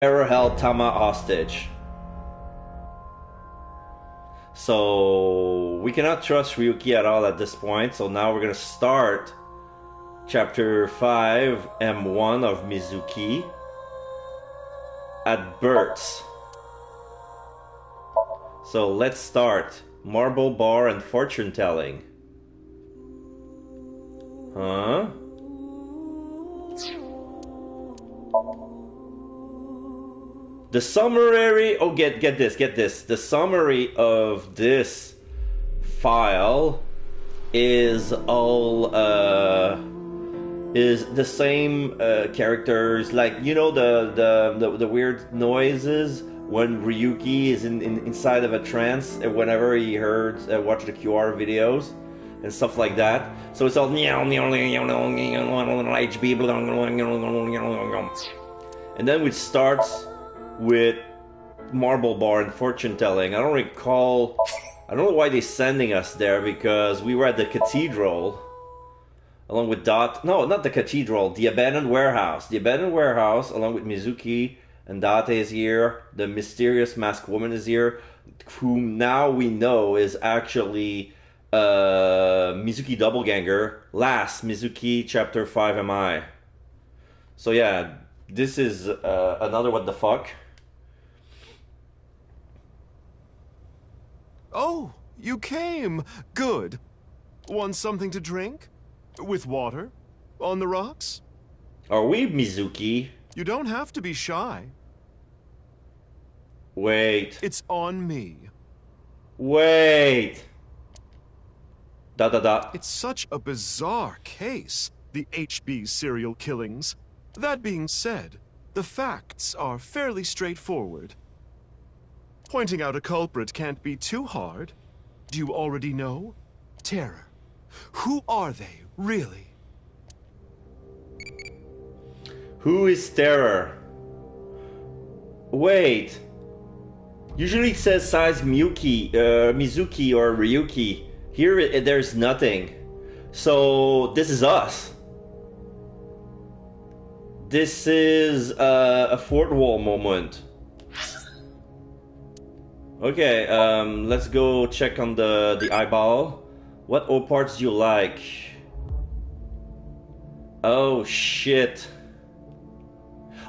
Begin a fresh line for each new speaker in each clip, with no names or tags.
Terror held Tama hostage. So we cannot trust Ryuki at all at this point. So now we're gonna start Chapter 5, M1 of Mizuki at Bert's. So let's start. Marble bar and fortune telling. Huh? The summary, oh get this. The summary of this file is all is the same characters, like you know the weird noises when Ryuki is inside of a trance whenever he watched the QR videos and stuff like that. So it's all HB, and then it starts with marble bar and fortune telling. I don't know why they're sending us there, because we were at the cathedral along with no, not the cathedral, the abandoned warehouse. The abandoned warehouse along with Mizuki and Date is here. The mysterious masked woman is here, whom now we know is actually Mizuki doppelganger. Last Mizuki chapter 5 MI. So yeah, this is another what the fuck.
Oh, you came. Good. Want something to drink? With water? On the rocks?
Are we Mizuki?
You don't have to be shy.
Wait.
It's on me.
Wait. ...
It's such a bizarre case, the HB serial killings. That being said, the facts are fairly straightforward. Pointing out a culprit can't be too hard. Do you already know? Terror. Who are they, really?
Who is Terror? Wait. Usually it says size Mizuki or Ryuki. Here there's nothing. So this is us. This is a fourth wall moment. Okay, let's go check on the eyeball. What O parts do you like? Oh shit.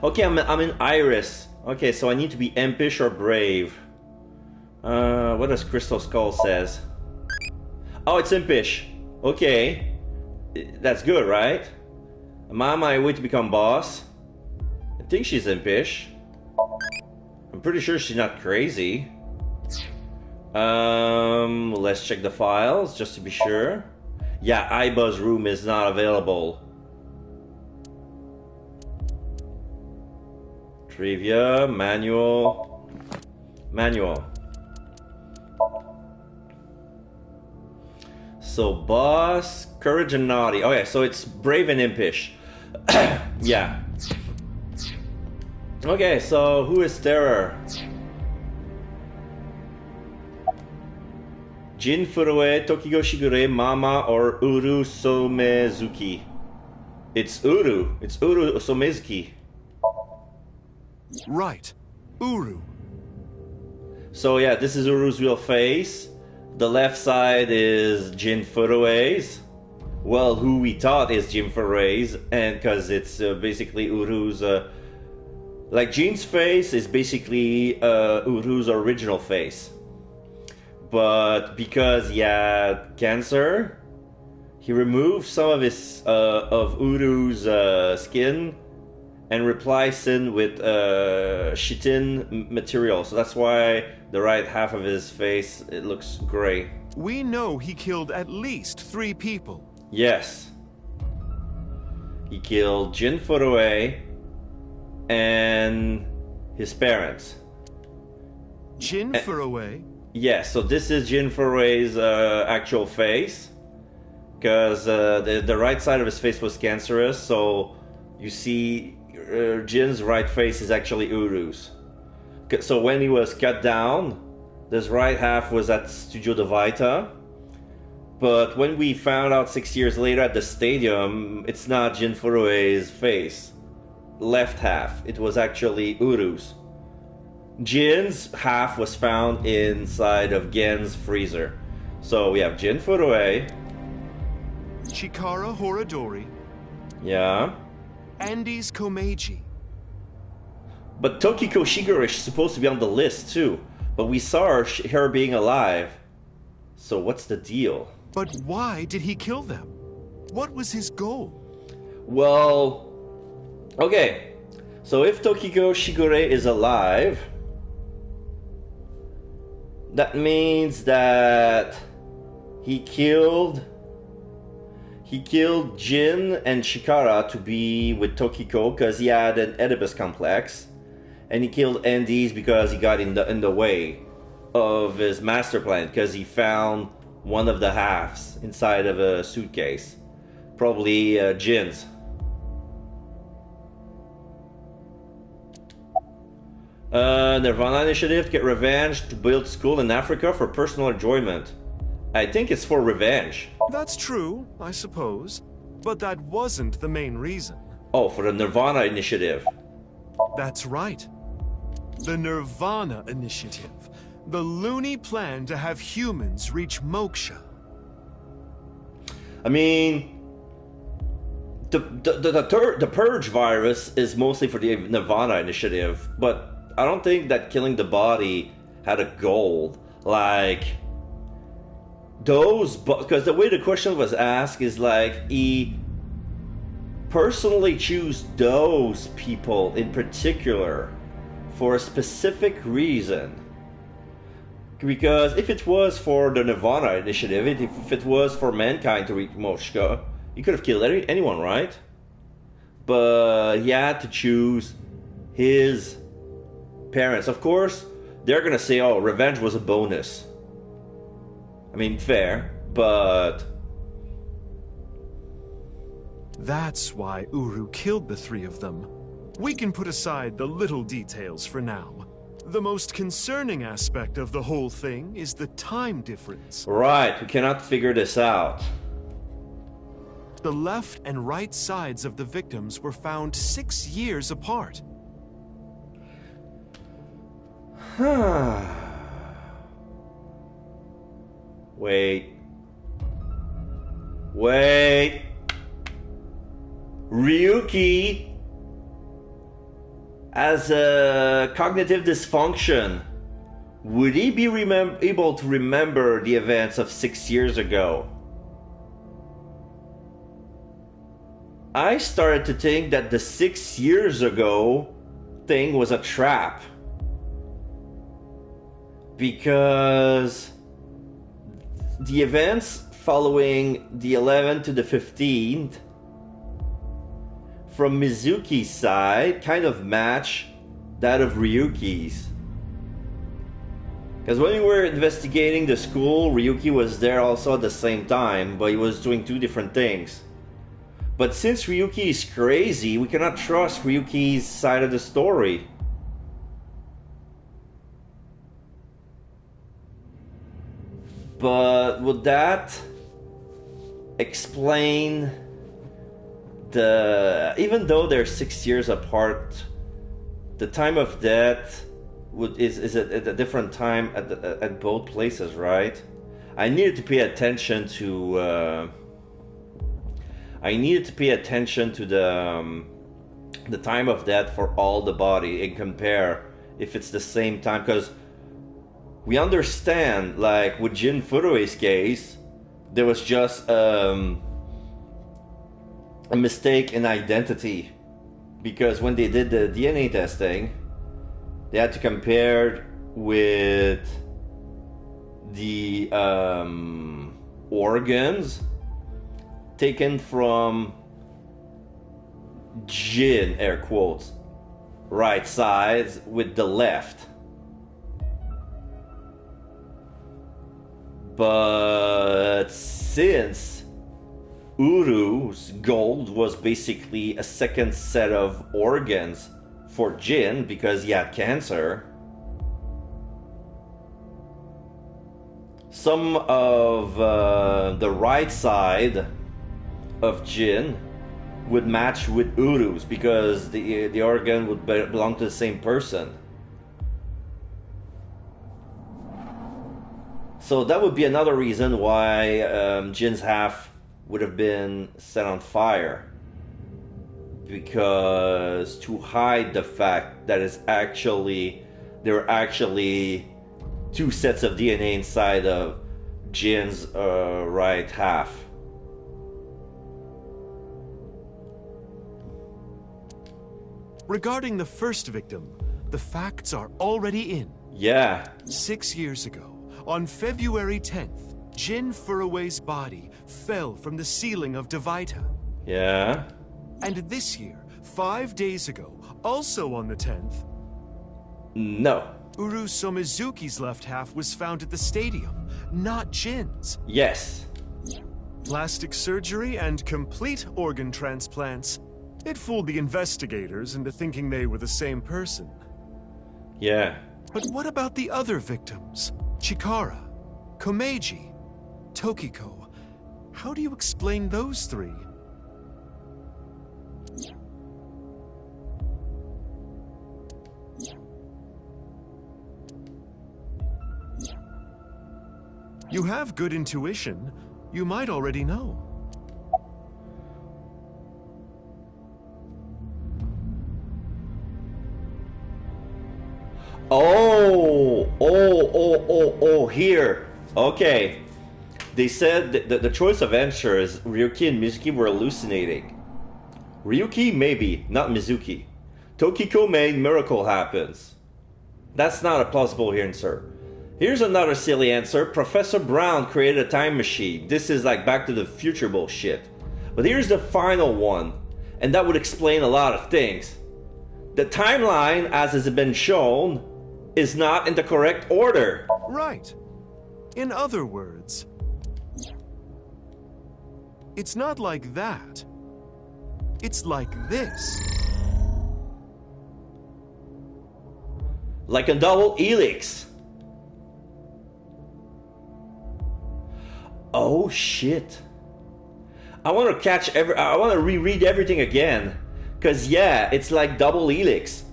Okay, I'm in Iris. Okay, so I need to be impish or brave. What does Crystal Skull says? Oh, it's impish. Okay, that's good, right? Am I on my way to become boss? I think she's impish. I'm pretty sure she's not crazy. Let's check the files just to be sure. Yeah, Iba's room is not available. Trivia, manual. So boss, courage and naughty. Okay, so it's brave and impish. Yeah. Okay, so who is Terror? Jin Furue, Tokigo Shigure, Mama, or Uru Somezuki? It's Uru. It's Uru Somezuki.
Right. Uru.
So yeah, this is Uru's real face. The left side is Jin Furue's. Well, who we thought is Jin Furue's, and because it's basically Uru's... like Jin's face is basically Uru's original face. But because he had cancer, he removed some of his of Uru's skin and replaced it with chitin material. So that's why the right half of his face, it looks gray.
We know he killed at least 3 people.
Yes. He killed Jin Furue and his parents.
Jin Furue?
Yes, so this is Jin Furue's actual face, because the right side of his face was cancerous, so you see Jin's right face is actually Uru's. So when he was cut down, this right half was at Studio de Vita, but when we found out 6 years later at the stadium, it's not Jin Furue's face. left half. It was actually Uru's. Jin's half was found inside of Gen's freezer. So we have Jin Furue.
Chikara Horadori.
Yeah.
Andes Komeiji.
But Tokiko Shigure is supposed to be on the list too. But we saw her being alive. So what's the deal?
But why did he kill them? What was his goal?
Well, okay. So if Tokiko Shigure is alive, that means that he killed Jin and Chikara to be with Tokiko because he had an Oedipus complex, and he killed Andes because he got in the way of his master plan because he found one of the halves inside of a suitcase, probably Jin's. Nirvana Initiative to get revenge to build school in Africa for personal enjoyment. I think it's for revenge.
That's true, I suppose. But that wasn't the main reason.
Oh, for the Nirvana Initiative.
That's right. The Nirvana Initiative. The loony plan to have humans reach moksha.
I mean, the Purge virus is mostly for the Nirvana Initiative, but I don't think that killing the body had a goal. Like, those, because the way the question was asked is like, he personally choose those people in particular for a specific reason. Because if it was for the Nirvana Initiative, if it was for mankind to reach moksha, he could have killed anyone, right? But he had to choose his parents. Of course, they're gonna say, oh, revenge was a bonus. I mean, fair, but...
That's why Uru killed the three of them. We can put aside the little details for now. The most concerning aspect of the whole thing is the time difference.
Right, we cannot figure this out.
The left and right sides of the victims were found 6 years apart.
Wait. Ryuki has a cognitive dysfunction. Would he be able to remember the events of 6 years ago? I started to think that the 6 years ago thing was a trap. Because the events following the 11th to the 15th from Mizuki's side kind of match that of Ryuki's. Because when we were investigating the school, Ryuki was there also at the same time, but he was doing two different things. But since Ryuki is crazy, we cannot trust Ryuki's side of the story. But would that explain the... Even though they're 6 years apart, the time of death is at a different time at both places, right? I needed to pay attention to... the time of death for all the body and compare if it's the same time, because we understand, like with Jin Furue's case, there was just a mistake in identity, because when they did the DNA testing, they had to compare with the organs taken from Jin, air quotes, right sides with the left. But since Uru's goal was basically a second set of organs for Jin because he had cancer, some of the right side of Jin would match with Uru's because the organ would belong to the same person. So that would be another reason why Jin's half would have been set on fire. Because to hide the fact that there are actually two sets of DNA inside of Jin's right half.
Regarding the first victim, the facts are already in.
Yeah.
6 years ago, on February 10th, Jin Furue's body fell from the ceiling of Devita.
Yeah.
And this year, 5 days ago, also on the 10th...
No.
Uru Somizuki's left half was found at the stadium, not Jin's.
Yes.
Plastic surgery and complete organ transplants. It fooled the investigators into thinking they were the same person.
Yeah.
But what about the other victims? Chikara, Komeiji, Tokiko. How do you explain those three? You have good intuition. You might already know. Here. Okay. They said that the choice of answers, Ryuki and Mizuki were hallucinating. Ryuki, maybe, not Mizuki. Tokiko made miracle happens. That's not a plausible answer. Here's another silly answer. Professor Brown created a time machine. This is like Back to the Future bullshit. But here's the final one, and that would explain a lot of things. The timeline, as has been shown, is not in the correct order. Right. In other words, it's not like that. It's like this.
Like a double helix. Oh shit. I want to reread everything again. Cause yeah, it's like double helix.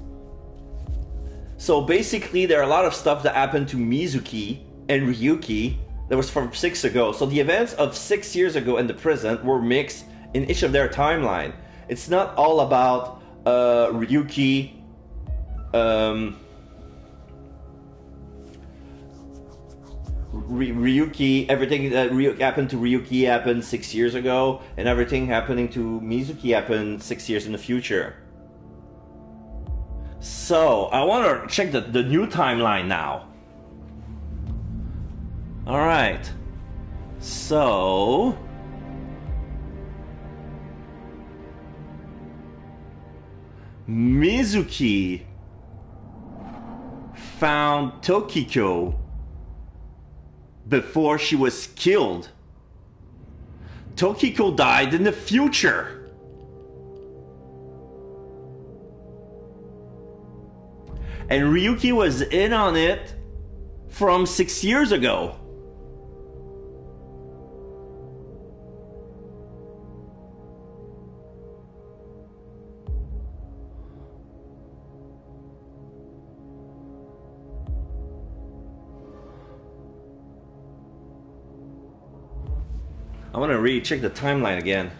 So basically there are a lot of stuff that happened to Mizuki and Ryuki that was from 6 ago. So the events of 6 years ago in the present were mixed in each of their timeline. It's not all about Ryuki Ryuki, everything that happened to Ryuki happened 6 years ago, and everything happening to Mizuki happened 6 years in the future. So, I want to check the new timeline now. Alright. So... Mizuki found Tokiko before she was killed. Tokiko died in the future. And Ryuki was in on it from 6 years ago. I want to recheck the timeline again.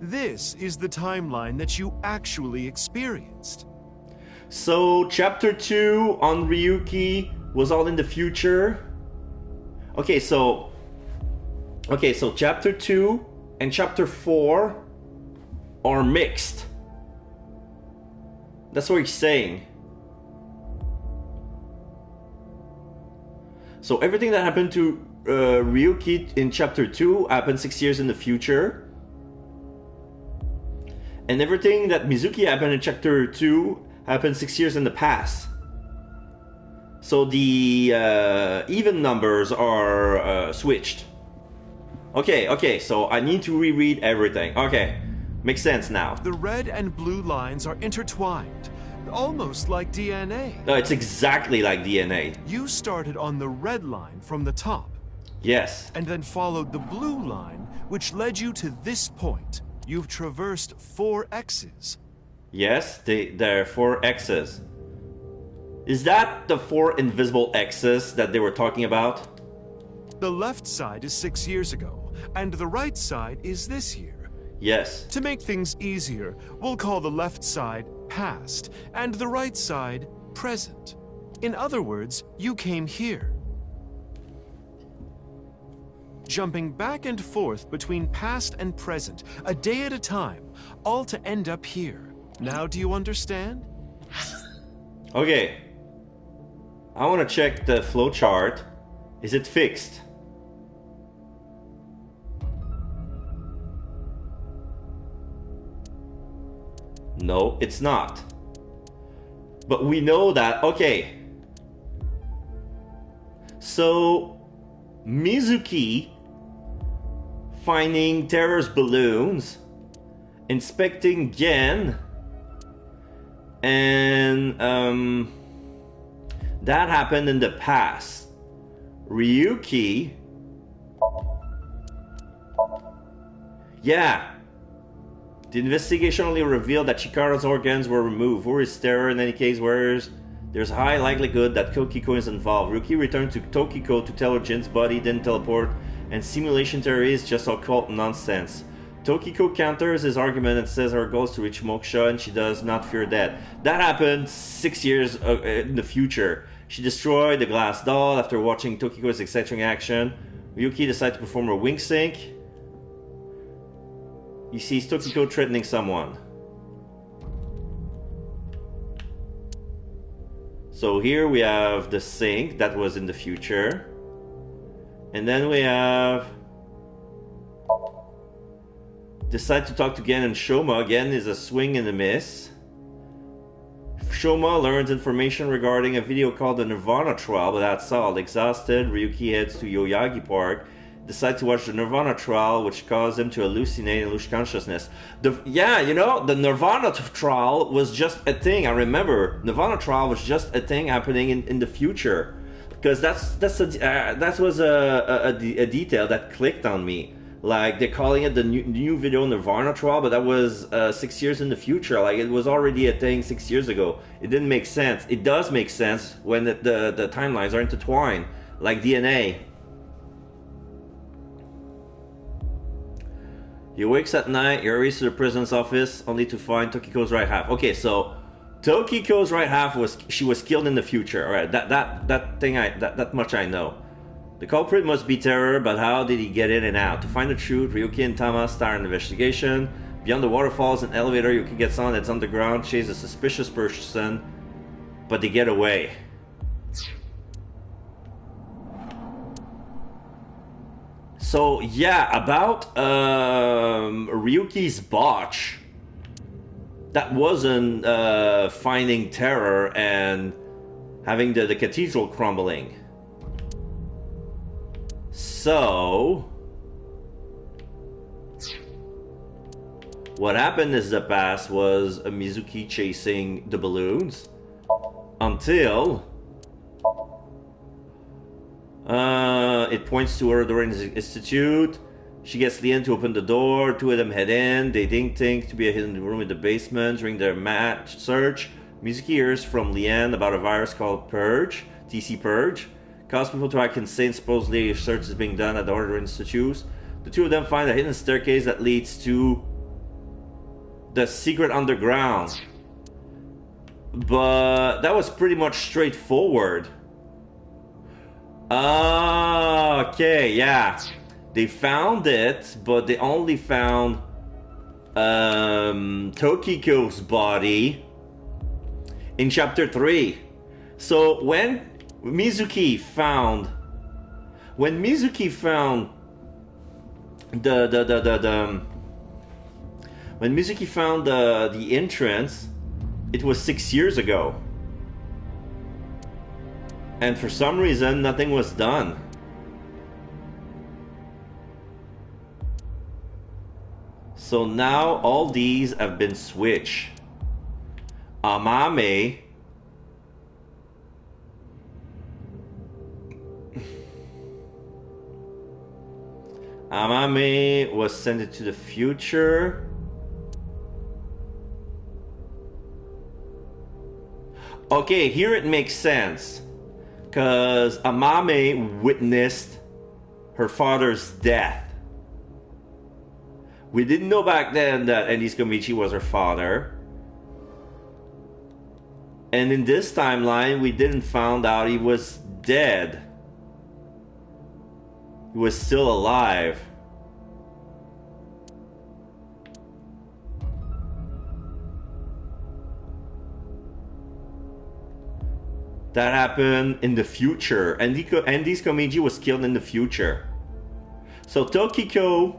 This is the timeline that you actually experienced.
So, chapter 2 on Ryuki was all in the future. Okay, so chapter 2 and chapter 4 are mixed. That's what he's saying. So everything that happened to Ryuki in chapter 2 happened 6 years in the future. And everything that Mizuki happened in chapter 2 happened 6 years in the past. So the even numbers are switched. Okay, so I need to reread everything. Okay, makes sense now.
The red and blue lines are intertwined, almost like DNA.
No, it's exactly like DNA.
You started on the red line from the top.
Yes.
And then followed the blue line, which led you to this point. you've traversed 4 X's.
Yes, there are 4 X's. Is that the 4 invisible X's that they were talking about?
The left side is 6 years ago, and the right side is this year.
Yes.
To make things easier, we'll call the left side past, and the right side present. In other words, you came here. Jumping back and forth between past and present, a day at a time, all to end up here. Now do you understand?
Okay. I want to check the flow chart. Is it fixed? No, it's not. But we know that, okay. So, Mizuki finding Terror's balloons, inspecting Gen, and that happened in the past. Ryuki, yeah. The investigation only revealed that Chikara's organs were removed. Where is Terror in any case? There's a high likelihood that Tokiko is involved. Ryuki returned to Tokiko to tell her Jin's body didn't teleport, and simulation theory is just occult nonsense. Tokiko counters his argument and says her goal is to reach Moksha and she does not fear death. That happened 6 years in the future. She destroyed the glass doll after watching Tokiko's eccentric action. Ryuki decided to perform a wink sync. He sees Tokiko threatening someone. So here we have the sync that was in the future. And then we have decide to talk to Gen and Shoma. Gen is a swing and a miss. Shoma learns information regarding a video called the Nirvana trial, but that's all. Exhausted, Ryuki heads to Yoyagi Park. Decides to watch the Nirvana trial, which caused him to hallucinate and lose consciousness. The Nirvana trial was just a thing. I remember Nirvana trial was just a thing happening in the future, because that was a detail that clicked on me. Like, they're calling it the new video Nirvana trial, but that was 6 years in the future. Like, it was already a thing 6 years ago. It didn't make sense. It does make sense when the timelines are intertwined, like DNA. He wakes at night, he hurries to the prison's office, only to find Tokiko's right half. Okay, so Tokiko's right half was killed in the future. Alright, that much I know. The culprit must be Terror, but how did he get in and out? To find the truth, Ryuki and Tama start an investigation. Beyond the waterfalls, an elevator Ryuki gets on that's underground, chases a suspicious person, but they get away. So yeah, about Ryuki's botch, that wasn't finding Terror and having the cathedral crumbling. So what happened is the past was a Mizuki chasing the balloons until it points to her during the institute. She gets Leanne to open the door. Two of them head in. They think to be a hidden room in the basement. During their match search, Mizuki hears from Leanne about a virus called Purge, TC Purge. Cause people to act insane. Supposedly a search is being done at the Order Institute. The two of them find a hidden staircase that leads to the secret underground. But that was pretty much straightforward. Okay, yeah. They found it, but they only found Tokiko's body in chapter 3. So when Mizuki found the entrance, it was 6 years ago. And for some reason, nothing was done. So now all these have been switched. Amame was sent to the future. Okay, here it makes sense. Because Amame witnessed her father's death. We didn't know back then that Ennis Komichi was her father. And in this timeline, we didn't find out he was dead. He was still alive. That happened in the future. Ennis Komichi was killed in the future. So Tokiko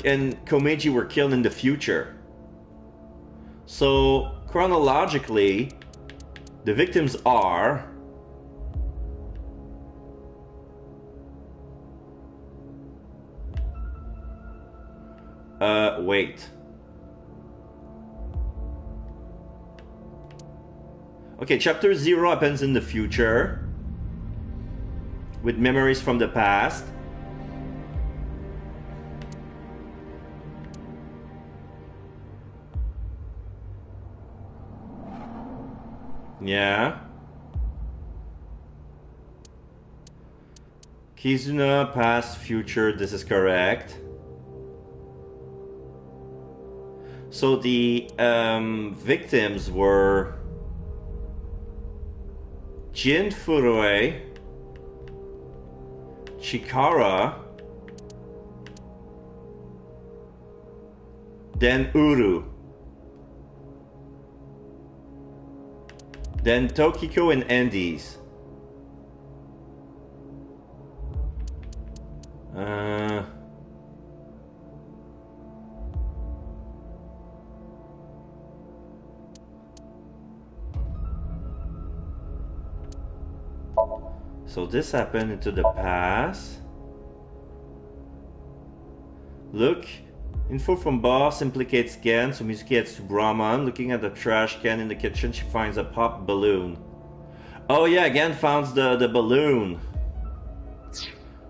and Komeiji were killed in the future. So chronologically, the victims are wait. Okay, chapter 0 happens in the future with memories from the past. Yeah. Kizuna, past, future, this is correct. So the victims were Jin Furue, Chikara, then Uru, then Tokiko and Endes. So this happened into the past. Look, info from boss implicates Gen, so Mizuki heads to Brahman. Looking at the trash can in the kitchen, she finds a pop balloon. Oh yeah, Gen found the balloon.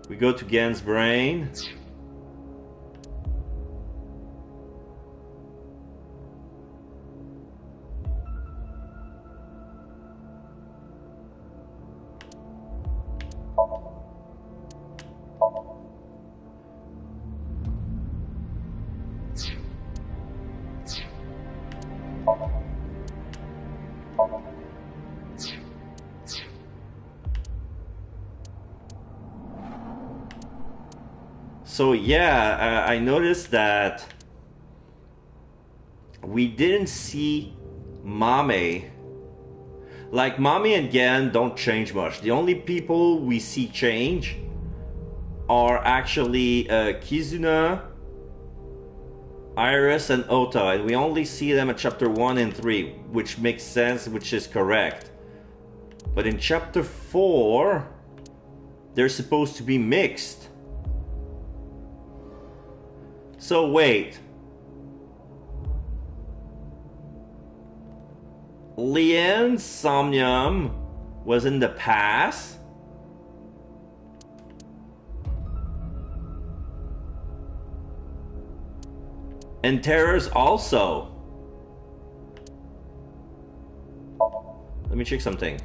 We go to Gen's brain. So yeah, I noticed that we didn't see Mame. Like, Mame and Gen don't change much. The only people we see change are actually Kizuna, Iris, and Ota. And we only see them at chapter 1 and 3, which makes sense, which is correct. But in chapter 4, they're supposed to be mixed. So wait. Lian's Somnium was in the past? And Terror's also. Let me check something.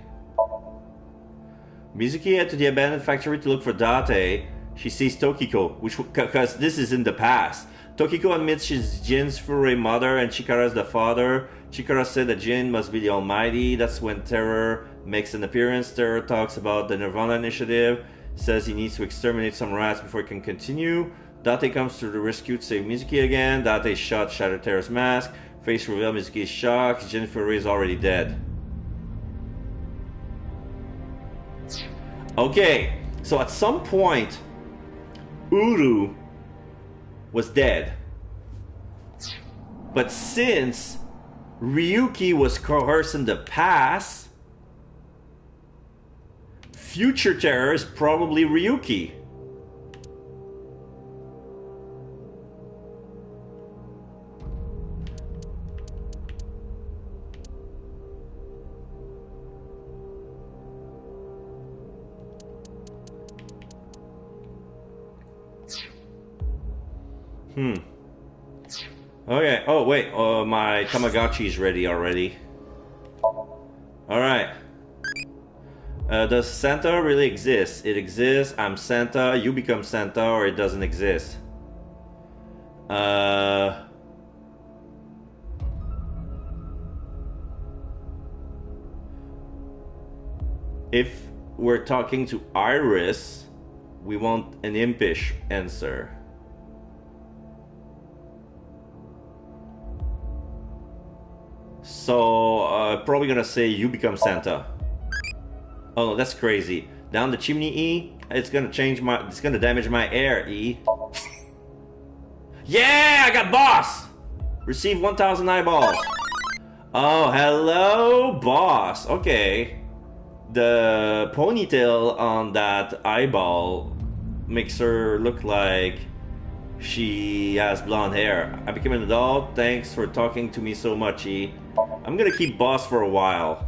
Mizuki head to the abandoned factory to look for Date. She sees Tokiko, because this is in the past. Tokiko admits she's Jin's furry mother and Chikara's the father. Chikara said that Jin must be the Almighty. That's when Terror makes an appearance. Terror talks about the Nirvana Initiative, says he needs to exterminate some rats before he can continue. Date comes to the rescue to save Mizuki again. Date shot Shatter Terror's mask. Face reveal, Mizuki is shocked. Jin Furry is already dead. Okay, so at some point, Uru was dead. But since Ryuki was coerced in the past, future Terror is probably Ryuki. Okay. Oh wait. My Tamagotchi is ready already. All right. Does Santa really exist? It exists. I'm Santa. You become Santa, or it doesn't exist. If we're talking to Iris, we want an impish answer. So, probably gonna say you become Santa. Oh no, that's crazy. Down the chimney, E. It's gonna it's gonna damage my air, E. Yeah, I got boss! Receive 1,000 eyeballs. Oh, hello, boss. Okay. The ponytail on that eyeball makes her look like she has blonde hair. I became an adult. Thanks for talking to me so much, E. I'm gonna keep boss for a while.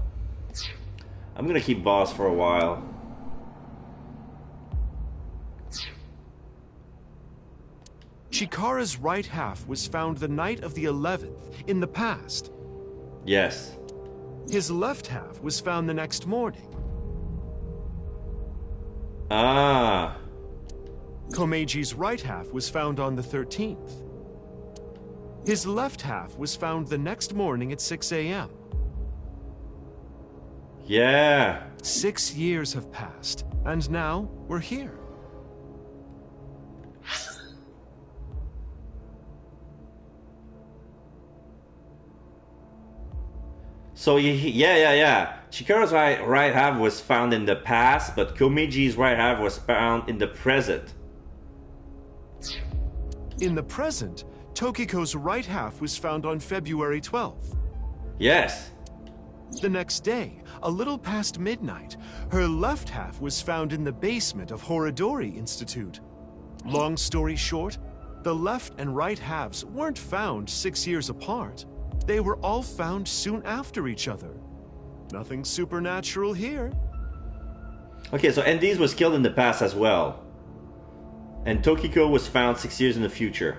Chikara's right half was found the night of the 11th, in the past.
Yes.
His left half was found the next morning.
Ah.
Komeji's right half was found on the 13th. His left half was found the next morning at 6 a.m.
Yeah.
6 years have passed, and now we're here.
So yeah. Chikara's right half was found in the past, but Komeji's right half was found in the present.
In the present, Tokiko's right half was found on February 12th.
Yes.
The next day, a little past midnight, her left half was found in the basement of Horodori Institute. Long story short, the left and right halves weren't found 6 years apart. They were all found soon after each other. Nothing supernatural here.
Okay, so Andes was killed in the past as well. And Tokiko was found 6 years in the future.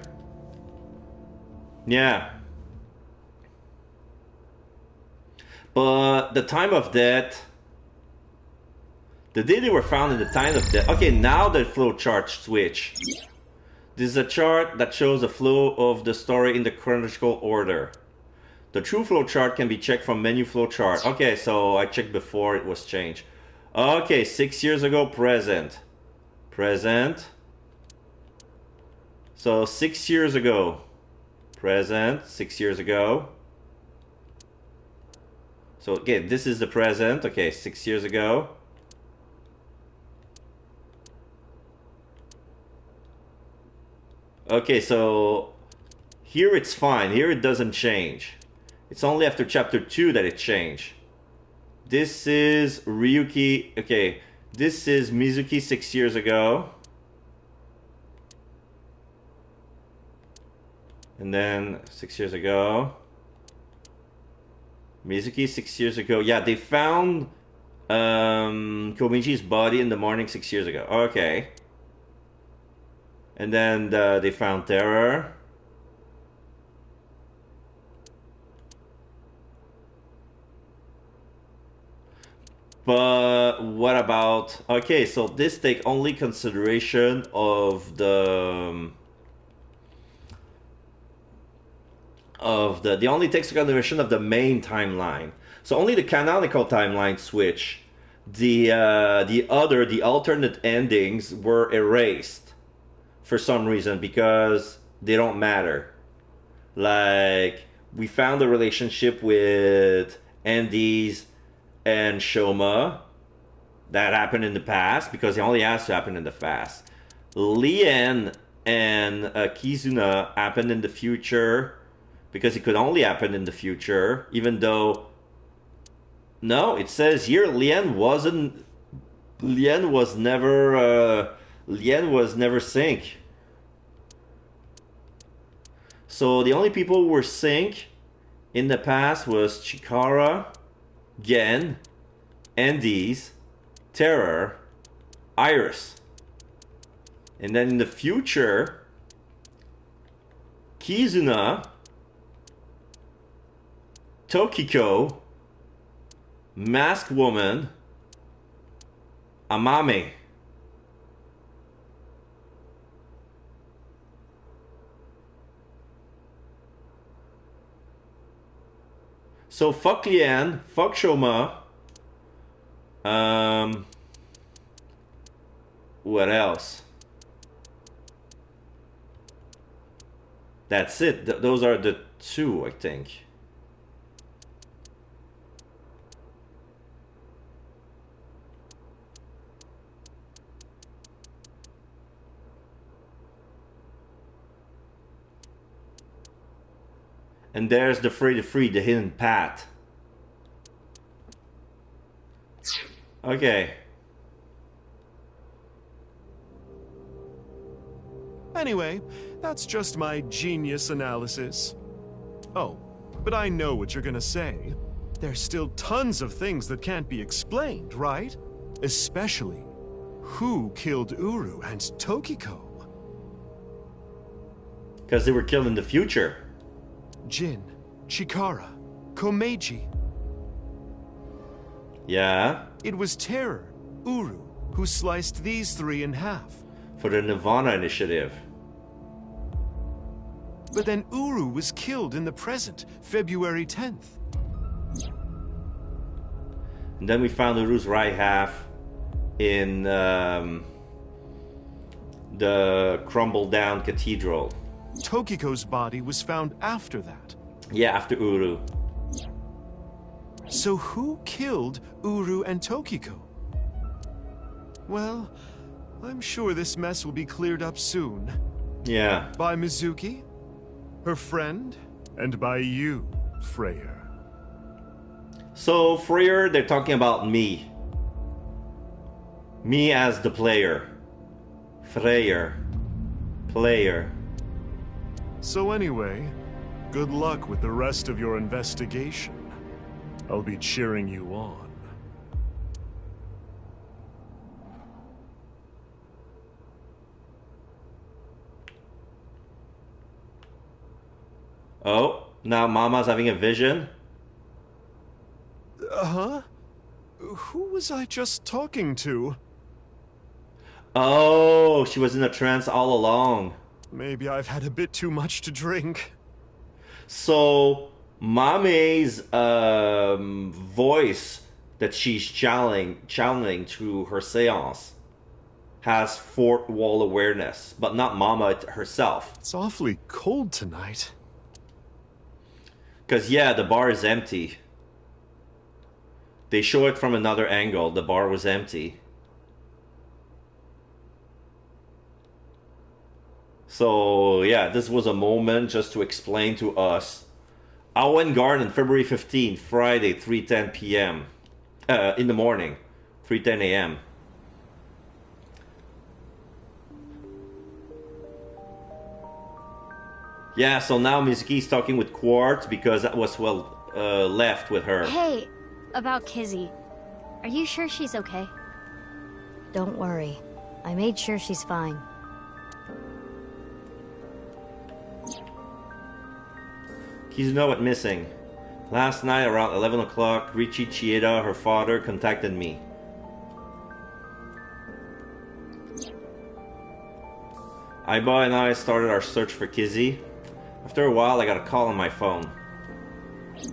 Yeah. But the time of death... The day they were found in the time of death... Okay, now the flow chart switch. This is a chart that shows the flow of the story in the chronological order. The true flow chart can be checked from menu flow chart. Okay, so I checked before it was changed. Okay, 6 years ago, present. Present. So 6 years ago. Present, 6 years ago. So again, this is the present. Okay, 6 years ago. Okay, so here it's fine. Here it doesn't change. It's only after chapter 2 that it changed. This is Ryuki. Okay, this is Mizuki 6 years ago. And then 6 years ago. Mizuki 6 years ago. Yeah, they found Komichi's body in the morning 6 years ago. Okay. And then they found Terror. But what about... Okay, so this take only consideration of the... They only takes consideration of the main timeline. So only the canonical timeline switch. The alternate endings were erased for some reason because they don't matter. Like, we found a relationship with Andes and Shoma that happened in the past because it only has to happen in the past. Lien and Kizuna happened in the future because it could only happen in the future, even though... No, it says here Lien was never sync. So the only people who were sync in the past was Chikara, Gen, Andes, Terror, Iris. And then in the future, Kizuna Tokiko, Masked Woman, Amame. So fuck Lian, fuck Shoma. What else? That's it. Those are the two, I think. And there's the hidden path. Okay.
Anyway, that's just my genius analysis. Oh, but I know what you're gonna say. There's still tons of things that can't be explained, right? Especially, who killed Uru and Tokiko?
Because they were killed in the future.
Jin, Chikara, Komeiji.
Yeah.
It was Terror, Uru, who sliced these three in half.
For the NIRVANA Initiative.
But then Uru was killed in the present, February 10th.
And then we found Uru's right half in the crumbled down cathedral.
Tokiko's body was found after that.
Yeah, after Uru.
So who killed Uru and Tokiko? Well, I'm sure this mess will be cleared up soon.
Yeah.
By Mizuki, her friend, and by you, Freyr.
So, Freyr, they're talking about me. Me as the player. Freyr. Player.
So anyway, good luck with the rest of your investigation. I'll be cheering you on.
Oh, now Mama's having a vision?
Huh? Who was I just talking to?
Oh, she was in a trance all along.
Maybe I've had a bit too much to drink.
So, Mame's voice that she's channeling through her seance has fourth wall awareness, but not Mama herself.
It's awfully cold tonight.
Because, yeah, the bar is empty. They show it from another angle. The bar was empty. So, yeah, this was a moment just to explain to us. Owen Garden, February 15th, Friday, 3:10 p.m. In the morning, 3:10 a.m. Yeah, so now Mizuki's talking with Quartz because that was left with her.
Hey, about Kizzy. Are you sure she's okay? Don't worry. I made sure she's fine.
Kizuno went missing. Last night around 11 o'clock, Richie Chieda, her father, contacted me. Aiba and I started our search for Kizzy. After a while, I got a call on my phone. It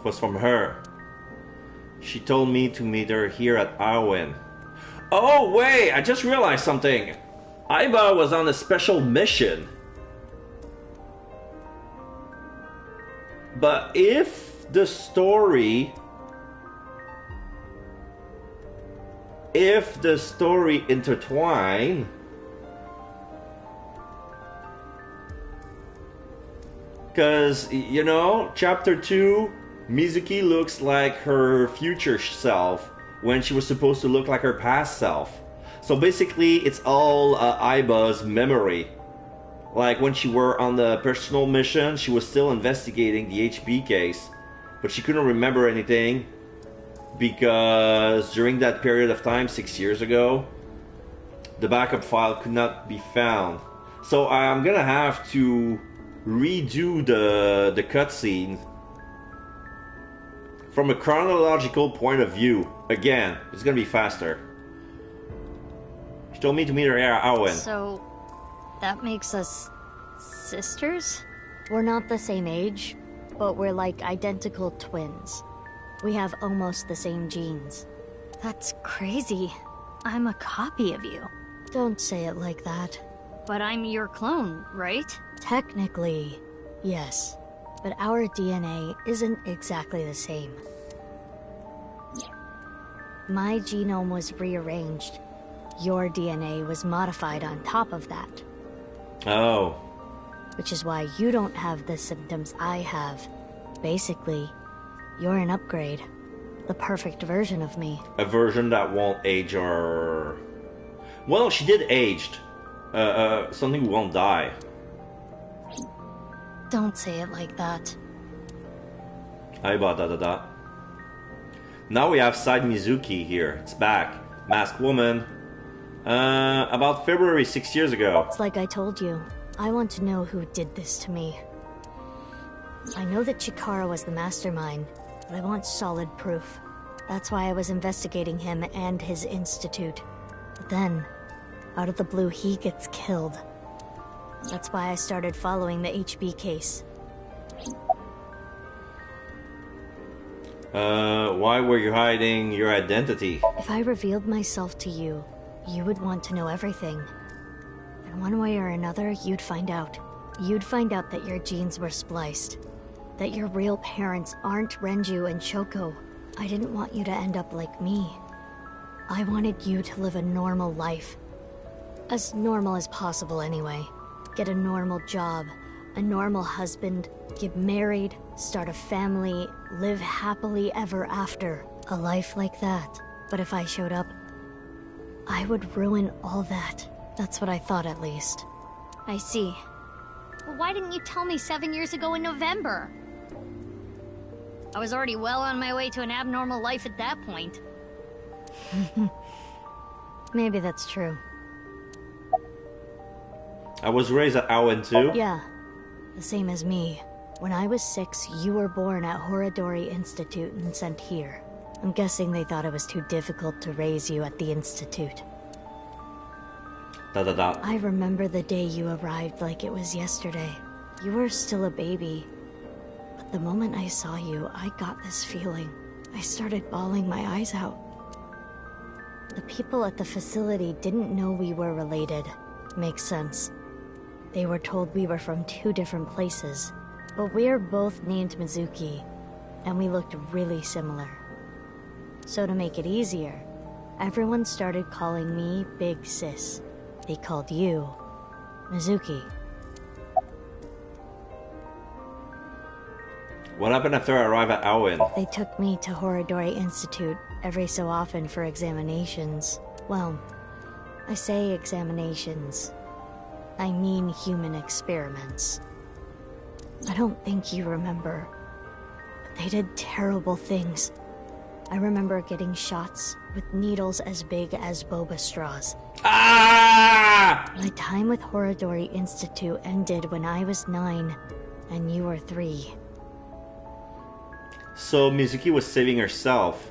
was from her. She told me to meet her here at Arwen. Oh, wait! I just realized something! Aiba was on a special mission. But if the story intertwine, because, you know, chapter 2, Mizuki looks like her future self when she was supposed to look like her past self. So basically, it's all Aiba's memory. Like when she were on the personal mission, she was still investigating the HB case, but she couldn't remember anything because during that period of time, 6 years ago, the backup file could not be found. So I'm gonna have to redo the cutscene from a chronological point of view. Again, it's gonna be faster. She told me to meet her here, Owen.
So, that makes us sisters? We're not the same age, but we're like identical twins. We have almost the same genes. That's crazy. I'm a copy of you. Don't say it like that. But I'm your clone, right? Technically, yes. But our DNA isn't exactly the same. My genome was rearranged. Your DNA was modified on top of that.
Oh.
Which is why you don't have the symptoms I have. Basically, you're an upgrade. The perfect version of me.
A version that won't age or... Well, she did aged. Something who won't die.
Don't say it like that.
Da. Now we have Side Mizuki here. It's back. Masked woman. About February 6 years ago.
It's like I told you. I want to know who did this to me. I know that Chikara was the mastermind, but I want solid proof. That's why I was investigating him and his institute. But then, out of the blue, he gets killed. That's why I started following the HB case.
Why were you hiding your identity?
If I revealed myself to you, you would want to know everything. And one way or another, you'd find out. You'd find out that your genes were spliced. That your real parents aren't Renju and Shoko. I didn't want you to end up like me. I wanted you to live a normal life. As normal as possible, anyway. Get a normal job, a normal husband, get married, start a family, live happily ever after. A life like that. But if I showed up, I would ruin all that. That's what I thought, at least. I see. Well, why didn't you tell me 7 years ago in November? I was already well on my way to an abnormal life at that point. Maybe that's true.
I was raised at Owen too.
Yeah, the same as me. When I was 6, you were born at Horadori Institute and sent here. I'm guessing they thought it was too difficult to raise you at the Institute. I remember the day you arrived like it was yesterday. You were still a baby. But the moment I saw you, I got this feeling. I started bawling my eyes out. The people at the facility didn't know we were related. Makes sense. They were told we were from 2 different places. But we're both named Mizuki, and we looked really similar. So to make it easier, everyone started calling me Big Sis. They called you Mizuki.
What happened after I arrived at Owen?
They took me to Horadori Institute every so often for examinations. Well, I say examinations. I mean human experiments. I don't think you remember, but they did terrible things. I remember getting shots with needles as big as boba straws.
Ah!
My time with Horadori Institute ended when I was 9, and you were 3.
So Mizuki was saving herself,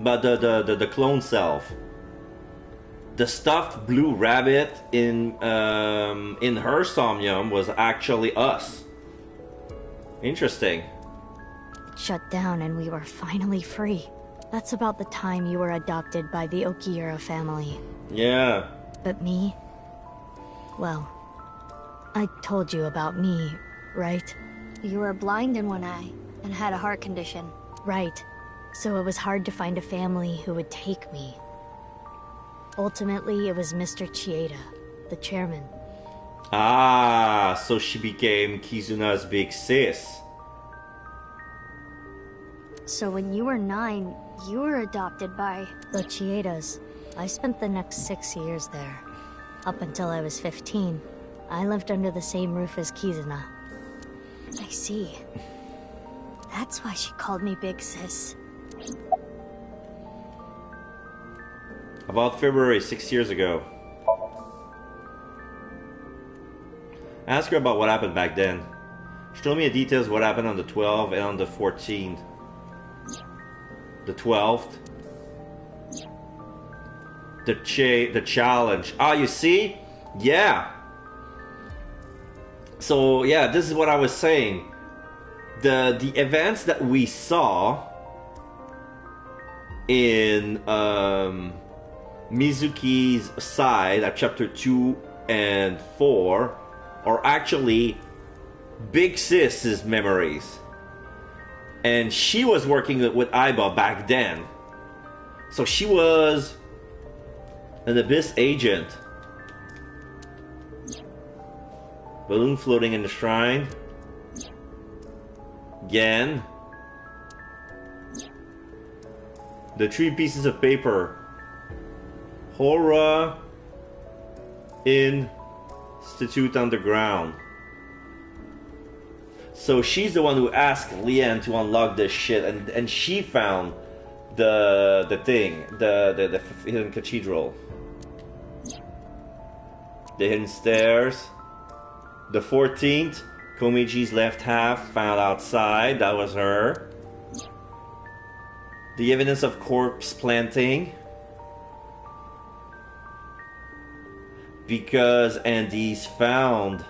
but the clone self, the stuffed blue rabbit in her Somnium was actually us. Interesting.
It shut down and we were finally free. That's about the time you were adopted by the Okiura family.
Yeah.
But me? Well, I told you about me, right? You were blind in one eye and had a heart condition. Right. So it was hard to find a family who would take me. Ultimately, it was Mr. Chieda, the chairman.
Ah, so she became Kizuna's big sis.
So when you were 9, you were adopted by the Chiedas. I spent the next 6 years there. Up until I was 15, I lived under the same roof as Kizuna. I see. That's why she called me Big Sis.
About February 6 years ago. Ask her about what happened back then. She told me the details of what happened on the 12th and on the 14th. The 12th. The challenge. Ah, you see? Yeah. So yeah, this is what I was saying. The events that we saw in Mizuki's side at chapter 2 and 4 are actually Big Sis's memories. And she was working with Aiba back then. So she was an Abyss agent. Balloon floating in the shrine. Again. The 3 pieces of paper. Horror Institute Underground. So she's the one who asked Lian to unlock this shit, and she found the thing, the hidden cathedral, the hidden stairs. The 14th, Komiji's left half found outside. That was her. The evidence of corpse planting. Because Andy's found.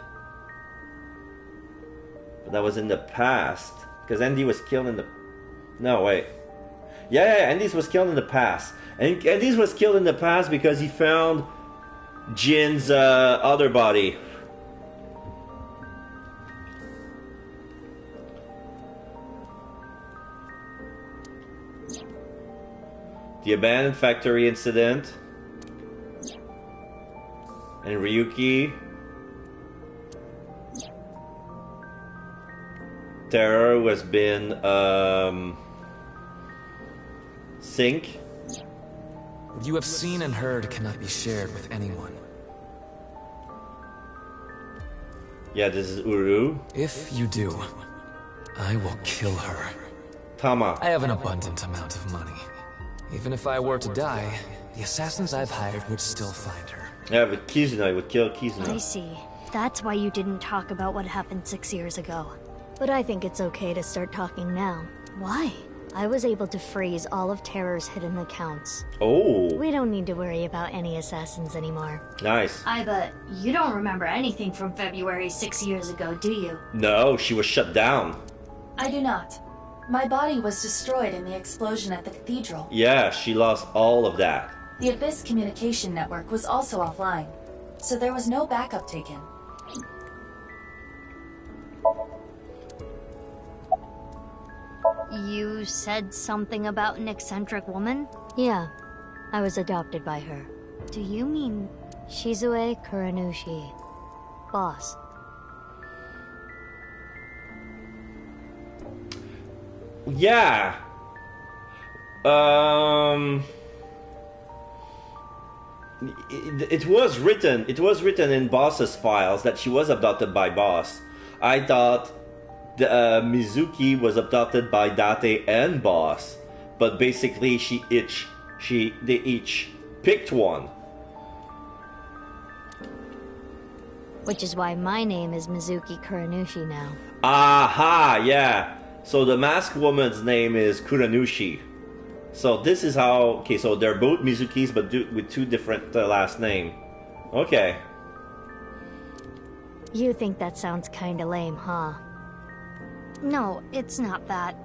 But that was in the past. Because Andy was killed in the... No, wait. Yeah, Andy's was killed in the past. And Andy's was killed in the past because he found Jin's other body. The abandoned factory incident. And Ryuki. Terror who has been Sync.
What you have seen and heard cannot be shared with anyone.
Yeah, this is Uru.
If you do, I will kill her.
Tama.
I have an abundant amount of money. Even if I were to die, the assassins I've hired would still find her.
Yeah, but Kizuna would kill Kizuna.
I see. That's why you didn't talk about what happened 6 years ago. But I think it's okay to start talking now. Why? I was able to freeze all of Terror's hidden accounts.
Oh.
We don't need to worry about any assassins anymore.
Nice.
Aiba, you don't remember anything from February 6 years ago, do you?
No, she was shut down.
I do not. My body was destroyed in the explosion at the cathedral.
Yeah, she lost all of that.
The Abyss communication network was also offline, so there was no backup taken.
You said something about an eccentric woman? Yeah, I was adopted by her. Do you mean Shizue Kuranushi? Boss.
Yeah. It was written in Boss's files that she was abducted by Boss. I thought Mizuki was abducted by Date and Boss, but basically they each picked one.
Which is why my name is Mizuki Kuranushi now.
Aha, yeah. So the masked woman's name is Kuranushi. So this is how... Okay, so they're both Mizukis, but with 2 different last names. Okay.
You think that sounds kinda lame, huh? No, it's not that.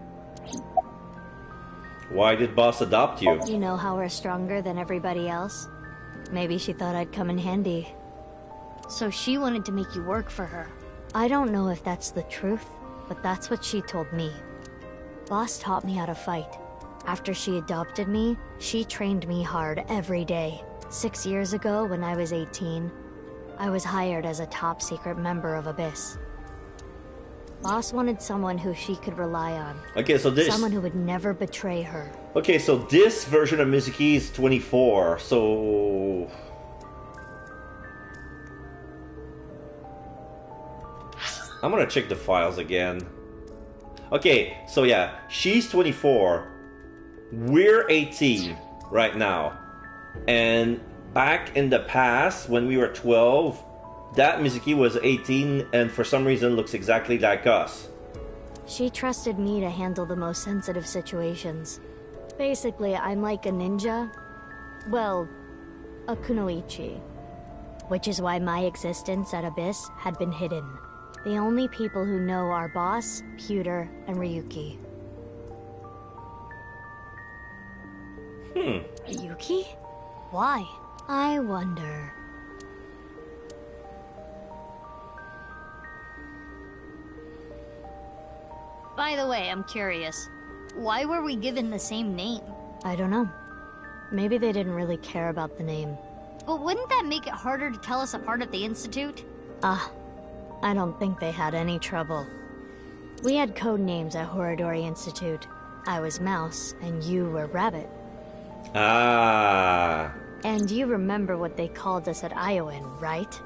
Why did Boss adopt you?
You know how we're stronger than everybody else? Maybe she thought I'd come in handy. So she wanted to make you work for her. I don't know if that's the truth, but that's what she told me. Boss taught me how to fight. After she adopted me, she trained me hard every day. 6 years ago, when I was 18, I was hired as a top-secret member of Abyss. Boss wanted someone who she could rely on.
Okay, so this...
Someone who would never betray her.
Okay, so this version of Mizuki is 24, so... I'm gonna check the files again. Okay, so yeah, she's 24. We're 18 right now. And back in the past, when we were 12, that Mizuki was 18 and for some reason looks exactly like us.
She trusted me to handle the most sensitive situations. Basically, I'm like a ninja. Well, a kunoichi. Which is why my existence at Abyss had been hidden. The only people who know are Boss, Pewter, and Ryuki. Ryuki? Why? I wonder.
By the way, I'm curious. Why were we given the same name?
I don't know. Maybe they didn't really care about the name.
But wouldn't that make it harder to tell us apart at the Institute?
I don't think they had any trouble. We had code names at Horadori Institute. I was Mouse, and you were Rabbit.
Ah.
And you remember what they called us at Iowan, right?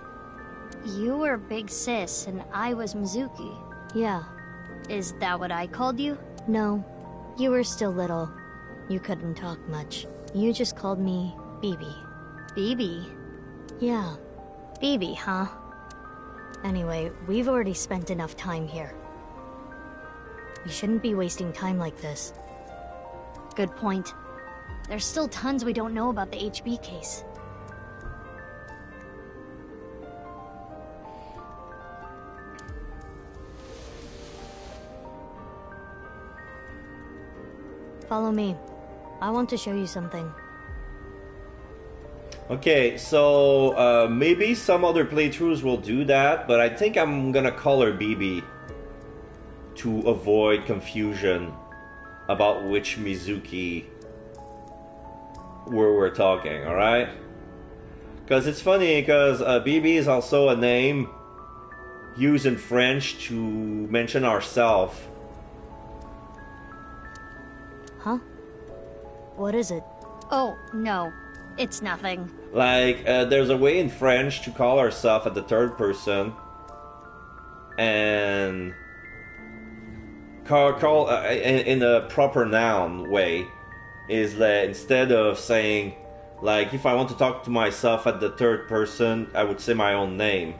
You were Big Sis, and I was Mizuki.
Yeah.
Is that what I called you?
No. You were still little. You couldn't talk much. You just called me BB.
BB?
Yeah.
BB, huh?
Anyway, we've already spent enough time here. We shouldn't be wasting time like this.
Good point. There's still tons we don't know about the HB case.
Follow me. I want to show you something.
Okay, so maybe some other playthroughs will do that, but I think I'm gonna call her BB to avoid confusion about which Mizuki we're talking, alright? Because it's funny, because BB is also a name used in French to mention ourselves.
Huh? What is it?
Oh, no. It's nothing.
Like, there's a way in French to call ourselves at the third person, and call in a proper noun way is that instead of saying, like, if I want to talk to myself at the third person, I would say my own name.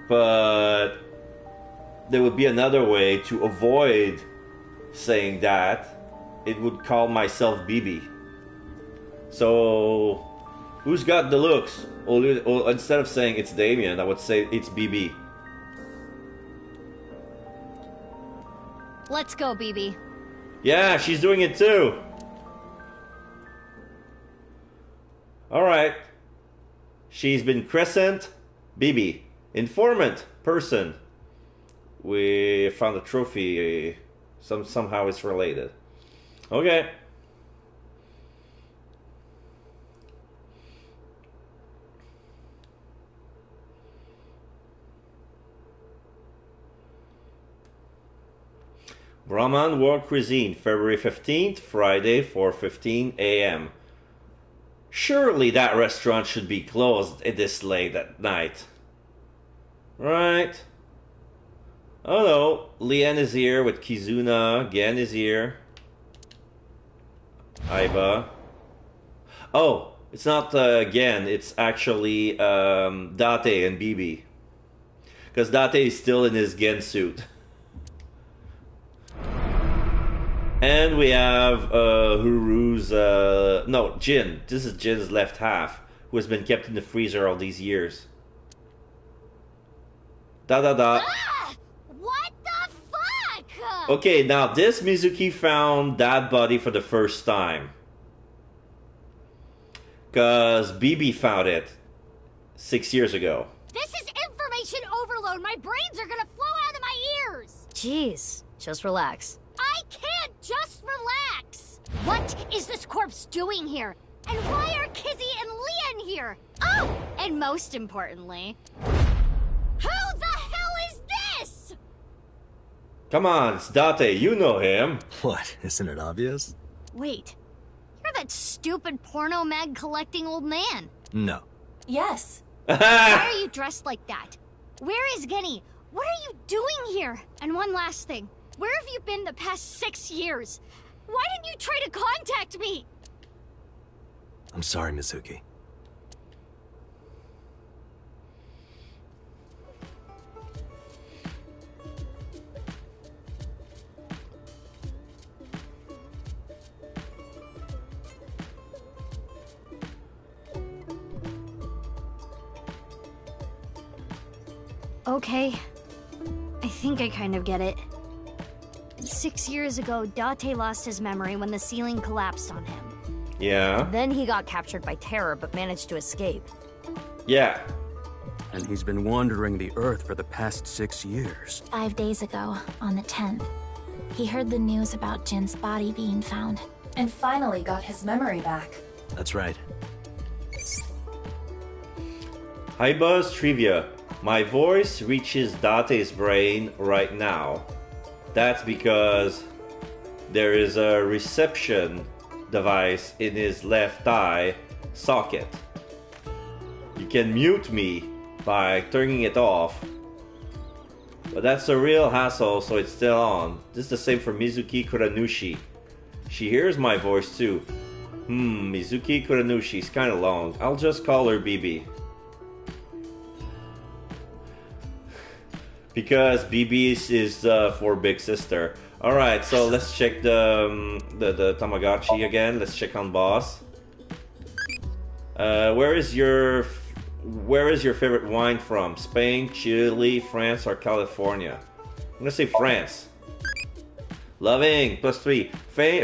But there would be another way to avoid saying that. It would call myself BB. So, who's got the looks? Or instead of saying it's Damien, I would say it's BB.
Let's go, BB.
Yeah, she's doing it too. Alright. She's been Crescent, BB. Informant, person. We found a trophy. Somehow it's related. Okay. Brahman World Cuisine, February 15th, Friday, 4:15 a.m. Surely that restaurant should be closed this late at night. Right? Oh no, Lian is here with Kizuna, Gen is here. Aiba. Oh, it's not Gen, it's actually Date and BB. Because Date is still in his Gen suit. And we have Huru's, no, Jin. This is Jin's left half, who has been kept in the freezer all these years.
Ah! What the fuck?
Okay, now this Mizuki found that body for the first time. Because BB found it 6 years ago.
This is information overload. My brains are gonna flow out of my ears.
Jeez, just relax.
I can't just relax. What is this corpse doing here? And why are Kizzy and Lian here? Oh, and most importantly, who the hell is this?
Come on, it's Date, you know him.
What, isn't it obvious?
Wait, you're that stupid porno mag collecting old man.
No.
Yes.
Why are you dressed like that? Where is Genny? What are you doing here? And one last thing. Where have you been the past 6 years? Why didn't you try to contact me?
I'm sorry, Mizuki.
Okay. I think I kind of get it. 6 years ago, Date lost his memory when the ceiling collapsed on him.
Yeah.
Then he got captured by terror but managed to escape.
Yeah.
And he's been wandering the Earth for the past 6 years.
5 days ago, on the 10th, he heard the news about Jin's body being found.
And finally got his memory back.
That's right.
Hi Buzz Trivia. My voice reaches Date's brain right now. That's because there is a reception device in his left eye socket. You can mute me by turning it off, but that's a real hassle, so it's still on. This is the same for Mizuki Kuranushi. She hears my voice too. Mizuki Kuranushi is kinda long. I'll just call her BB. Because BB is for big sister. Alright, so let's check the Tamagotchi again. Let's check on boss. Where is your favorite wine from? Spain, Chile, France, or California? I'm gonna say France. Loving +3.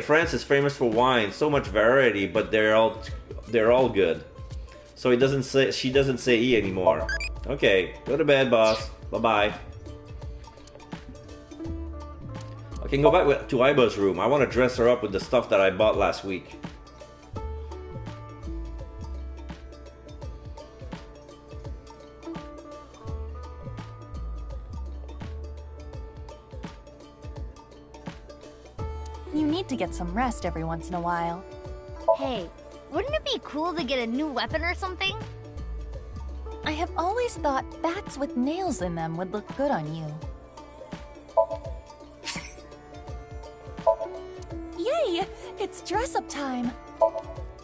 France is famous for wine, so much variety, but they're all good. So she doesn't say E anymore. Okay, go to bed, boss. Bye bye. I can go back to Iba's room. I want to dress her up with the stuff that I bought last week.
You need to get some rest every once in a while.
Hey, wouldn't it be cool to get a new weapon or something?
I have always thought bats with nails in them would look good on you. Yay! It's dress-up time!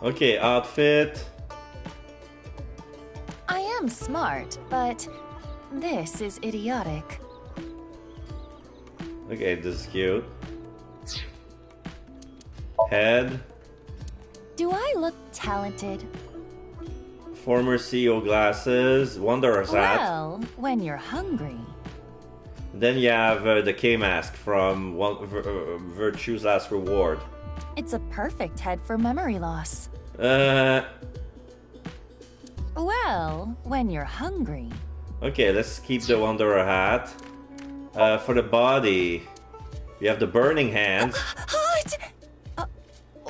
Okay, outfit.
I am smart, but this is idiotic.
Okay, this is cute. Head.
Do I look talented?
Former CEO glasses. Wanderer's hat.
Well, when you're hungry.
Then you have the K-mask from Virtue's Last Reward.
It's a perfect head for memory loss.
Well,
when you're hungry.
okay, let's keep the Wanderer hat. For the body, you have the Burning Hands.
Hot!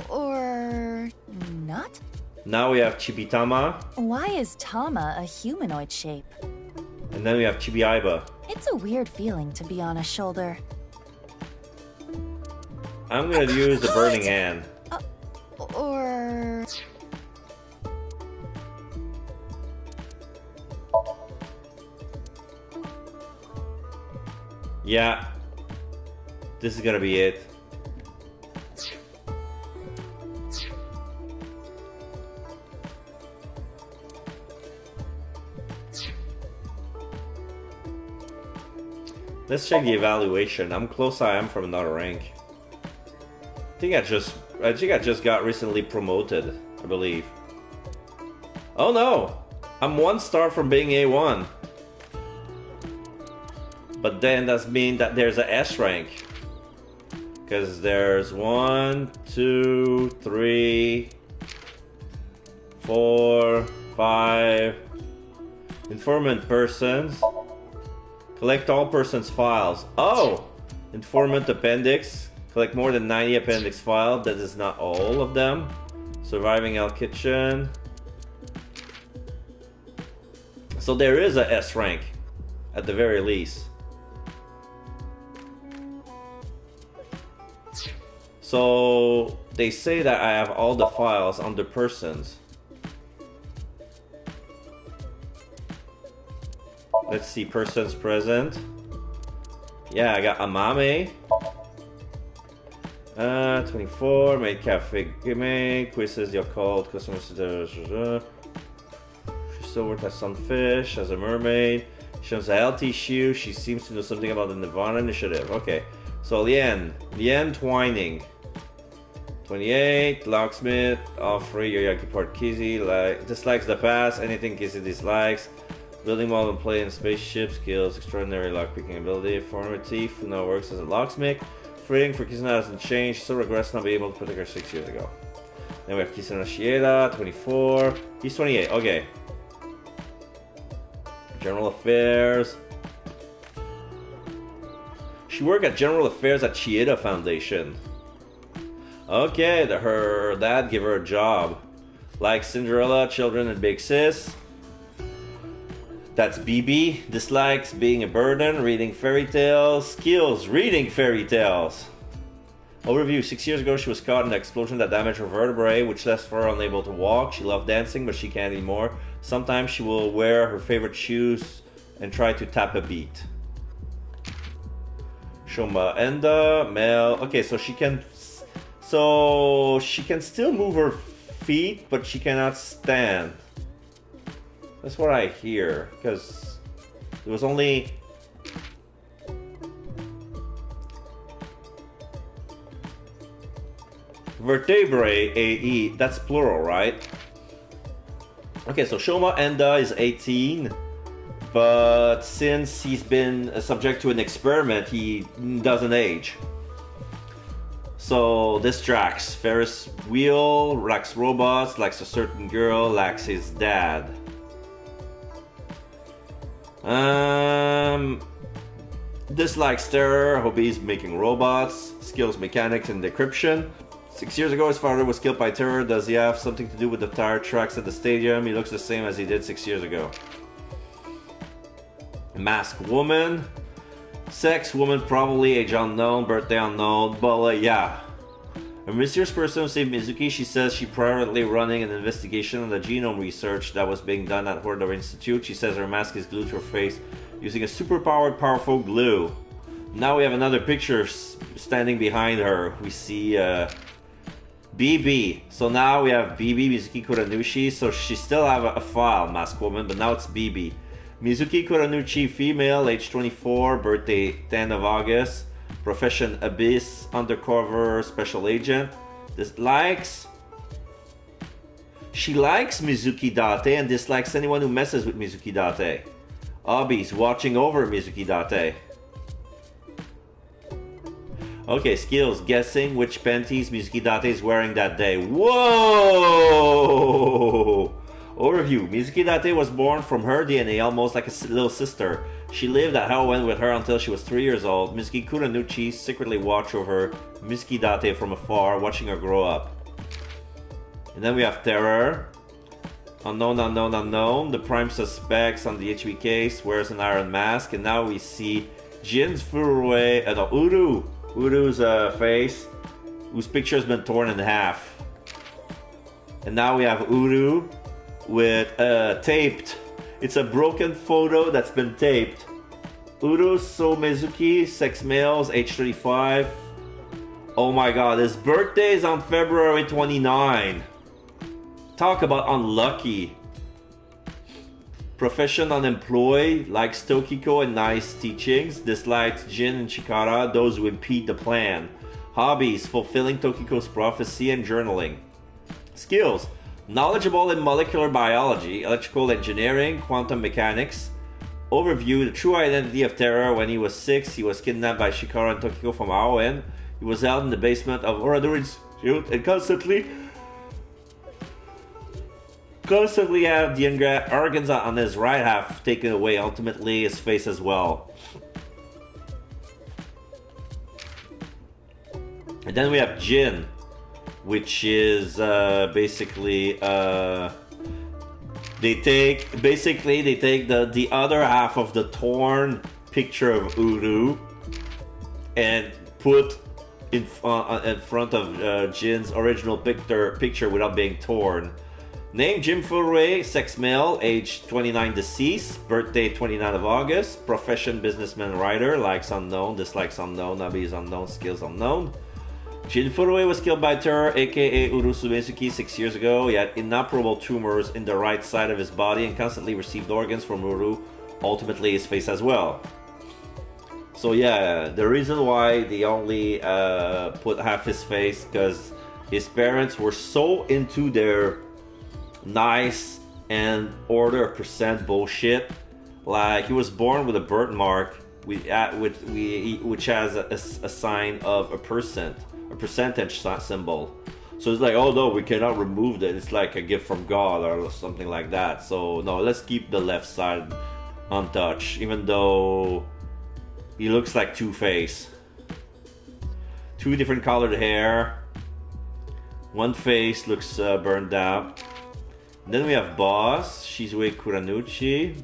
Or not?
Now we have Chibitama.
Why is Tama a humanoid shape?
And then we have Chibi-Aiba.
It's a weird feeling to be on a shoulder.
I'm gonna use the Burning Hand.
Or...
Yeah. This is gonna be it. Let's check the evaluation. I'm close I am from another rank. I think I just got recently promoted, I believe. Oh no! I'm 1 star from being A1. But then that means that there's a S rank. Because there's 1, 2, 3, 4, 5 informant persons. Collect all persons' files. Oh! Informant appendix. Collect more than 90 appendix files. That is not all of them. Surviving L Kitchen. So there is a S rank. At the very least. So they say that I have all the files under persons. Let's see, persons present. Yeah, I got Amame. 24, made cafe gaming, quizzes the occult, customer service. She's still worked as sunfish, as a mermaid. She owns a healthy shoe. She seems to know something about the NIRVANA Initiative. Okay, so Lien Twining. 28, locksmith, Offrey, Yoyaki Port Kizzy, dislikes the past, anything Kizzy dislikes. Building model and play in spaceship skills, extraordinary lockpicking ability, former thief who now works as a locksmith. Freeing for Kizuna hasn't changed, still regrets not being able to protect her 6 years ago. Then we have Kizuna Shieda, 24. He's 28, okay. General Affairs. She worked at General Affairs at Chieda Foundation. Okay, her dad gave her a job. Like Cinderella, Children, and Big Sis. That's BB. Dislikes being a burden, reading fairy tales. Skills, reading fairy tales. Overview, 6 years ago she was caught in an explosion that damaged her vertebrae, which left her unable to walk. She loved dancing, but she can't anymore. Sometimes she will wear her favorite shoes and try to tap a beat. Shoma Enda, male. Okay, so she can still move her feet, but she cannot stand. That's what I hear, because there was only vertebrae AE. That's plural, right? Okay, so Shoma Enda is 18, but since he's been subject to an experiment, he doesn't age. So this tracks. Ferris wheel, likes robots, likes a certain girl, likes his dad. Dislikes terror, hobbies making robots, skills mechanics and decryption. 6 years ago his father was killed by terror. Does he have something to do with the tire tracks at the stadium? He looks the same as he did 6 years ago. Masked woman. Sex, woman, probably, age unknown, birthday unknown, but yeah. A mysterious person saved Mizuki. She says she's privately running an investigation on the genome research that was being done at Horder Institute. She says her mask is glued to her face using a superpowered, powerful glue. Now we have another picture standing behind her. We see BB. So now we have BB, Mizuki Kuranushi. So she still have a file, masked woman, but now it's BB. Mizuki Kuranuchi, female, age 24, birthday 10 of August. Profession Abyss, undercover special agent. She likes Mizuki Date and dislikes anyone who messes with Mizuki Date. Hobbies, watching over Mizuki Date. Okay, skills, guessing which panties Mizuki Date is wearing that day. Whoa! Overview, Mizuki Date was born from her DNA almost like a little sister. She lived at Halloween with her until she was 3 years old. Mizuki Kuranuchi secretly watched over Mizuki Date from afar, watching her grow up. And then we have Terror. Unknown, unknown, unknown. The prime suspects on the HB case wears an iron mask. And now we see Jin's Furue, Uru's face, whose picture has been torn in half. And now we have Uru with taped. It's a broken photo that's been taped. Uru Somizuki, sex males, age 35. Oh my god, his birthday is on February 29. Talk about unlucky. Profession unemployed, likes Tokiko and nice teachings, dislikes Jin and Chikara, those who impede the plan. Hobbies, fulfilling Tokiko's prophecy and journaling. Skills, knowledgeable in molecular biology, electrical engineering, quantum mechanics. Overview, the true identity of Terror. When he was 6, he was kidnapped by Chikara and Tokiko from Aoen. He was held in the basement of Horder Institute and constantly had the organs on his right half taken away, ultimately his face as well. And then we have Jin, which is basically they take the other half of the torn picture of Uru and put in front of Jin's original picture without being torn. Name Jim Furue, sex male, age 29, deceased, birthday 29 of August, profession businessman writer, likes unknown, dislikes unknown, hobbies unknown, skills unknown. Jin Furue was killed by Terror, aka Uru Sumizuki, 6 years ago. He had inoperable tumors in the right side of his body and constantly received organs from Uru, ultimately his face as well. So yeah, the reason why they only put half his face, because his parents were so into their nice and order of percent bullshit Like he was born with a birthmark, which has a sign of a percentage symbol. So it's like, oh no, we cannot remove that. It's like a gift from God or something like that. So no, let's keep the left side untouched, even though he looks like Two-Face. 2 different colored hair. One face looks burned out. And then we have Boss, Shizue Kuranuchi.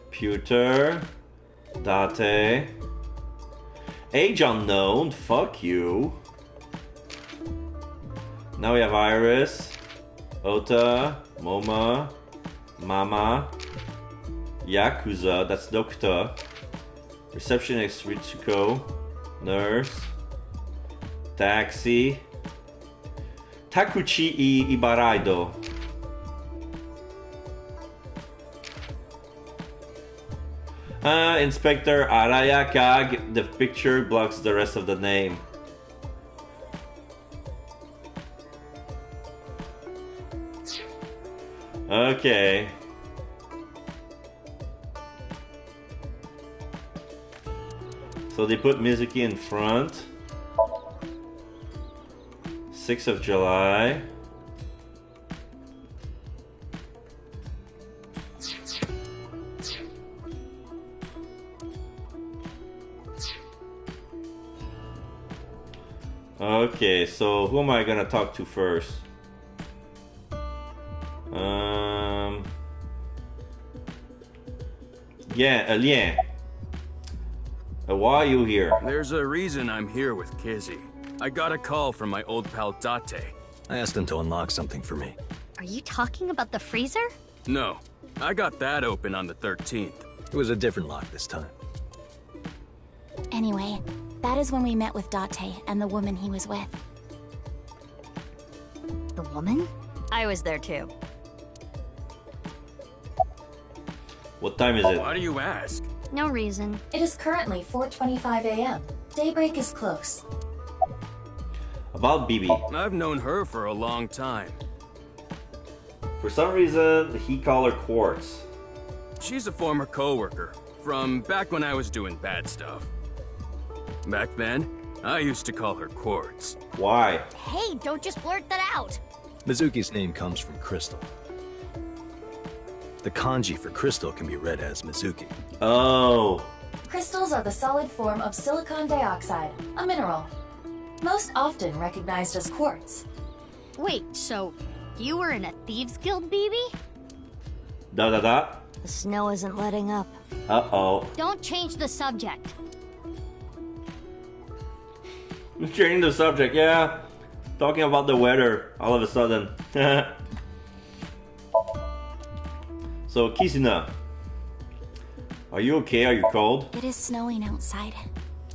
Pewter. Date. Age unknown, fuck you. Now we have Iris, Ota, Moma, Mama, Yakuza, that's Doctor, Receptionist Ritsuko, Nurse, Taxi, Takuchi Ibaraido. Inspector Araya Kag, the picture blocks the rest of the name. Okay. So they put Mizuki in front. 6th of July. Okay, so who am I gonna talk to first? Yeah, Lien. Why are you here?
There's a reason I'm here with Kizzy. I got a call from my old pal Date.
I asked him to unlock something for me.
Are you talking about the freezer?
No, I got that open on the 13th.
It was a different lock this time.
Anyway, that is when we met with Date and the woman he was with.
The woman? I was there too.
What time is it?
Why do you ask?
No reason.
It is currently 4:25 a.m. Daybreak is close.
About Bibi.
I've known her for a long time.
For some reason, he called her Quartz.
She's a former co-worker from back when I was doing bad stuff. Back then, I used to call her Quartz.
Why?
Hey, don't just blurt that out.
Mizuki's name comes from crystal. The kanji for crystal can be read as Mizuki.
Oh.
Crystals are the solid form of silicon dioxide, a mineral. Most often recognized as quartz.
Wait, so you were in a thieves guild, BB?
Da.
The snow isn't letting up.
Uh-oh.
Don't change the subject.
Changing the subject, yeah. Talking about the weather all of a sudden. So, Kizuna, are you okay? Are you cold?
It is snowing outside,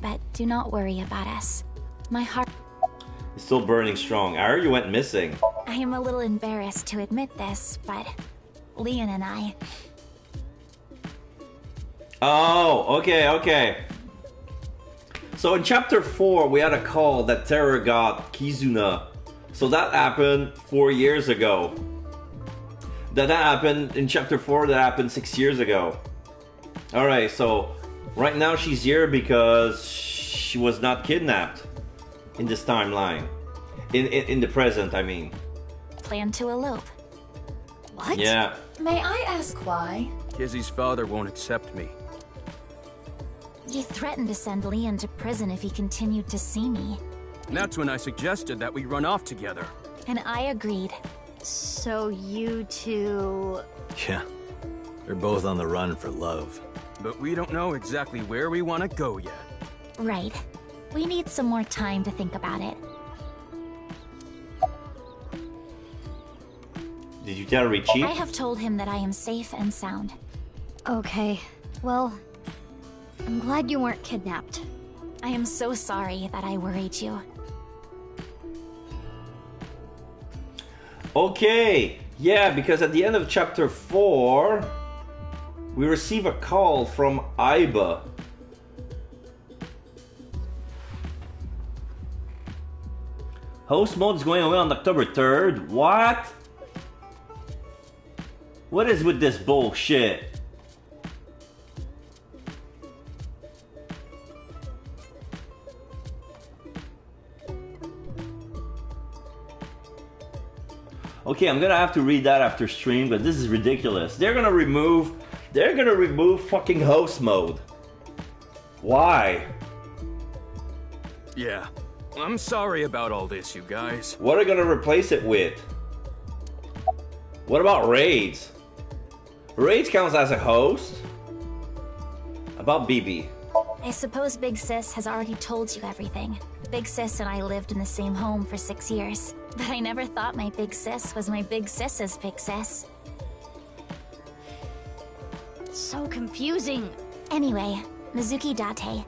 but do not worry about us. My heart...
It's still burning strong. I heard you went missing.
I am a little embarrassed to admit this, but Leon and I...
Oh, okay. So in chapter 4, we had a call that Terror got Kizuna. So that happened 4 years ago. That happened in chapter 4, that happened 6 years ago. Alright, so right now she's here because she was not kidnapped in this timeline. In the present, I mean.
Plan to elope.
What?
Yeah.
May I ask why?
Kizzy's father won't accept me.
You threatened to send Leon to prison if he continued to see me.
That's when I suggested that we run off together.
And I agreed.
So you two...
Yeah. They're both on the run for love.
But we don't know exactly where we want to go yet.
Right. We need some more time to think about it.
Did you tell Richie?
I have told him that I am safe and sound.
Okay, well, I'm glad you weren't kidnapped.
I am so sorry that I worried you.
Okay, yeah, because at the end of chapter 4, we receive a call from Aiba. Host mode is going away on October 3rd. What? What is with this bullshit? Okay, I'm gonna have to read that after stream, but this is ridiculous. They're gonna remove fucking host mode. Why?
Yeah, I'm sorry about all this, you guys.
What are they gonna replace it with? What about raids? Raids counts as a host? About BB.
I suppose Big Sis has already told you everything. Big Sis and I lived in the same home for 6 years. But I never thought my Big Sis was my Big Sis's Big Sis.
So confusing.
Anyway, Mizuki Date.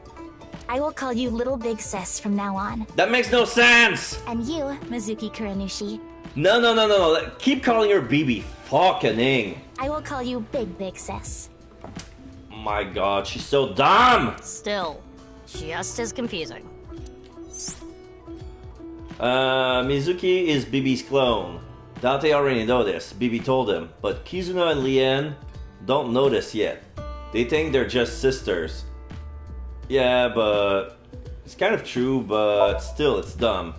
I will call you Little Big Sis from now on.
That makes no sense!
And you, Mizuki Kuranushi.
No. Keep calling her BB. Fucking ing.
I will call you Big Sis.
My god, she's so dumb!
Still, just as confusing.
Mizuki is BB's clone. Date already know this, BB told him, but Kizuna and Lien don't know this yet. They think they're just sisters. Yeah, but it's kind of true, but still, it's dumb.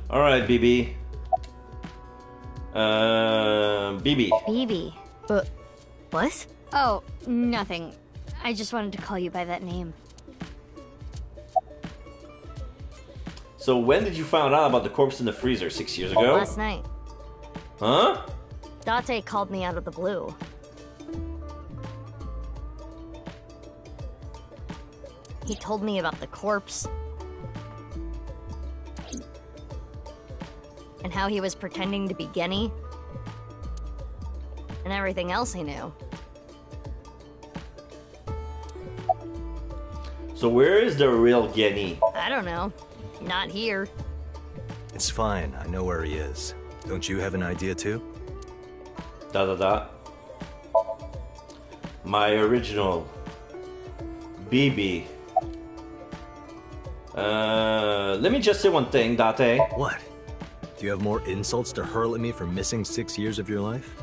Alright, BB. BB.
BB. What?
Oh, nothing. I just wanted to call you by that name.
So when did you find out about the corpse in the freezer? 6 years ago?
Last night.
Huh?
Date called me out of the blue. He told me about the corpse. And how he was pretending to be Genny. And everything else he knew.
So where is the real Genny?
I don't know. Not here.
It's fine. I know where he is. Don't you have an idea too?
My original BB. Let me just say one thing, Date.
What? Do you have more insults to hurl at me for missing 6 years of your life?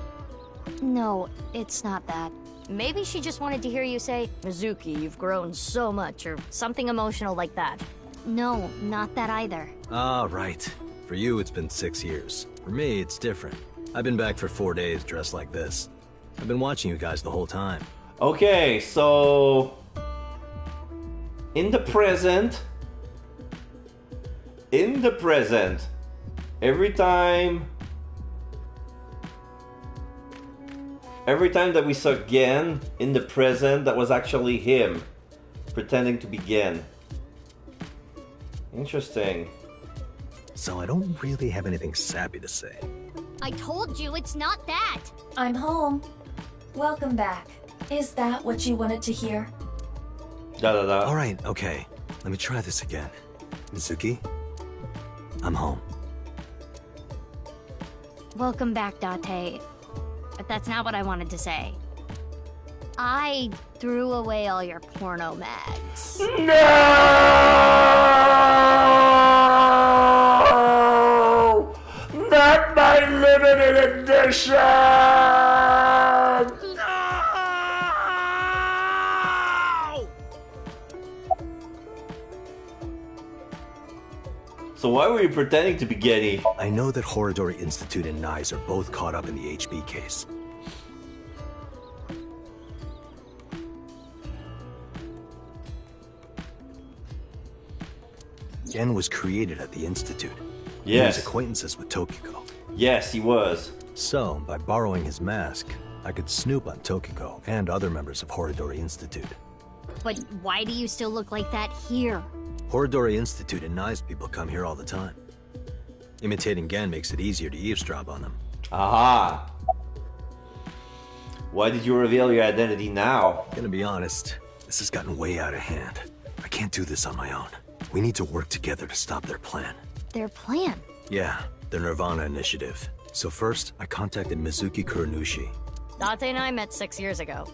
No, it's not that.
Maybe she just wanted to hear you say, Mizuki, you've grown so much, or something emotional like that.
No, not that either.
Ah, right. For you, it's been 6 years. For me, it's different. I've been back for 4 days dressed like this. I've been watching you guys the whole time.
Okay, so... In the present, every time that we saw Gen in the present, that was actually him pretending to be Gen. Interesting.
So I don't really have anything sappy to say.
I told you it's not that.
I'm home. Welcome back. Is that what you wanted to hear?
All right, okay. Let me try this again. Mizuki, I'm home.
Welcome back, Date. But that's not what I wanted to say. I threw away all your porno mags.
No! Not my limited edition! So why were you pretending to be Getty?
I know that Horidori Institute and NICE are both caught up in the HB case. Gen was created at the Institute.
Yes.
He was acquaintances with Tokiko.
Yes, he was.
So, by borrowing his mask, I could snoop on Tokiko and other members of Horidori Institute.
But why do you still look like that here?
Horidori Institute and NICE people come here all the time. Imitating Gen makes it easier to eavesdrop on them.
Aha! Why did you reveal your identity now?
Gonna be honest, this has gotten way out of hand. I can't do this on my own. We need to work together to stop their plan.
Their plan?
Yeah, the NIRVANA Initiative. So first, I contacted Mizuki Kuranushi.
Date and I met 6 years ago.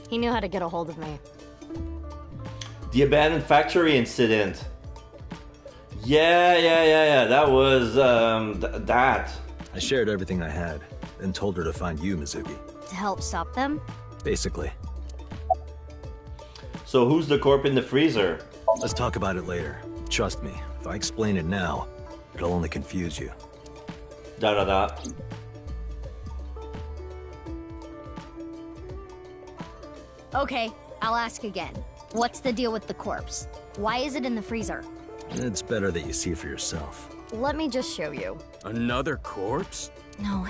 He knew how to get a hold of me.
The abandoned factory incident. Yeah. That was, that.
I shared everything I had, then told her to find you, Mizuki.
To help stop them?
Basically.
So who's the corp in the freezer?
Let's talk about it later. Trust me, if I explain it now, it'll only confuse you.
Da.
Okay, I'll ask again. What's the deal with the corpse? Why is it in the freezer?
It's better that you see for yourself.
Let me just show you.
Another corpse?
No,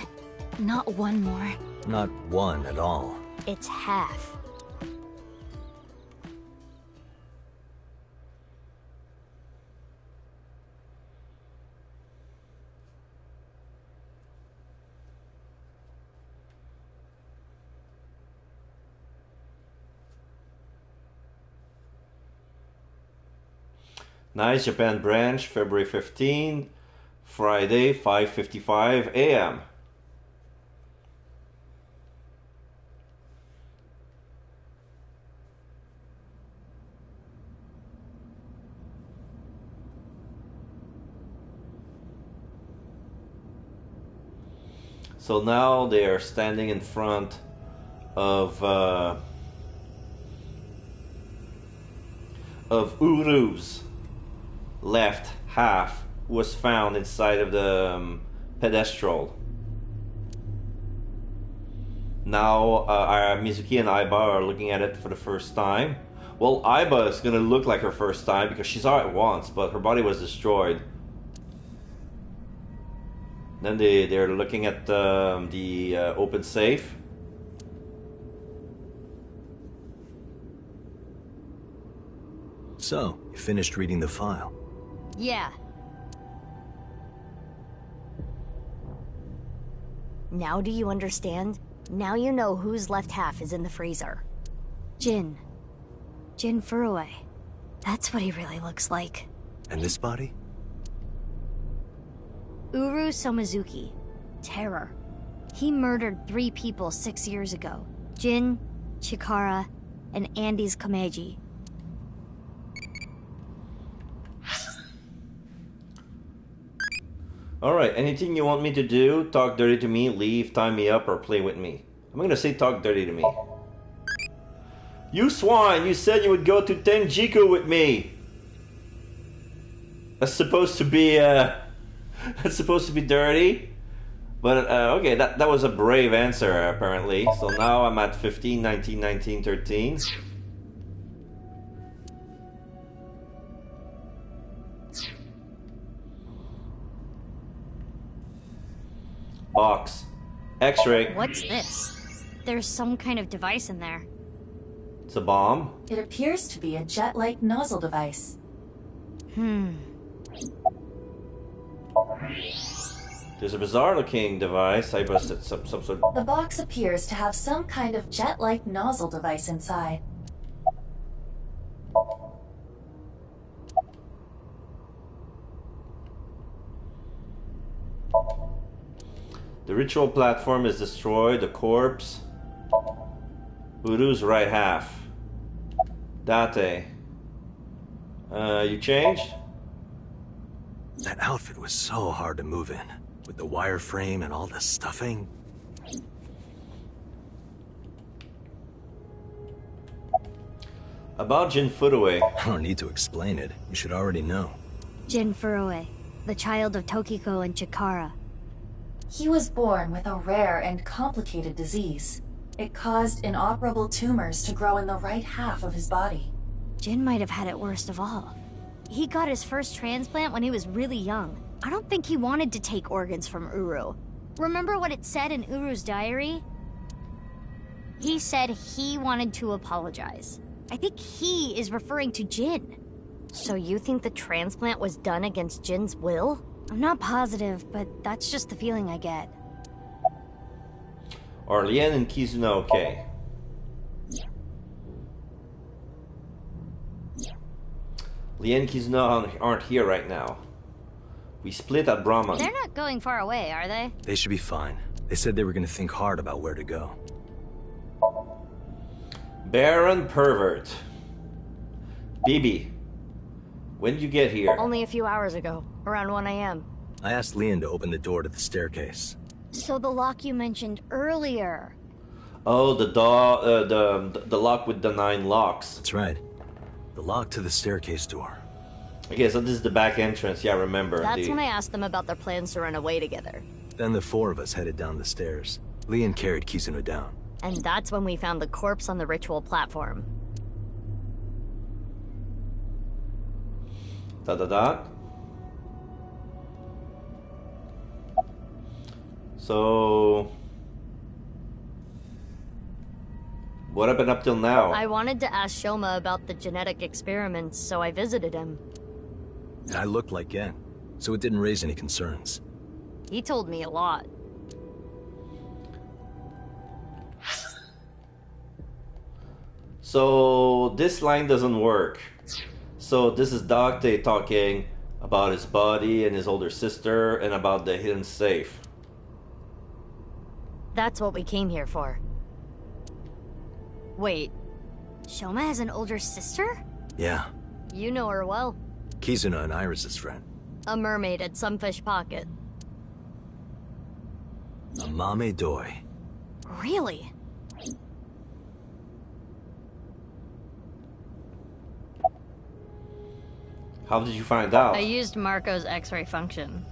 not one more.
Not one at all.
It's half.
Nice Japan branch, February 15, Friday, 5:55 a.m. So now they are standing in front of Uru's left half was found inside of the pedestal. Now Mizuki and Aiba are looking at it for the first time. Well, Aiba is going to look like her first time because she saw it once, but her body was destroyed. Then they're looking at the open safe.
So, you finished reading the file?
Yeah.
Now do you understand? Now you know whose left half is in the freezer. Jin Furue. That's what he really looks like.
And this body?
Uru Somizuki. Terror. He murdered 3 people 6 years ago. Jin, Chikara, and Andy's Kameji.
Alright, anything you want me to do? Talk dirty to me, leave, tie me up, or play with me. I'm gonna say talk dirty to me. You swine! You said you would go to Tenjiku with me! That's supposed to be, that's supposed to be dirty? But, okay, that was a brave answer, apparently. So now I'm at 15, 19, 19, 13. Box. X-ray.
What's this? There's some kind of device in there.
It's a bomb.
It appears to be a jet-like nozzle device.
There's a bizarre-looking device. I busted some sort of...
The box appears to have some kind of jet-like nozzle device inside.
The ritual platform is destroyed. The corpse. Uru's right half. Date. You changed?
That outfit was so hard to move in, with the wireframe and all the stuffing.
About Jin Furue.
I don't need to explain it. You should already know.
Jin Furue, the child of Tokiko and Chikara.
He was born with a rare and complicated disease. It caused inoperable tumors to grow in the right half of his body.
Jin might have had it worst of all. He got his first transplant when he was really young. I don't think he wanted to take organs from Uru. Remember what it said in Uru's diary? He said he wanted to apologize. I think he is referring to Jin. So you think the transplant was done against Jin's will? I'm not positive, but that's just the feeling I get.
Are Lien and Kizuna okay? Lien and Kizuna aren't here right now. We split at Brahman.
They're not going far away, are they?
They should be fine. They said they were going to think hard about where to go.
Baron Pervert. Bibi. When did you get here?
Only a few hours ago, around 1 a.m.
I asked Leon to open the door to the staircase.
So the lock you mentioned earlier.
Oh, the lock with the 9 locks.
That's right. The lock to the staircase door.
Okay, so this is the back entrance. Yeah, remember.
That's when I asked them about their plans to run away together.
Then the 4 of us headed down the stairs. Leon carried Kizuna down.
And that's when we found the corpse on the ritual platform. ...
So... what happened up till now?
I wanted to ask Shoma about the genetic experiments, so I visited him.
And I looked like Gen, so it didn't raise any concerns.
He told me a lot.
So this line doesn't work. So this is Date talking about his body and his older sister and about the hidden safe.
That's what we came here for. Wait,
Shoma has an older sister?
Yeah.
you know her well.
Kizuna and Iris's friend.
A mermaid at Sunfish Pocket.
A Mame Doi.
Really?
How did you find out?
I used Marco's X-ray function.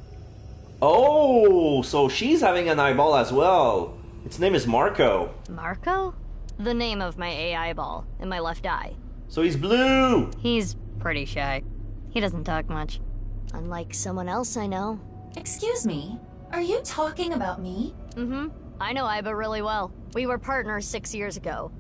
Oh, so she's having an eyeball as well. Its name is Marco.
Marco? The name of my AI ball in my left eye.
So he's blue.
He's pretty shy. He doesn't talk much. Unlike someone else I know.
Excuse me, are you talking about me?
Mm-hmm. I know Iba really well. We were partners 6 years ago.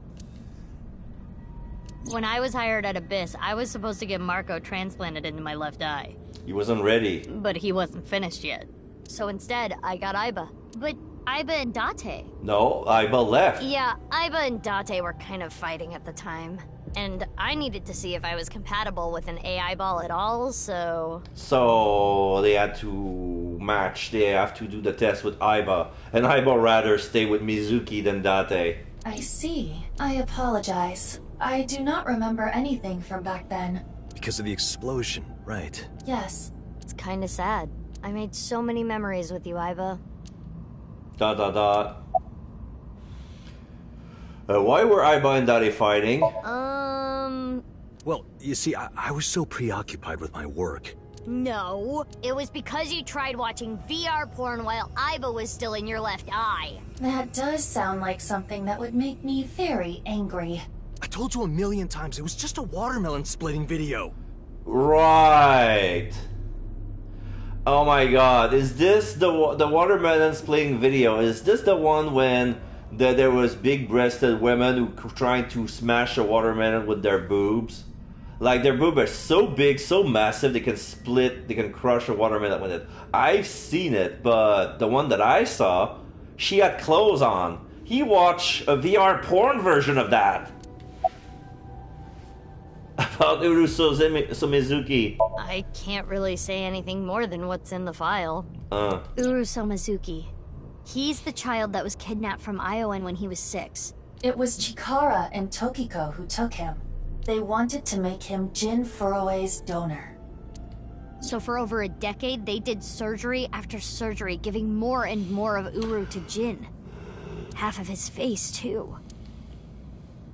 When I was hired at Abyss, I was supposed to get Marco transplanted into my left eye.
He wasn't ready.
But he wasn't finished yet. So instead, I got Iba.
But Iba and Date.
No, Iba left.
Yeah, Iba and Date were kind of fighting at the time. And I needed to see if I was compatible with an AI ball at all, so...
So they had to match. They have to do the test with Iba. And Iba rather stay with Mizuki than Date.
I see. I apologize. I do not remember anything from back then.
Because of the explosion, right?
Yes.
It's kinda sad. I made so many memories with you, Iba. ...
Why were Iba and Date fighting?
Well, you see, I was so preoccupied with my work.
No, it was because you tried watching VR porn while Iba was still in your left eye.
That does sound like something that would make me very angry.
I told you 1,000,000 times, it was just a watermelon splitting video.
Right. Oh my god, is this the watermelon splitting video? Is this the one when there was big-breasted women who trying to smash a watermelon with their boobs? Like, their boobs are so big, so massive, they can crush a watermelon with it. I've seen it, but the one that I saw, she had clothes on. He watched a VR porn version of that. About Uru Mizuki.
I can't really say anything more than what's in the file.
Uru Mizuki. He's the child that was kidnapped from Iowan when he was 6.
It was Chikara and Tokiko who took him. They wanted to make him Jin Furue's donor.
So for over a decade, they did surgery after surgery, giving more and more of Uru to Jin. Half of his face, too.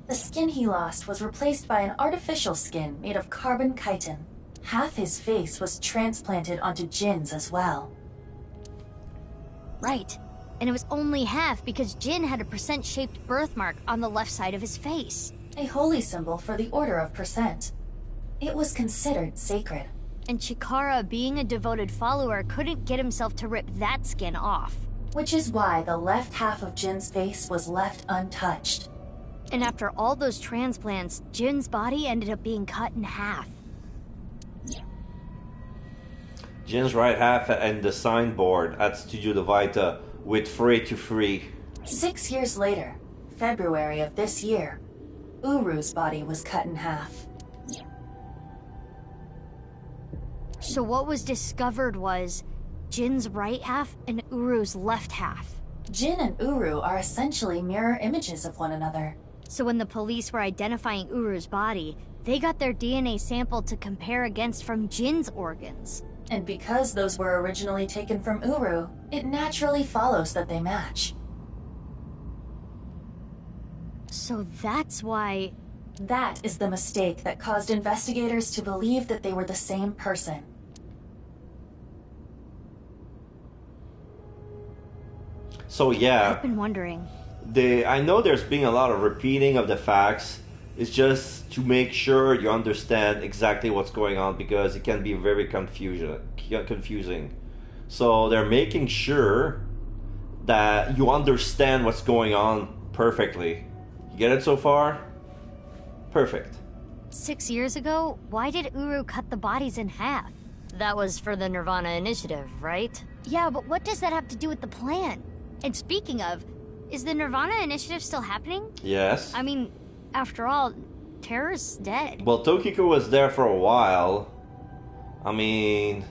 The skin he lost was replaced by an artificial skin made of carbon chitin. Half his face was transplanted onto Jin's as well.
Right. And it was only half because Jin had a percent-shaped birthmark on the left side of his face.
A holy symbol for the Order of Percent. It was considered sacred.
And Chikara, being a devoted follower, couldn't get himself to rip that skin off.
Which is why the left half of Jin's face was left untouched.
And after all those transplants, Jin's body ended up being cut in half.
Jin's right half and the signboard at Studio de Vita with free to free.
6 years later, February of this year, Uru's body was cut in half.
So what was discovered was Jin's right half and Uru's left half.
Jin and Uru are essentially mirror images of one another.
So when the police were identifying Uru's body, They got their DNA sample to compare against from Jin's organs.
And because those were originally taken from Uru, it naturally follows that they match.
So that's why...
That is the mistake that caused investigators to believe that they were the same person.
So yeah,
I've been wondering.
I know there's been a lot of repeating of the facts. It's just to make sure you understand exactly what's going on, because it can be very confusing. So they're making sure that you understand what's going on perfectly. You get it so far? Perfect.
6 years ago, why did Uru cut the bodies in half?
That was for the Nirvana Initiative, right?
Yeah, but what does that have to do with the plan? And speaking of, is the Nirvana Initiative still happening?
Yes.
I mean, after all, Terror's dead.
Well, Tokiko was there for a while. I mean...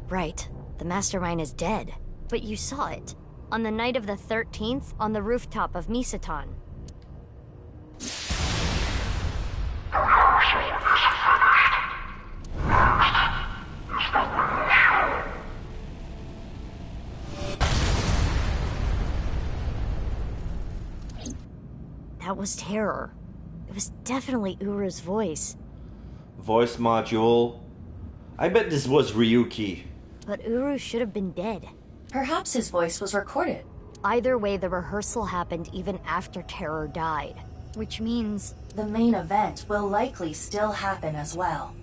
Right. The mastermind is dead. But you saw it. On the night of the 13th, on the rooftop of Misatan. That was Terror. It was definitely Uru's voice.
Voice module. I bet this was Ryuki.
But Uru should have been dead.
Perhaps his voice was recorded.
Either way, the rehearsal happened even after Terror died.
Which means...
The main event will likely still happen as well.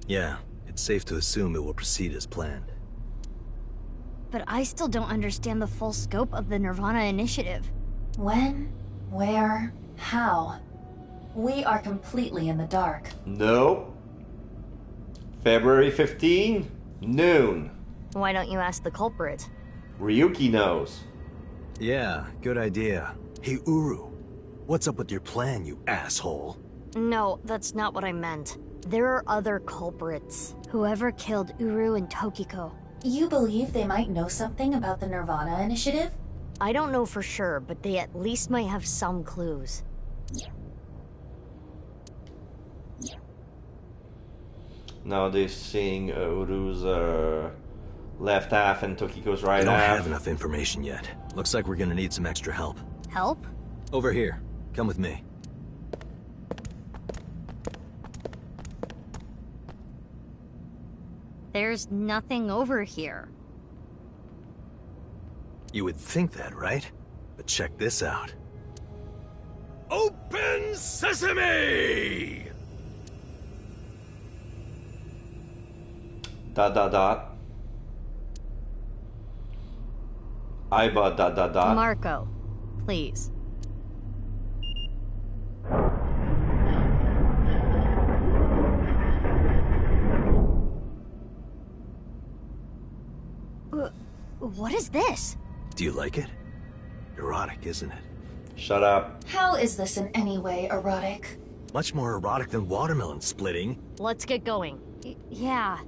Yeah, it's safe to assume it will proceed as planned.
But I still don't understand the full scope of the Nirvana Initiative.
When? Where? How? We are completely in the dark.
Nope. February 15, noon.
Why don't you ask the culprit?
Ryuki knows.
Yeah, good idea. Hey, Uru, what's up with your plan, you asshole?
No, that's not what I meant. There are other culprits.
Whoever killed Uru and Tokiko.
You believe they might know something about the Nirvana Initiative?
I don't know for sure, but they at least might have some clues.
Now they're seeing Uru's left half and Tokiko's right
I don't
half.
have enough information yet. Looks like we're gonna need some extra help.
Help?
Over here. Come with me.
There's nothing over here.
You would think that, right? But check this out. Open sesame!
Dot dot dot. Iba dot dot dot.
Marco, please. What is this?
Do you like it? Erotic, isn't it?
Shut up.
How is this in any way erotic?
Much more erotic than watermelon splitting.
Let's get going.
Yeah.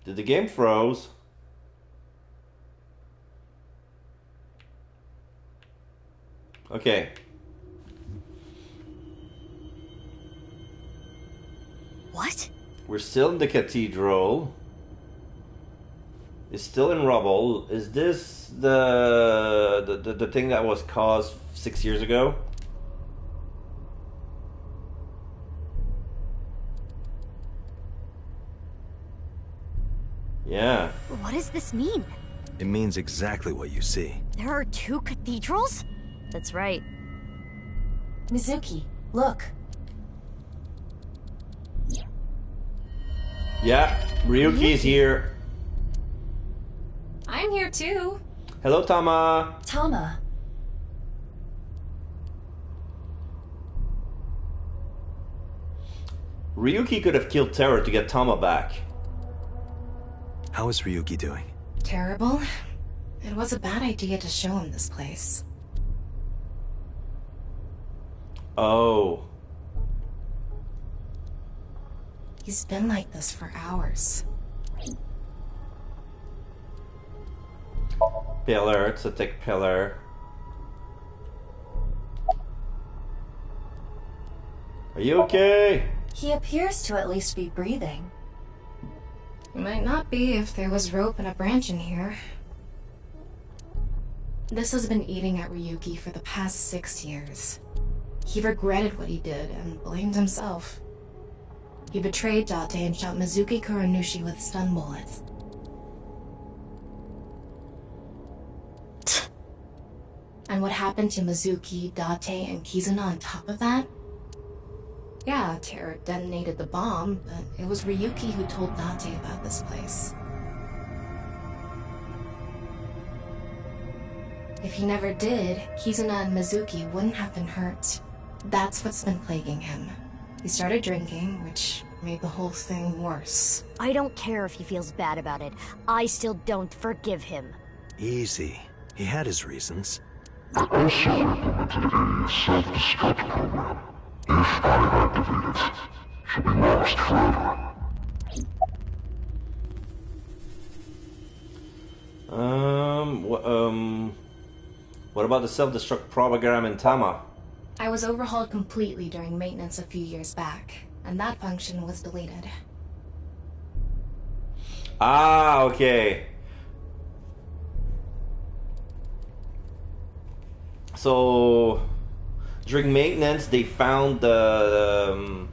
Did the game froze? Okay.
What?
We're still in the cathedral. It's still in rubble. Is this the thing that was caused 6 years ago? Yeah.
What does this mean?
It means exactly what you see.
There are 2 cathedrals? That's right.
Mizuki, look.
Yeah, Ryuki's here.
I'm here too.
Hello, Tama.
Tama.
Ryuki could have killed Terra to get Tama back.
How is Ryuki doing?
Terrible. It was a bad idea to show him this place.
Oh.
He's been like this for hours.
Pillar, it's a thick pillar. Are you okay?
He appears to at least be breathing.
He might not be if there was rope and a branch in here. This has been eating at Ryuki for the past 6 years. He regretted what he did and blamed himself. He betrayed Date and shot Mizuki Kuranushi with stun bullets. And what happened to Mizuki, Date, and Kizuna on top of that? Yeah, Terra detonated the bomb, but it was Ryuki who told Date about this place. If he never did, Kizuna and Mizuki wouldn't have been hurt. That's what's been plaguing him. He started drinking, which made the whole thing worse.
I don't care if he feels bad about it. I still don't forgive him.
Easy. He had his reasons.
I also implemented a self-destruct program. If I activate it, she'll be lost forever.
What about the self-destruct program in Tama?
I was overhauled completely during maintenance a few years back, and that function was deleted.
Ah, okay. So, during maintenance, they found the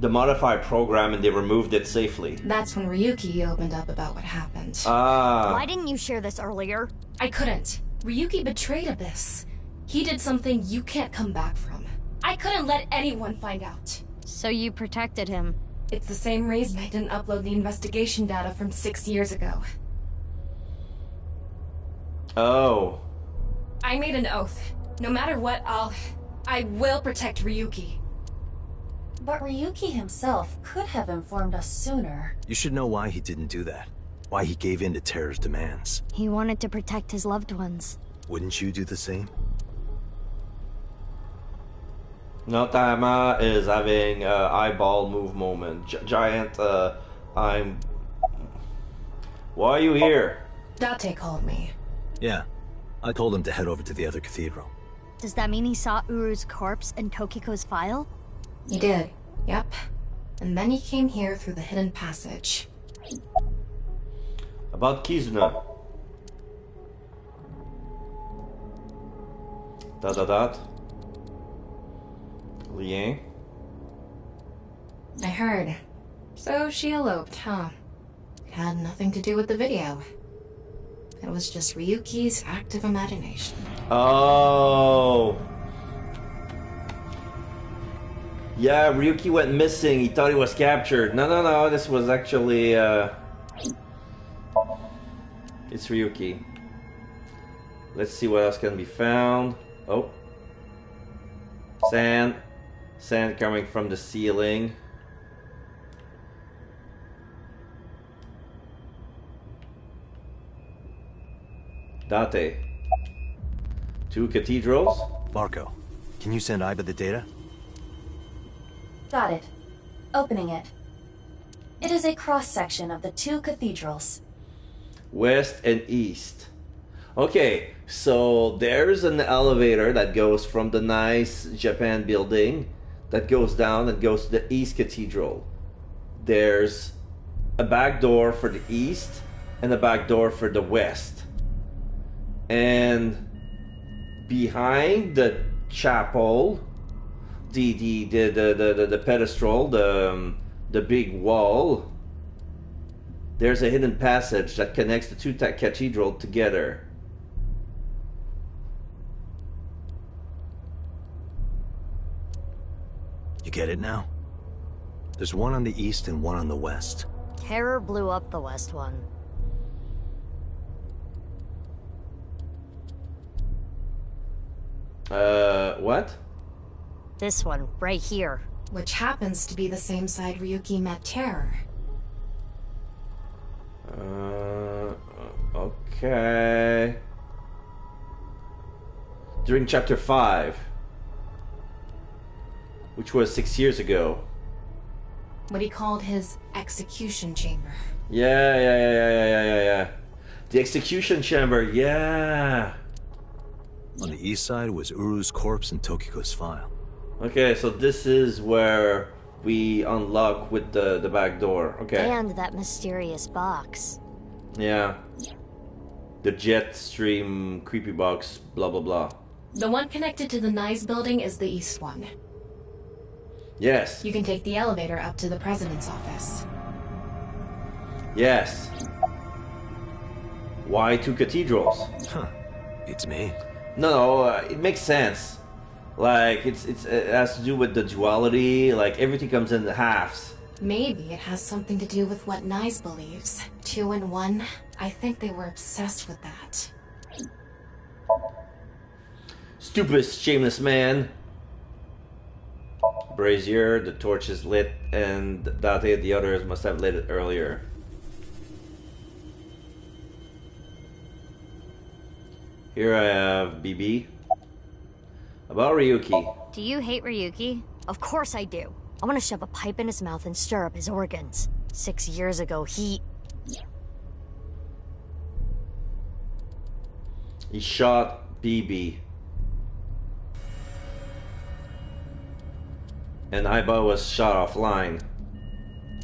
modified program and they removed it safely.
That's when Ryuki opened up about what happened.
Ah.
Why didn't you share this earlier?
I couldn't. Ryuki betrayed Abyss. He did something you can't come back from. I couldn't let anyone find out.
So you protected him.
It's the same reason I didn't upload the investigation data from 6 years ago.
Oh.
I made an oath. No matter what, I will protect Ryuki.
But Ryuki himself could have informed us sooner.
You should know why he didn't do that. Why he gave in to Terra's demands.
He wanted to protect his loved ones.
Wouldn't you do the same?
No, Tama is having eyeball move moment. Giant, I'm... Why are you here?
Date called me.
Yeah. I told him to head over to the other cathedral.
Does that mean he saw Uru's corpse and Tokiko's file?
He did, yep. And then he came here through the hidden passage.
About Kizuna. Dot. Lien.
I heard. So she eloped, huh? It had nothing to do with the video. It was just Ryuki's active imagination.
Oh. Yeah, Ryuki went missing. He thought he was captured. No. This was actually, it's Ryuki. Let's see what else can be found. Oh. Sand. Sand coming from the ceiling. Date. 2 cathedrals.
Marco, can you send Iba the data?
Got it. Opening it. It is a cross-section of the 2 cathedrals.
West and east. Okay, so there's an elevator that goes from the nice Japan building that goes down and goes to the East Cathedral. There's a back door for the east and a back door for the west. And behind the chapel, the pedestal, the big wall, There's a hidden passage that connects the two cathedrals together.
You get it now? There's one on the east and one on the west.
Terror blew up the west one.
What?
This one, right here.
Which happens to be the same side Ryuki met Terror.
Okay. During chapter 5, which was 6 years ago.
What he called his execution chamber.
Yeah. The execution chamber, yeah.
On the east side was Uru's corpse and Tokiko's file.
Okay, so this is where we unlock with the back door. Okay.
And that mysterious box.
Yeah. The jet stream creepy box, blah blah blah.
The one connected to the Nyes building is the east one.
Yes.
You can take the elevator up to the president's office.
Yes. Why two cathedrals?
Huh. It's me.
No, it makes sense. Like, it has to do with the duality, like everything comes in halves.
Maybe it has something to do with what Nyes believes. 2 in 1. I think they were obsessed with that.
Stupid, shameless man. Brazier, the torch is lit, and Date, the others must have lit it earlier. Here I have BB. About Ryuki.
Do you hate Ryuki? Of course I do. I want to shove a pipe in his mouth and stir up his organs. 6 years ago, he
shot BB. And Aiba was shot offline.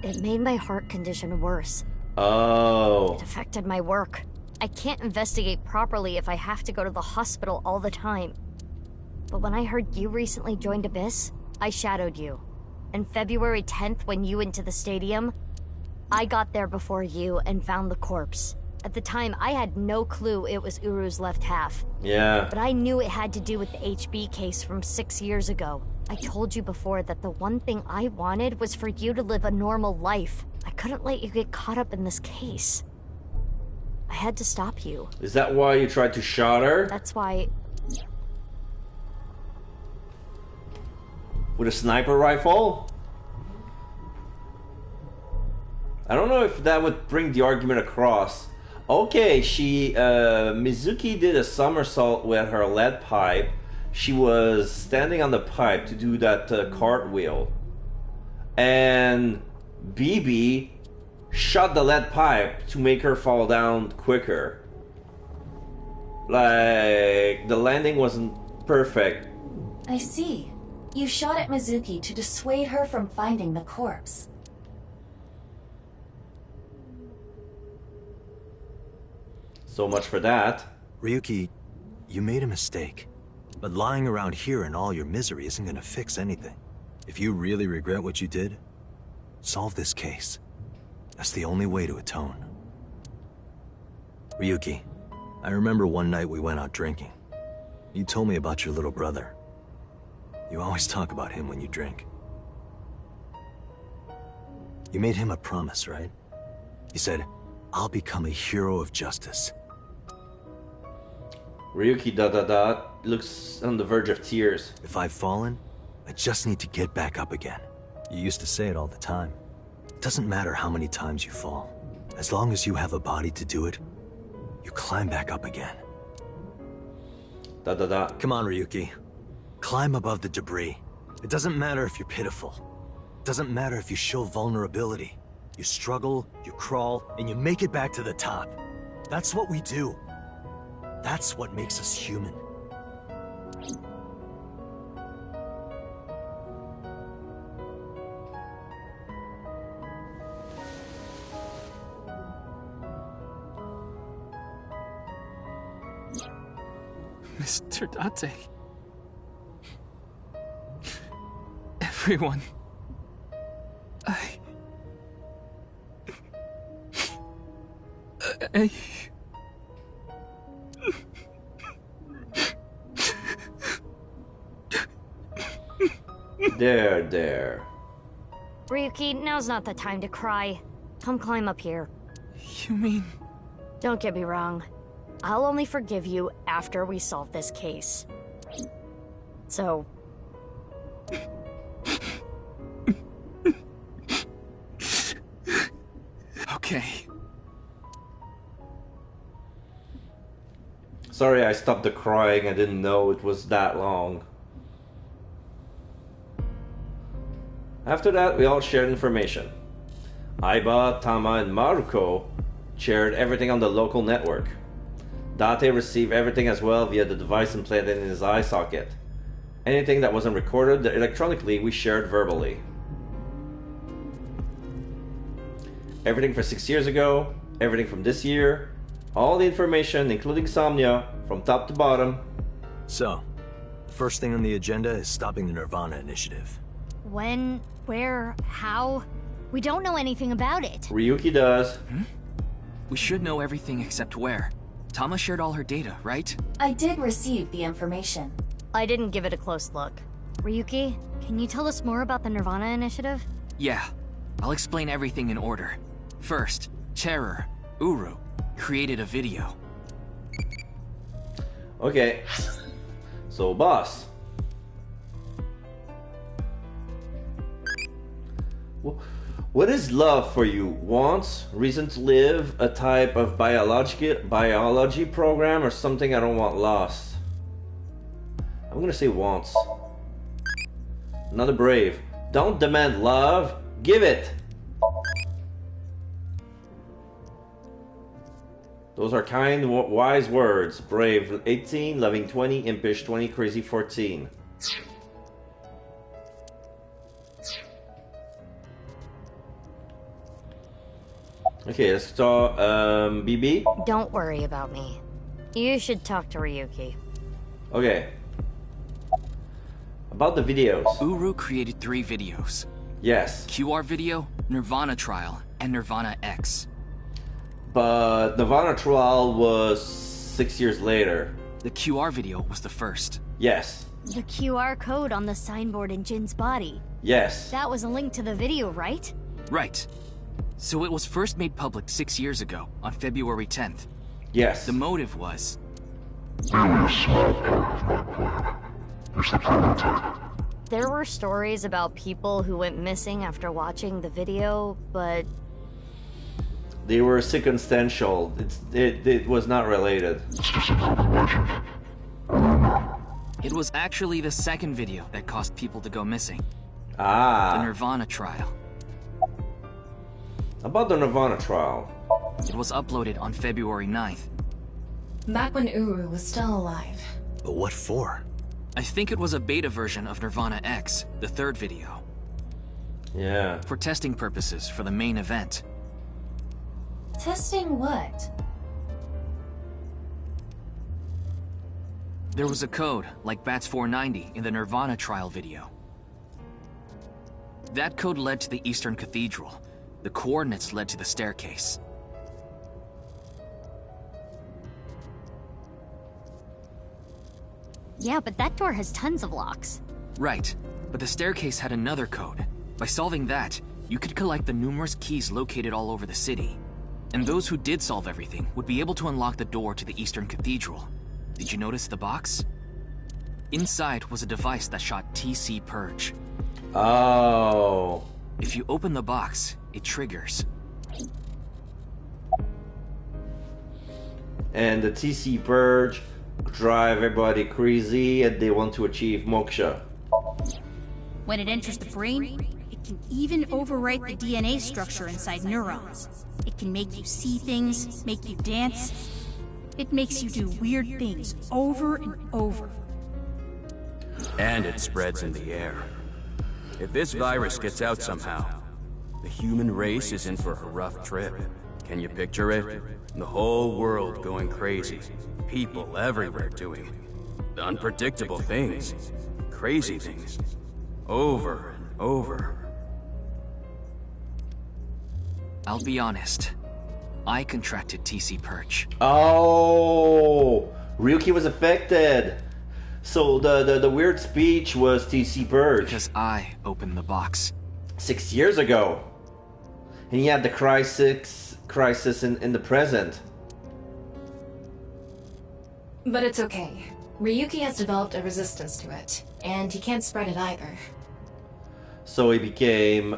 It made my heart condition worse.
Oh.
It affected my work. I can't investigate properly if I have to go to the hospital all the time. But when I heard you recently joined Abyss, I shadowed you. And February 10th, when you went to the stadium, I got there before you and found the corpse. At the time, I had no clue it was Uru's left half.
Yeah.
But I knew it had to do with the HB case from 6 years ago. I told you before that the one thing I wanted was for you to live a normal life. I couldn't let you get caught up in this case. I had to stop you.
Is that why you tried to shot her?
That's why...
With a sniper rifle? I don't know if that would bring the argument across. Okay, Mizuki did a somersault with her lead pipe. She was standing on the pipe to do that cartwheel. And BB shot the lead pipe to make her fall down quicker. Like, the landing wasn't perfect.
I see. You shot at Mizuki to dissuade her from finding the corpse.
So much for that.
Ryuki, you made a mistake. But lying around here in all your misery isn't gonna fix anything. If you really regret what you did, solve this case. That's the only way to atone. Ryuki, I remember one night we went out drinking. You told me about your little brother. You always talk about him when you drink. You made him a promise, right? You said, I'll become a hero of justice.
Ryuki looks on the verge of tears.
If I've fallen, I just need to get back up again. You used to say it all the time. It doesn't matter how many times you fall. As long as you have a body to do it, you climb back up again. Come on, Ryuki. Climb above the debris. It doesn't matter if you're pitiful. It doesn't matter if you show vulnerability. You struggle, you crawl, and you make it back to the top. That's what we do. That's what makes us human.
Mr. Date. Everyone. okay?
There.
Ryuki, now's not the time to cry. Come climb up here.
You mean...
Don't get me wrong. I'll only forgive you after we solve this case. So...
Okay.
Sorry, I stopped the crying. I didn't know it was that long. After that, we all shared information. Aiba, Tama, and Maruko shared everything on the local network. Date received everything as well via the device implanted in his eye socket. Anything that wasn't recorded electronically, we shared verbally. Everything for 6 years ago, everything from this year, all the information, including Somnia, from top to bottom.
So, first thing on the agenda is stopping the Nirvana Initiative.
When? Where? How? We don't know anything about it.
Ryuki does.
We should know everything except where. Tama shared all her data, right?
I did receive the information.
I didn't give it a close look.
Ryuki, can you tell us more about the Nirvana Initiative?
Yeah. I'll explain everything in order. First, Terror, Uru, created a video.
Okay. So, boss. What is love for you? Wants? Reason to live? A type of biology program or something I don't want lost? I'm gonna say wants. Another brave. Don't demand love. Give it! Those are kind, wise words. Brave 18, loving 20, impish 20, crazy 14. Okay, let's talk, BB?
Don't worry about me. You should talk to Ryuki.
Okay. About the videos.
Uru created 3 videos.
Yes.
QR video, Nirvana Trial, and Nirvana X.
But Nirvana Trial was 6 years later.
The QR video was the first.
Yes.
The QR code on the signboard in Jin's body.
Yes.
That was a link to the video, right?
Right. So it was first made public 6 years ago, on February 10th.
Yes.
The motive was...
Merely a small part of my plan. It's the prototype.
There were stories about people who went missing after watching the video, but...
They were circumstantial. It was not related.
It's just an urban legend.
It was actually the second video that caused people to go missing.
Ah.
The Nirvana Trial.
About the Nirvana Trial.
It was uploaded on February 9th.
Back when Uru was still alive.
But what for?
I think it was a beta version of Nirvana X, the third video.
Yeah.
For testing purposes for the main event.
Testing what?
There was a code, like BATS 490 in the Nirvana Trial video. That code led to the Eastern Cathedral. The coordinates led to the staircase.
Yeah, but that door has tons of locks.
Right, but the staircase had another code. By solving that, you could collect the numerous keys located all over the city. And those who did solve everything would be able to unlock the door to the Eastern Cathedral. Did you notice the box? Inside was a device that shot TC Purge.
Oh.
If you open the box, it triggers.
And the TC Purge drive everybody crazy and they want to achieve moksha.
When it enters the brain, it can even overwrite the DNA structure inside neurons. It can make you see things, make you dance. It makes you do weird things over and over.
And it spreads in the air. If this virus gets out somehow, the human race is in for a rough trip. Can you picture it? The whole world going crazy. People everywhere doing unpredictable things. Crazy things. Over and over.
I'll be honest. I contracted TC Purge.
Oh, Ryuki was affected. So the weird speech was TC Purge.
Because I opened the box.
6 years ago. And he had the crisis in the present.
But it's okay. Ryuki has developed a resistance to it, and he can't spread it either.
So he became,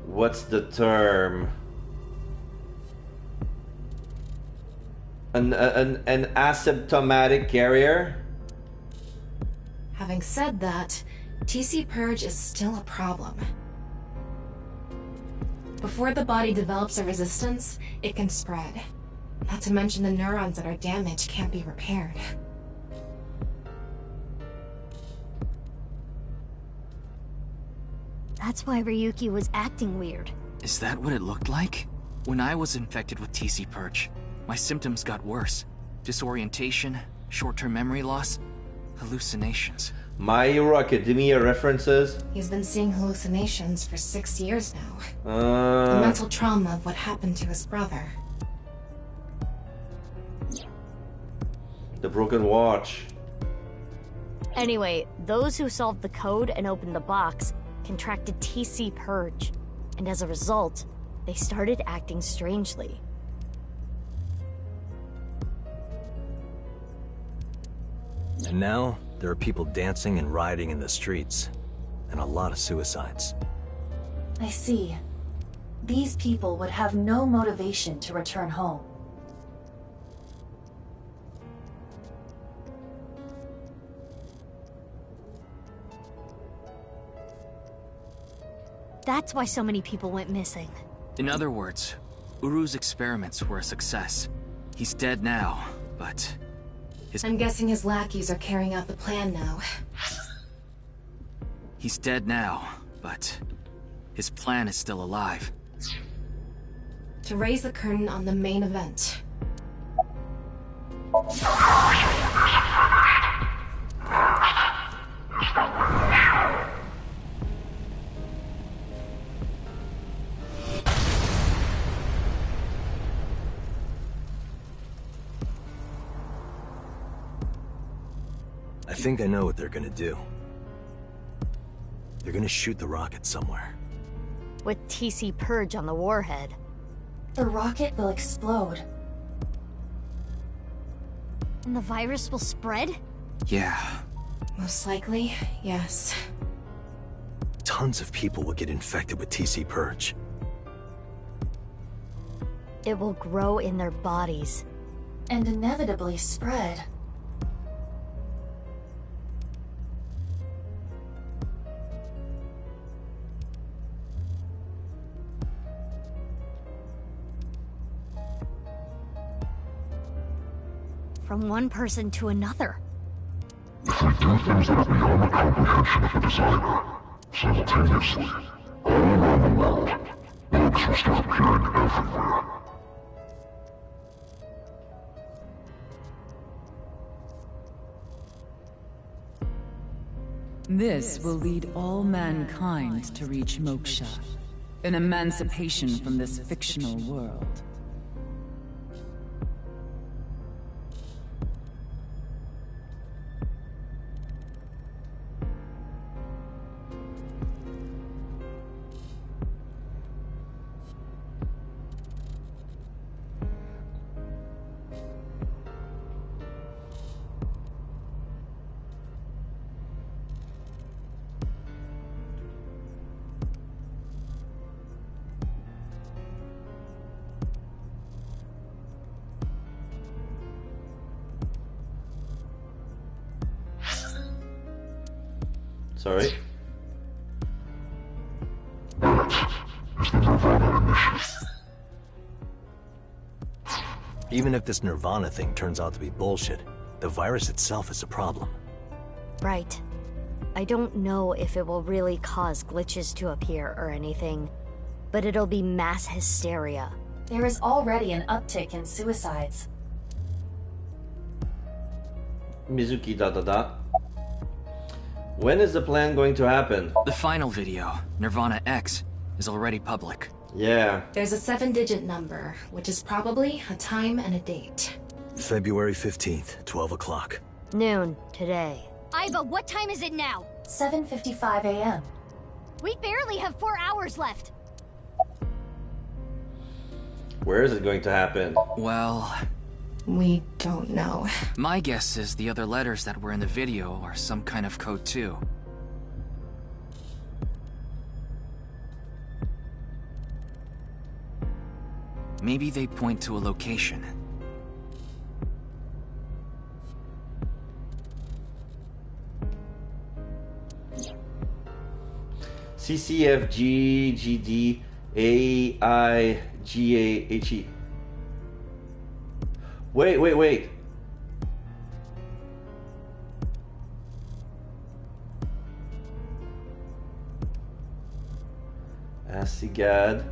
what's the term? An asymptomatic carrier?
Having said that, TC Purge is still a problem. Before the body develops a resistance, it can spread. Not to mention the neurons that are damaged can't be repaired.
That's why Ryuki was acting weird.
Is that what it looked like? When I was infected with TC Purge, my symptoms got worse. Disorientation, short-term memory loss, hallucinations.
My Hero Academia references.
He's been seeing hallucinations for 6 years now. The mental trauma of what happened to his brother.
The broken watch.
Anyway, those who solved the code and opened the box contracted TC Purge, and as a result, they started acting strangely.
And now, there are people dancing and rioting in the streets, and a lot of suicides.
I see. These people would have no motivation to return home.
That's why so many people went missing.
In other words, Uru's experiments were a success. He's dead now, but
I'm guessing his lackeys are carrying out the plan now.
He's dead now, but his plan is still alive.
To raise the curtain on the main event.
I think I know what they're gonna do. They're gonna shoot the rocket somewhere.
With TC Purge on the warhead.
The rocket will explode.
And the virus will spread?
Yeah.
Most likely, yes.
Tons of people will get infected with TC Purge.
It will grow in their bodies.
And inevitably spread.
From one person to another.
If we do things that are beyond the comprehension of the designer, simultaneously, all around the world, bugs will start appearing everywhere.
This will lead all mankind to reach moksha, an emancipation from this fictional world.
Sorry?
That is the Nirvana Initiative.
Even if this Nirvana thing turns out to be bullshit, the virus itself is a problem.
Right. I don't know if it will really cause glitches to appear or anything, but it'll be mass hysteria.
There is already an uptick in suicides.
Mizuki ... When is the plan going to happen?
The final video, Nirvana X, is already public.
Yeah.
There's a 7-digit number, which is probably a time and a date.
February 15th, 12 o'clock.
Noon, today.
Iva, what time is it now?
7:55 a.m.
We barely have 4 hours left.
Where is it going to happen?
Well...
We don't know.
My guess is the other letters that were in the video are some kind of code too. Maybe they point to a location.
CCFGGDAIGAHE. Wait. Asigad.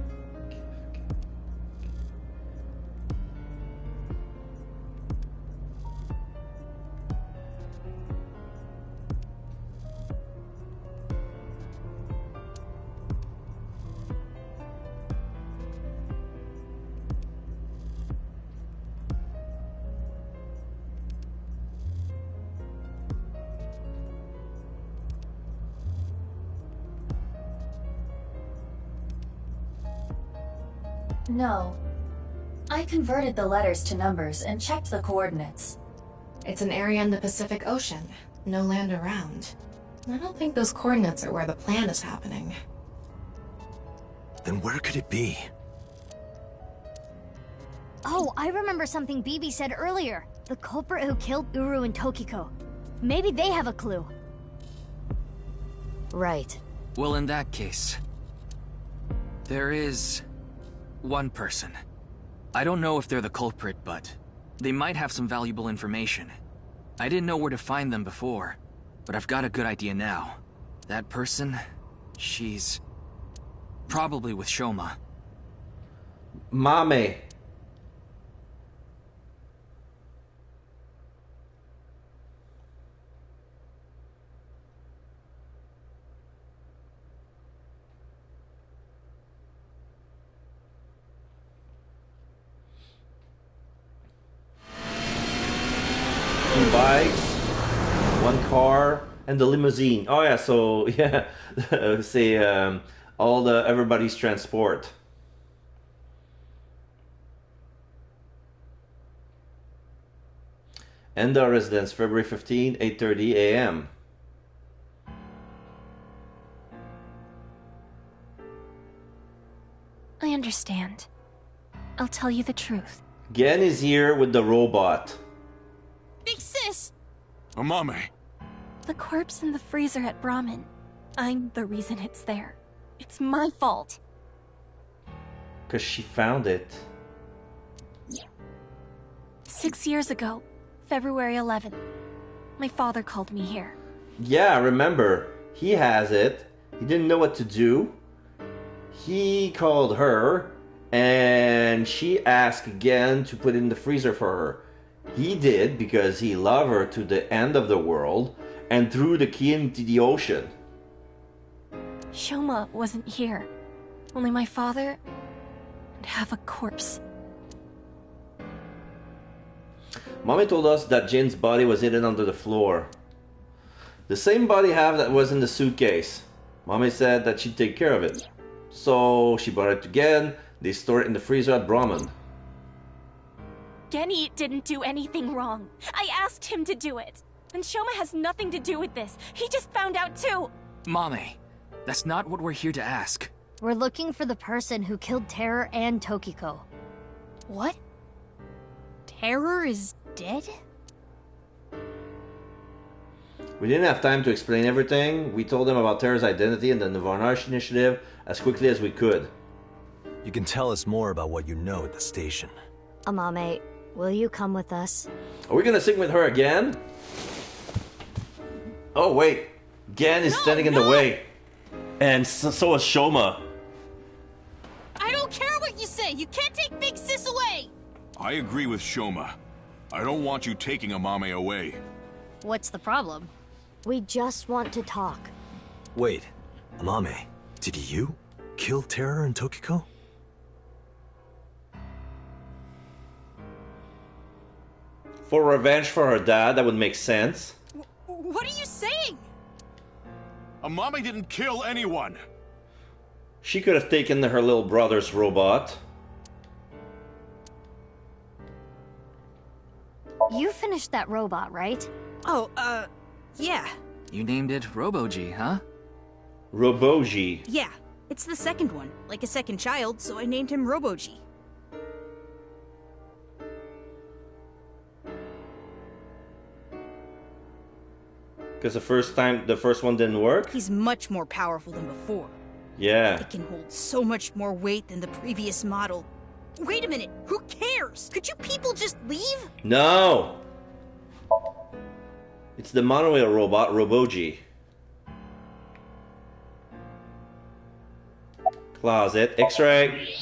No. I converted the letters to numbers and checked the coordinates.
It's an area in the Pacific Ocean. No land around. I don't think those coordinates are where the plan is happening.
Then where could it be?
Oh, I remember something Bibi said earlier. The culprit who killed Uru and Tokiko. Maybe they have a clue.
Right.
Well, in that case, there is one person. I don't know if they're the culprit, but they might have some valuable information. I didn't know where to find them before, but I've got a good idea now. That person, she's probably with Shoma.
Mame. Bikes, 1 car, and the limousine. Oh yeah, so yeah, say everybody's transport. And the residence, February 15, 8:30 a.m.
I understand. I'll tell you the truth.
Gen is here with the robot.
Big sis!
Amame.
The corpse in the freezer at Brahmin. I'm the reason it's there. It's my fault.
Because she found it.
6 years ago, February 11th, my father called me here.
Yeah, remember, he has it. He didn't know what to do. He called her, and she asked again to put it in the freezer for her. He did because he loved her to the end of the world and threw the key into the ocean.
Shoma wasn't here. Only my father and have a corpse.
Mommy told us that Jin's body was hidden under the floor. The same body half that was in the suitcase. Mommy said that she'd take care of it. So she brought it to Gen. They stored it in the freezer at Brahman.
Genny didn't do anything wrong. I asked him to do it. And Shoma has nothing to do with this. He just found out too.
Mame, that's not what we're here to ask.
We're looking for the person who killed Terror and Tokiko.
What? Terror is dead?
We didn't have time to explain everything. We told them about Terror's identity and the NIRVANA Initiative as quickly as we could.
You can tell us more about what you know at the station.
Amame, will you come with us?
Are we gonna sing with her again? Oh wait, Gen is standing in the way. And so is Shoma.
I don't care what you say! You can't take Big Sis away!
I agree with Shoma. I don't want you taking Amame away.
What's the problem?
We just want to talk.
Wait, Amame, did you? kill Terror and Tokiko?
For revenge for her dad, that would make sense.
What are you saying?
Amame didn't kill anyone.
She could have taken her little brother's robot.
You finished that robot, right?
Oh, yeah.
You named it Robo-G, huh?
Robo-G.
Yeah, it's the second one, like a second child, so I named him Robo-G.
Because the first one didn't work?
He's much more powerful than before.
Yeah.
It can hold so much more weight than the previous model. Wait a minute, who cares? Could you people just leave?
No! It's the monorail robot, Robo-G. Closet, X-ray.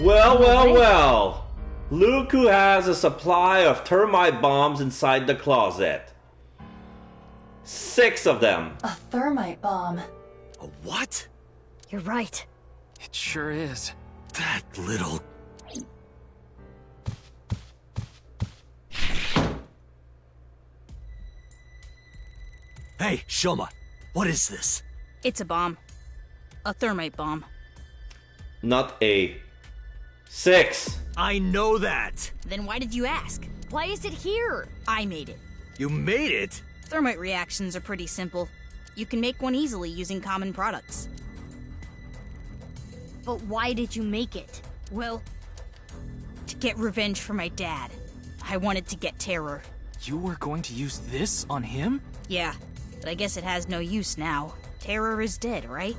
Well, well, well. Look who has a supply of termite bombs inside the closet. 6 of them.
A thermite bomb.
A what?
You're right.
It sure is.
That little... Hey, Shoma, what is this?
It's a bomb. A thermite bomb.
Not a 6.
I know that.
Then why did you ask?
Why is it here?
I made it.
You made it?
Thermite reactions are pretty simple. You can make one easily using common products.
But why did you make it?
Well, to get revenge for my dad. I wanted to get Terror.
You were going to use this on him?
Yeah, but I guess it has no use now. Terror is dead, right?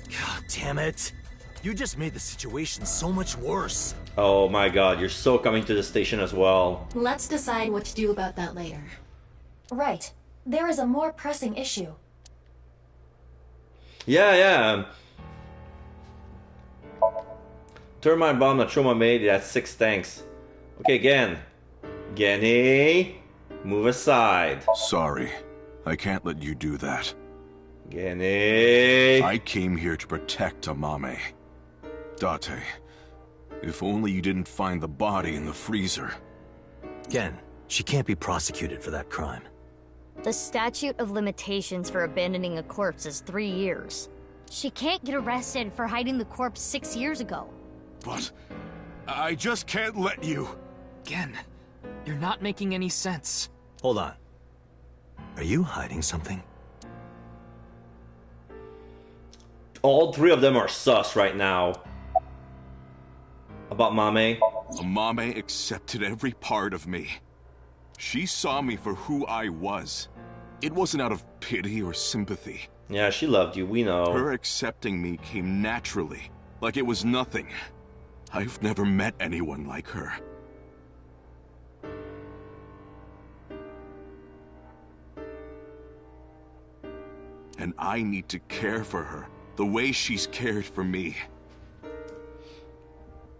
God damn it. You just made the situation so much worse.
Oh my god, you're so coming to the station as well.
Let's decide what to do about that later.
Right. There is a more pressing issue.
Yeah. Termite bomb that Shoma made, that's 6 tanks. Okay, Genny, move aside.
Sorry, I can't let you do that.
Genny.
I came here to protect Amame. Date, if only you didn't find the body in the freezer.
Gen, she can't be prosecuted for that crime.
The statute of limitations for abandoning a corpse is 3 years.
She can't get arrested for hiding the corpse 6 years ago.
But I just can't let you.
Gen, you're not making any sense.
Hold on. Are you hiding something?
All 3 of them are sus right now. About Mame.
Amame accepted every part of me. She saw me for who I was. It wasn't out of pity or sympathy.
Yeah, she loved you, we know.
Her accepting me came naturally, like it was nothing. I've never met anyone like her. And I need to care for her the way she's cared for me.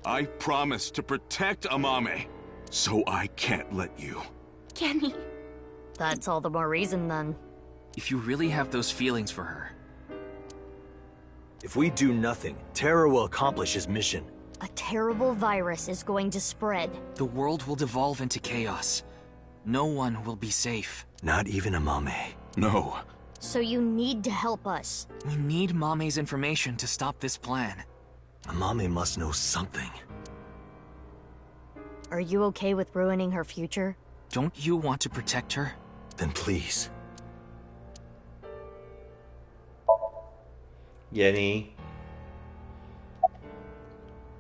I promised to protect Amame, so I can't let you.
Kenny.
That's all the more reason then.
If you really have those feelings for her.
If we do nothing, Terror will accomplish his mission.
A terrible virus is going to spread.
The world will devolve into chaos. No one will be safe.
Not even Amame.
No.
So you need to help us.
We need Mame's information to stop this plan.
Amame must know something.
Are you okay with ruining her future?
Don't you want to protect her?
Then please.
Yenny.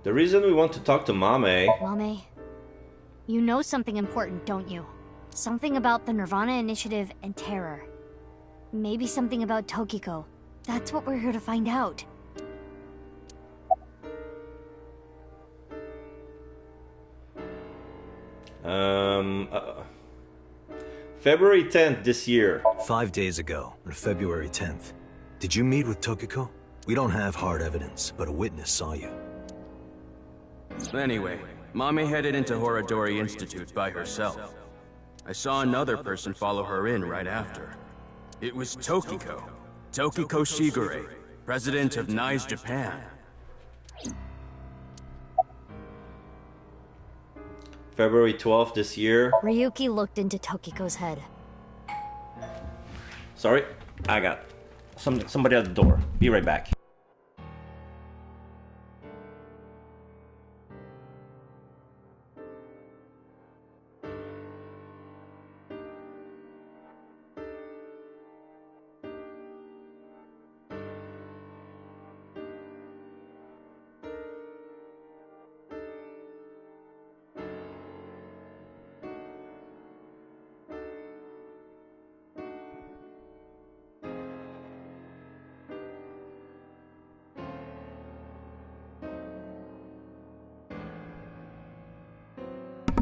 The reason we want to talk to Mame...
Mame, you know something important, don't you? Something about the Nirvana Initiative and Terror. Maybe something about Tokiko. That's what we're here to find out.
February 10th this year.
5 days ago, on February 10th. Did you meet with Tokiko? We don't have hard evidence, but a witness saw you.
Anyway, Mame headed into Horadori Institute by herself. I saw another person follow her in right after. It was Tokiko. Tokiko Shigure, president of NICE Japan.
February 12th this year.
Ryuki looked into Tokiko's head.
Sorry, I got somebody at the door. Be right back.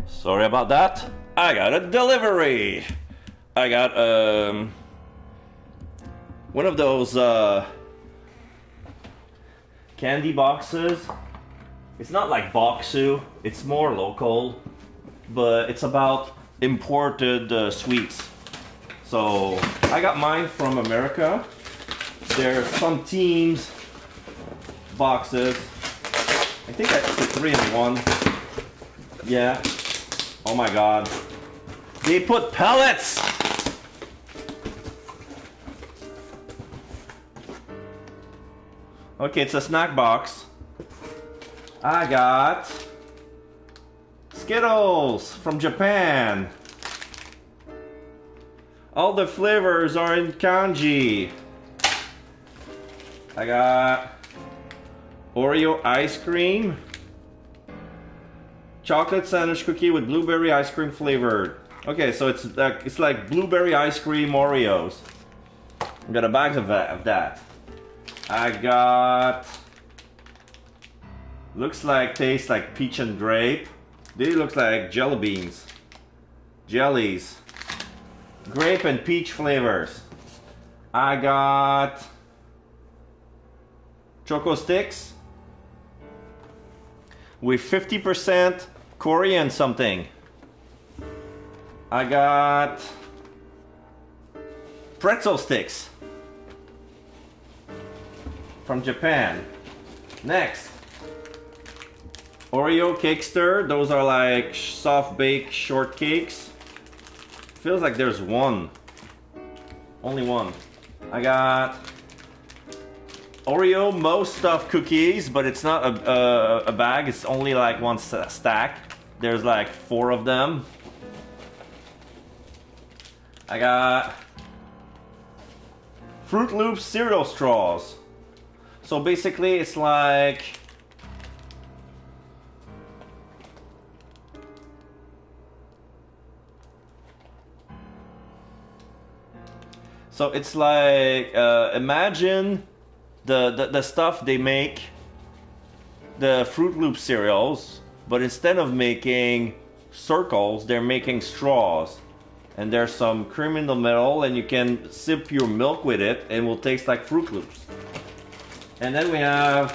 Sorry about that. I got a delivery. I got one of those candy boxes. It's not like Boxu, it's more local, but it's about imported sweets. So I got mine from America. There's some teams boxes. I think that's the 3-in-1. Yeah. Oh my god. They put pellets! Okay, it's a snack box. I got Skittles from Japan. All the flavors are in kanji. I got Oreo ice cream. Chocolate sandwich cookie with blueberry ice cream flavored. Okay, so it's like blueberry ice cream Oreos. I got a bag of that. I got, tastes like peach and grape. These look like jelly beans. Jellies. Grape and peach flavors. I got Choco Sticks with 50% Korean something. I got pretzel sticks from Japan. Next, Oreo cake stir. Those are like soft baked shortcakes. Feels like there's one. Only one. I got Oreo most stuffed cookies, but it's not a bag. It's only like one stack. There's like 4 of them. I got Fruit Loops cereal straws. So basically it's like imagine the stuff they make, the Fruit Loop cereals, but instead of making circles, they're making straws. And there's some cream in the middle, and you can sip your milk with it, and it will taste like Fruit Loops. And then we have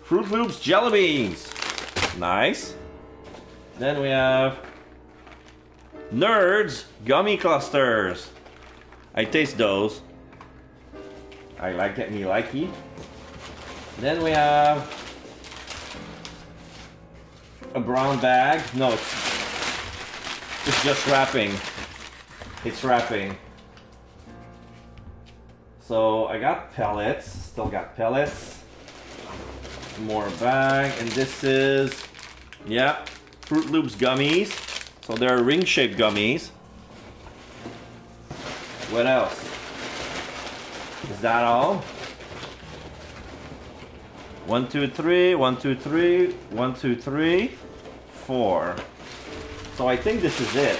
Fruit Loops jelly beans. Nice. Then we have Nerds gummy clusters. I taste those. I like it, me likey. Then we have a brown bag. No, it's just wrapping. It's wrapping. So I got pellets. Still got pellets. More bag. And this is, yeah, Fruit Loops gummies. So they're ring-shaped gummies. What else? Is that all? 1, 2, 3, 1, 2, 3, 1, 2, 3, 4. So I think this is it.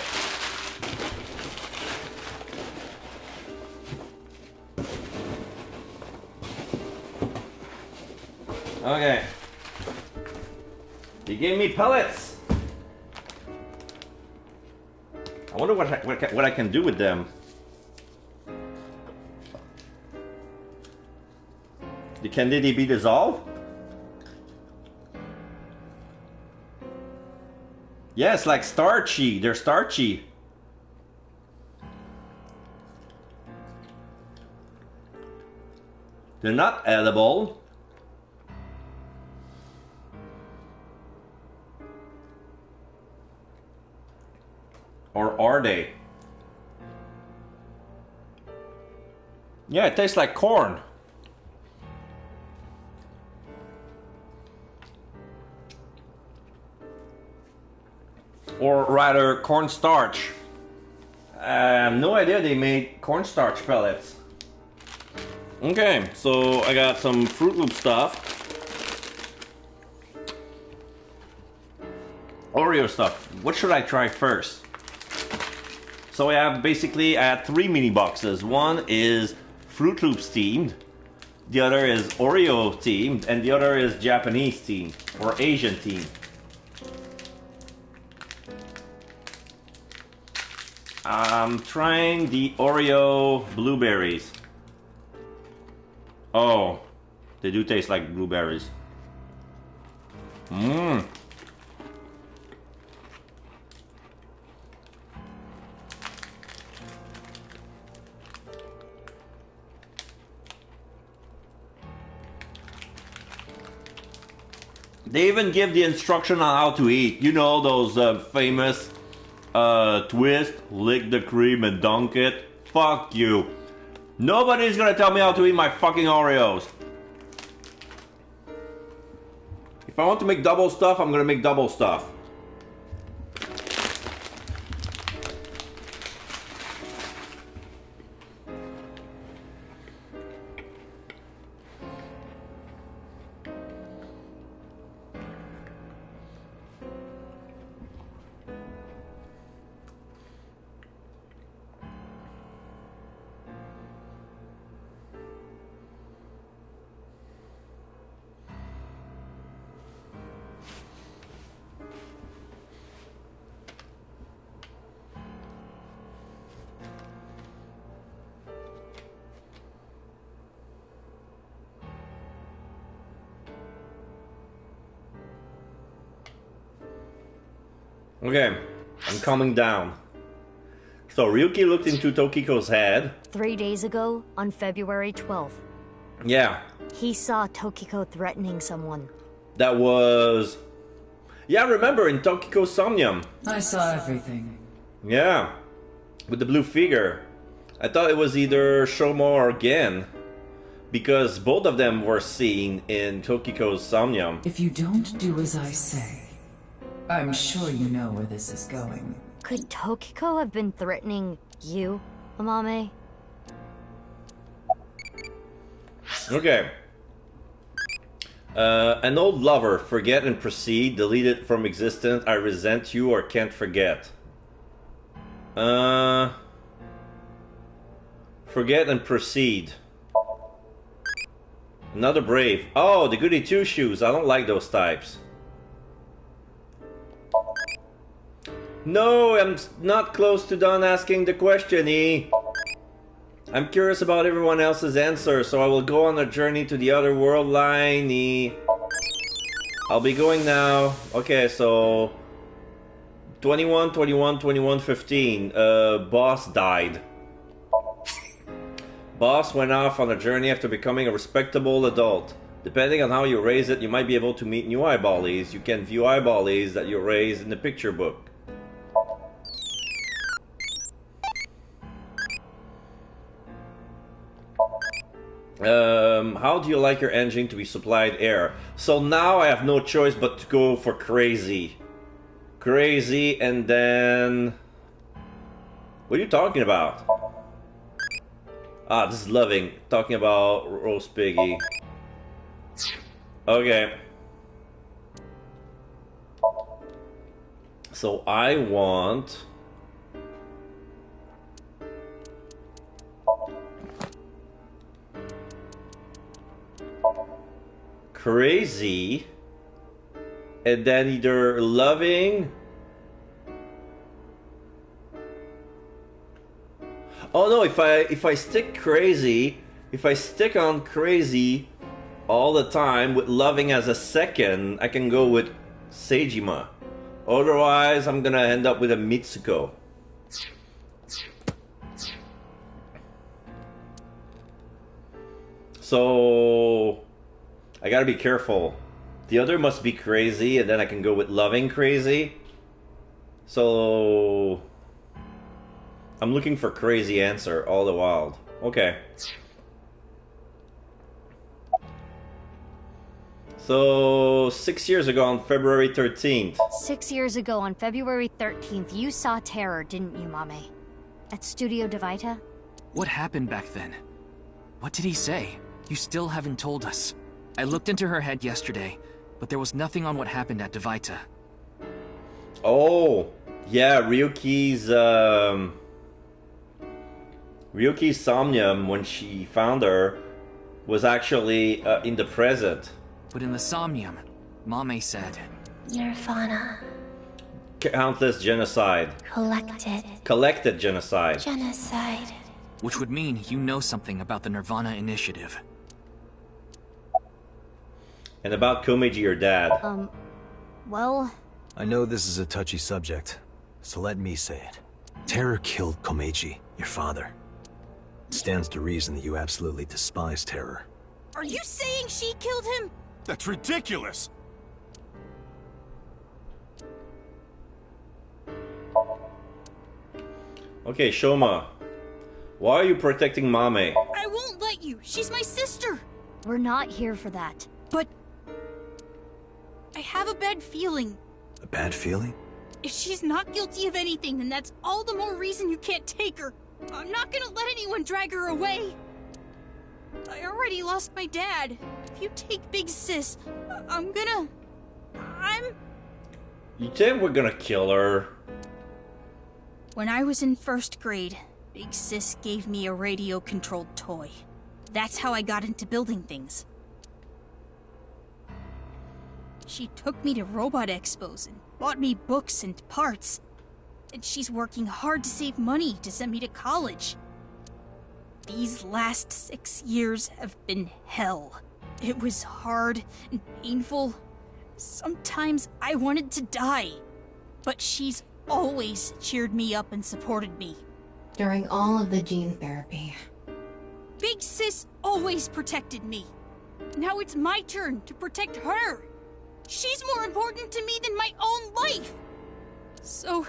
Okay. He gave me pellets. I wonder what I can do with them. Can they be dissolved? Yes, like starchy. They're starchy. They're not edible. Or are they? Yeah, it tastes like corn. Or rather, cornstarch. I have no idea they made cornstarch pellets. Okay, so I got some Fruit Loop stuff. Oreo stuff. What should I try first? So I have basically I had 3 mini boxes. One is Fruit Loops themed, the other is Oreo themed, and the other is Japanese themed or Asian themed. I'm trying the Oreo blueberries. Oh, they do taste like blueberries. Mmm. They even give the instruction on how to eat. You know those famous twist, lick the cream and dunk it? Fuck you. Nobody's gonna tell me how to eat my fucking Oreos. If I want to make double stuff, I'm gonna make double stuff. Okay, I'm coming down. So Ryuki looked into Tokiko's head.
3 days ago, on February 12th.
Yeah.
He saw Tokiko threatening someone.
That was... Yeah, remember in Tokiko's Somnium.
I saw everything.
Yeah, with the blue figure. I thought it was either Shomo or Gen, because both of them were seen in Tokiko's Somnium.
If you don't do as I say, I'm sure you know where this is going.
Could Tokiko have been threatening you, Amame?
Okay. An old lover, forget and proceed, deleted from existence, I resent you or can't forget. Forget and proceed. Another brave. Oh, the goody two shoes, I don't like those types. No, I'm not close to done asking the question, E. I'm curious about everyone else's answer, so I will go on a journey to the other world line, E. I'll be going now. Okay, so... 21, 21, 21, 15. Boss died. Boss went off on a journey after becoming a respectable adult. Depending on how you raise it, you might be able to meet new eyeballies. You can view eyeballies that you raised in the picture book. How do you like your engine to be supplied air? So now I have no choice but to go for crazy. Crazy, and then... What are you talking about? Ah, this is loving. Talking about roast piggy. Okay. So I want... Crazy, and then either loving. Oh no, if I stick crazy, if I stick on crazy all the time with loving as a second, I can go with Seijima. Otherwise, I'm gonna end up with a Mitsuko. So I gotta be careful. The other must be crazy, and then I can go with loving crazy. So I'm looking for crazy answer all the while. Okay. So 6 years ago on February 13th.
6 years ago on February 13th, you saw Terror, didn't you, Mame? At Studio Devita?
What happened back then? What did he say? You still haven't told us. I looked into her head yesterday, but there was nothing on what happened at Devita.
Oh, yeah, Ryuki's Somnium, when she found her, was actually in the present.
But in the Somnium, Mame said...
Nirvana.
Countless genocide. Collected genocide.
Genocide.
Which would mean you know something about the Nirvana Initiative.
And about Komeiji, your dad.
Well...
I know this is a touchy subject, so let me say it. Terror killed Komeiji, your father. It stands to reason that you absolutely despise Terror.
Are you saying she killed him?
That's ridiculous!
Okay, Shoma. Why are you protecting Mame?
I won't let you. She's my sister.
We're not here for that.
But... I have a bad feeling.
A bad feeling?
If she's not guilty of anything, then that's all the more reason you can't take her. I'm not gonna let anyone drag her away. I already lost my dad. If you take Big Sis, I'm...
You think we're gonna kill her?
When I was in first grade, Big Sis gave me a radio-controlled toy. That's how I got into building things. She took me to robot expos and bought me books and parts. And she's working hard to save money to send me to college. These last 6 years have been hell. It was hard and painful. Sometimes I wanted to die. But she's always cheered me up and supported me.
During all of the gene therapy.
Big Sis always protected me. Now it's my turn to protect her. She's more important to me than my own life. So,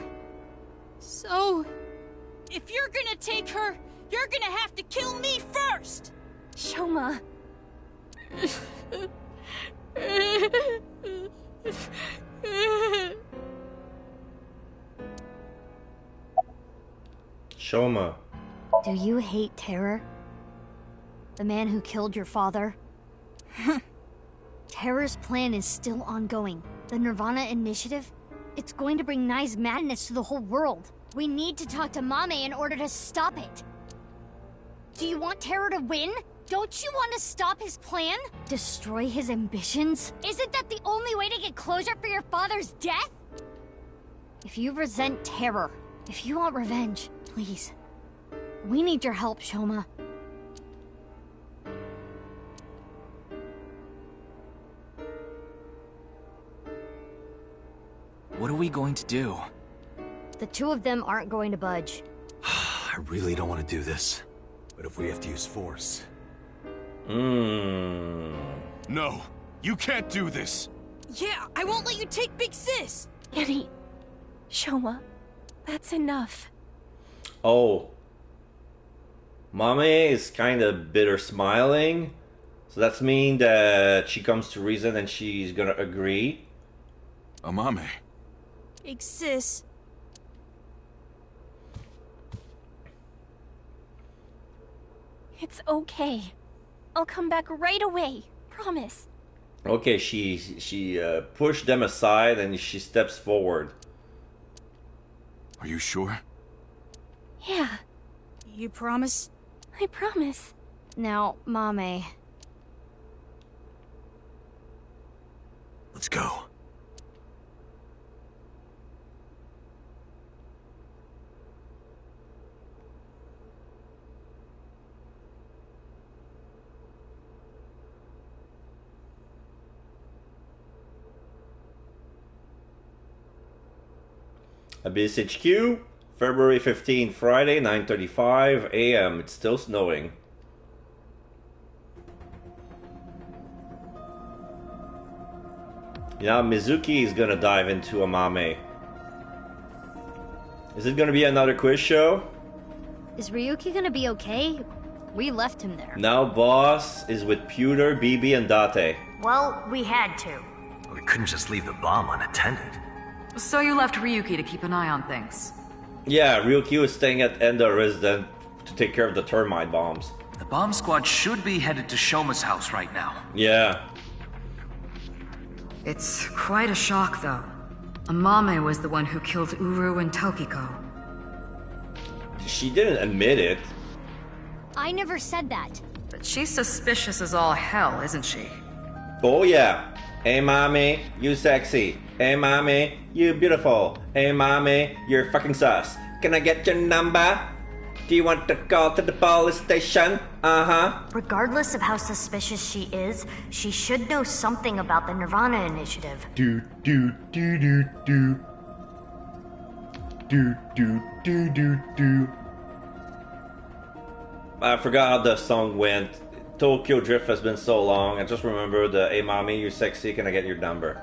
if you're gonna take her, you're gonna have to kill me first!
Shoma.
Shoma.
Do you hate Terror? The man who killed your father? Terror's plan is still ongoing. The Nirvana Initiative? It's going to bring Nai's madness to the whole world. We need to talk to Mame in order to stop it. Do you want Terror to win? Don't you want to stop his plan? Destroy his ambitions?
Isn't that the only way to get closure for your father's death?
If you resent Terror, if you want revenge, please. We need your help, Shoma.
What are we going to do?
The two of them aren't going to budge.
I really don't want to do this. But if we have to use force...
No, you can't do this.
Yeah, I won't let you take Big Sis.
Annie, Shoma, that's enough.
Oh. Mame is kind of bitter smiling. So that's mean that she comes to reason and she's gonna agree.
Mame.
Big Sis.
It's okay. I'll come back right away. Promise.
Okay, she pushed them aside and she steps forward.
Are you sure?
Yeah.
You promise?
I promise.
Now, Mame.
Let's go.
Abyss HQ, February 15, Friday, 9:35 a.m. It's still snowing. Yeah, Mizuki is gonna dive into Amame. Is it gonna be another quiz show?
Is Ryuki gonna be okay? We left him there.
Now boss is with Pewter, BB, and Date.
Well, we had to.
We couldn't just leave the bomb unattended.
So you left Ryuki to keep an eye on things.
Yeah, Ryuki was staying at Endo Resident to take care of the termite bombs.
The bomb squad should be headed to Shoma's house right now.
Yeah.
It's quite a shock, though. Amame was the one who killed Uru and Tokiko.
She didn't admit it.
I never said that.
But she's suspicious as all hell, isn't she?
Oh yeah. Hey mommy, you sexy. Hey mommy, you beautiful. Hey mommy, you're fucking sus. Can I get your number? Do you want to call to the police station? Uh-huh.
Regardless of how suspicious she is, she should know something about the Nirvana Initiative.
Do. I forgot how the song went. Tokyo Drift has been so long. I just remember the "Hey mommy, you sexy, can I get your number?"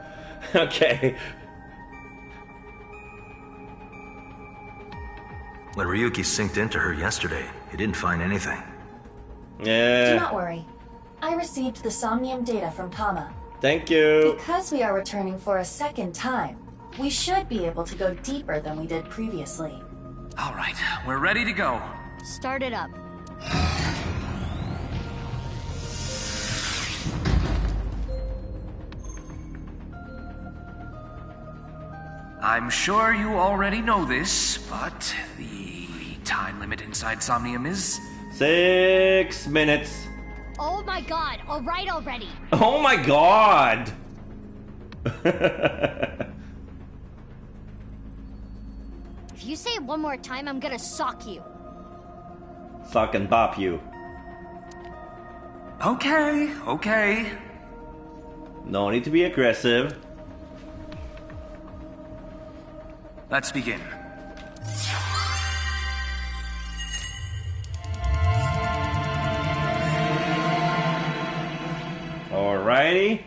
Okay.
When Ryuki synced into her yesterday, he didn't find anything.
Yeah.
Do not worry. I received the Somnium data from Tama.
Thank you.
Because we are returning for a second time, we should be able to go deeper than we did previously.
All right, we're ready to go.
Start it up.
I'm sure you already know this, but the time limit inside Somnium is...
6 minutes.
Oh my god, alright already.
Oh my god!
If you say it one more time, I'm gonna sock you.
Sock and bop you.
Okay.
No need to be aggressive.
Let's begin.
Alrighty.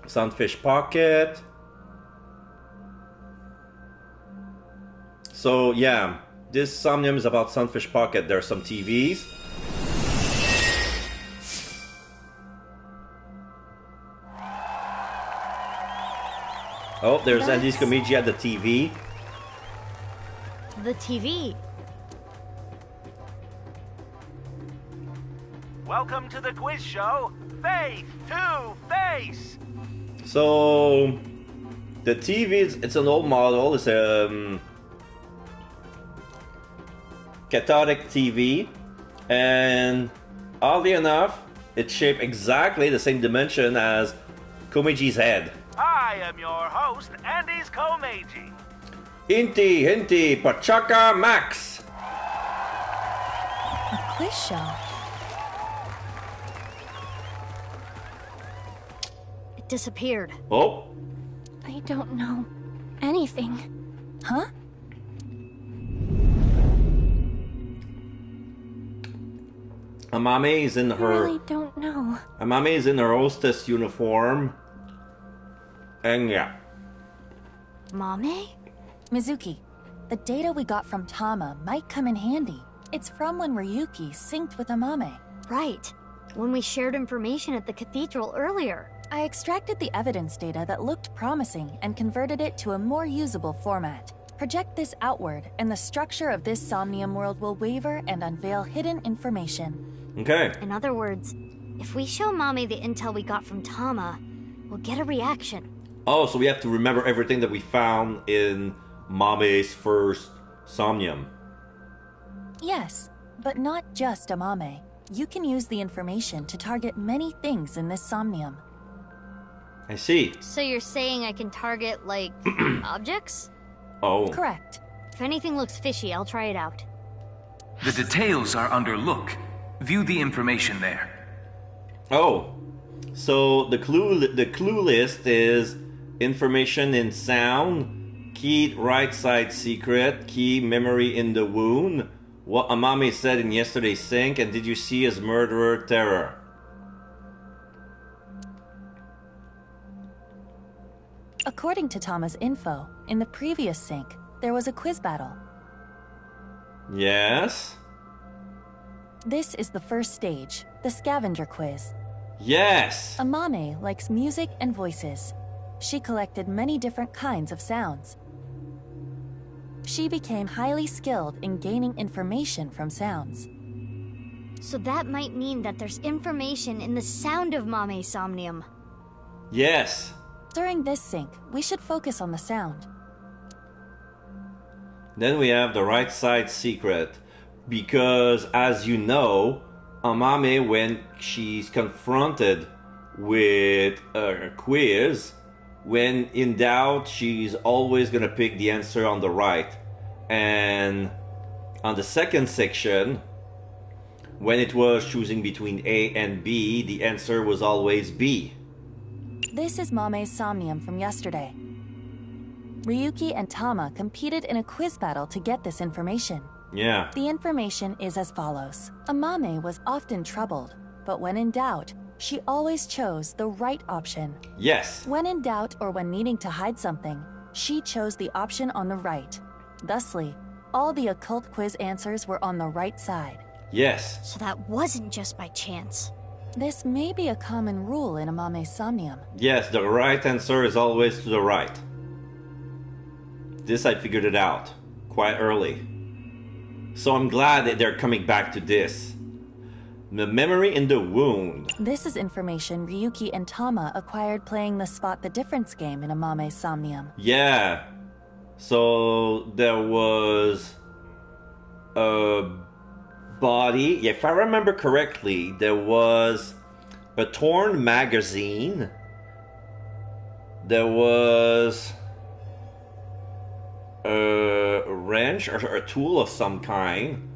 Sunfish Pocket. So yeah, this Somnium is about Sunfish Pocket. There are some TVs. Oh, there's Andy's Komiji at the TV.
The TV.
Welcome to the quiz show, Face to Face.
So the TV it's an old model. It's a cathodic TV, and oddly enough, it's shaped exactly the same dimension as Komiji's head.
I am your host, Andy's Komeiji.
Inti, Pachaka Max.
A quiz show.
It disappeared.
Oh.
I don't know anything.
Huh?
Amame is in
I
her.
really don't know.
Amame is in her hostess uniform. And yeah.
Mame?
Mizuki, the data we got from Tama might come in handy. It's from when Ryuki synced with Amame.
Right. When we shared information at the cathedral earlier.
I extracted the evidence data that looked promising and converted it to a more usable format. Project this outward, and the structure of this Somnium world will waver and unveil hidden information.
Okay.
In other words, if we show Mame the intel we got from Tama, we'll get a reaction.
Oh, so we have to remember everything that we found in Mame's first Somnium.
Yes, but not just Amame. You can use the information to target many things in this Somnium.
I see.
So you're saying I can target, like, objects?
Oh.
Correct.
If anything looks fishy, I'll try it out.
The details are under look. View the information there.
Oh. So the clue list is information in sound, key right side secret, key memory in the wound, what Amame said in yesterday's sync, and did you see his murderer terror?
According to Tama's info, in the previous sync, there was a quiz battle.
Yes.
This is the first stage, the scavenger quiz.
Yes!
Amame likes music and voices. She collected many different kinds of sounds. She became highly skilled in gaining information from sounds.
So that might mean that there's information in the sound of Mame's Somnium.
Yes.
During this sync, we should focus on the sound.
Then we have the right side secret. Because, as you know, Amame, when she's confronted with a quiz, when in doubt, she's always going to pick the answer on the right. And on the second section, when it was choosing between A and B, the answer was always B.
This is Mame's Somnium from yesterday. Ryuki and Tama competed in a quiz battle to get this information.
Yeah.
The information is as follows. Amame was often troubled, but when in doubt, she always chose the right option.
Yes.
When in doubt or when needing to hide something, she chose the option on the right. Thusly, all the occult quiz answers were on the right side.
Yes.
So that wasn't just by chance.
This may be a common rule in Amame's Somnium.
Yes, the right answer is always to the right. This I figured it out quite early. So I'm glad that they're coming back to this. The memory in the wound.
This is information Ryuki and Tama acquired playing the Spot the Difference game in Amame's Somnium.
Yeah. So there was a body. If I remember correctly, there was a torn magazine. There was a wrench or a tool of some kind.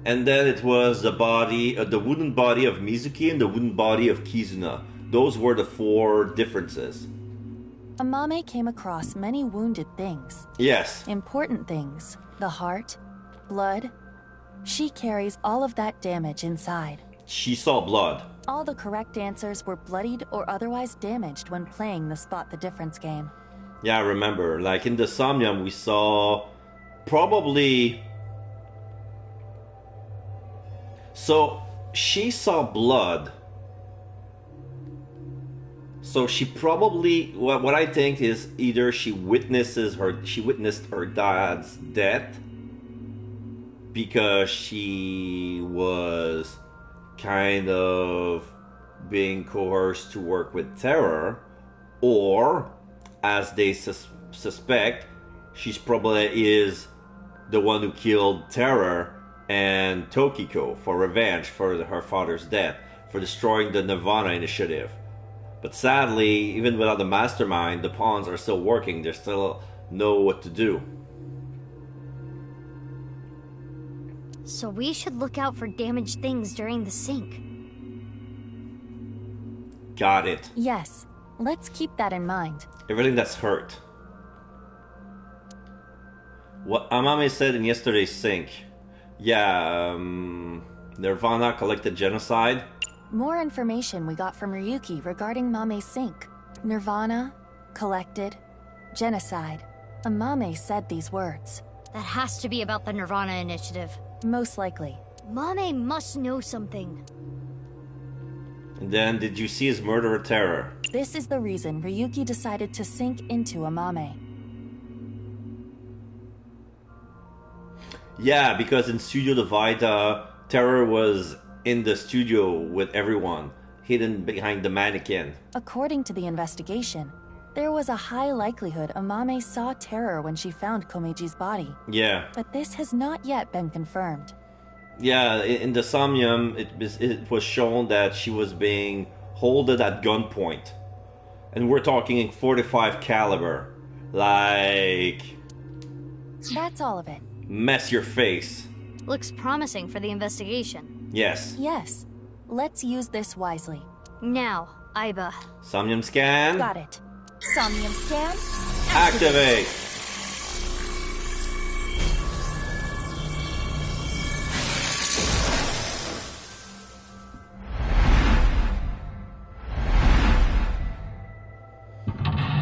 And then it was the body, the wooden body of Mizuki and the wooden body of Kizuna. Those were the four differences.
Amame came across many wounded things.
Yes.
Important things. The heart, blood. She carries all of that damage inside.
She saw blood.
All the correct answers were bloodied or otherwise damaged when playing the Spot the Difference game.
Yeah, I remember. Like in the Somnium, we saw probably... So, she saw blood. So she probably... What I think is either she witnessed her dad's death because she was kind of being coerced to work with Terror, or, as they suspect, she's probably is the one who killed Terror and Tokiko for revenge for her father's death, for destroying the Nirvana Initiative. But sadly, even without the mastermind, the pawns are still working. They still know what to do.
So we should look out for damaged things during the sync.
Got it.
Yes, let's keep that in mind.
Everything that's hurt. What Amame said in yesterday's sync. Yeah, Nirvana collected genocide.
More information we got from Ryuki regarding Mame's sync. Nirvana, collected, genocide. Amame said these words.
That has to be about the Nirvana Initiative.
Most likely.
Mame must know something.
And then, did you see his murderer Terror?
This is the reason Ryuki decided to sink into Amame.
Yeah, because in Studio Divida, Terror was in the studio with everyone, hidden behind the mannequin.
According to the investigation, there was a high likelihood Amame saw Terror when she found Komeji's body.
Yeah.
But this has not yet been confirmed.
Yeah, in the Somnium, it was shown that she was being holded at gunpoint. And we're talking 45 caliber. Like...
That's all of it.
Mess your face.
Looks promising for the investigation.
Yes.
Yes. Let's use this wisely.
Now, Aiba.
Somnium scan.
Got it. Somnium scan.
Activate.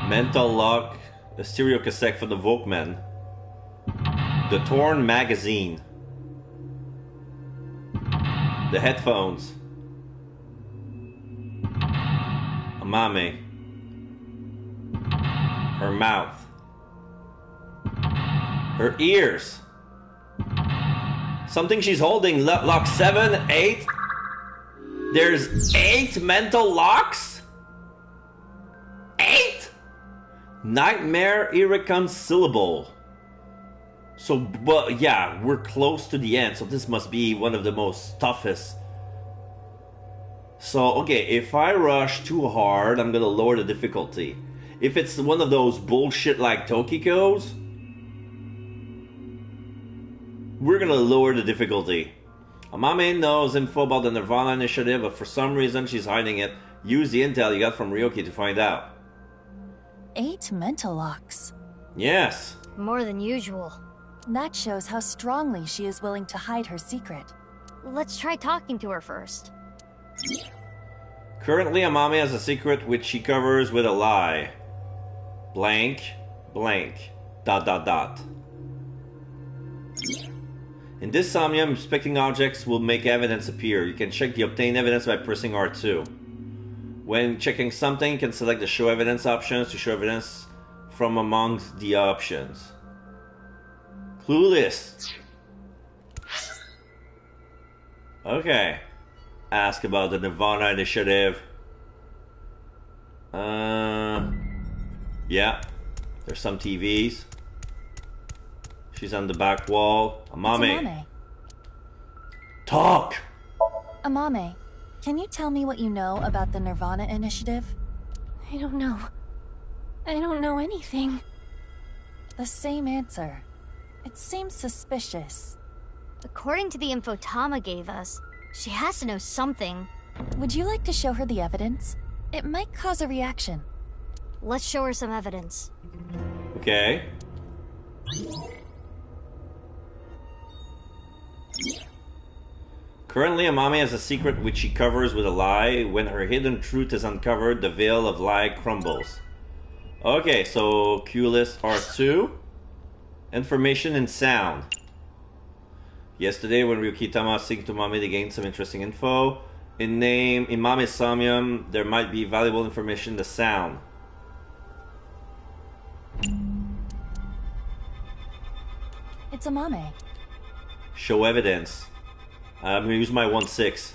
Mental lock, a stereo cassette for the Walkman, the torn magazine, the headphones, Amame, her mouth, her ears, something she's holding, lock 7, 8, there's 8 mental locks? 8? Nightmare irreconcilable. So, but yeah, we're close to the end, so this must be one of the most toughest. So, okay, if I rush too hard, I'm gonna lower the difficulty. If it's one of those bullshit like Tokiko's, we're gonna lower the difficulty. Amame knows info about the Nirvana initiative, but for some reason she's hiding it. Use the intel you got from Ryoki to find out.
8 mental locks.
Yes.
More than usual.
That shows how strongly she is willing to hide her secret.
Let's try talking to her first.
Currently, Amame has a secret which she covers with a lie. Blank, blank, ... In this Somnium, inspecting objects will make evidence appear. You can check the obtained evidence by pressing R2. When checking something, you can select the Show Evidence options to show evidence from amongst the options. Clue list. Okay. Ask about the Nirvana initiative. Yeah. There's some TVs. She's on the back wall. Amame.
Amame.
Talk!
Amame, can you tell me what you know about the Nirvana initiative?
I don't know. I don't know anything.
The same answer. It seems suspicious.
According to the info Tama gave us, she has to know something.
Would you like to show her the evidence? It might cause a reaction.
Let's show her some evidence.
Okay. Currently, Amame has a secret which she covers with a lie. When her hidden truth is uncovered, the veil of lie crumbles. Okay, so Q list R2. Information and sound. Yesterday, when Ryuki Tama synced to Mame, they gained some interesting info. In Mame's Somnium, there might be valuable information in the sound.
It's Amame.
Show evidence. I'm gonna use my 1/6.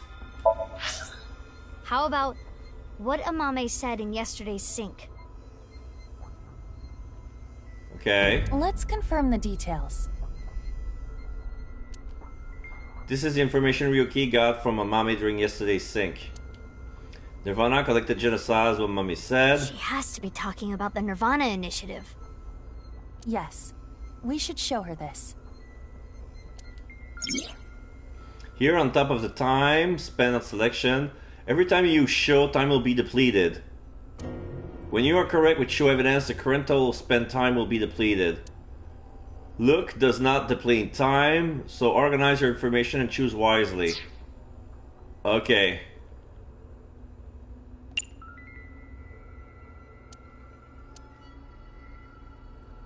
How about what Amame said in yesterday's sync?
Okay.
Let's confirm the details.
This is the information Ryuki got from Amame during yesterday's sync. Nirvana collected genocides, what Mami said.
She has to be talking about the Nirvana initiative.
Yes. We should show her this.
Here on top of the time spent on selection, every time you show, time will be depleted. When you are correct with show evidence, the current total spent time will be depleted. Look does not deplete time, so organize your information and choose wisely. Okay.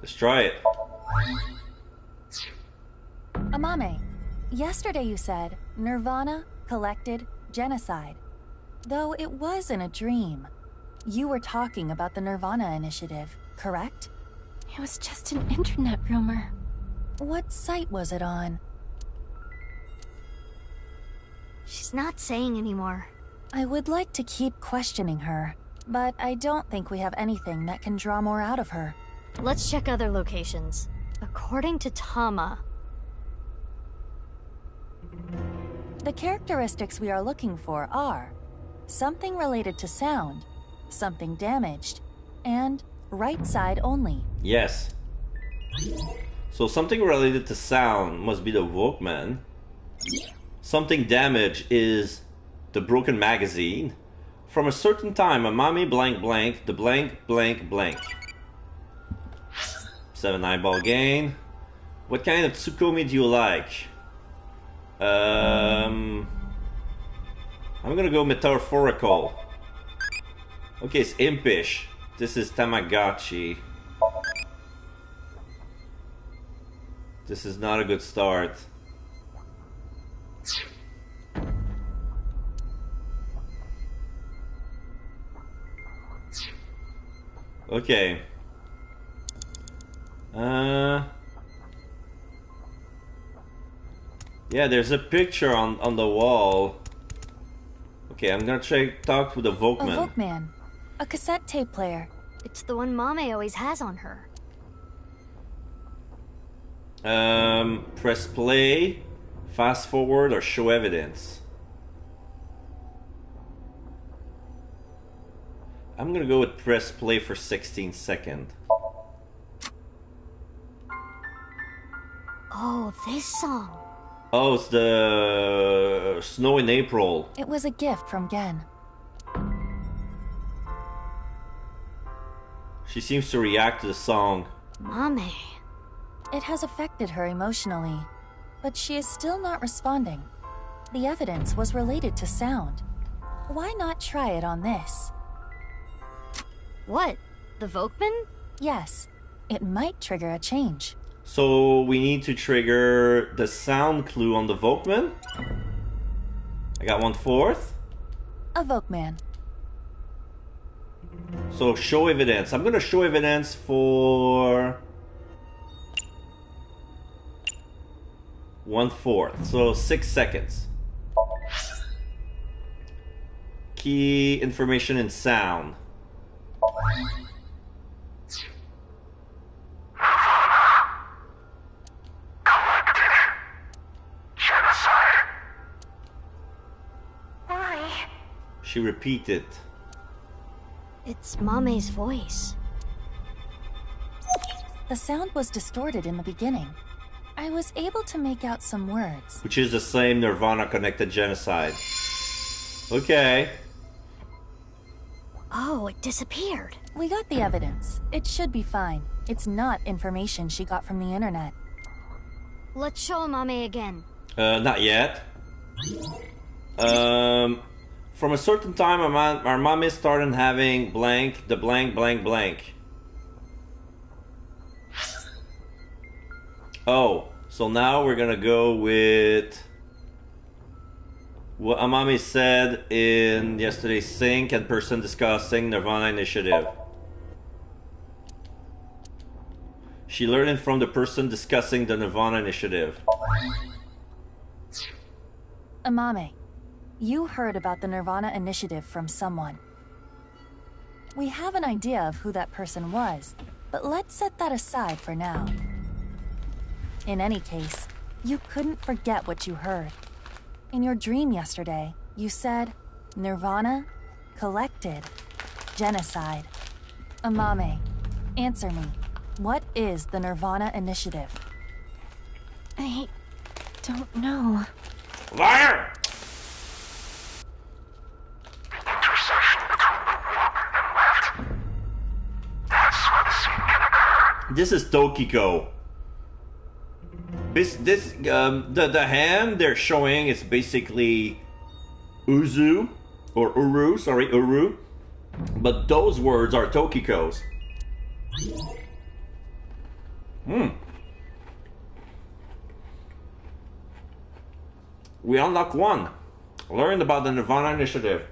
Let's try it.
Amame, yesterday you said Nirvana collected genocide. Though it was in a dream. You were talking about the Nirvana initiative, correct?
It was just an internet rumor.
What site was it on?
She's not saying anymore.
I would like to keep questioning her, but I don't think we have anything that can draw more out of her.
Let's check other locations. According to Tama...
The characteristics we are looking for are something related to sound, something damaged, and right side only.
Yes. So something related to sound must be the Walkman. Something damaged is the broken magazine. From a certain time, a mommy blank blank, the blank blank blank. 7 eyeball gain. What kind of Tsukomi do you like? I'm gonna go metaphorical. Okay, it's impish. This is Tamagotchi. This is not a good start. Okay. Yeah, there's a picture on the wall. Okay, I'm gonna talk to the Volkman.
A Volkman. A cassette tape player.
It's the one Mame always has on her.
Press play, fast forward, or show evidence. I'm gonna go with press play for 16 seconds.
Oh, this song.
Oh, it's the Snow in April.
It was a gift from Gen.
She seems to react to the song.
Mame.
It has affected her emotionally, but she is still not responding. The evidence was related to sound. Why not try it on this?
What? The Volkman?
Yes. It might trigger a change.
So we need to trigger the sound clue on the Volkman. I got 1/4.
A Volkman.
So show evidence. I'm gonna show evidence for 1/4. So 6 seconds. Key information in sound. She repeated.
It's Mame's voice.
The sound was distorted in the beginning. I was able to make out some words.
Which is the same Nirvana connected genocide. Okay.
Oh, it disappeared.
We got the evidence. It should be fine. It's not information she got from the internet.
Let's show Mame again.
Not yet. From a certain time, our mommy started having blank, the blank, blank, blank. Oh, so now we're gonna go with what Amami said in yesterday's sync and person discussing Nirvana Initiative. She learned it from the person discussing the Nirvana Initiative.
Amame, you heard about the Nirvana Initiative from someone. We have an idea of who that person was, but let's set that aside for now. In any case, you couldn't forget what you heard. In your dream yesterday, you said, Nirvana, collected, genocide. Amame, answer me. What is the Nirvana Initiative?
I don't know.
Liar! This is Tokiko. The hand they're showing is basically Uru, but those words are Tokiko's. We unlock one. Learned about the Nirvana Initiative.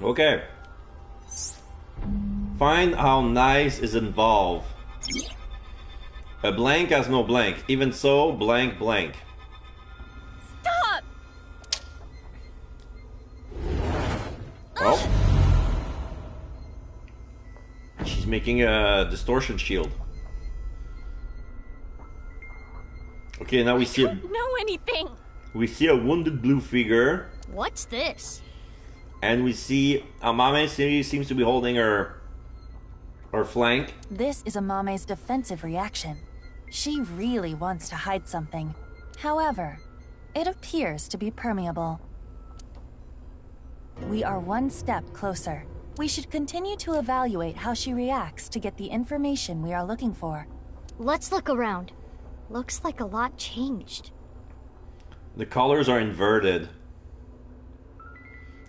Okay. Find how nice is involved. A blank has no blank. Even so, blank blank.
Stop!
Oh. She's making a distortion shield. Okay, now we see
know anything.
a wounded blue figure,
What's this?
and we see Amame seems to be holding her flank.
This is Amame's defensive reaction. She really wants to hide something. However, it appears to be permeable. We are one step closer. We should continue to evaluate how she reacts to get the information we are looking for.
Let's look around. Looks like a lot changed.
The colors are inverted.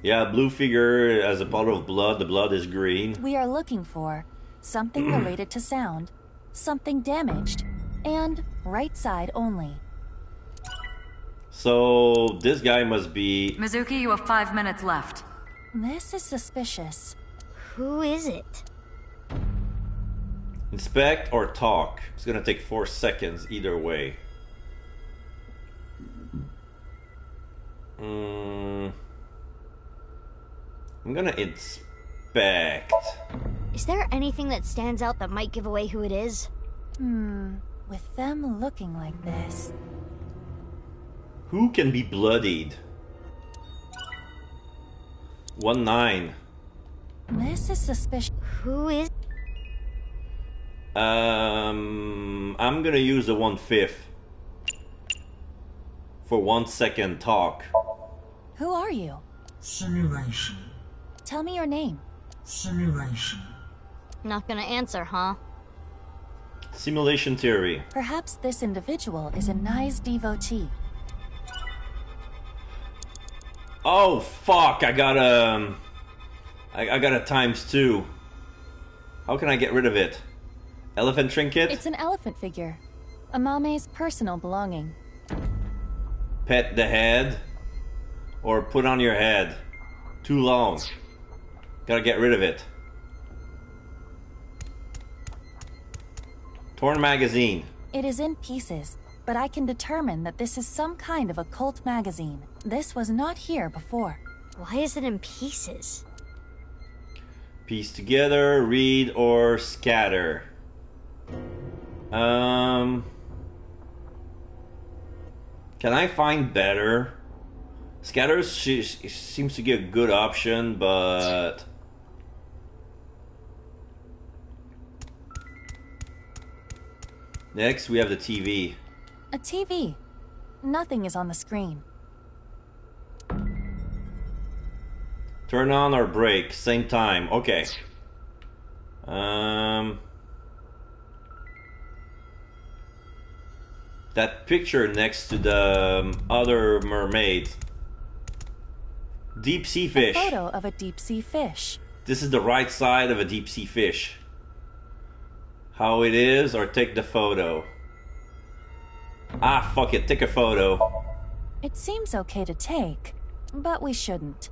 Yeah, blue figure has a puddle of blood. The blood is green.
We are looking for something related to sound, something damaged, and right side only.
So this guy must be...
Mizuki, you have 5 minutes left.
This is suspicious.
Who is it?
Inspect or talk. It's gonna take 4 seconds either way. I'm gonna inspect.
Is there anything that stands out that might give away who it is?
With them looking like this.
Who can be bloodied? 1-9.
This is suspicious.
Who is...
I'm gonna use a 1/5 for 1 second talk.
Who are you?
Simulation.
Tell me your name.
Simulation.
Not gonna answer, huh?
Simulation theory.
Perhaps this individual is a Nai's devotee.
Oh fuck! I got a ×2. How can I get rid of it? Elephant trinket?
It's an elephant figure. Amame's personal belonging.
Pet the head? Or put on your head? Too long. Gotta get rid of it. Torn magazine.
It is in pieces, but I can determine that this is some kind of occult magazine. This was not here before.
Why is it in pieces?
Piece together, read, or scatter. Can I find better? Scatter seems to be a good option, but... Next, we have the TV.
A TV. Nothing is on the screen.
Turn on or break, same time. Okay. That picture next to the other mermaids. Deep sea fish.
A photo of a deep sea fish.
This is the right side of a deep sea fish. How it is, or take the photo. Ah, fuck it, take a photo.
It seems okay to take, but we shouldn't.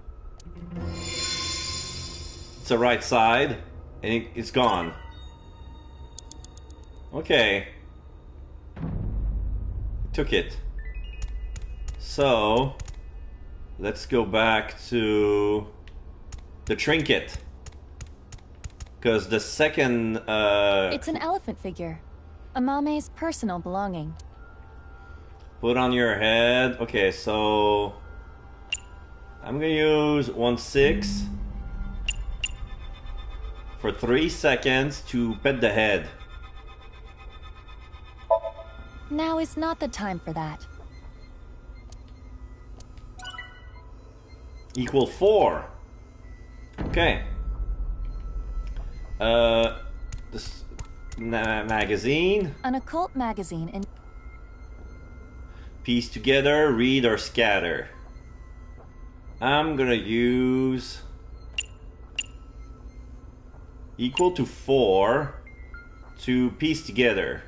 It's the right side, and it's gone. Okay. Took it. So, let's go back to the trinket. Because the second...
It's an elephant figure. Amame's personal belonging.
Put on your head. Okay, so... I'm gonna use 1/6 for 3 seconds to pet the head.
Now is not the time for that.
Equal 4. Okay. This magazine.
An occult magazine in...
Piece together, read or scatter. I'm gonna use equal to 4 to piece together.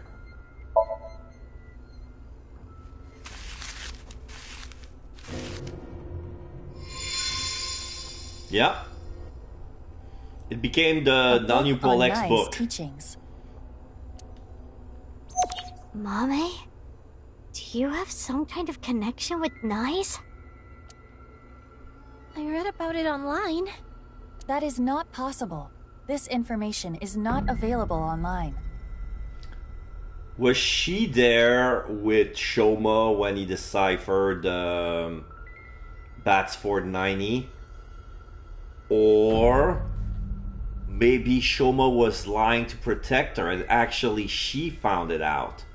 Yeah. It became the Daniel X book.
Teachings.
Mame? Do you have some kind of connection with Nai's?
I read about it online.
That is not possible. This information is not available online.
Was she there with Shoma when he deciphered Batsford 90? Or maybe Shoma was lying to protect her and actually she found it out.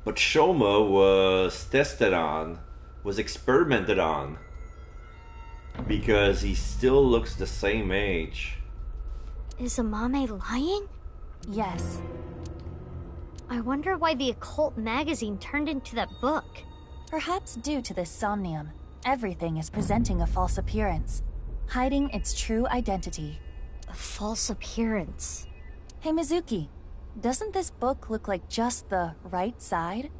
But Shoma was tested on, was experimented on, because he still looks the same age.
Is Amame lying?
Yes.
I wonder why the occult magazine turned into that book.
Perhaps due to this somnium, everything is presenting a false appearance, hiding its true identity.
A false appearance?
Hey Mizuki, doesn't this book look like just the right side?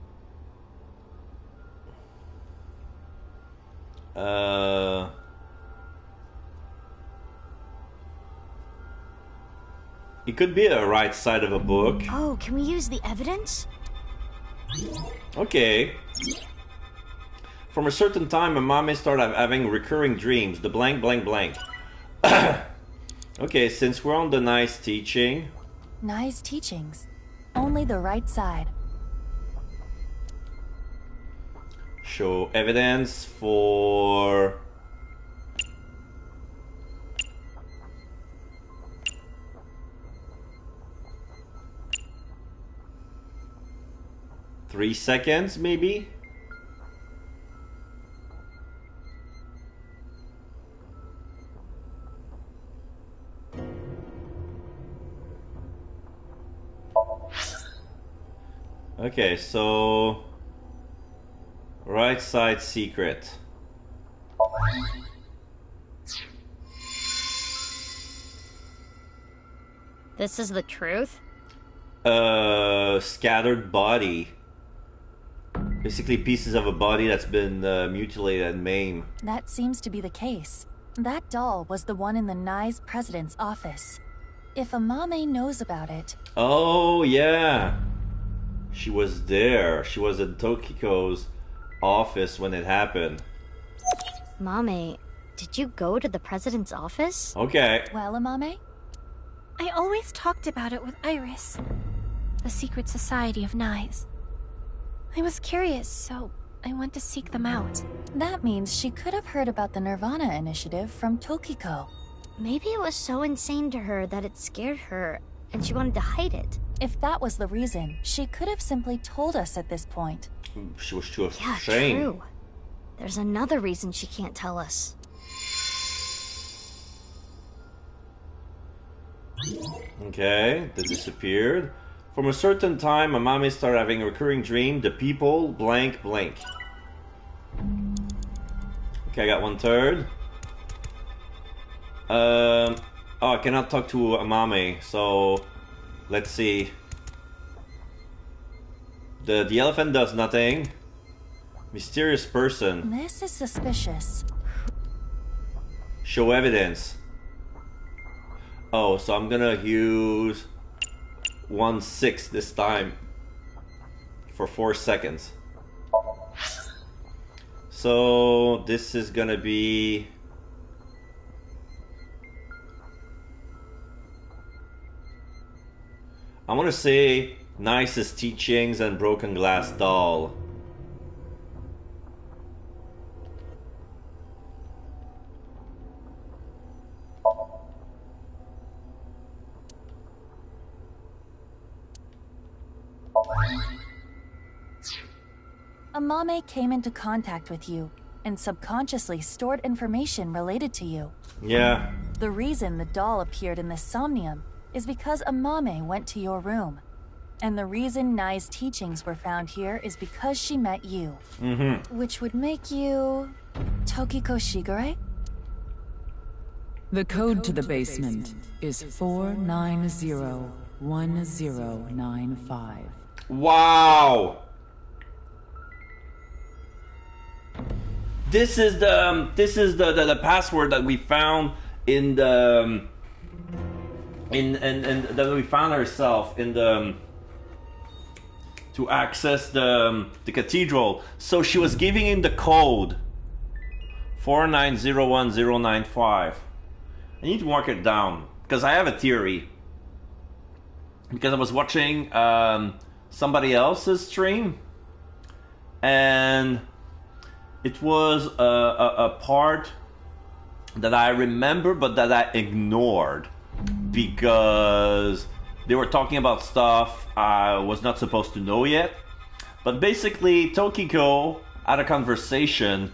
It could be a right side of a book.
Oh, can we use the evidence?
Okay. From a certain time, Amame started having recurring dreams. The blank, blank, blank. Okay, since we're on the nice teaching.
Nice teachings. Only the right side.
Show evidence for... Three seconds, maybe? Okay, so... Right side secret.
This is the truth?
Scattered body. Basically pieces of a body that's been mutilated and maimed.
That seems to be the case. That doll was the one in the Nye's president's office. If Amame knows about it...
Oh, yeah. She was there. She was in Tokiko's office when it happened.
Mame, did you go to the president's office?
Okay.
Well, Amame?
I always talked about it with Iris. The secret society of Nye's. I was curious, so I went to seek them out.
That means she could have heard about the Nirvana initiative from Tokiko.
Maybe it was so insane to her that it scared her, and she wanted to hide it.
If that was the reason, she could have simply told us at this point.
She was too
Yeah,
ashamed.
true. There's another reason she can't tell us.
Okay, they disappeared. From a certain time, Amame started having a recurring dream. The people blank blank. Okay, I got 1/3. Oh, I cannot talk to Amame, so let's see. The elephant does nothing. Mysterious person.
This is suspicious.
Show evidence. Oh, so I'm gonna use 1/6 this time for 4 seconds. So this is gonna be I want to say nicest teachings and broken glass doll.
Amame came into contact with you and subconsciously stored information related to you.
Yeah.
The reason the doll appeared in this somnium is because Amame went to your room. And the reason Nye's teachings were found here is because she met you. Which would make you... Tokiko Shigure?
The code to the basement is 4901095.
Wow. This is the password that we found in the and that we found ourselves in the to access the cathedral. So she was giving in the code 4901095. I need to mark it down because I have a theory. because I was watching somebody else's stream, and it was a part that I remember but that I ignored because they were talking about stuff I was not supposed to know yet. But basically, Tokiko had a conversation.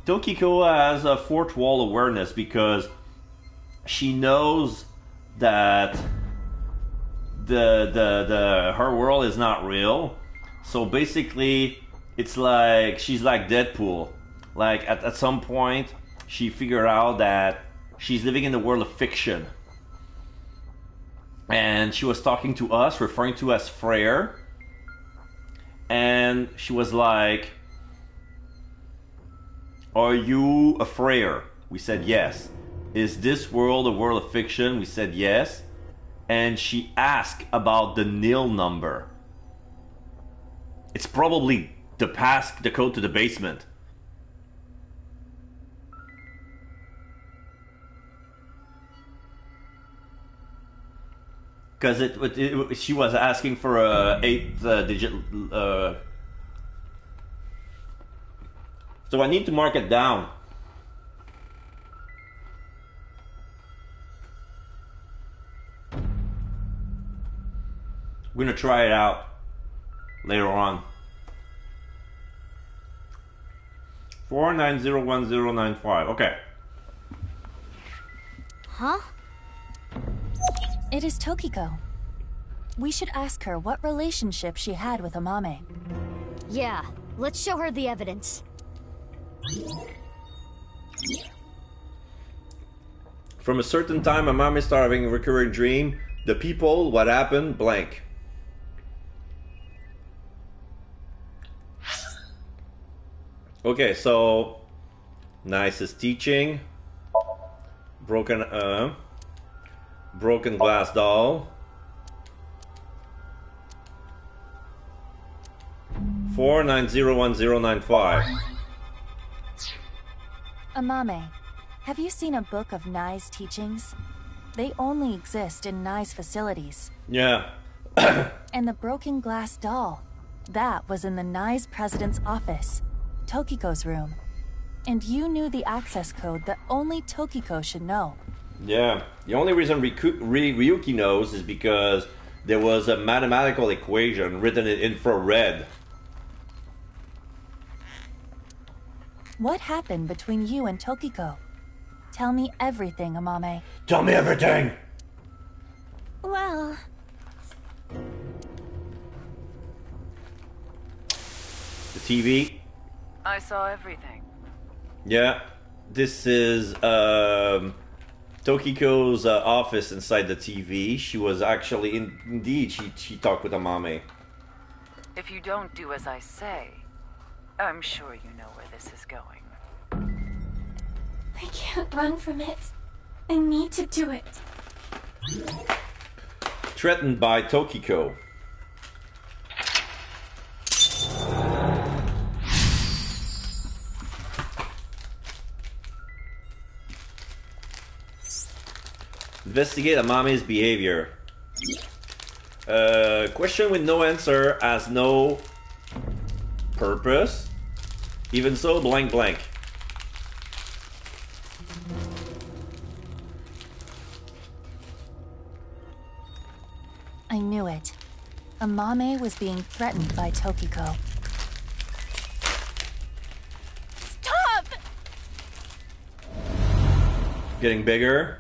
Tokiko has a fourth wall awareness because she knows that her world is not real. So basically, it's like she's like Deadpool. Like at some point, she figured out that she's living in the world of fiction. And she was talking to us, referring to as Freyr. And she was like, "Are you a Freyr?" We said yes. "Is this world a world of fiction?" We said yes. And she asked about the nil number. It's probably the code to the basement. Because she was asking for a 8-digit. So I need to mark it down. We're gonna try it out later on. 4901095. Okay.
Huh?
It is Tokiko. We should ask her what relationship she had with Amame.
Yeah, let's show her the evidence.
From a certain time, Amame started having a recurring dream. The people, what happened, blank. Okay, so Nice is teaching. Broken glass doll. 4901095.
Amame, have you seen a book of Nai's teachings? They only exist in Nai's facilities.
Yeah.
And the broken glass doll, that was in the Nai's president's office, Tokiko's room. And you knew the access code that only Tokiko should know.
Yeah. The only reason Ryuki knows is because there was a mathematical equation written in infrared.
What happened between you and Tokiko? Tell me everything, Amame.
Tell me everything!
Well...
The TV.
I saw everything.
Yeah. This is Tokiko's office inside the TV. She was actually, indeed, she talked with Amame.
If you don't do as I say, I'm sure you know where this is going.
I can't run from it. I need to do it.
Threatened by Tokiko. Investigate Amame's behavior. Question with no answer has no purpose. Even so, blank blank.
I knew it. Amame was being threatened by Tokiko.
Stop!
Getting bigger.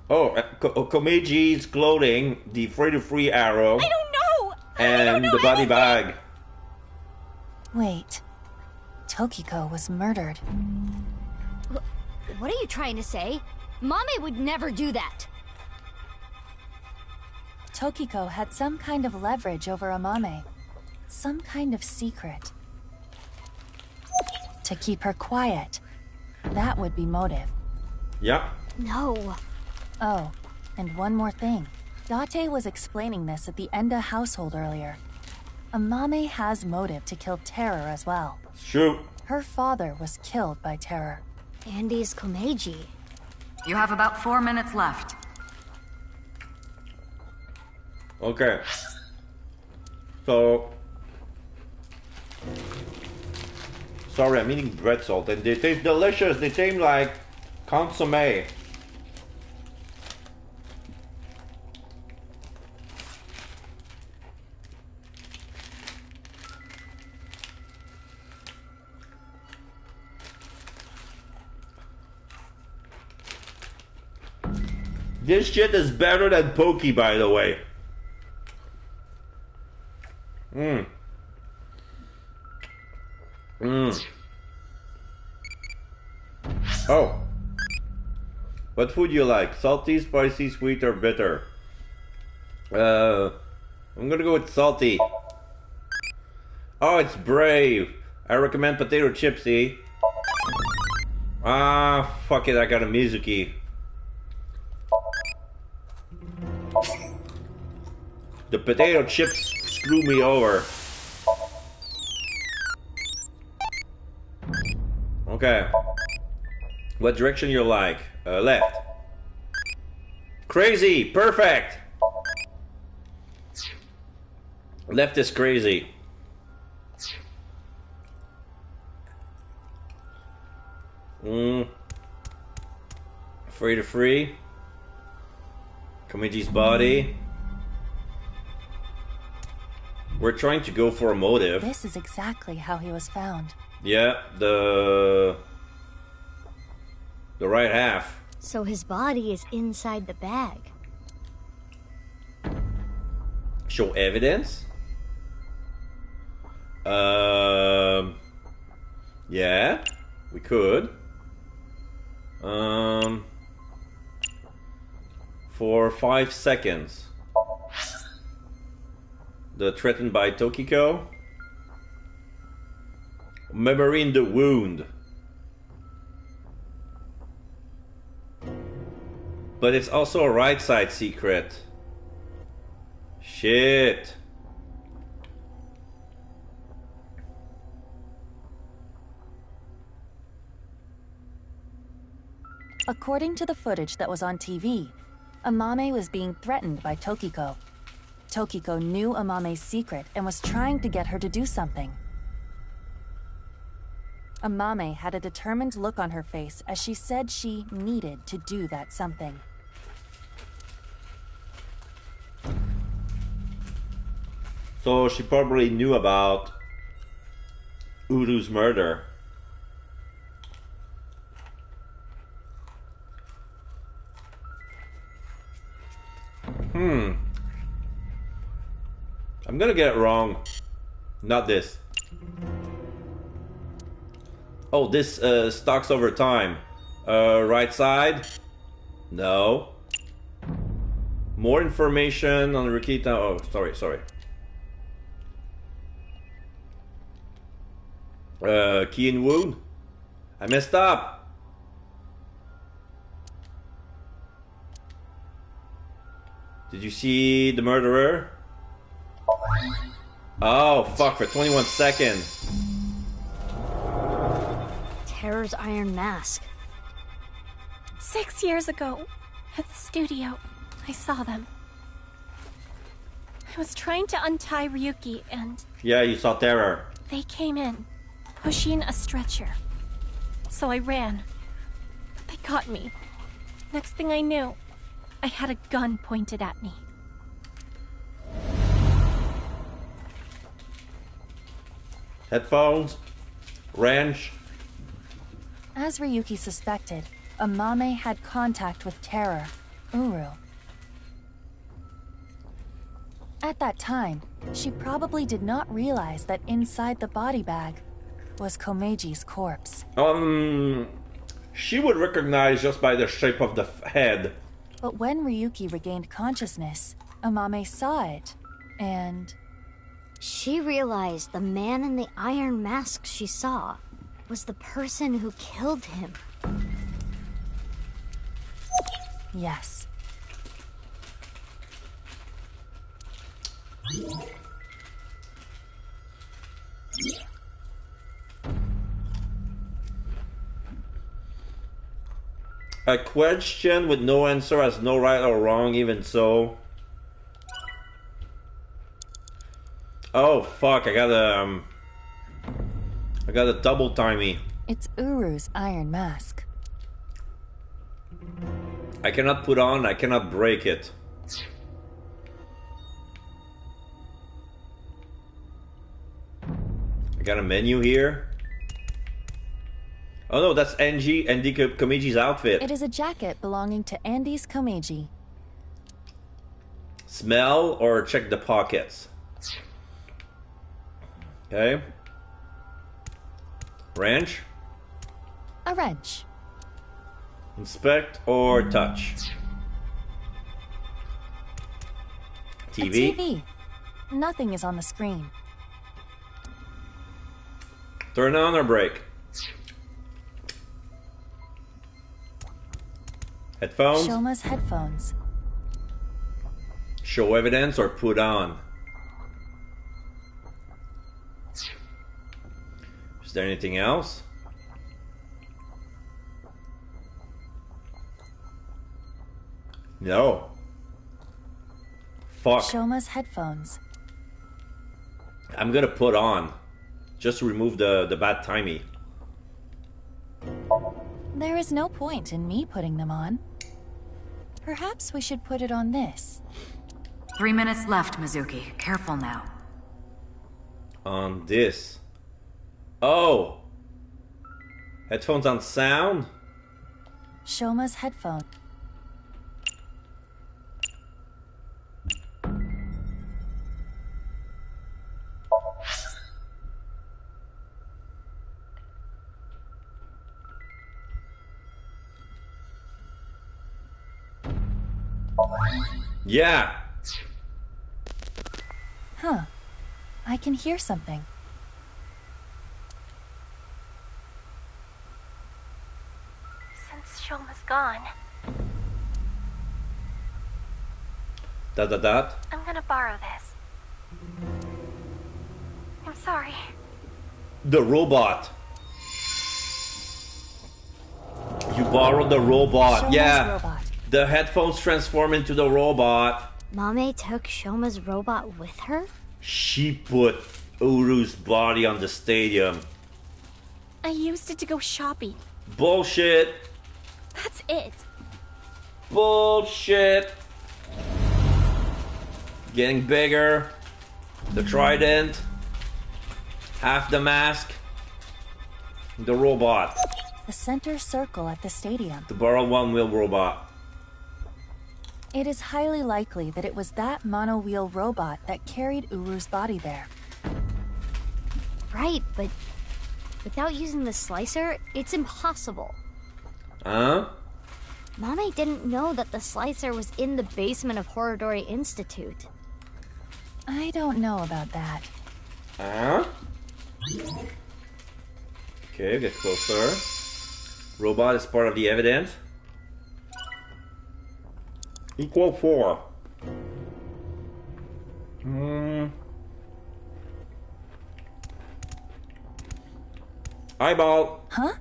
Oh, Komeji's clothing, the free-to-free arrow.
I don't know!
And the body bag.
Wait. Tokiko was murdered.
What are you trying to say? Mame would never do that.
Tokiko had some kind of leverage over Amame. Some kind of secret. To keep her quiet. That would be motive.
Yeah.
No.
Oh, and one more thing. Date was explaining this at the Enda household earlier. Amame has motive to kill Terror as well.
Shoot.
Her father was killed by Terror.
Andy's Komeji.
You have about 4 minutes left.
Okay. So... Sorry, I'm eating bread salt and they taste delicious. They taste like consommé. This shit is better than Pokey, by the way. Mmm. Mmm. Oh. What food do you like? Salty, spicy, sweet, or bitter? I'm gonna go with salty. Oh, it's brave. I recommend potato chips, eh? Ah, fuck it, I got a Mizuki. The potato chips screw me over. Okay. What direction you like? Left. Crazy! Perfect! Left is crazy. Free to free. Komiji's body. We're trying to go for a motive.
This is exactly how he was found.
Yeah, the right half.
So his body is inside the bag.
Show evidence? Yeah, we could. For 5 seconds. The threatened by Tokiko. Memory in the wound. But it's also a right side secret. Shit.
According to the footage that was on TV, Amame was being threatened by Tokiko. Tokiko knew Amame's secret and was trying to get her to do something. Amame had a determined look on her face as she said she needed to do that something.
So she probably knew about Uru's murder. I'm gonna get it wrong. Not this. Oh, this stocks over time. Right side? No. More information on Rikita. Oh, sorry. Key and wound. I messed up. Did you see the murderer? Oh, fuck, for 21 seconds.
Terror's iron mask.
6 years ago, at the studio, I saw them. I was trying to untie Ryuki and...
Yeah, you saw Terror.
They came in, pushing a stretcher. So I ran. They caught me. Next thing I knew, I had a gun pointed at me.
Headphones, wrench.
As Ryuki suspected, Amame had contact with Terror, Uru. At that time, she probably did not realize that inside the body bag was Komeji's corpse.
She would recognize just by the shape of the head.
But when Ryuki regained consciousness, Amame saw it, and...
She realized the man in the iron mask she saw was the person who killed him.
Yes.
A question with no answer has no right or wrong, even so. Oh fuck! I got a double timey.
It's Uru's iron mask.
I cannot put on. I cannot break it. I got a menu here. Oh no, that's Andy Komiji's outfit.
It is a jacket belonging to Andy's Komeiji.
Smell or check the pockets. Okay. Wrench.
A wrench.
Inspect or touch. TV.
A TV. Nothing is on the screen.
Turn on or break. Headphones.
Shoma's headphones.
Show evidence or put on. Is there anything else? No. Fuck.
Shoma's headphones.
I'm gonna put on. Just to remove the bad timey.
There is no point in me putting them on. Perhaps we should put it on this.
3 minutes left, Mizuki. Careful now.
On this. Oh! Headphones on sound?
Shoma's headphone.
Yeah!
Huh. I can hear something.
Since Shoma's gone,
Dot.
I'm gonna borrow this. I'm sorry.
The robot. You borrowed the robot.
Shoma's
yeah.
robot.
The headphones transform into the robot.
Mame took Shoma's robot with her?
She put Uru's body on the stadium.
I used it to go shopping.
Bullshit.
That's it.
Bullshit. Getting bigger. The trident. Half the mask. The robot.
The center circle at the stadium.
The borrowed one-wheel robot.
It is highly likely that it was that mono-wheel robot that carried Uru's body there.
Right, but without using the slicer, it's impossible.
Huh?
Mame didn't know that the slicer was in the basement of Horodori Institute.
I don't know about that.
Huh? Okay, get closer. Robot is part of the evidence. Equal 4. Eyeball.
Huh?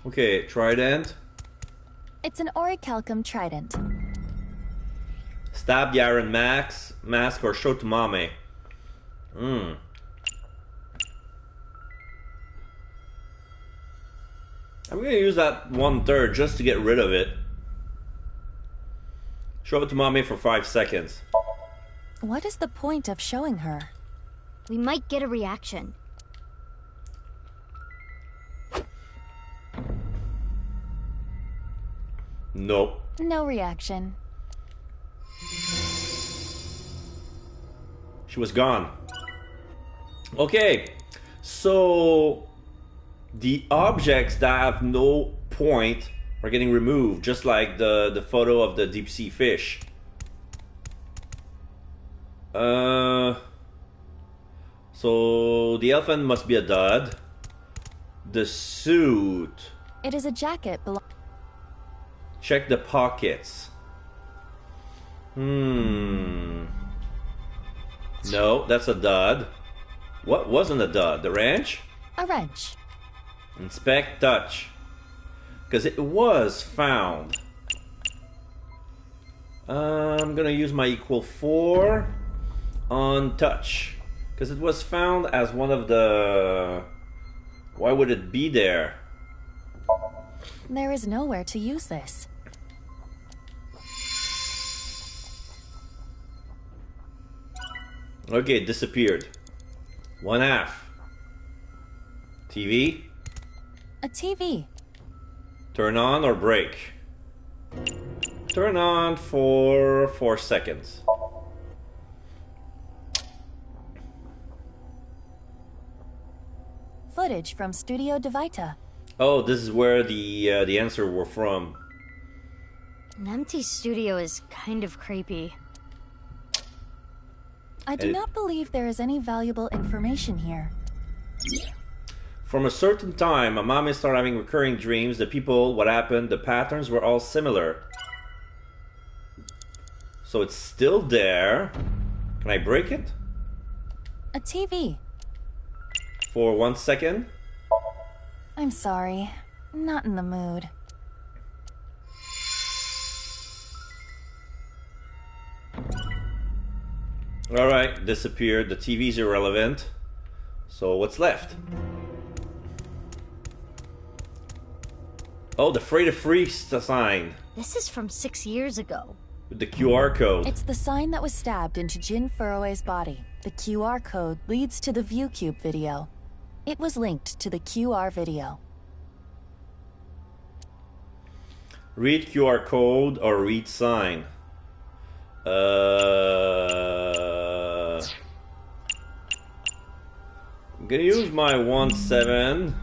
Okay, trident.
It's an orichalcum trident.
Stab the iron mask or show to Mame. I'm gonna use that 1/3 just to get rid of it. Show it to Mame for 5 seconds.
What is the point of showing her?
We might get a reaction.
Nope.
No reaction.
She was gone. Okay, so the objects that have no point are getting removed, just like the photo of the deep sea fish. So the elephant must be a dud. The suit.
It is a jacket
Check the pockets. No, that's a dud. What wasn't a dud? The wrench?
A wrench.
Inspect, touch. because it was found. I'm gonna use my equal 4 on touch, because it was found as one of the... Why would it be there?
There is nowhere to use this.
Okay, it disappeared. 1/2. TV?
A TV.
Turn on or break? Turn on for 4 seconds.
Footage from Studio Devita.
Oh, this is where the answer were from.
An empty studio is kind of creepy.
I do not believe there is any valuable information here.
From a certain time, my mommy started having recurring dreams. The people, what happened, the patterns were all similar. So it's still there. Can I break it?
A TV.
For 1 second?
I'm sorry. Not in the mood.
Alright, disappeared. The TV's irrelevant. So what's left? Oh, the Freight of Free sign.
This is from 6 years ago.
With the QR code.
It's the sign that was stabbed into Jin Furue's body. The QR code leads to the ViewCube video. It was linked to the QR video.
Read QR code or read sign. I'm gonna use my 1/7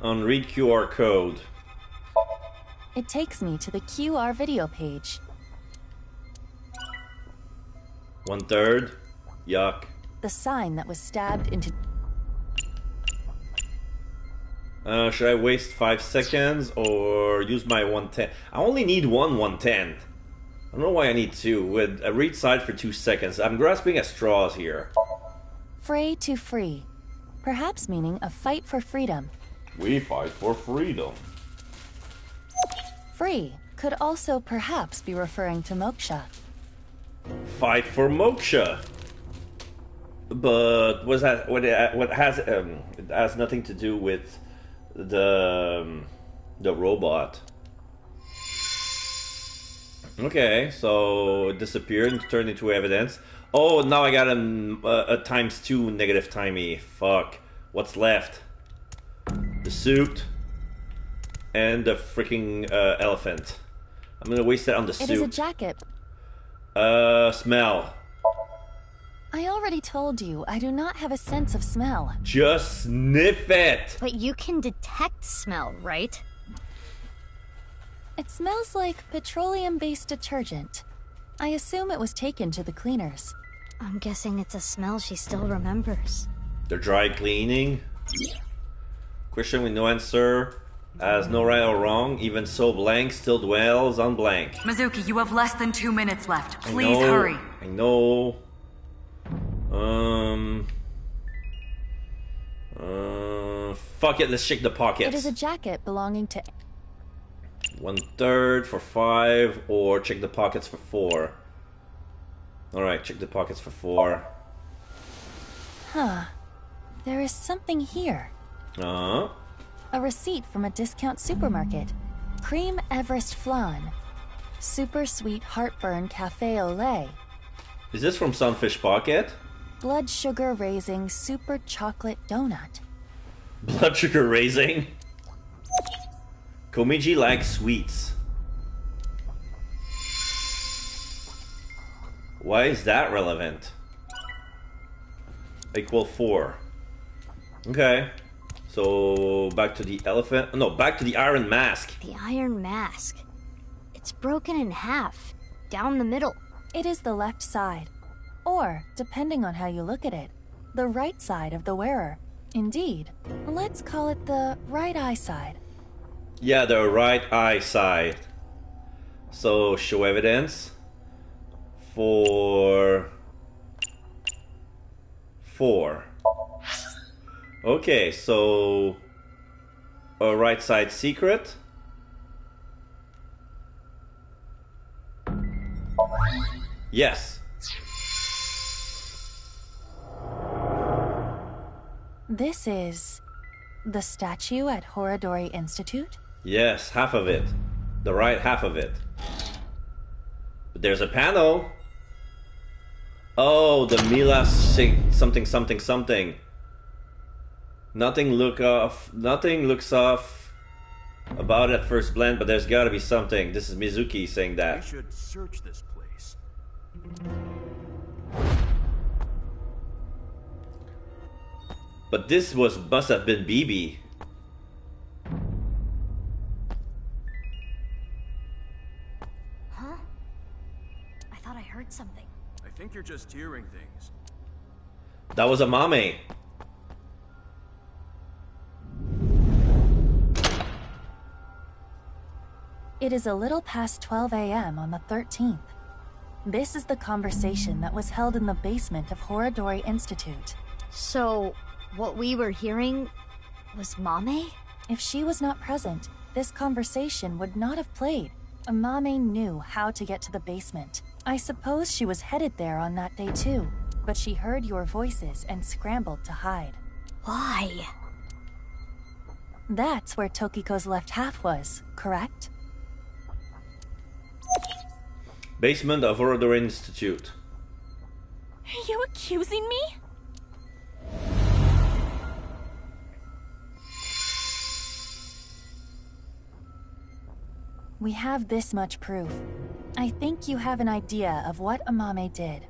on read QR code.
It takes me to the QR video page.
1/3. Yuck.
The sign that was stabbed into...
Should I waste 5 seconds or use my 1/10? I only need one 1/10. I don't know why I need 2. With a read side for 2 seconds. I'm grasping at straws here.
Fray to free. Perhaps meaning a fight for freedom.
We fight for freedom.
Free could also perhaps be referring to moksha.
Fight for moksha. But was that what has it has nothing to do with the robot. Okay, so it disappeared and turned into evidence. Oh, now I got a ×2 negative timey. Fuck. What's left? The suit and the freaking elephant. I'm gonna waste that on the suit.
It is a jacket.
Smell.
I already told you, I do not have a sense of smell.
Just sniff it!
But you can detect smell, right?
It smells like petroleum-based detergent. I assume it was taken to the cleaners.
I'm guessing it's a smell she still remembers.
The dry cleaning? Question with no answer. As no right or wrong, even so blank still dwells on blank.
Mizuki, you have less than 2 minutes left. Please hurry.
I know. Fuck it, let's check the pockets.
It is a jacket belonging to...
1/3 for 5, or check the pockets for 4. Alright, check the pockets for 4.
Huh. There is something here.
Uh-huh.
A receipt from a discount supermarket. Cream Everest Flan. Super sweet heartburn cafe au lait.
Is this from Sunfish Pocket?
Blood sugar raising super chocolate donut.
Blood sugar raising? Komiji likes sweets. Why is that relevant? Equal 4. Okay. So back to the elephant. No, back to the iron mask.
The iron mask. It's broken in half. Down the middle.
It is the left side. Or, depending on how you look at it, the right side of the wearer. Indeed. Let's call it the right eye side.
Yeah, the right eye side. So, show evidence for 4. Okay, so a right side secret. Yes.
This is the statue at Horadori Institute?
Yes, half of it. The right half of it. But there's a panel. Oh, the Mila something something something. Nothing looks off about it at first glance, but there's gotta be something. This is Mizuki saying that.
We should search this place.
But this must have been BB.
Huh? I thought I heard something.
I think you're just hearing things.
That was a mame.
It is a little past 12 a.m. on the 13th. This is the conversation that was held in the basement of Horadori Institute.
So, what we were hearing was Mame?
If she was not present, this conversation would not have played. Mame knew how to get to the basement. I suppose she was headed there on that day too, but she heard your voices and scrambled to hide.
Why?
That's where Tokiko's left half was, correct?
Basement of Horadori Institute.
Are you accusing me?
We have this much proof. I think you have an idea of what Amame did.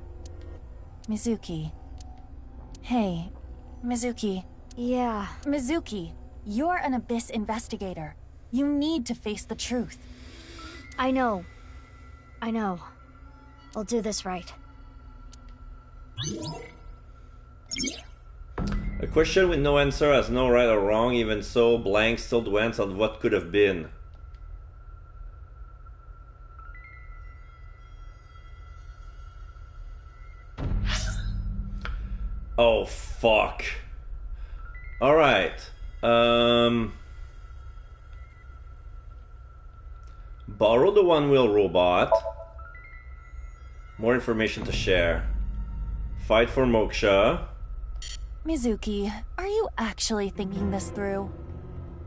Mizuki. Hey, Mizuki.
Yeah.
Mizuki, you're an Abyss investigator. You need to face the truth.
I know. I'll do this right.
A question with no answer has no right or wrong, even so, blank still dwells on what could have been. Oh, fuck. Alright. Borrow the one-wheel robot. More information to share. Fight for Moksha.
Mizuki, are you actually thinking this through?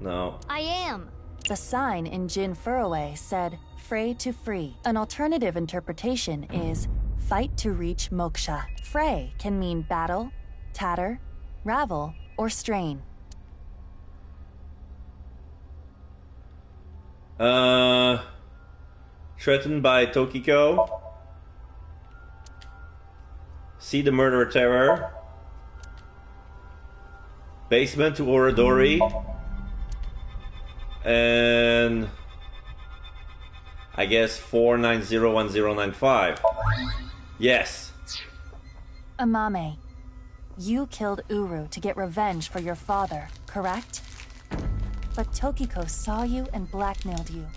No.
I am.
The sign in Jin Furroway said, Fray to free. An alternative interpretation is, fight to reach moksha. Fray can mean battle, tatter, ravel, or strain.
Threatened by Tokiko. See the murder terror. Basement to Horadori. And I guess 4901095. Yes.
Amame, you killed Uru to get revenge for your father, correct? But Tokiko saw you and blackmailed you.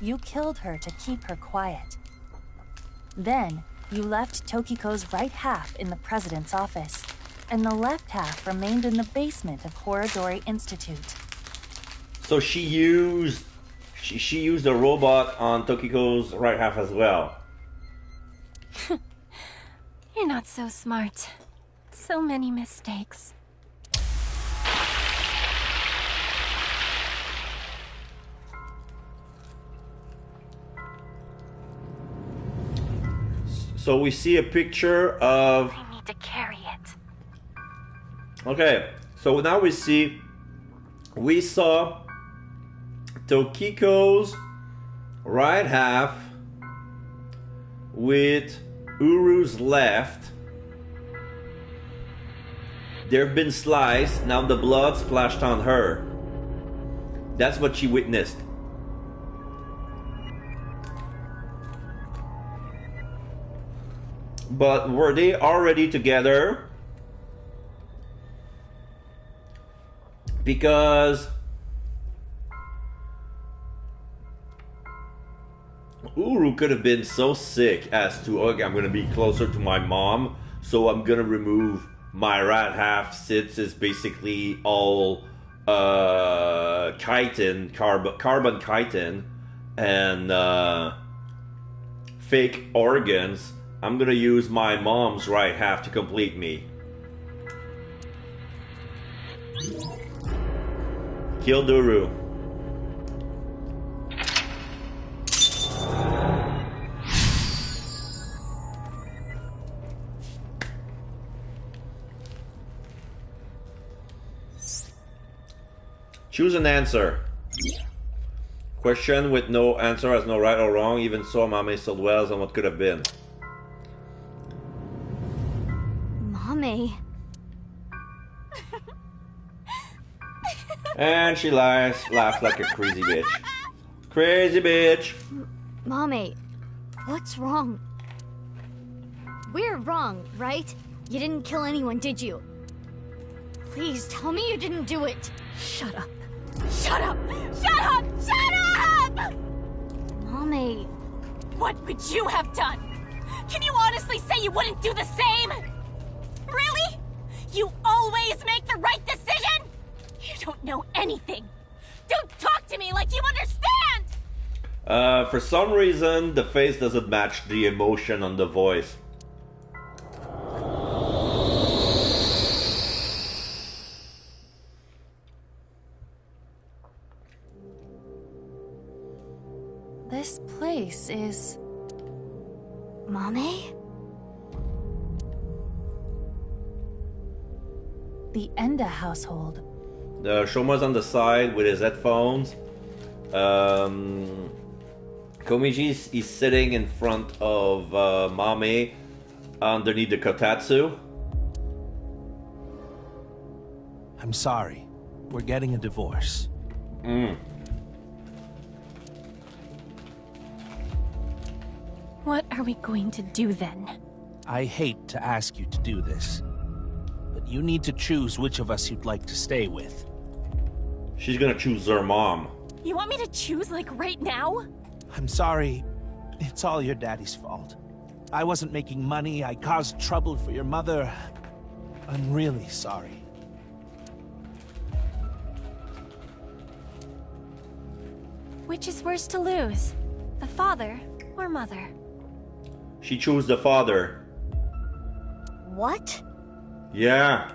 You killed her to keep her quiet. Then, you left Tokiko's right half in the president's office, and the left half remained in the basement of Horadori Institute.
So she used the robot on Tokiko's right half as well.
You're not so smart. So many mistakes.
So we see a picture of...
I need to carry it.
Okay, so now we saw Tokiko's right half with Uru's left. They've been sliced, now the blood splashed on her. That's what she witnessed. But were they already together? Because Uru could have been so sick as to, okay, I'm gonna be closer to my mom, so I'm gonna remove my right half since it's basically all chitin, carbon chitin, and fake organs, I'm gonna use my mom's right half to complete me. Kill Duru. Choose an answer. Question with no answer has no right or wrong. Even so, Mame still dwells on what could have been.
Mame.
And she laughs like a crazy bitch. Crazy bitch.
Mame, what's wrong? We're wrong, right? You didn't kill anyone, did you? Please tell me you didn't do it.
Shut up.
Shut up! Shut up! Shut up!
Mame.
What would you have done? Can you honestly say you wouldn't do the same? Really? You always make the right decision? You don't know anything. Don't talk to me like you understand!
For some reason, the face doesn't match the emotion on the voice.
This place is...
Mame?
The Enda household.
Shoma's on the side with his headphones. Komiji is sitting in front of Mame underneath the kotatsu.
I'm sorry. We're getting a divorce.
What are we going to do then?
I hate to ask you to do this, but you need to choose which of us you'd like to stay with.
She's gonna choose her mom.
You want me to choose, like, right now?
I'm sorry. It's all your daddy's fault. I wasn't making money. I caused trouble for your mother. I'm really sorry.
Which is worse to lose? The father or mother?
She chose the father.
What?
Yeah.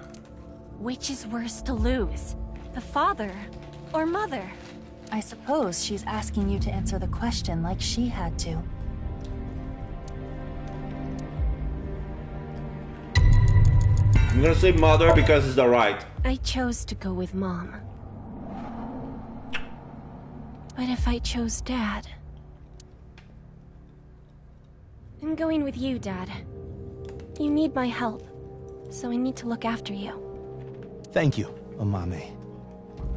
Which is worse to lose? The father or mother?
I suppose she's asking you to answer the question like she had to.
I'm gonna say mother because it's the right.
I chose to go with Mom. But if I chose Dad... I'm going with you, Dad. You need my help, so I need to look after you.
Thank you, Amame.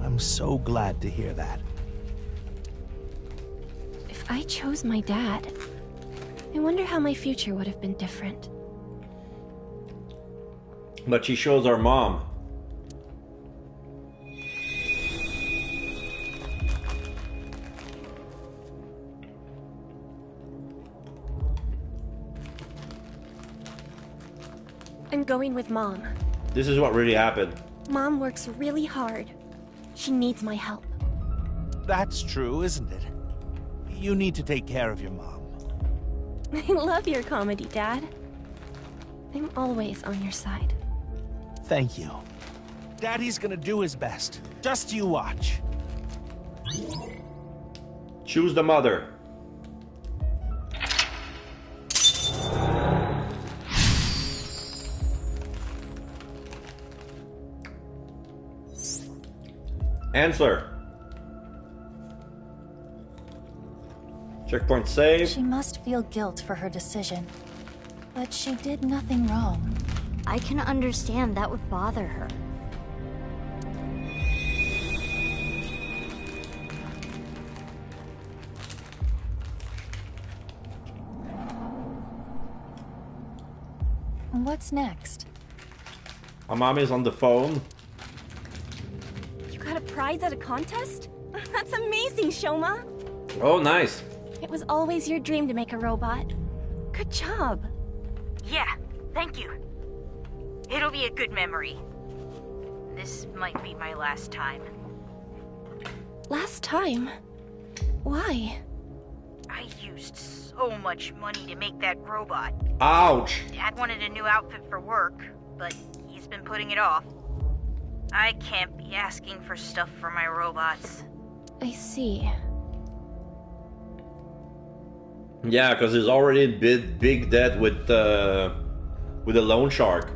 I'm so glad to hear that.
If I chose my dad, I wonder how my future would have been different.
But she shows her mom.
I'm going with Mom.
This is what really happened.
Mom works really hard. She needs my help.
That's true, isn't it? You need to take care of your mom.
I love your comedy, Dad. I'm always on your side.
Thank you. Daddy's gonna do his best. Just you watch.
Choose the mother. Answer. Checkpoint saved.
She must feel guilt for her decision. But she did nothing wrong.
I can understand that would bother her.
What's next?
Amami's on the phone.
You got a prize at a contest? That's amazing, Shoma!
Oh, nice.
It was always your dream to make a robot. Good job.
Yeah, thank you. It'll be a good memory. This might be my last time.
last time. Why?
I used so much money to make that robot.
Ouch!
Dad wanted a new outfit for work, but he's been putting it off. I can't be asking for stuff for my robots.
I see.
Yeah, because he's already in big debt with the loan shark.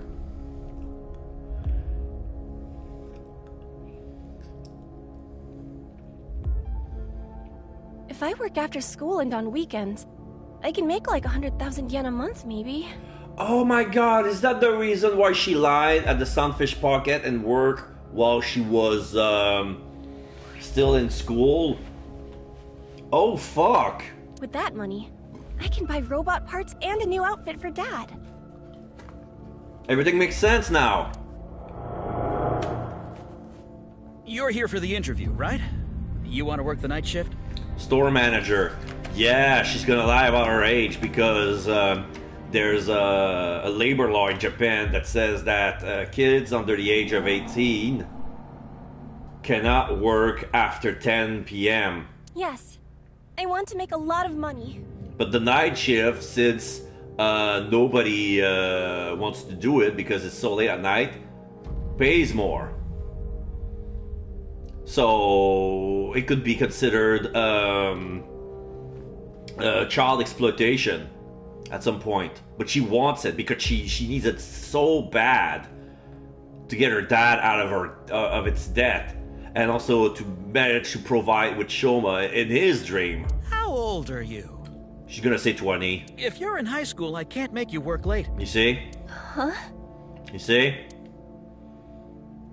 If I work after school and on weekends, I can make like 100,000 yen a month, maybe.
Oh my god, is that the reason why she lied at the Sunfish Pocket and worked while she was still in school? Oh fuck.
With that money, I can buy robot parts and a new outfit for Dad.
Everything makes sense now.
You're here for the interview, right? You want to work the night shift?
Store manager. Yeah, she's gonna lie about her age because there's a labor law in Japan that says that kids under the age of 18 cannot work after 10 p.m.
Yes, I want to make a lot of money.
But the night shift, since nobody wants to do it because it's so late at night, pays more. So it could be considered child exploitation at some point. But she wants it because she needs it so bad to get her dad out of its debt, and also to manage to provide with Shoma in his dream.
How old are you?
She's gonna say 20.
If you're in high school, I can't make you work late.
You see?
Huh?
You see?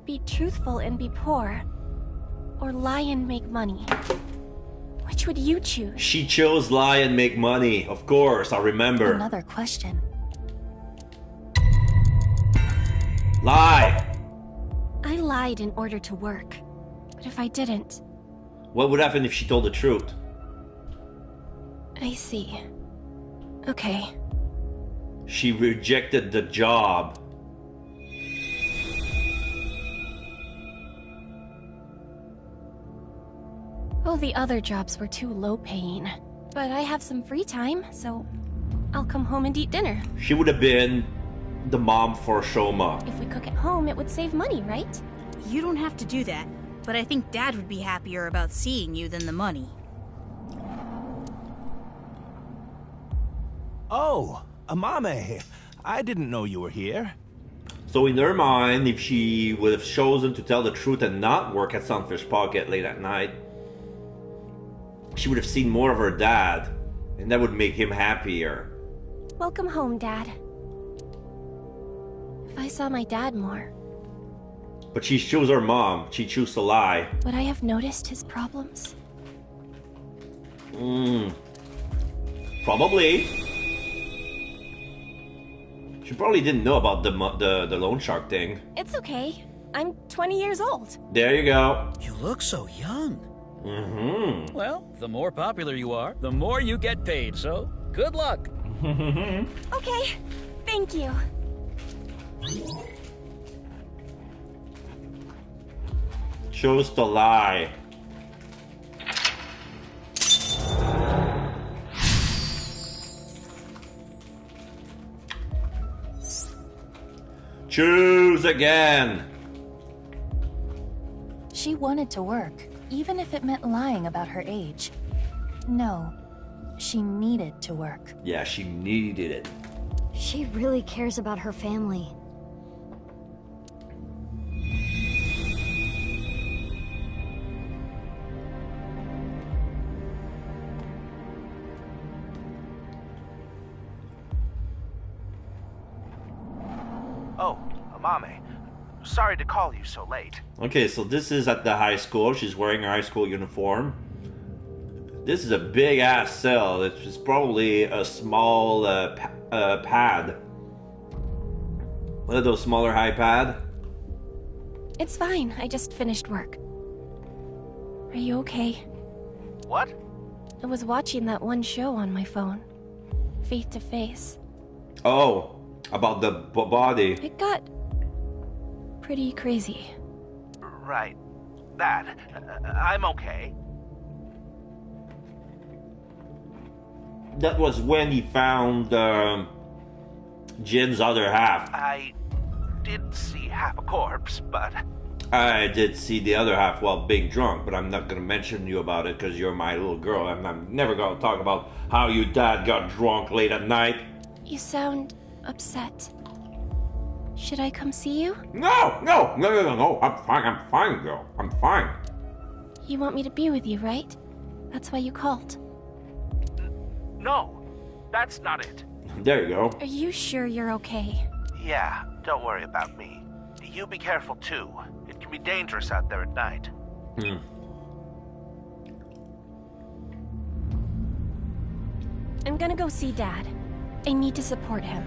Be truthful and be poor. Or lie and make money. Which would you choose?
She chose lie and make money. Of course, I remember.
Another question.
Lie!
I lied in order to work. But if I didn't...
What would happen if she told the truth?
I see. Okay.
She rejected the job.
Well, the other jobs were too low paying. But I have some free time, so I'll come home and eat dinner.
She would have been the mom for Shoma.
If we cook at home, it would save money, right?
You don't have to do that, but I think Dad would be happier about seeing you than the money.
Oh, Amame. I didn't know you were here.
So in her mind, if she would have chosen to tell the truth and not work at Sunfish Pocket late at night, she would have seen more of her dad, and that would make him happier.
Welcome home, Dad. If I saw my dad more...
But she chose her mom. She chose to lie.
Would I have noticed his problems?
Probably. She probably didn't know about the loan shark thing.
It's okay. I'm 20 years old.
There you go.
You look so young.
Mm-hmm.
Well, the more popular you are, the more you get paid, so good luck.
Okay, thank you.
Chose to lie. Choose again.
She wanted to work, even if it meant lying about her age. No, she needed to work.
Yeah, she needed it.
She really cares about her family.
Oh, Amame. Sorry to call you so late.
Okay, so this is at the high school. She's wearing her high school uniform. This is a big ass cell. It's probably a small pad. One of those smaller high pad.
It's fine. I just finished work. Are you okay?
What?
I was watching that one show on my phone. Face to Face.
Oh, about the body.
It got pretty crazy.
Right.
that. I'm okay.
That was when he found Jin's other half.
I did see half a corpse, but...
I did see the other half while being drunk, but I'm not gonna mention you about it because you're my little girl. I'm never gonna talk about how your dad got drunk late at night.
You sound upset. Should I come see you?
No! I'm fine, girl. I'm fine.
You want me to be with you, right? That's why you called.
No, that's not it.
There you go.
Are you sure you're okay?
Yeah, don't worry about me. You be careful too. It can be dangerous out there at night.
I'm gonna go see Dad. I need to support him.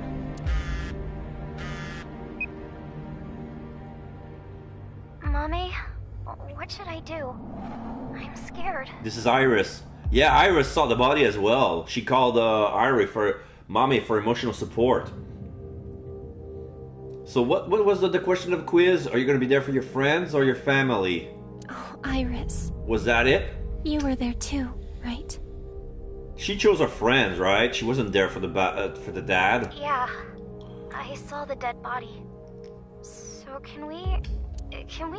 Mommy, what should I do? I'm scared.
This is Iris. Yeah, Iris saw the body as well. She called Mommy for emotional support. So what was the question of the quiz? Are you going to be there for your friends or your family?
Oh, Iris.
Was that it?
You were there too, right?
She chose her friends, right? She wasn't there for the dad.
Yeah, I saw the dead body. So can we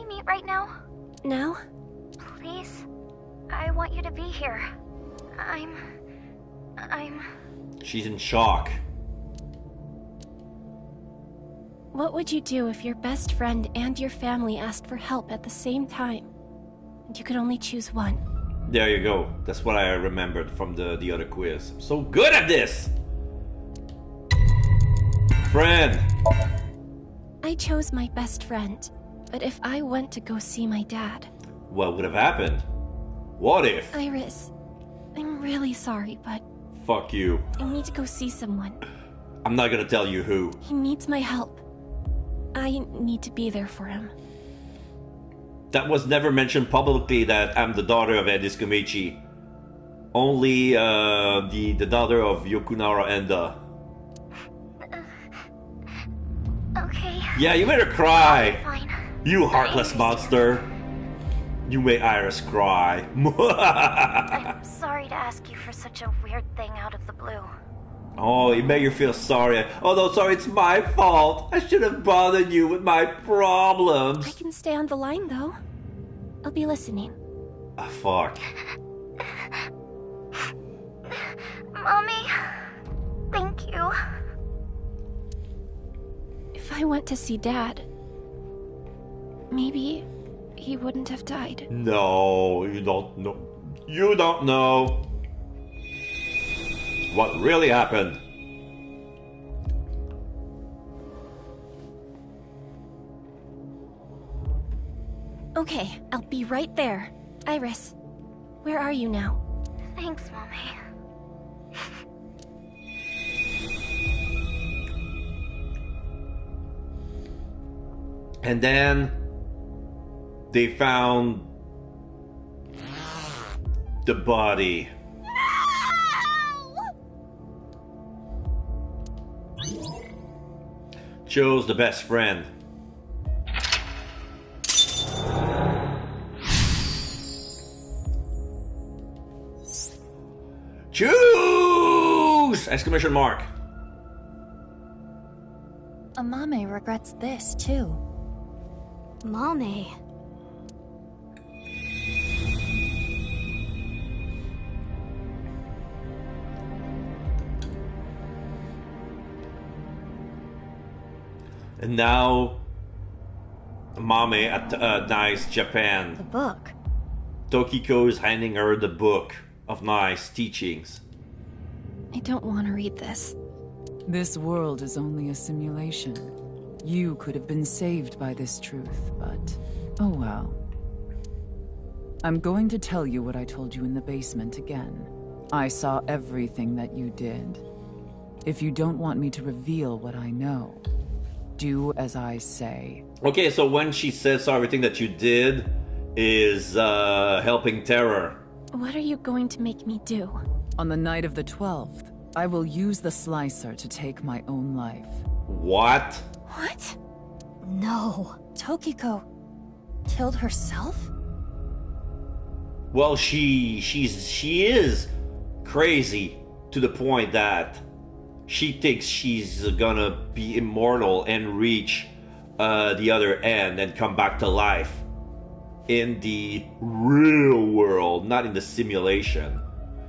meet right now?
Now?
Please? I want you to be here.
She's in shock.
What would you do if your best friend and your family asked for help at the same time? And you could only choose one?
There you go. That's what I remembered from the other quiz. I'm so good at this! Friend!
I chose my best friend. But if I went to go see my dad...
What would have happened? What if?
Iris, I'm really sorry, but...
Fuck you.
I need to go see someone.
I'm not gonna tell you who.
He needs my help. I need to be there for him.
That was never mentioned publicly that I'm the daughter of Edis Komichi. Only the daughter of Yokunara Enda.
Okay.
Yeah, you made her cry.
Fine.
You heartless monster. You made Iris cry.
I'm sorry to ask you for such a weird thing out of the blue.
Oh, it made you feel sorry. Oh no, sorry, it's my fault. I should have bothered you with my problems.
I can stay on the line, though. I'll be listening.
Ah, fuck.
Mommy, thank you.
If I went to see Dad, maybe he wouldn't have died.
No, you don't know. You don't know what really happened.
Okay, I'll be right there. Iris, where are you now?
Thanks, Mommy.
And then they found the body. Chose the best friend. Choose! Exclamation mark.
Amame regrets this, too.
Mommy.
And now, Mame at Nice Japan.
The book.
Tokiko is handing her the book of Nice teachings.
I don't want to read this.
This world is only a simulation. You could have been saved by this truth, but oh well. I'm going to tell you what I told you in the basement again. I saw everything that you did. If you don't want me to reveal what I know, do as I say.
Okay, so when she says everything that you did is helping Terror.
What are you going to make me do?
On the night of the 12th, I will use the slicer to take my own life.
What?
What?
No.
Tokiko killed herself?
Well, she is crazy to the point that she thinks she's gonna be immortal and reach the other end and come back to life in the real world, not in the simulation.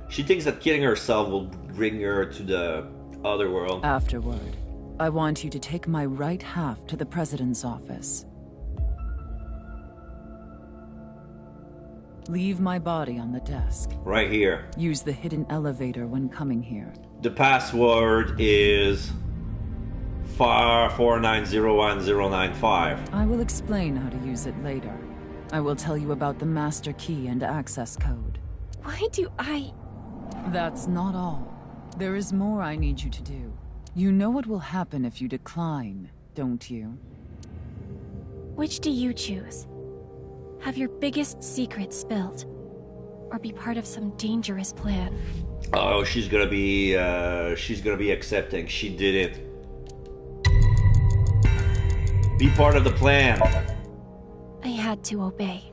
She thinks that killing herself will bring her to the other world.
Afterward, I want you to take my right half to the president's office. Leave my body on the desk.
Right here.
Use the hidden elevator when coming here.
The password is 4901095.
I will explain how to use it later. I will tell you about the master key and access code.
Why do I...
That's not all. There is more I need you to do. You know what will happen if you decline, don't you?
Which do you choose? Have your biggest secret spilled? Or be part of some dangerous plan?
Oh, she's gonna be accepting. She did it. Be part of the plan.
I had to obey.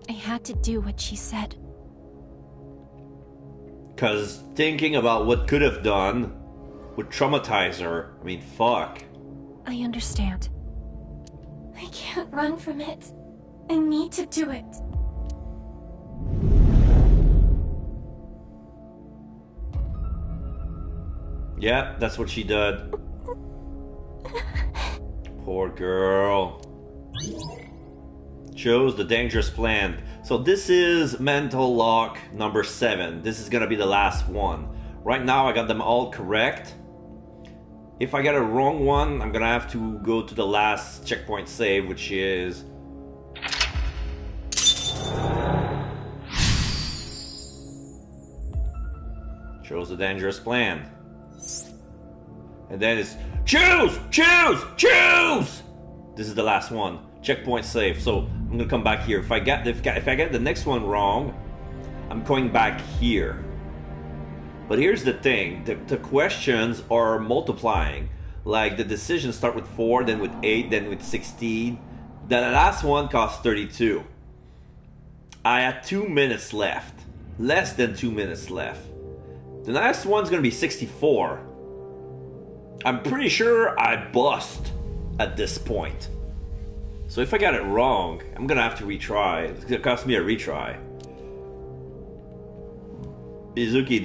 I had to do what she said.
Cause thinking about what could have done would traumatize her. I mean, fuck.
I understand. I can't run from it. I need to do it.
Yeah, that's what she did. Poor girl. Chose the dangerous plan. So this is mental lock number 7. This is gonna be the last one. Right now I got them all correct. If I get a wrong one, I'm gonna have to go to the last checkpoint save, which is... Chose the dangerous plan. And then it's choose! Choose! Choose! This is the last one. Checkpoint save. So I'm gonna come back here. If I get the next one wrong, I'm going back here. But here's the thing, the questions are multiplying. Like the decisions start with 4, then with 8, then with 16. The last one costs 32. I had 2 minutes left. Less than 2 minutes left. The next one's gonna be 64. I'm pretty sure I bust at this point. So if I got it wrong, I'm gonna have to retry. It's gonna cost me a retry. Mizuki ...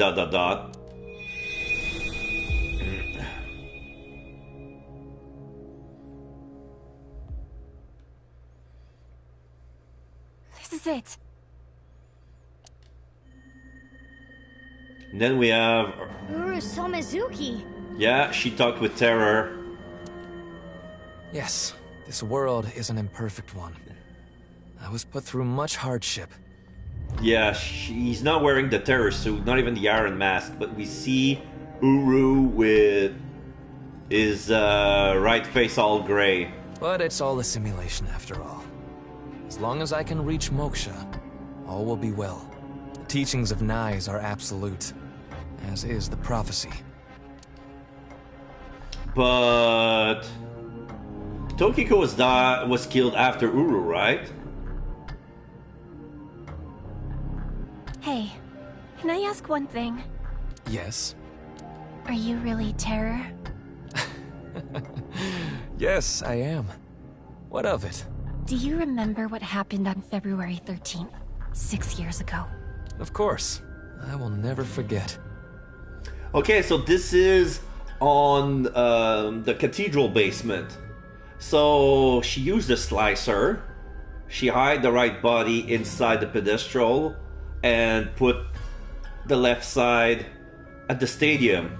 This is it.
And then we have...
Uru saw Mizuki.
Yeah, she talked with Terror.
Yes, this world is an imperfect one. I was put through much hardship.
Yeah, he's not wearing the terror suit, not even the Iron Mask, but we see Uru with his right face all gray.
But it's all a simulation after all. As long as I can reach Moksha, all will be well. The teachings of Nais are absolute, as is the prophecy.
But Tokiko was killed after Uru, right?
Hey, can I ask one thing?
Yes?
Are you really Terror?
Yes, I am. What of it?
Do you remember what happened on February 13th, 6 years ago?
Of course. I will never forget.
Okay, so this is on the cathedral basement. So she used a slicer. She hid the right body inside the pedestal and put the left side at the stadium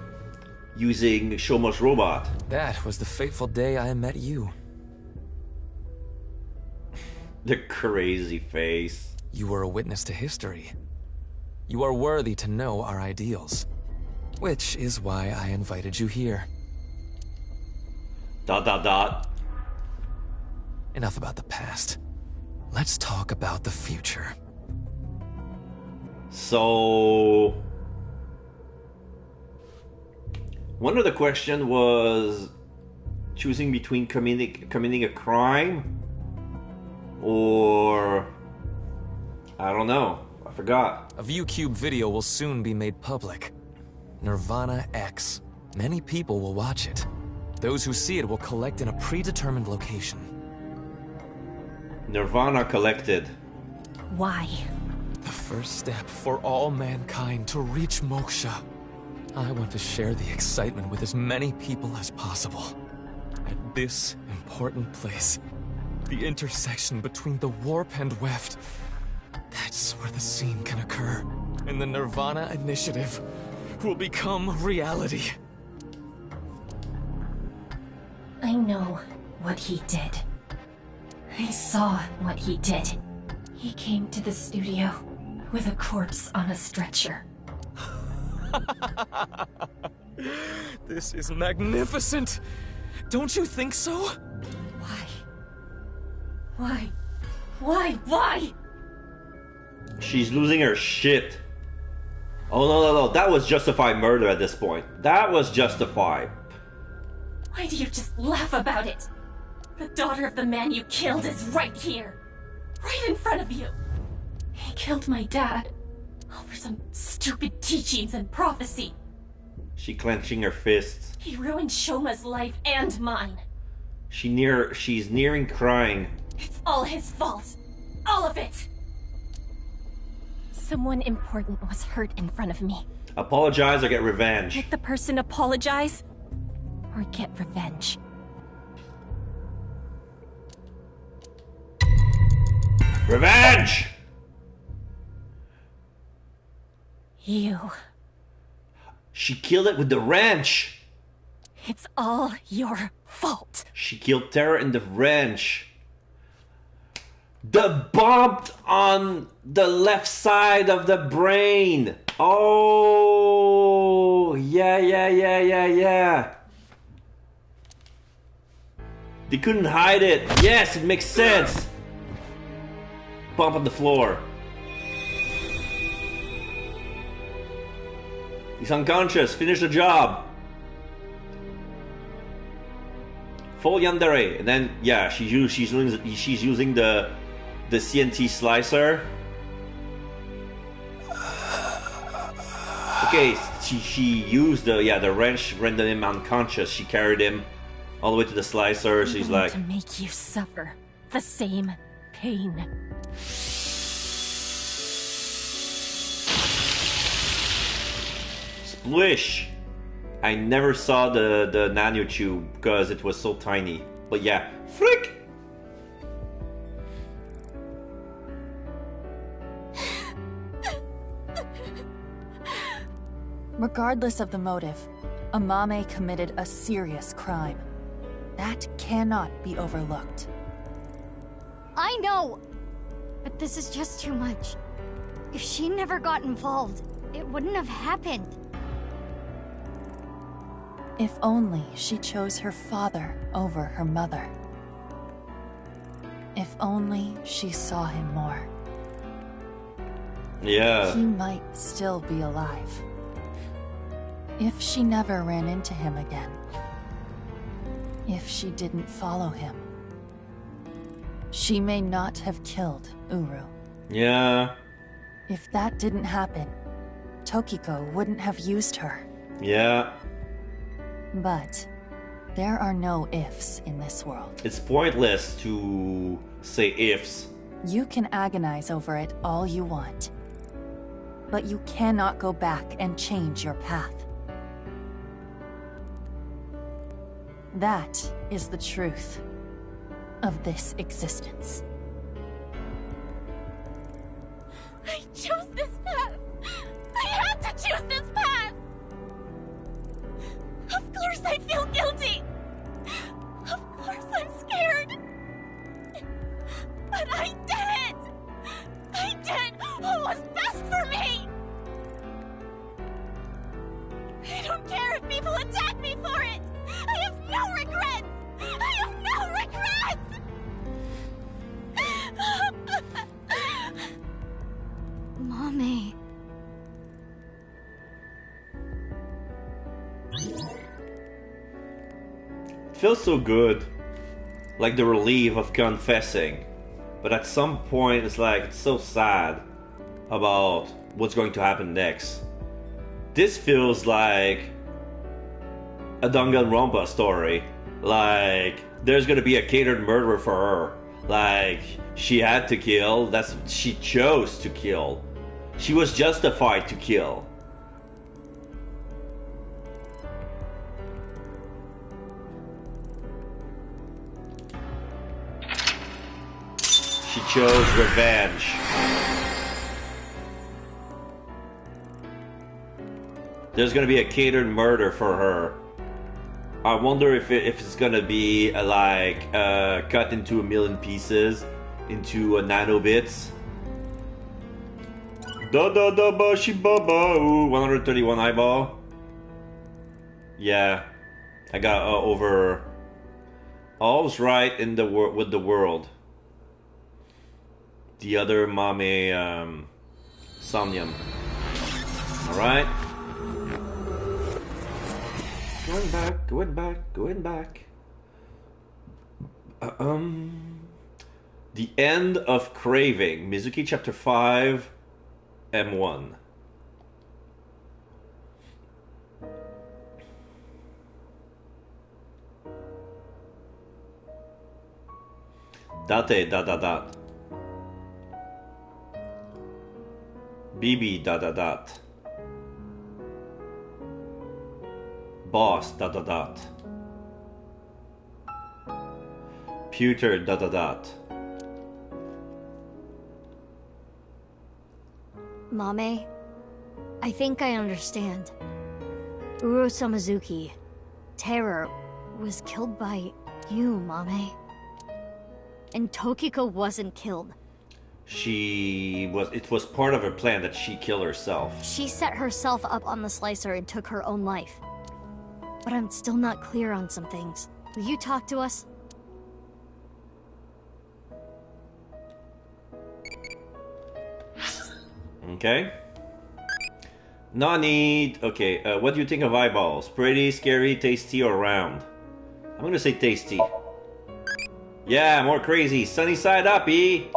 using Shomo's robot.
That was the fateful day I met you.
The crazy face.
You were a witness to history. You are worthy to know our ideals. Which is why I invited you here. ... Enough about the past. Let's talk about the future.
So... one of the questions was choosing between committing a crime or... I don't know. Forgot.
A ViewCube video will soon be made public. Nirvana X. Many people will watch it. Those who see it will collect in a predetermined location.
Nirvana collected.
Why?
The first step for all mankind to reach moksha. I want to share the excitement with as many people as possible. At this important place, the intersection between the warp and weft, that's where the scene can occur. And the Nirvana Initiative will become reality.
I know what he did. I saw what he did. He came to the studio with a corpse on a stretcher.
This is magnificent! Don't you think so?
Why?
She's losing her shit. Oh no, that was justified murder at this point. That was justified.
Why do you just laugh about it? The daughter of the man you killed is right here. Right in front of you. He killed my dad. Over some stupid teachings and prophecy.
She clenching her fists.
He ruined Shoma's life and mine.
She's nearing crying.
It's all his fault. All of it. Someone important was hurt in front of me.
Apologize or get revenge.
Let the person apologize or get revenge.
Revenge!
You.
She killed it with the wrench.
It's all your fault.
She killed Tara in the wrench. The bump on the left side of the brain. Oh, yeah. They couldn't hide it. Yes, it makes sense. Bump on the floor. He's unconscious. Finish the job. Full yandere. And then, yeah, she's using the CNT slicer. Okay, she used the wrench, rendered him unconscious. She carried him all the way to the slicer. She's like,
to make you suffer the same pain.
Splish! I never saw the nanotube because it was so tiny. But yeah, frick!
Regardless of the motive, Amame committed a serious crime. That cannot be overlooked.
I know! But this is just too much. If she never got involved, it wouldn't have happened.
If only she chose her father over her mother. If only she saw him more.
Yeah.
He might still be alive. If she never ran into him again. If she didn't follow him. She may not have killed Uru.
Yeah.
If that didn't happen, Tokiko wouldn't have used her.
Yeah.
But there are no ifs in this world.
It's pointless to say ifs.
You can agonize over it all you want. But you cannot go back and change your path. That is the truth of this existence.
I chose this path! I had to choose this path! Of course I feel guilty! Of course I'm scared! But I did it! I did what was best for me! I don't care if people attack me for it! I have no regrets! I have no regrets!
Mommy.
It feels so good. Like the relief of confessing. But at some point it's like, it's so sad. about what's going to happen next. This feels like a Danganronpa story. Like, there's gonna be a catered murder for her. Like, she had to kill. She chose to kill. She was justified to kill. She chose revenge. There's gonna be a catered murder for her. I wonder if it's gonna be cut into a million pieces, into nanobits. Da da da ba shi ba ba. Ooh, 131 eyeball. Yeah, I got over. All's right in the with the world. The other Mame Somnium. All right. Going back. The End of Craving, Mizuki Chapter 5, M1. Date ... BB ... Boss ... Pewter ...
Mame, I think I understand. Uro Samazuki, Terror, was killed by you, Mame. And Tokiko wasn't killed.
It was part of her plan that she kill herself.
She set herself up on the slicer and took her own life. But I'm still not clear on some things. Will you talk to us?
Okay. Nani. Okay, what do you think of eyeballs? Pretty, scary, tasty, or round? I'm gonna say tasty. Yeah, more crazy. Sunny side up, E.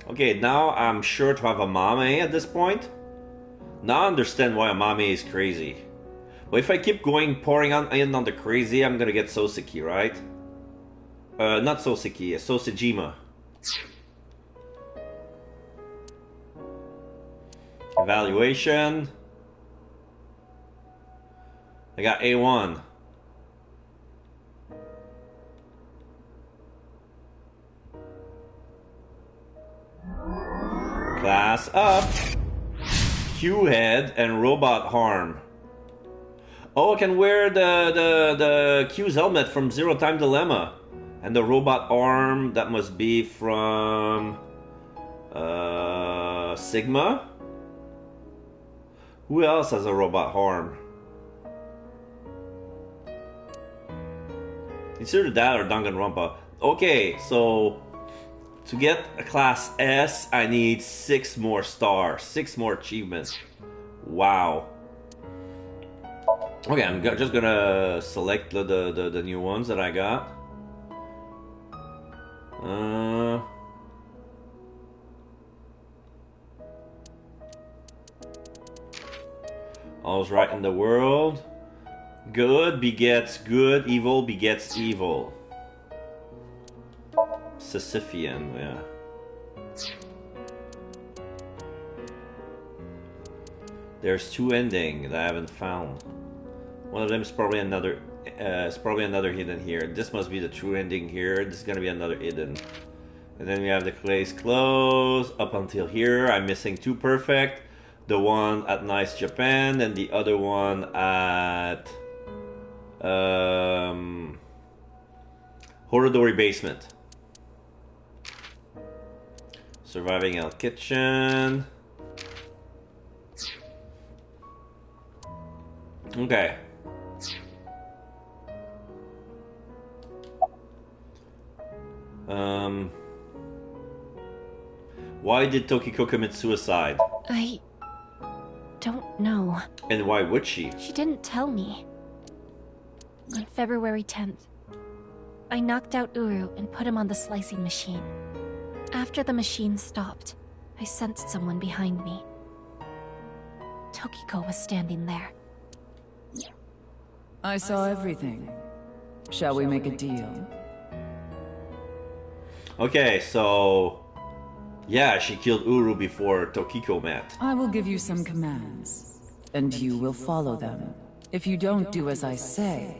Okay, now I'm sure to have a Mame at this point. Now I understand why a Mame is crazy. But if I keep pouring in on the crazy, I'm gonna get Soseki, right? Not Soseki, Sosejima. Evaluation. I got A1. Class up. Q-head and robot harm. Oh, I can wear the Q's helmet from Zero Time Dilemma. And the robot arm, that must be from Sigma. Who else has a robot arm? It's either that or Danganronpa. Okay, so to get a class S, I need 6 more stars, 6 more achievements. Wow. Okay, I'm just gonna select the new ones that I got. All's right in the world. Good begets good, evil begets evil. Sisyphean, yeah. There's 2 endings that I haven't found. One of them is probably another. Hidden here. This must be the true ending here. This is gonna be another hidden. And then we have the case closed up until here. I'm missing 2 perfect. The one at Nice Japan and the other one at Horodori Basement. Surviving El Kitchen. Okay. Why did Tokiko commit suicide?
I don't know.
And why would she?
She didn't tell me. On February 10th, I knocked out Uru and put him on the slicing machine. After the machine stopped, I sensed someone behind me. Tokiko was standing there.
I saw everything. Shall we make a deal?
Okay, so... Yeah, she killed Uru before Tokiko met.
I will give you some commands, and you will follow them. If you don't do as I say,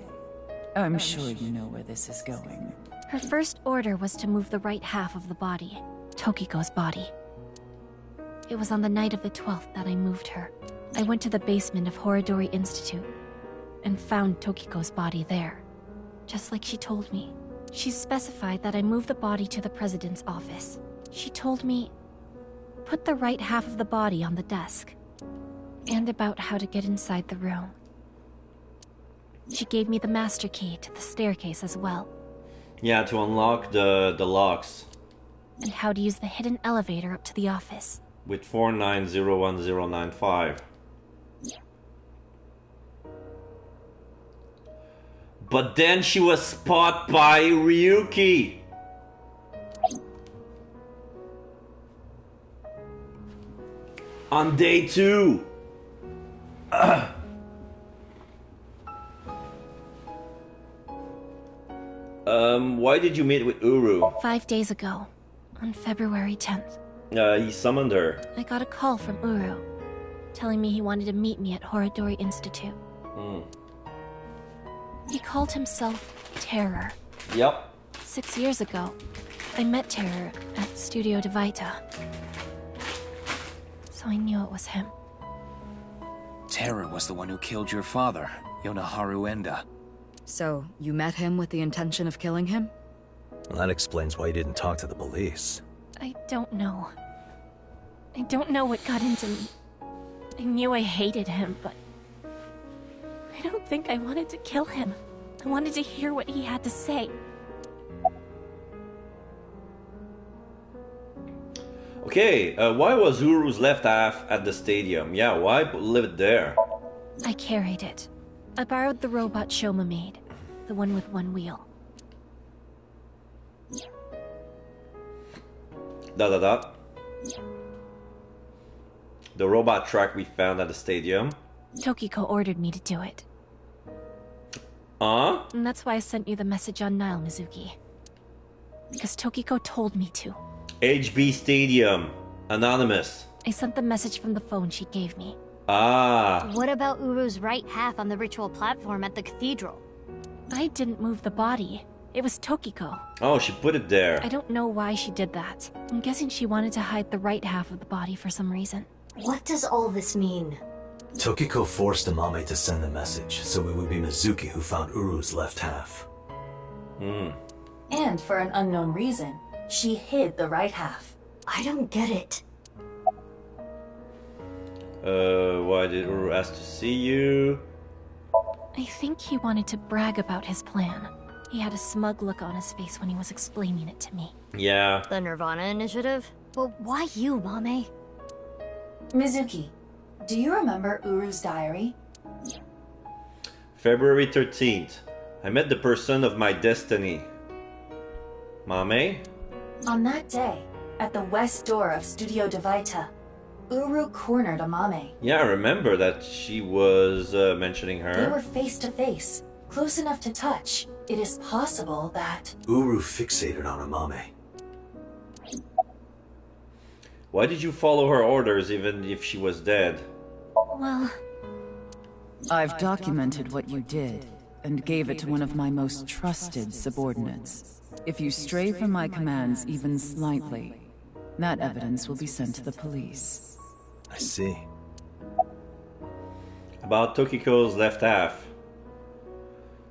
I'm sure you know where this is going.
Her first order was to move the right half of the body, Tokiko's body. It was on the night of the 12th that I moved her. I went to the basement of Horodori Institute and found Tokiko's body there, just like she told me. She specified that I move the body to the president's office. She told me, put the right half of the body on the desk, and about how to get inside the room. She gave me the master key to the staircase as well.
Yeah, to unlock the locks.
And how to use the hidden elevator up to the office.
With 490195. But then she was spotted by Ryuki. On day 2. Why did you meet with Uru?
5 days ago, on February 10th.
He summoned her.
I got a call from Uru, telling me he wanted to meet me at Horodori Institute. He called himself Terror.
Yep.
6 years ago, I met Terror at Studio Divita. So I knew it was him.
Terror was the one who killed your father, Yonaharu Enda.
So, you met him with the intention of killing him?
Well, that explains why you didn't talk to the police.
I don't know. I don't know what got into me. I knew I hated him, but... I don't think I wanted to kill him. I wanted to hear what he had to say.
Okay, why was Uru's left half at the stadium? Yeah, why leave it there?
I carried it. I borrowed the robot Shoma made. The one with one wheel.
The robot truck we found at the stadium.
Tokiko ordered me to do it. And that's why I sent you the message on Nile, Mizuki. Because Tokiko told me to.
HB Stadium. Anonymous.
I sent the message from the phone she gave me.
What about Uru's right half on the ritual platform at the cathedral?
I didn't move the body. It was Tokiko.
Oh, she put it there.
I don't know why she did that. I'm guessing she wanted to hide the right half of the body for some reason.
What does all this mean?
Tokiko forced Amame to send the message, so it would be Mizuki who found Uru's left half.
And for an unknown reason, she hid the right half.
I don't get it.
Why did Uru ask to see you?
I think he wanted to brag about his plan. He had a smug look on his face when he was explaining it to me.
Yeah.
The Nirvana Initiative? But why you, Mame?
Mizuki, do you remember Uru's diary?
February 13th. I met the person of my destiny. Mame?
On that day, at the west door of Studio Divita, Uru cornered Amame.
Yeah, I remember that she was mentioning her.
They were face to face, close enough to touch. It is possible that...
Uru fixated on Amame.
Why did you follow her orders even if she was dead?
Well...
I've documented what you did, and gave it to one of my most trusted subordinates. If you stray from my commands even slightly, that evidence will be sent to the police.
I see.
About Tokiko's left half.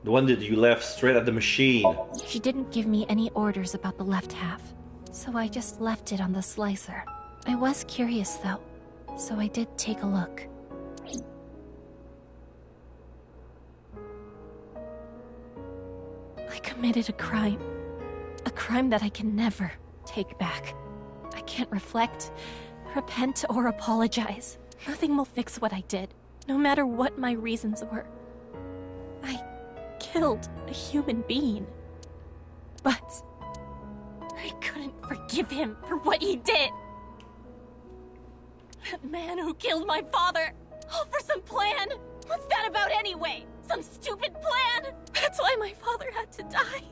The one that you left straight at the machine.
She didn't give me any orders about the left half, so I just left it on the slicer. I was curious though, so I did take a look. I committed a crime. A crime that I can never take back. I can't reflect, repent, or apologize. Nothing will fix what I did, no matter what my reasons were. I killed a human being. But I couldn't forgive him for what he did.
That man who killed my father! All for some plan! What's that about anyway? Some stupid plan? That's why my father had to die.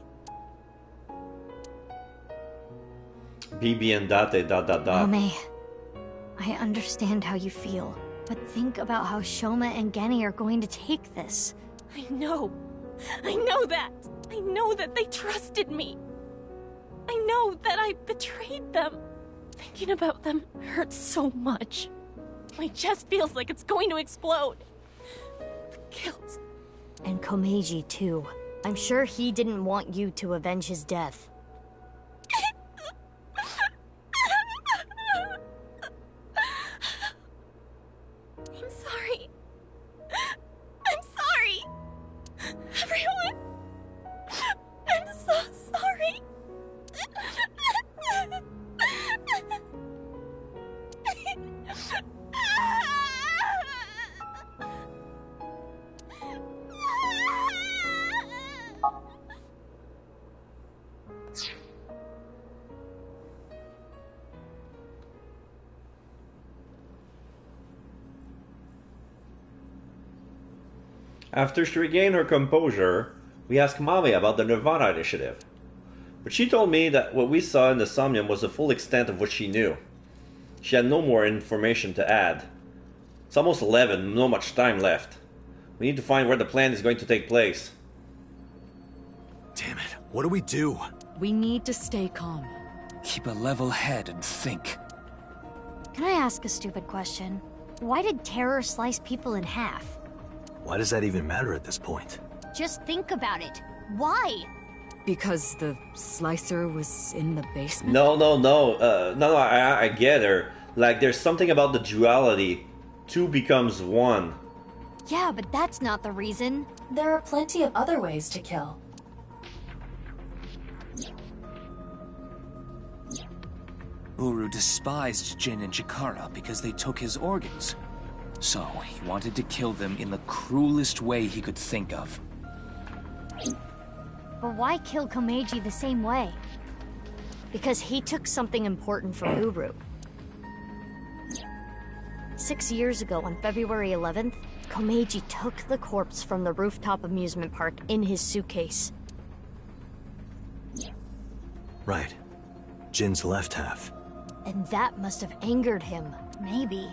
BB and Date ...
Ame, I understand how you feel, but think about how Shoma and Genny are going to take this.
I know that. I know that they trusted me. I know that I betrayed them. Thinking about them hurts so much. My chest feels like it's going to explode. The guilt.
And Komeiji, too. I'm sure he didn't want you to avenge his death.
I'm sorry. I'm sorry. Everyone. I'm so sorry.
After she regained her composure, we asked Mami about the Nirvana Initiative. But she told me that what we saw in the Somnium was the full extent of what she knew. She had no more information to add. It's almost 11, no much time left. We need to find where the plan is going to take place.
Damn it, what do we do?
We need to stay calm.
Keep a level head and think.
Can I ask a stupid question? Why did terror slice people in half?
Why does that even matter at this point?
Just think about it. Why?
Because the slicer was in the basement?
No, I get her. Like, there's something about the duality. Two becomes one.
Yeah, but that's not the reason.
There are plenty of other ways to kill.
Uru despised Jin and Chikara because they took his organs. So, he wanted to kill them in the cruelest way he could think of.
But why kill Komeiji the same way? Because he took something important from Uru. 6 years ago, on February 11th, Komeiji took the corpse from the rooftop amusement park in his suitcase.
Right. Jin's left half.
And that must have angered him. Maybe.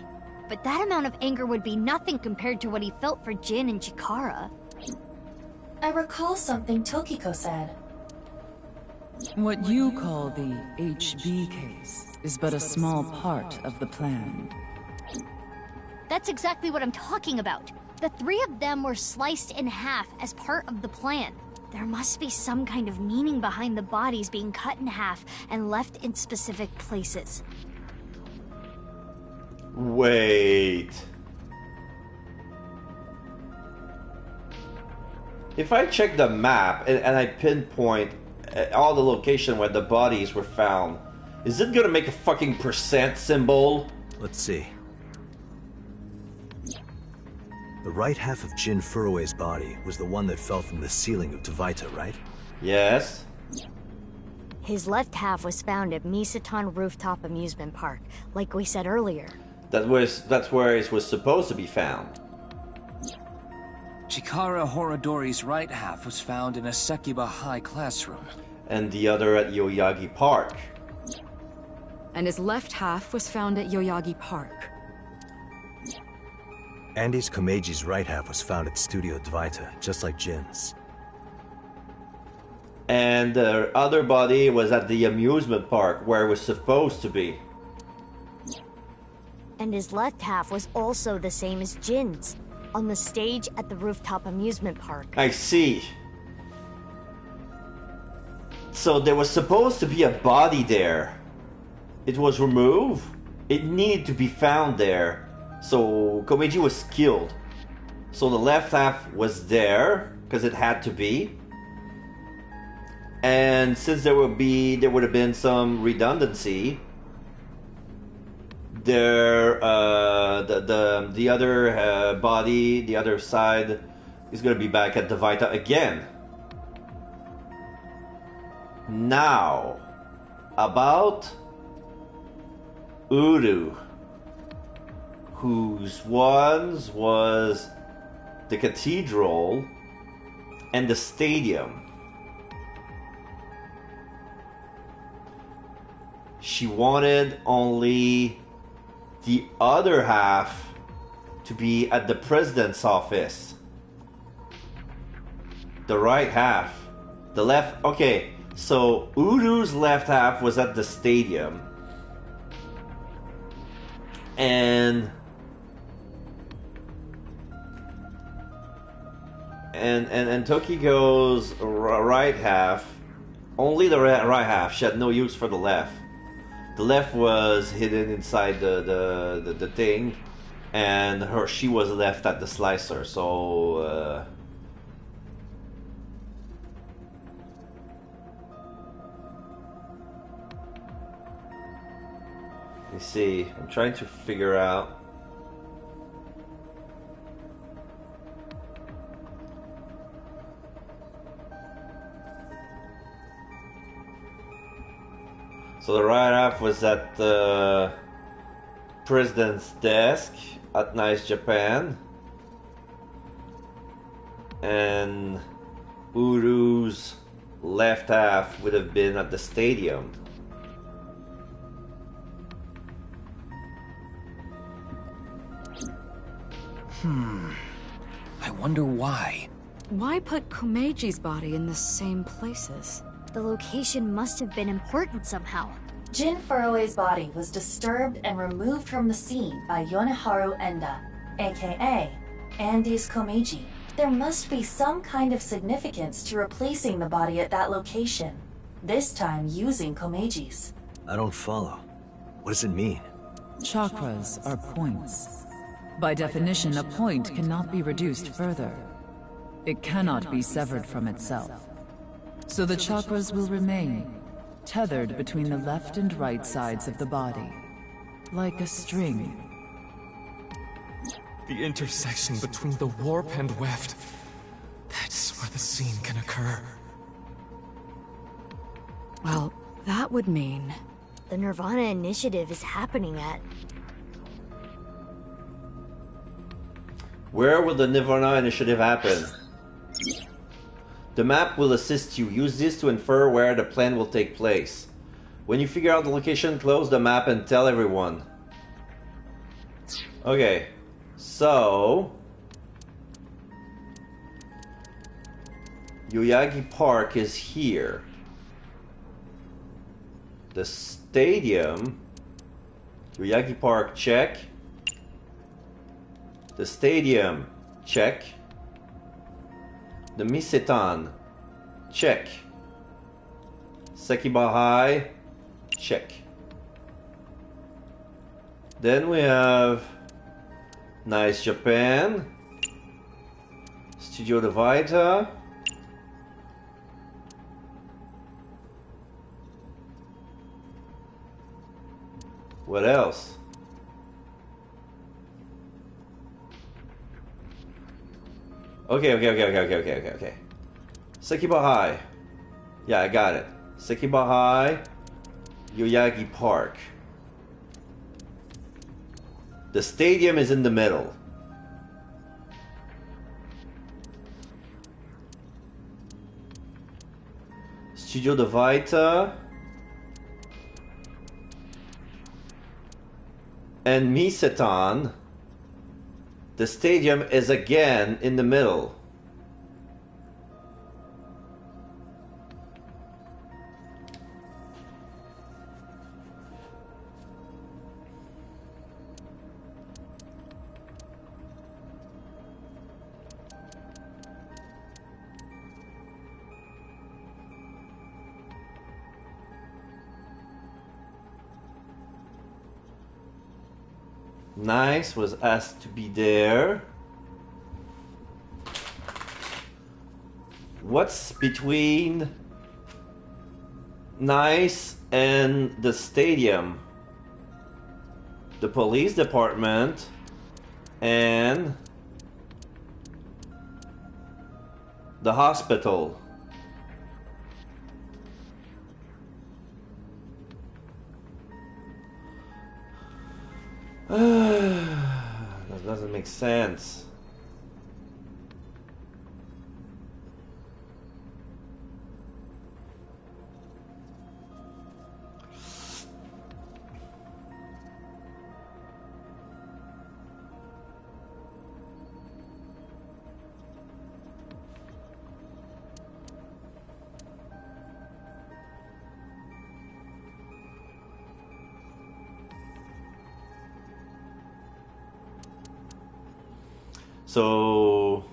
But that amount of anger would be nothing compared to what he felt for Jin and Chikara.
I recall something Tokiko said.
What you call the HB case is but a small part of the plan.
That's exactly what I'm talking about. The three of them were sliced in half as part of the plan.
There must be some kind of meaning behind the bodies being cut in half and left in specific places.
Wait. If I check the map and I pinpoint all the location where the bodies were found, is it gonna make a fucking percent symbol?
Let's see. The right half of Jin Furue's body was the one that fell from the ceiling of Dvaita, right?
Yes.
His left half was found at Misatan Rooftop Amusement Park, like we said earlier.
That's where it was supposed to be found.
Chikara Horodori's right half was found in a Sekiba High classroom.
And the other at Yoyagi Park.
And his left half was found at Yoyagi Park.
Andy's Komeiji's right half was found at Studio Dvaita, just like Jin's.
And the other body was at the amusement park, where it was supposed to be.
And his left half was also the same as Jin's, on the stage at the rooftop amusement park.
I see. So there was supposed to be a body there. It was removed. It needed to be found there. So Komeiji was killed. So the left half was there, because it had to be. And since there would have been some redundancy, the other body, the other side, is going to be back at Dvaita again. Now, about Uru. whose ones was the cathedral and the stadium. She wanted only the other half to be at the president's office. The right half. The left... Okay, so Uru's left half was at the stadium. And Tokiko's right half, only the right half. She had no use for the left. The left was hidden inside the thing, and she was left at the slicer. So let me see. I'm trying to figure out. So the right half was at the president's desk at Nice, Japan. And Uru's left half would have been at the stadium.
I wonder why.
Why put Komeji's body in the same places?
The location must have been important somehow.
Jin Furue's body was disturbed and removed from the scene by Yoneharu Enda, aka Andy's Komeji. There must be some kind of significance to replacing the body at that location, this time using Komeji's.
I don't follow. What does it mean?
Chakras are points. By definition, a point cannot be reduced further. It cannot be severed from itself. So the chakras will remain, tethered between the left and right sides of the body, like a string.
The intersection between the warp and weft. That's where the scene can occur.
Well, that would mean...
the Nirvana Initiative is happening at...
Where will the Nirvana Initiative happen? The map will assist you. Use this to infer where the plan will take place. When you figure out the location, close the map and tell everyone. Okay, so... Yoyagi Park is here. The stadium... Yoyagi Park, check. The stadium, check. The Misetan, check. Sekiba High, check. Then we have Nice Japan, Studio de Vita. What else? Okay. Sekiba High. Yeah, I got it. Sekiba High, Yoyagi Park. The stadium is in the middle. Studio de Vita and Misetan. The stadium is again in the middle. Nice was asked to be there. What's between Nice and the stadium? The police department and the hospital. doesn't make sense. So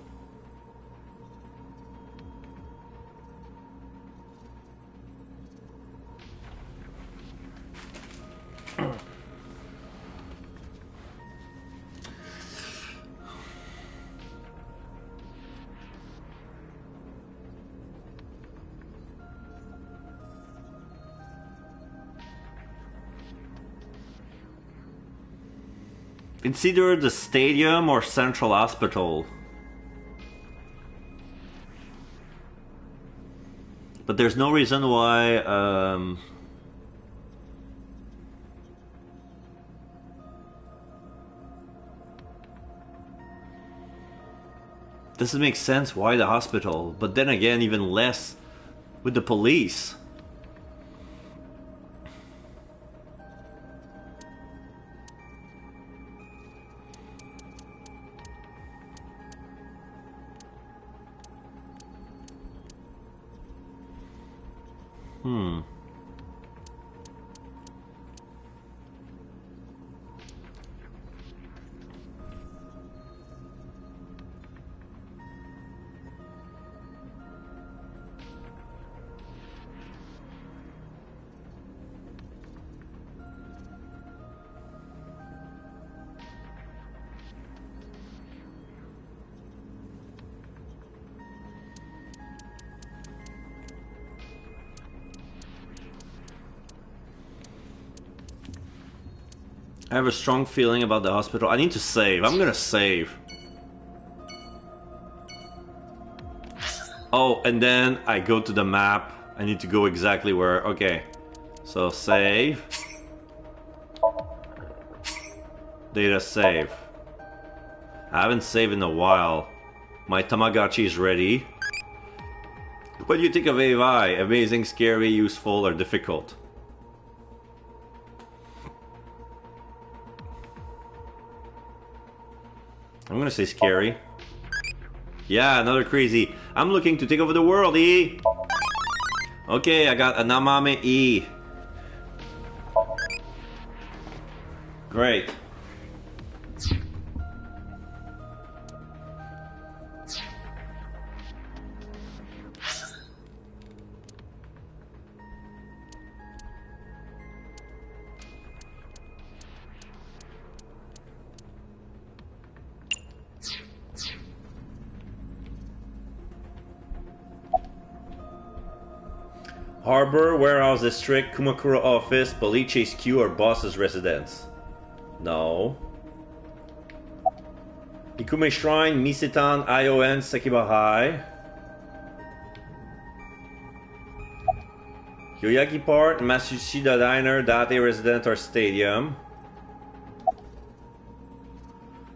it's either the stadium or Central Hospital. But there's no reason why doesn't make sense why the hospital, but then again even less with the police. I have a strong feeling about the hospital. I need to save. I'm gonna save. Oh, and then I go to the map. I need to go exactly where. Okay. So save. Data save. I haven't saved in a while. My Tamagotchi is ready. What do you think of AI? Amazing, scary, useful, or difficult? I'm gonna say scary. Yeah, another crazy. I'm looking to take over the world, E! Okay, I got Anamame E. Great. Harbor, Warehouse District, Kumakura Office, Police HQ, or Boss's Residence? No. Ikume Shrine, Misetan, ION, Sekiba High. Yoyagi Park, Matsushita Diner, Date Residence, or Stadium.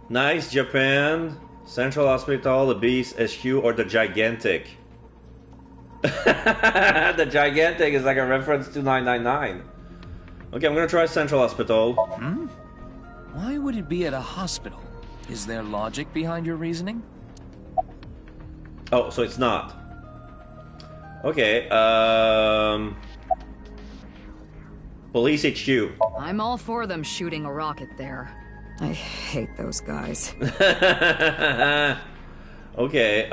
Nice, Japan, Central Hospital, the Beast HQ, or the Gigantic? The Gigantic is like a reference to 999. Okay, I'm gonna try Central Hospital.
Why would it be at a hospital? Is there logic behind your reasoning?
Oh, so it's not. Okay, Police HQ.
I'm all for them shooting a rocket there. I hate those guys.
Okay,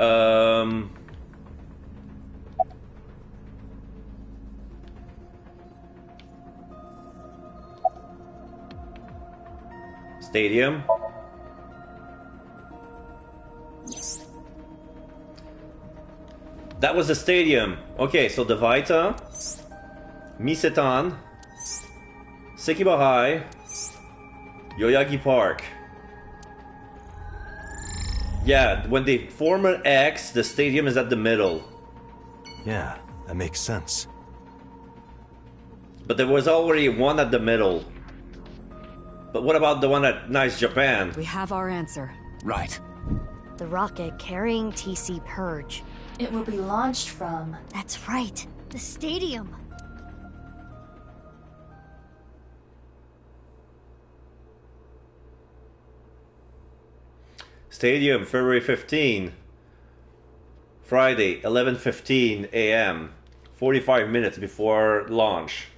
Stadium. That was the stadium. Okay, so the Vita, Misetan, Sekiba High, Yoyagi Park. Yeah, when they form an X, the stadium is at the middle.
Yeah, that makes sense.
But there was already one at the middle. But what about the one at Nice Japan?
We have our answer.
Right.
The rocket carrying TC Purge.
It will be launched from...
That's right.
The stadium.
Stadium, February 15. Friday, 11:15 a.m. 45 minutes before launch.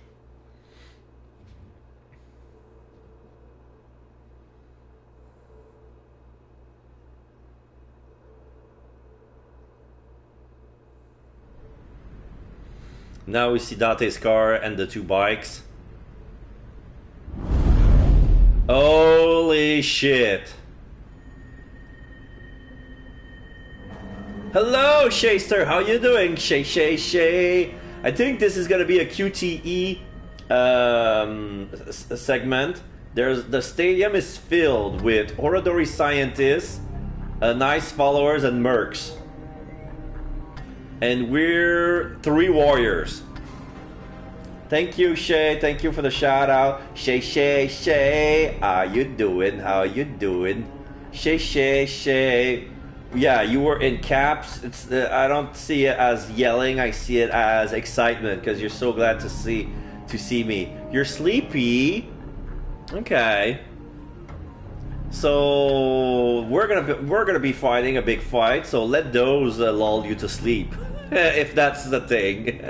Now we see Date's car and the two bikes. Holy shit. Hello, Shayster. How you doing, Shay? I think this is gonna be a QTE segment. The stadium is filled with Horadori scientists, nice followers, and mercs. And we're 3 warriors. Thank you, Shay. Thank you for the shout out. Shay. How you doing? Shay. Yeah, you were in caps. It's I don't see it as yelling. I see it as excitement because you're so glad to see me. You're sleepy. Okay. So we're gonna be fighting a big fight. So let those lull you to sleep, if that's the thing.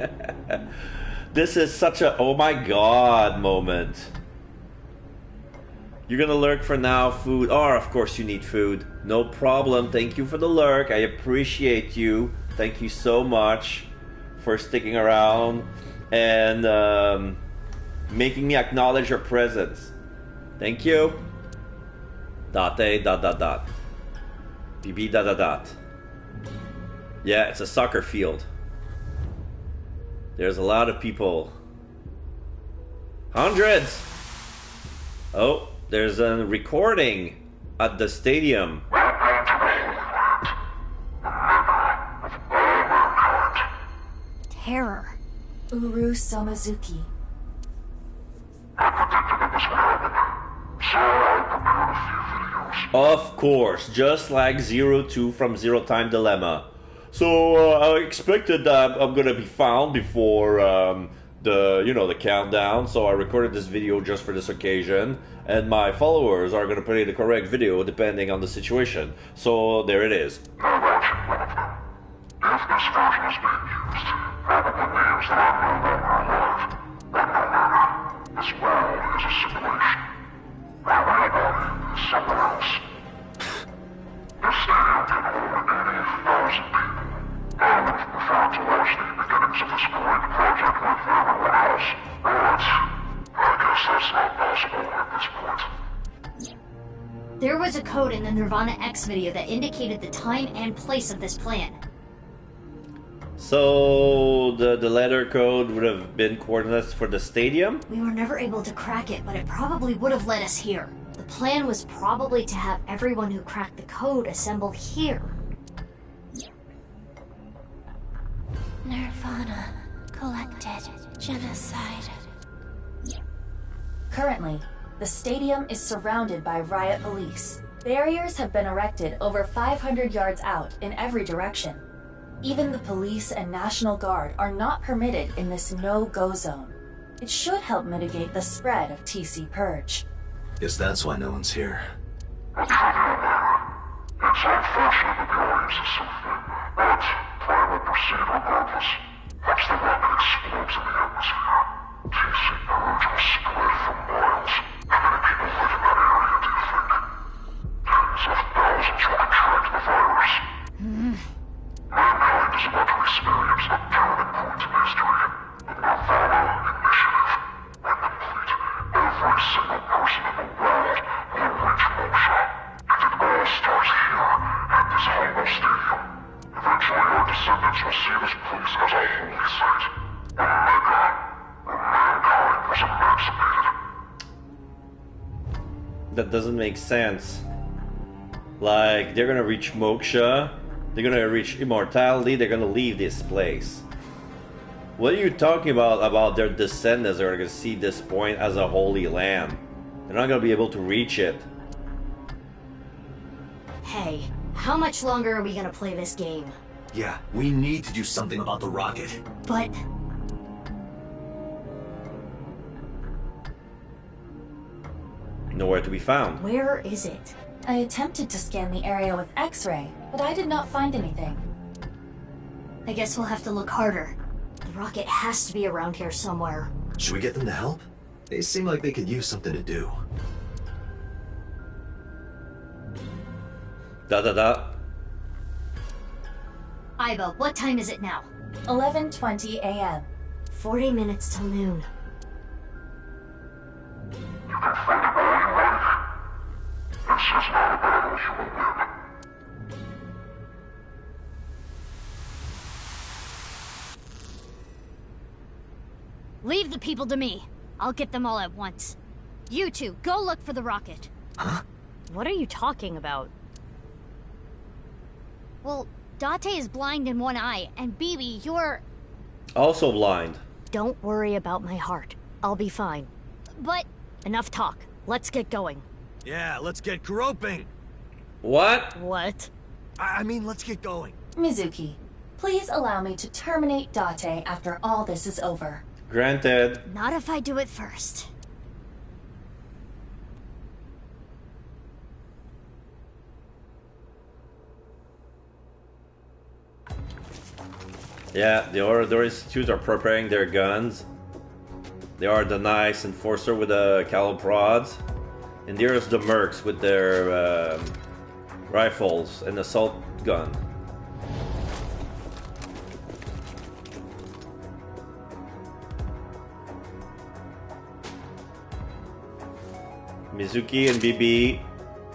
This is such a oh my god moment. You're gonna lurk for now. Food. Oh, of course you need food. No problem. Thank you for the lurk. I appreciate you. Thank you so much for sticking around and making me acknowledge your presence. Thank you. Date ... BB ... Yeah, it's a soccer field. There's a lot of people. Hundreds. Oh. There's a recording at the stadium.
Terror.
Uru Somizuki.
Of course, just like 02 from Zero Time Dilemma. So I expected that I'm gonna be found before the countdown, so I recorded this video just for this occasion, and my followers are gonna play the correct video depending on the situation. So there it is.
If this version is being used, probably means that I'm no longer alive. This world is a simulation. My body is somewhere else. This stadium can hold 80,000 people. I would have preferred to watch the beginnings of this great project with everyone else, but I guess that's not possible at this point.
There was a code in the Nirvana X video that indicated the time and place of this plan.
So the letter code would have been coordinates for the stadium?
We were never able to crack it, but it probably would have led us here. The plan was probably to have everyone who cracked the code assembled here.
Nirvana. Collected. Genocide.
Currently, the stadium is surrounded by riot police. Barriers have been erected over 500 yards out in every direction. Even the police and National Guard are not permitted in this no-go zone. It should help mitigate the spread of TC Purge.
Guess that's why no one's here.
It's unfortunate the noise is so thin, but plan will proceed regardless. Once the rocket explodes in the atmosphere, TC Purge will spread for miles. How many people live in that area, do you think? Tens of thousands will contract the virus. Mankind is about to experience a turning point in history. The Nirvana Initiative. When complete, every single person in the world will reach moksha. And it all starts here, at this humble stadium. Eventually our descendants will see this place as a holy site. A mecca, where mankind was emancipated.
That doesn't make sense. Like, they're gonna reach moksha, they're gonna reach immortality, they're gonna leave this place. What are you talking about their descendants are gonna see this point as a holy land? They're not gonna be able to reach it.
Hey, how much longer are we gonna play this game?
Yeah, we need to do something about the rocket.
But...
Nowhere to be found.
where is it?
I attempted to scan the area with X-ray, but I did not find anything.
I guess we'll have to look harder. The rocket has to be around here somewhere.
Should we get them to help? They seem like they could use something to do.
Da.
Iva, what time is it now?
11:20 a.m.
40 minutes till noon.
You can fight it all you like. This is not a battle you will win.
Leave the people to me. I'll get them all at once. You two, go look for the rocket.
Huh?
What are you talking about?
Well, Date is blind in one eye, and Bibi, you're...
Also blind.
Don't worry about my heart. I'll be fine.
But...
Enough talk. Let's get going.
Yeah, let's get groping.
What?
What?
I mean, let's get going.
Mizuki, please allow me to terminate Date after all this is over.
Granted.
Not if I do it first.
Yeah, the Orador Institute are preparing their guns. They are the nice enforcer with the callow prods. And there's the mercs with their rifles and assault gun. Mizuki and Bibi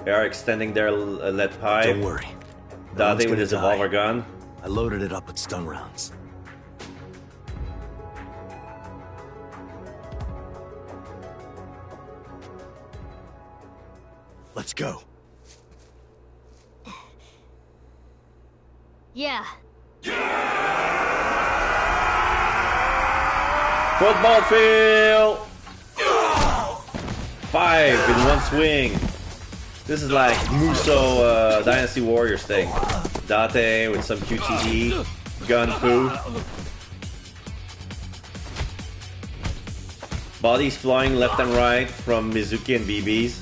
are extending their lead pipe.
Don't worry. No
Date with his revolver gun.
I loaded it up with stun rounds. Let's go.
Yeah.
Football field! 5 in one swing. This is like Muso Dynasty Warriors thing. Date with some QTE, gun foo. Bodies flying left and right from Mizuki and Bibi's.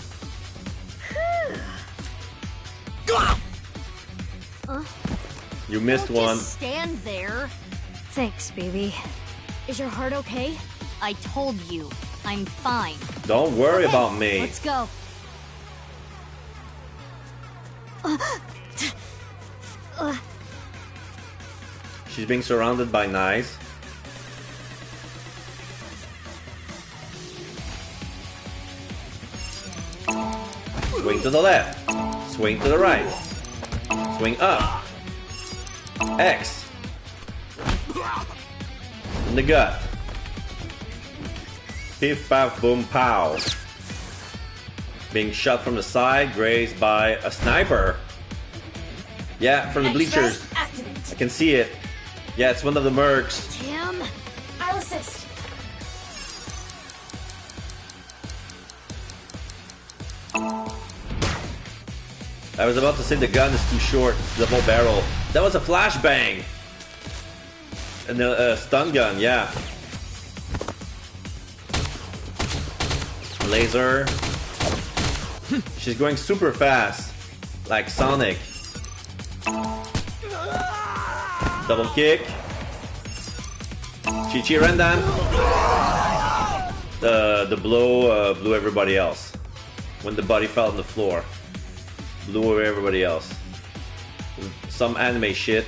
You missed
Don't
one.
Just stand there.
Thanks, baby.
Is your heart okay? I told you, I'm fine.
Don't worry
Okay,
about me.
Let's go.
She's being surrounded by knives. Swing to the left. Swing to the right. Swing up. X. In the gut. Piff, paff, boom, pow. Being shot from the side, grazed by a sniper. Yeah, from the bleachers. I can see it. Yeah, it's one of the mercs.
Tim,
I'll assist.
I was about to say the gun is too short, the whole barrel. That was a flashbang. And the stun gun, yeah. Laser. She's going super fast, like Sonic. Double kick. Chi-Chi Rendan. The blow blew everybody else. When the body fell on the floor. Blew away everybody else. Some anime shit.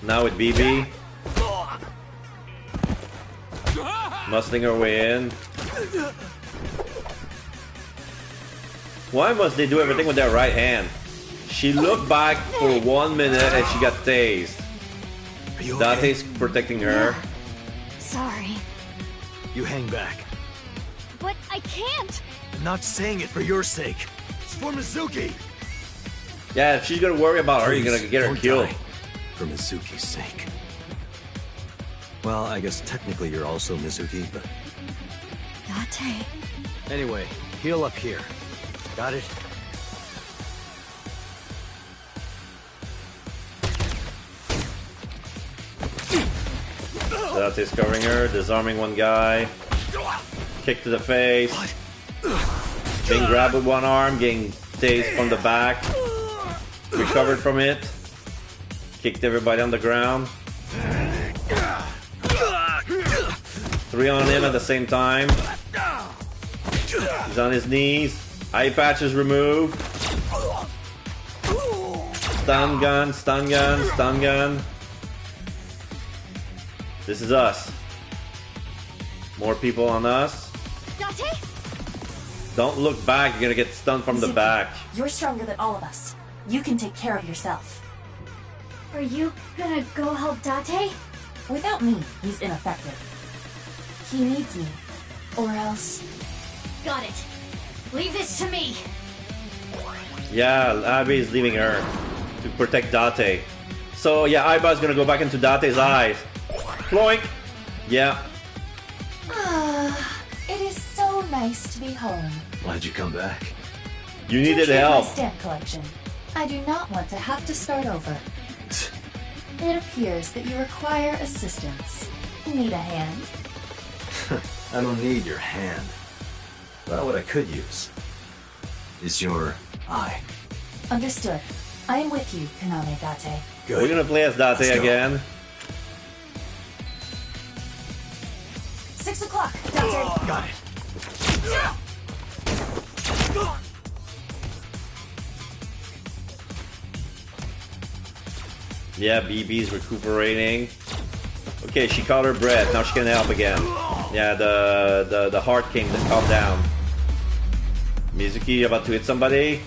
Now with BB. Muscling her way in. Why must they do everything with their right hand? She looked back for 1 minute and she got tased. Date's protecting her.
sorry.
You hang back.
But I can't.
I'm not saying it for your sake. It's for Mizuki.
Yeah, if she's gonna worry about her, you're gonna get her
Don't
killed.
die. For Mizuki's sake. Well, I guess technically you're also Mizuki, but...
Date.
Anyway, heal up here. Got it?
Date's covering her, disarming one guy. Kick to the face. Being grabbed with one arm, getting tased from the back. Recovered from it. Kicked everybody on the ground. 3 on him at the same time. He's on his knees. Eye patch is removed. Stun gun, stun gun, stun gun. This is us. More people on us.
Date?
Don't look back, you're gonna get stunned from the back.
You're stronger than all of us. You can take care of yourself.
Are you gonna go help Date?
Without me, he's ineffective. He needs me. Or else...
Got it. Leave this to me.
Yeah, Abby is leaving her to protect Date. So yeah, Aiba's gonna go back into Date's eyes. Ploink! Yeah.
It is so nice to be home.
Why'd you come back?
You needed
To
help.
my stamp collection. I do not want to have to start over. It appears that you require assistance. Need a hand?
I don't need your hand. But what I could use is your eye.
Understood. I am with you, Kaname Date.
Good.
We're gonna play as Date again.
6 o'clock, Date.
Got it.
Yeah, BB's recuperating. Okay, she caught her breath. Now she can help again. Yeah, the heart came to calm down. Mizuki about to hit somebody.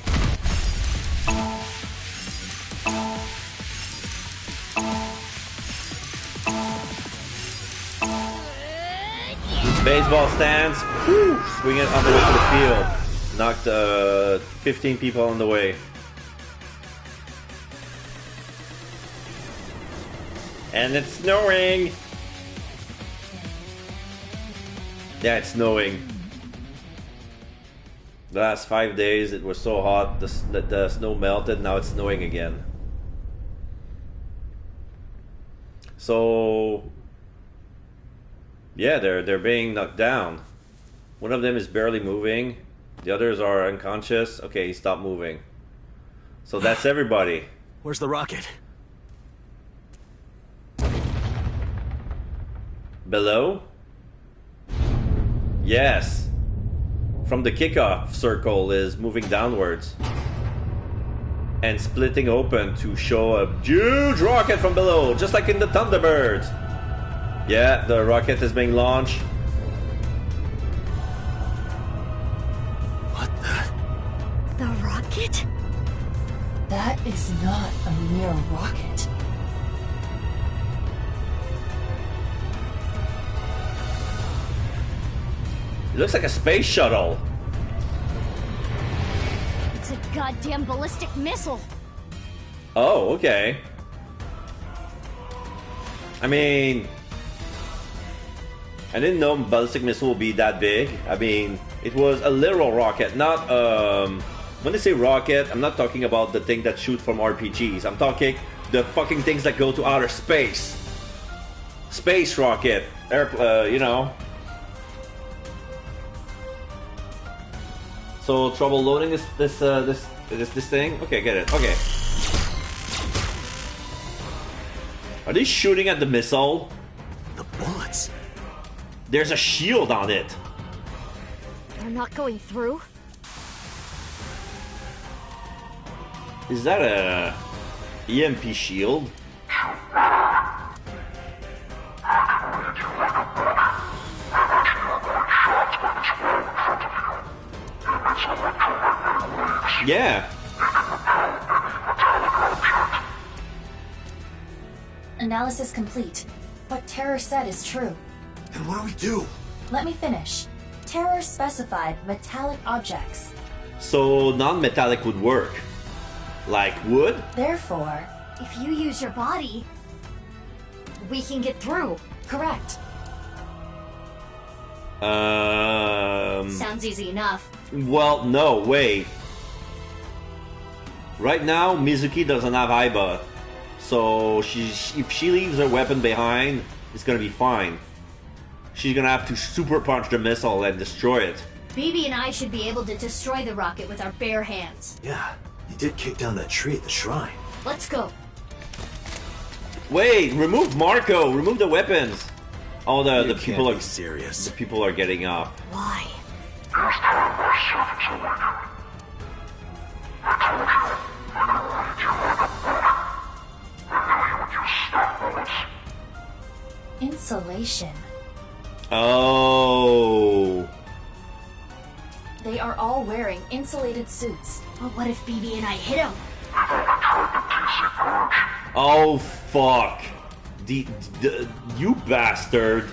Baseball stance. Whew, swing it on the way to the field. Knocked 15 people on the way. And it's snowing! Yeah, it's snowing. The last 5 days it was so hot, the snow melted, now it's snowing again. So... yeah, they're being knocked down. One of them is barely moving. The others are unconscious. Okay, he stopped moving. So that's everybody.
Where's the rocket?
Below? Yes. From the kickoff circle is moving downwards. And splitting open to show a huge rocket from below, just like in the Thunderbirds. Yeah, the rocket is being launched.
What the?
The rocket?
That is not a mere rocket.
It looks like a space shuttle.
It's a goddamn ballistic missile.
Oh, okay. I mean... I didn't know ballistic missile would be that big. I mean, it was a literal rocket, not when they say rocket, I'm not talking about the thing that shoot from RPGs. I'm talking the fucking things that go to outer space. Space rocket, you know. So trouble loading this thing? Okay, get it. Okay. Are they shooting at the missile?
The bullets.
There's a shield on it.
They're not going through?
Is that a EMP shield? Yeah.
Analysis complete. What Terror said is true.
Then what do we do?
Let me finish. Terror specified metallic objects.
So non-metallic would work. Like wood?
Therefore,
If you use your body, we can get through.
Correct.
Sounds easy enough.
Well, no, wait. Right now, Mizuki doesn't have Aiba. So if she leaves her weapon behind, it's gonna be fine. She's gonna have to super punch the missile and destroy it.
BB and I should be able to destroy the rocket with our bare hands.
Yeah, you did kick down that tree at the shrine.
Let's go.
Wait, remove Marco, remove the weapons. Oh, the
You
people
can't
are
be serious.
The people are getting up.
Why?
Insulation.
Oh.
They are all wearing insulated suits.
But what if BB and I hit him?
Oh fuck. You bastard.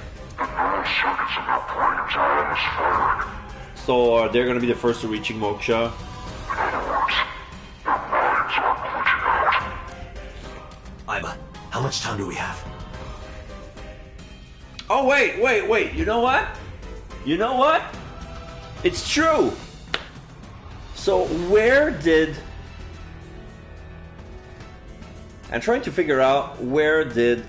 So they're gonna be the first to reaching Moksha.
Aiba, how much time do we have?
Oh wait. You know what? It's true. So where did... I'm trying to figure out where did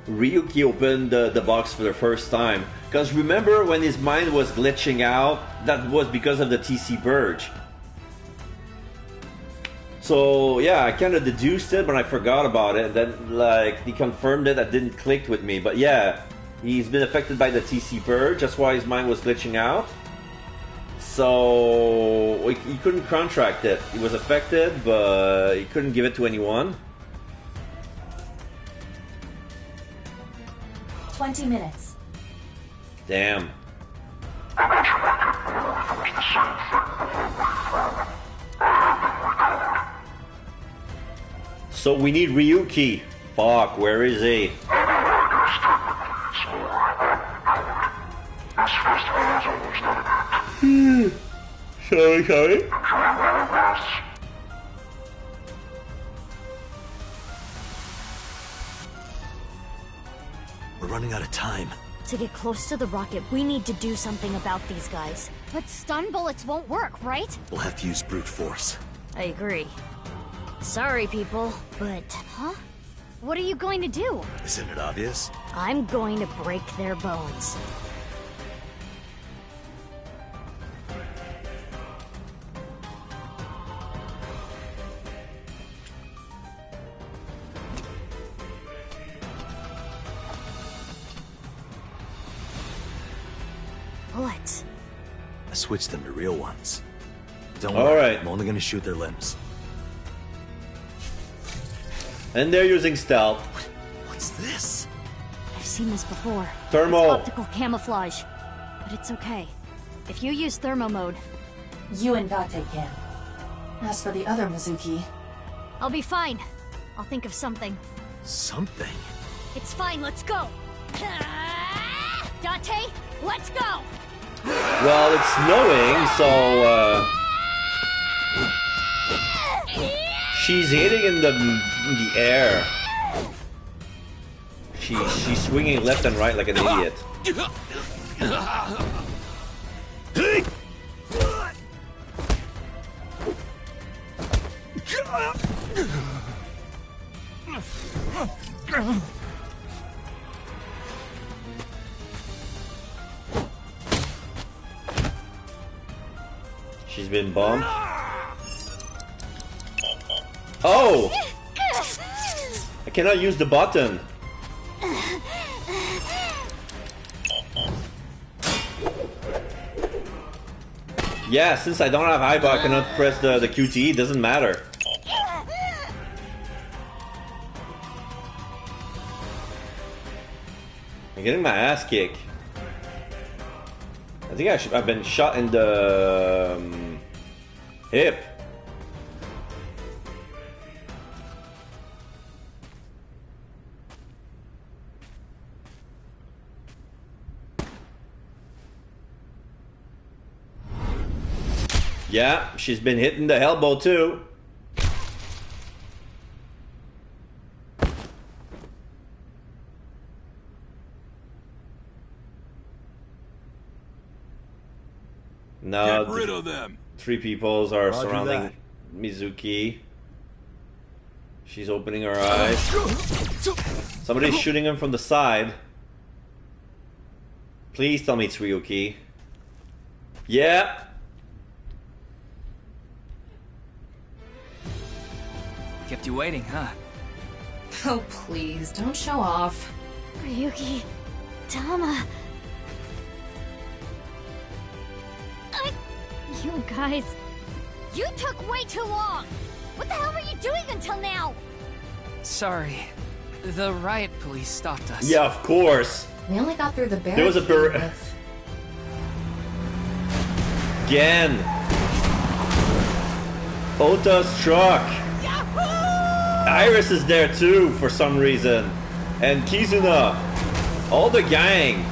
Ryuki open the box for the first time. Because remember when his mind was glitching out, that was because of the TC Purge. So yeah, I kind of deduced it, but I forgot about it. Then like he confirmed it, that didn't click with me. But yeah, he's been affected by the TC Purge. That's why his mind was glitching out. So he couldn't contract it. He was affected, but he couldn't give it to anyone.
20 minutes.
Damn. So we need Ryuki. Fuck, where is he? Sorry.
We're running out of time.
To get close to the rocket, we need to do something about these guys. But stun bullets won't work, right?
We'll have to use brute force.
I agree. Sorry, people, but... Huh? What are you going to do?
Isn't it obvious?
I'm going to break their bones. Bullets.
I switched them to real ones. Don't
All
worry,
right.
I'm only gonna shoot their limbs.
And they're using stealth.
What's this?
I've seen this before.
Thermal.
It's optical camouflage. But it's okay. If you use thermo mode...
You and Date can. As for the other Mizuki...
I'll be fine. I'll think of something.
Something?
It's fine, let's go! Date, let's go!
Well, it's snowing, so she's hitting in the air. She's swinging left and right like an idiot. She's been bombed. Oh! I cannot use the button. Yeah, since I don't have Aiba, I cannot press the QTE, doesn't matter. I'm getting my ass kicked. I think I've been shot in the hip. Yeah, she's been hitting the elbow too. No,
Get rid of them.
3 peoples are
Roger
surrounding
that.
Mizuki. She's opening her eyes. Somebody's shooting him from the side. Please tell me it's Ryuki. Yeah.
Kept you waiting, huh?
Oh, please, don't show off.
Ryuki, Tama.
You guys, you took way too long. What the hell were you doing until now?
Sorry. The riot police stopped us.
Yeah, of course.
We only got through the barricade
There was a
with...
Again. Ota's truck. Iris is there too for some reason. And Kizuna. All the gang.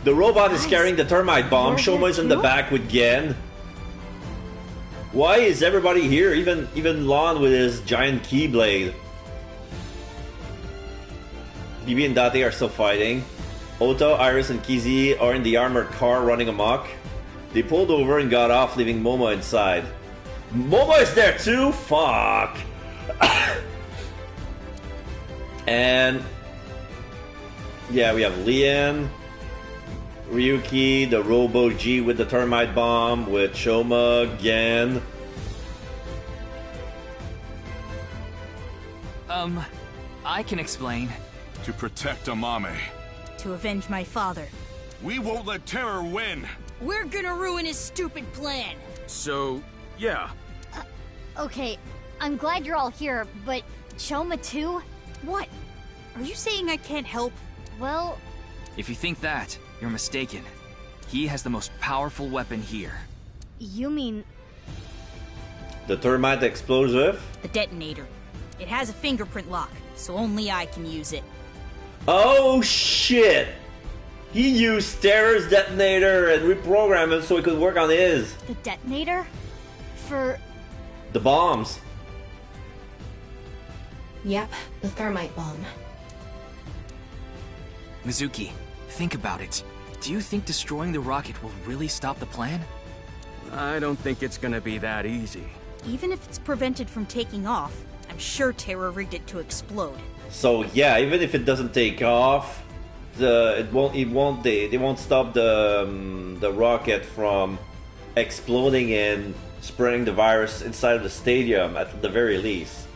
The robot is carrying the termite bomb. Shoma's in the back with Gen. Why is everybody here? Even Lon with his giant keyblade. Bibi and Date are still fighting. Ota, Iris, and Kizi are in the armored car running amok. They pulled over and got off, leaving Momo inside. Momo is there too? Fuck. And yeah, we have Lian, Ryuki, the Robo G with the termite bomb, with Shoma, Gen.
I can explain.
To protect Amame.
To avenge my father.
We won't let terror win.
We're gonna ruin his stupid plan.
So, yeah.
Okay, I'm glad you're all here, but Choma too?
What? Are you saying I can't help?
Well...
If you think that, you're mistaken. He has the most powerful weapon here.
You mean...
The termite explosive?
The detonator. It has a fingerprint lock, so only I can use it.
Oh shit! He used Terror's detonator and reprogrammed it so it could work on his.
The detonator? For...
The bombs.
Yep, the thermite bomb.
Mizuki, think about it. Do you think destroying the rocket will really stop the plan?
I don't think it's gonna be that easy.
Even if it's prevented from taking off, I'm sure Terror rigged it to explode.
So yeah, even if it doesn't take off, they won't stop the rocket from exploding and spreading the virus inside of the stadium at the very least.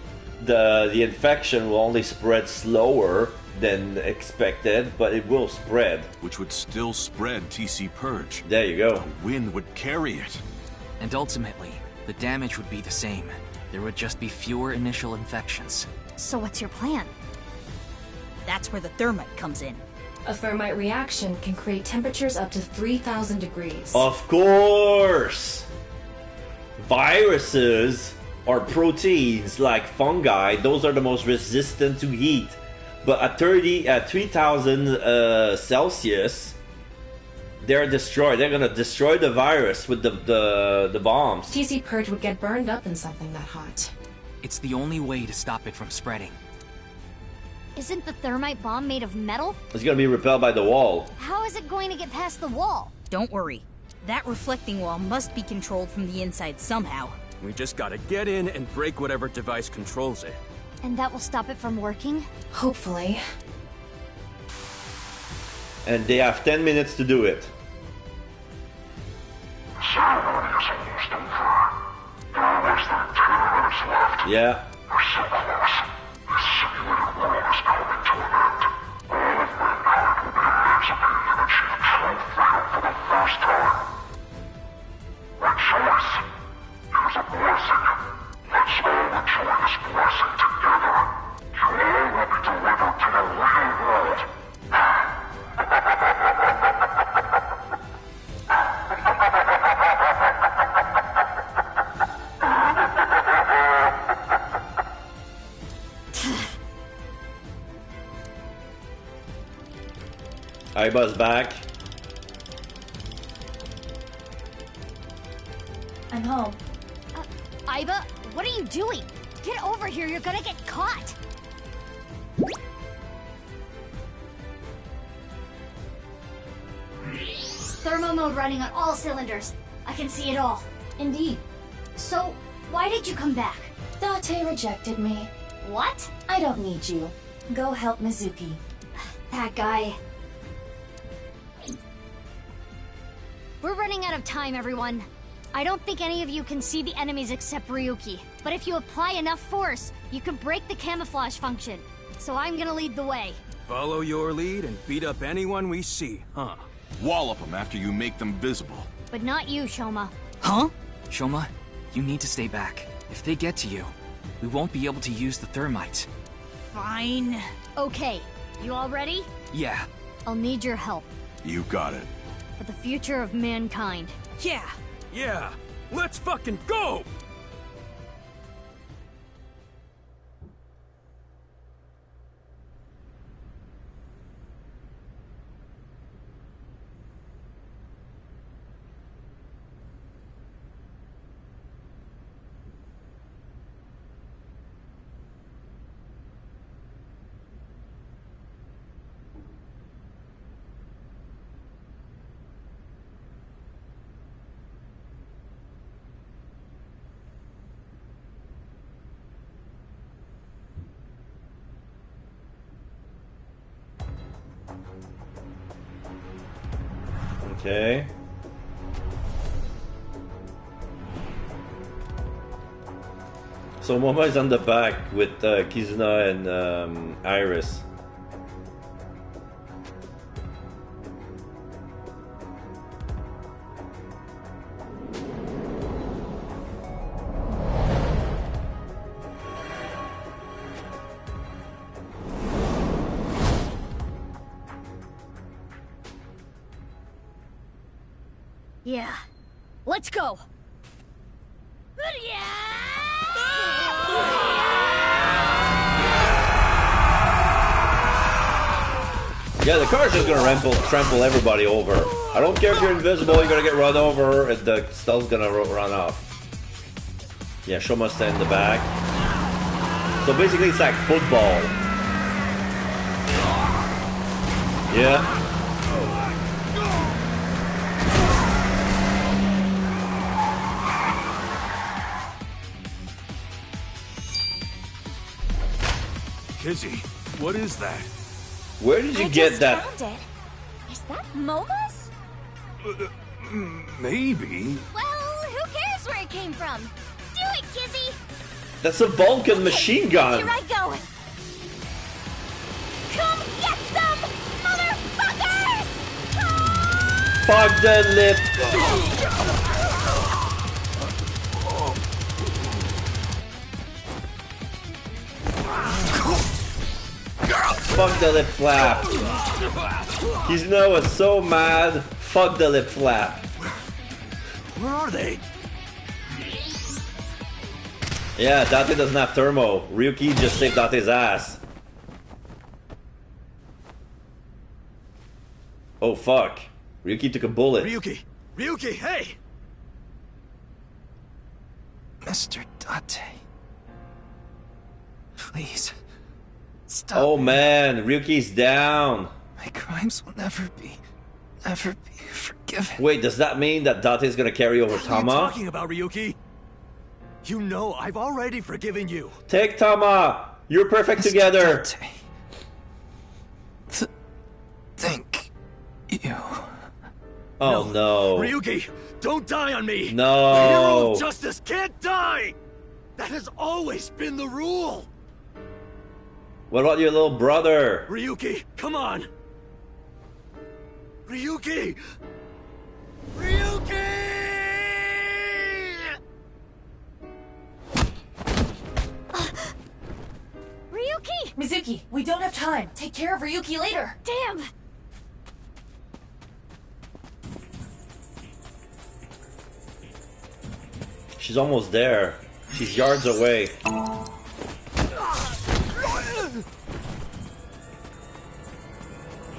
The infection will only spread slower than expected, but it will spread.
Which would still spread TC Purge.
There you go.
The wind would carry it.
And ultimately, the damage would be the same. There would just be fewer initial infections.
So what's your plan?
That's where the thermite comes in.
A thermite reaction can create temperatures up to 3,000 degrees.
Of course! Viruses or proteins like fungi, those are the most resistant to heat. But at 3,000 Celsius, they're destroyed. They're gonna destroy the virus with the bombs.
TC Purge would get burned up in something that hot.
It's the only way to stop it from spreading.
Isn't the thermite bomb made of metal?
It's gonna be repelled by the wall.
How is it going to get past the wall?
Don't worry. That reflecting wall must be controlled from the inside somehow.
We just gotta get in and break whatever device controls it.
And that will stop it from working?
Hopefully.
And they have 10 minutes to do it. Yeah. Aiba's back.
I'm home.
Aiba, what are you doing? Get over here, you're gonna get caught!
Thermo mode running on all cylinders. I
can see it all.
Indeed.
So, why did you come back?
Date rejected me.
What?
I don't need you. Go help Mizuki.
That guy. We're running out of time, everyone. I don't think any of you can see the enemies except Ryuki. But if you apply enough force, you can break the camouflage function. So I'm gonna lead the way.
Follow your lead and beat up anyone we see, huh?
Wallop them after you make them visible.
But not you, Shoma.
Huh? Shoma, you need to stay back. If they get to you, we won't be able to use the thermites.
Fine. Okay, you all ready?
Yeah.
I'll need your help.
You got it.
For the future of mankind.
Yeah.
Yeah, let's fucking go!
Okay. So Momo is on the back with Kizuna and Iris.
Yeah. Let's go.
Yeah, the car's just gonna trample everybody over. I don't care if you're invisible, you're gonna get run over, and the stuff's gonna run off. Yeah, Shoma stay in the back. So basically it's like football. Yeah.
Kizzy, what is that?
Where did you get that?
Found it. Is that Momo's?
Maybe.
Well, who cares where it came from? Do it, Kizzy!
That's a Vulcan machine gun.
Here I go! Come get some, motherfuckers!
Fuck the lip. Fuck the lip flap. Kizuna was so mad. Fuck the lip flap.
Where are they?
Yeah, Date doesn't have thermo. Ryuki just saved Date's ass. Oh fuck. Ryuki took a bullet.
Ryuki, hey!
Mr. Date. Please. Stop.
Oh man, Ryuki's down.
My crimes will never be forgiven.
Wait, does that mean that Date is gonna carry over
What are you
Tama?
talking about, Ryuki? You know I've already forgiven you.
Take Tama! You're perfect together!
Thank you.
Oh no.
Ryuki, don't die on me!
No.
The hero of justice can't die! That has always been the rule!
What about your little brother?
Ryuki, come on! Ryuki! Ryuki!
Ryuki!
Mizuki, we don't have time. Take care of Ryuki later.
Damn!
She's almost there. She's yards away.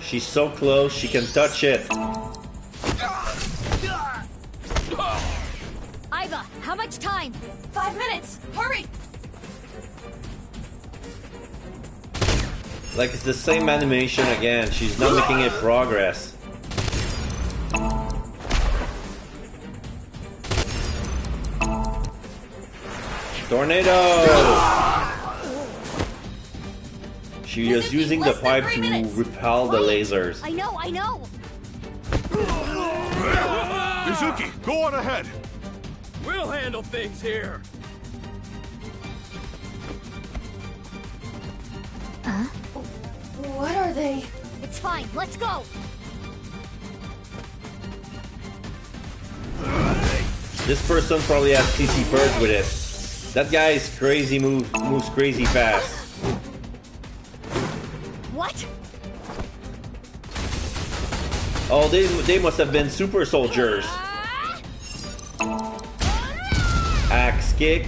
She's so close, she can touch it.
Iva, how much time?
5 minutes! Hurry!
Like it's the same animation again. She's not making any progress. Tornado! She is using the pipe to repel the lasers.
I know.
Mizuki, go on ahead.
We'll handle things here.
Huh?
What are they?
It's fine. Let's go.
This person probably has CC Purge with it. That guy is crazy, moves crazy fast.
What?
Oh, they must have been super soldiers. Axe kick.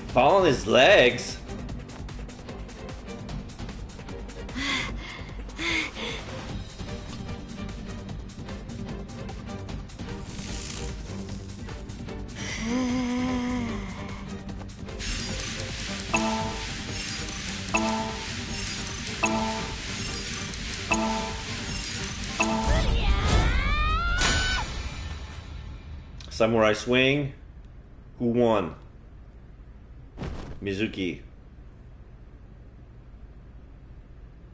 Fall on his legs. Samurai swing. Who won? Mizuki.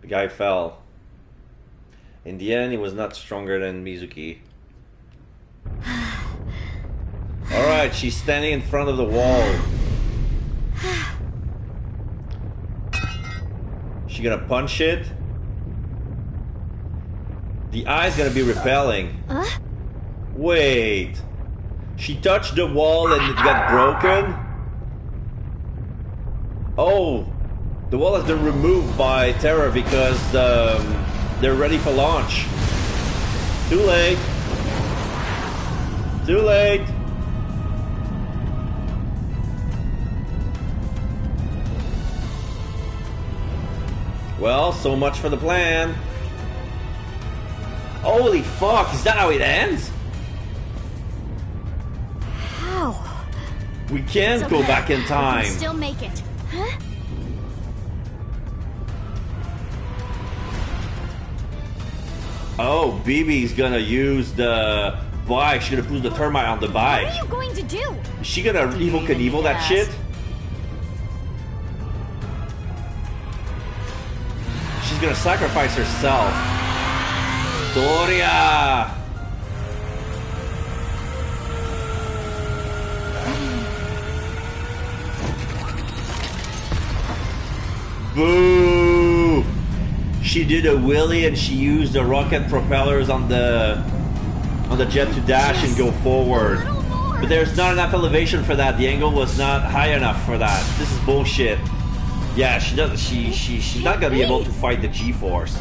The guy fell. In the end, he was not stronger than Mizuki. Alright, she's standing in front of the wall. She gonna punch it? The eye's gonna be repelling. Wait. She touched the wall and it got broken? Oh, the wall has been removed by Terra because they're ready for launch. Too late. Too late. Well, so much for the plan. Holy fuck, is that how it ends?
How?
We can't go back in time.
We can still make it. Huh?
Oh, BB's gonna use the bike. She's gonna put the termite on the bike.
What are you going to do?
Is she gonna Evil Knievel that shit? She's gonna sacrifice herself. Doria! Boo! She did a wheelie and she used the rocket propellers on the jet to dash and go forward. But there's not enough elevation for that. The angle was not high enough for that. This is bullshit. Yeah, she doesn't. She's not gonna be able to fight the G-force.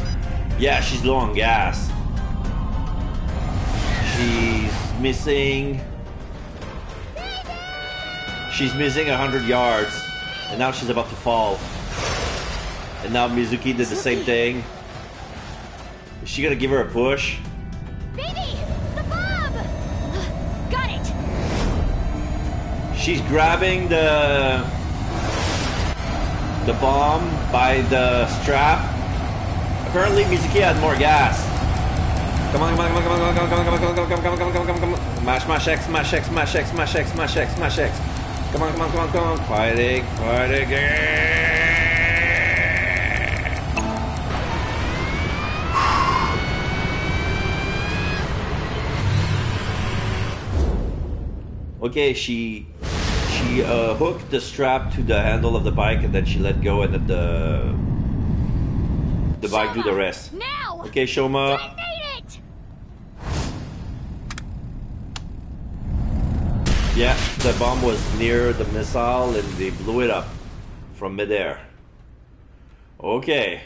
Yeah, she's low on gas. She's missing. She's missing 100 yards, and now she's about to fall. And now Mizuki did the same thing. Is she gonna give her a push?
Baby, the bomb! Got it.
She's grabbing the bomb by the strap. Apparently Mizuki had more gas. Come on, come on, come on, come on, come on, come on, come on, come on, come on, come on, come on, come on. Mash X, mash X, mash X, mash X, mash X, mash X. Come on, come on, come on, come on. Fighting, fighting. Okay, she hooked the strap to the handle of the bike and then she let go and let the bike do the rest.
Now!
Okay, Shoma.
Detonate it!
Yeah, the bomb was near the missile and they blew it up from midair. Okay.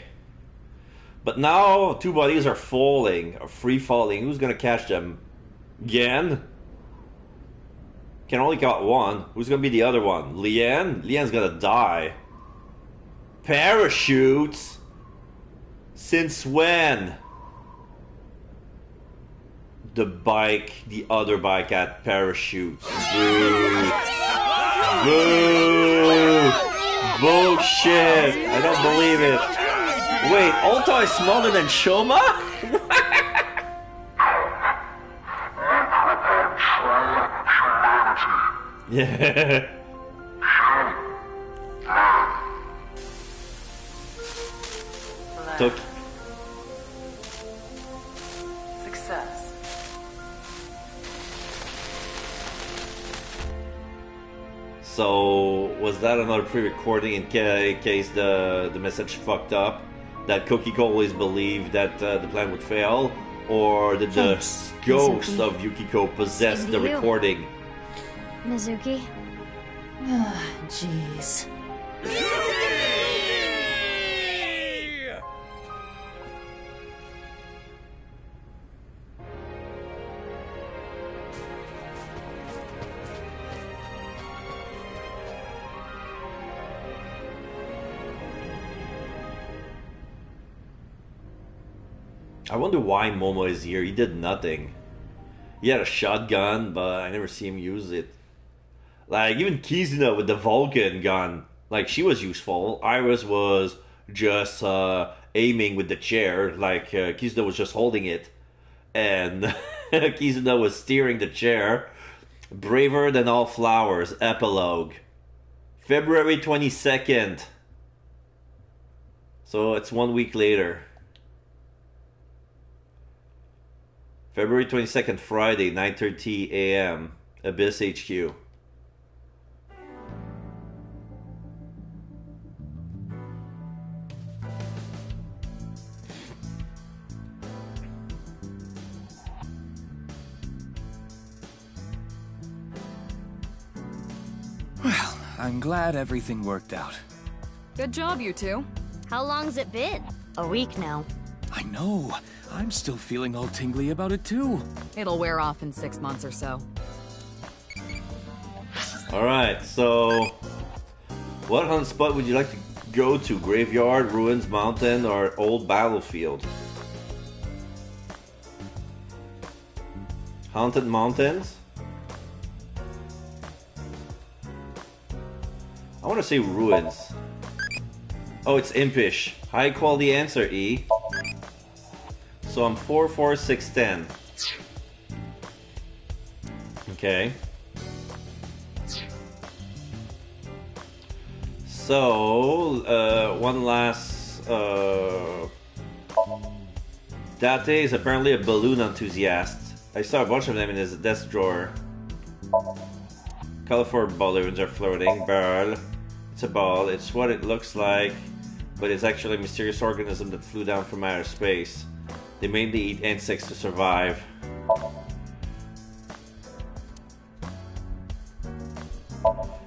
But now two bodies are falling, or free falling. Who's gonna catch them? Gen? Can only got one. Who's gonna be the other one? Lian? Lian's gonna die. Parachutes? Since when? The bike, the other bike had parachutes. Boo. Boo. Bullshit. I don't believe it. Wait, Alta is smaller than Shoma? Yeah. Took.
Success.
So was that another pre-recording in case the message fucked up? That Kokiko always believed that the plan would fail, or did the ghost of Yukiko possess the recording?
Mizuki?
Jeez.
I wonder why Momo is here. He did nothing. He had a shotgun, but I never see him use it. Like, even Kizuna with the Vulcan gun, like, she was useful. Iris was just aiming with the chair, like, Kizuna was just holding it. And Kizuna was steering the chair. Braver than all flowers, epilogue. February 22nd. So it's 1 week later. February 22nd, Friday, 9:30 a.m. Abyss HQ.
Well, I'm glad everything worked out.
Good job, you two.
How long's it been?
A week now.
I know. I'm still feeling all tingly about it too.
It'll wear off in 6 months or so.
Alright, so what hunt spot would you like to go to? Graveyard, Ruins, Mountain, or Old Battlefield? Haunted Mountains? I want to say Ruins. Oh, it's Impish. High quality answer, E. So I'm 4, 4, 6, 10. Okay. So, one last... Date is apparently a balloon enthusiast. I saw a bunch of them in his desk drawer. Colorful balloons are floating. Ball. It's a ball. It's what it looks like, but it's actually a mysterious organism that flew down from outer space. They mainly eat insects to survive.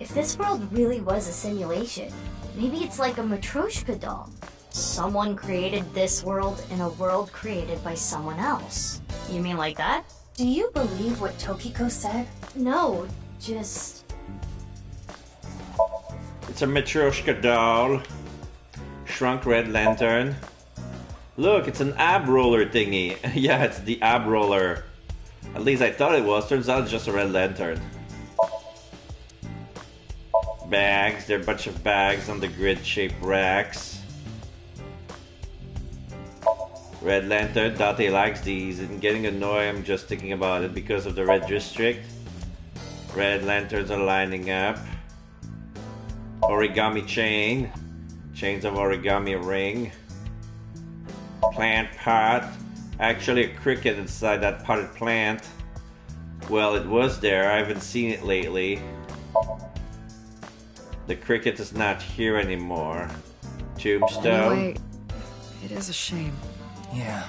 If this world really was a simulation, maybe it's like a Matryoshka doll. Someone created this world in a world created by someone else.
You mean like that?
Do you believe what Tokiko said?
No, just...
It's a Matryoshka doll. Shrunk red lantern. Look, it's an ab roller thingy. Yeah, it's the ab roller. At least I thought it was. Turns out it's just a red lantern. Bags. There are a bunch of bags on the grid-shaped racks. Red lantern. Date likes these. And getting annoyed, I'm just thinking about it because of the red district. Red lanterns are lining up. Origami chain. Chains of origami ring. Plant pot. Actually a cricket inside that potted plant. Well, it was there. I haven't seen it lately. The cricket is not here anymore. Tombstone.
Anyway, it is a shame.
Yeah.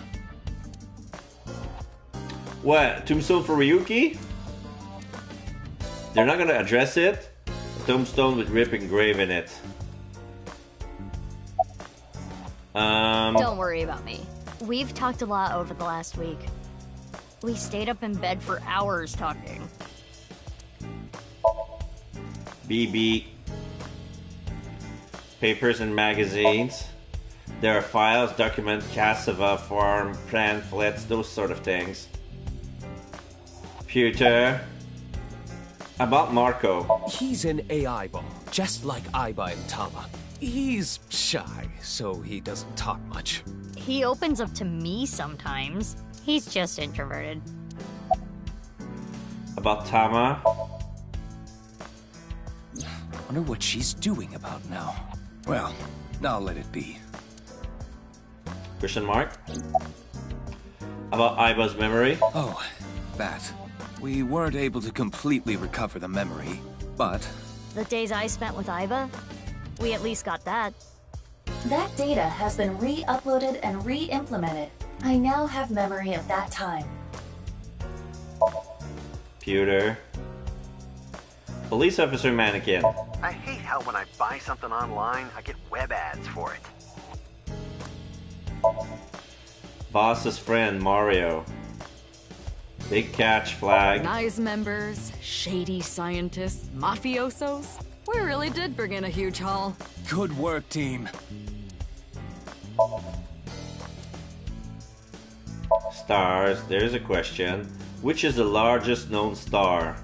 What? Tombstone for Ryuki? They're not gonna address it? A tombstone with Rip engraved in it.
Don't worry about me. We've talked a lot over the last week. We stayed up in bed for hours talking.
BB. Papers and magazines. There are files, documents, cassava, farm, pamphlets, those sort of things. Pewter. About Marco.
He's an AI ball, just like Aiba and Tama. He's shy, so he doesn't talk much.
He opens up to me sometimes. He's just introverted.
About Tama.
Wonder what she's doing about now. Well, I'll let it be.
Question mark? About Aiba's memory?
Oh, that. We weren't able to completely recover the memory, but...
The days I spent with Aiba? We at least got that.
That data has been re-uploaded and re-implemented. I now have memory of that time.
Pewter. Police officer mannequin.
I hate how when I buy something online, I get web ads for it.
Boss's friend, Mario. Big catch flag.
Nice members, shady scientists, mafiosos. We really did bring in a huge haul.
Good work, team.
Stars. There's a question. Which is the largest known star?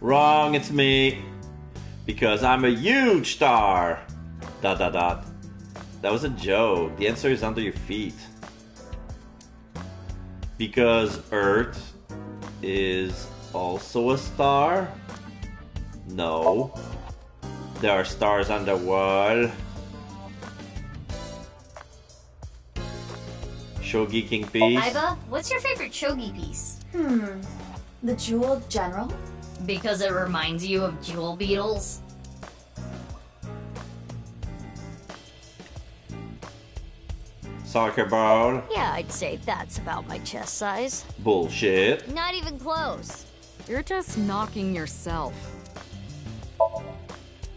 Wrong, it's me. Because I'm a huge star. ... That was a joke. The answer is under your feet. Because Earth is also a star? No. There are stars on the wall. Shogi King piece.
Aiba, what's your favorite shogi piece?
The Jeweled General?
Because it reminds you of jewel beetles?
Soccer ball.
Yeah, I'd say that's about my chest size.
Bullshit.
Not even close.
You're just knocking yourself.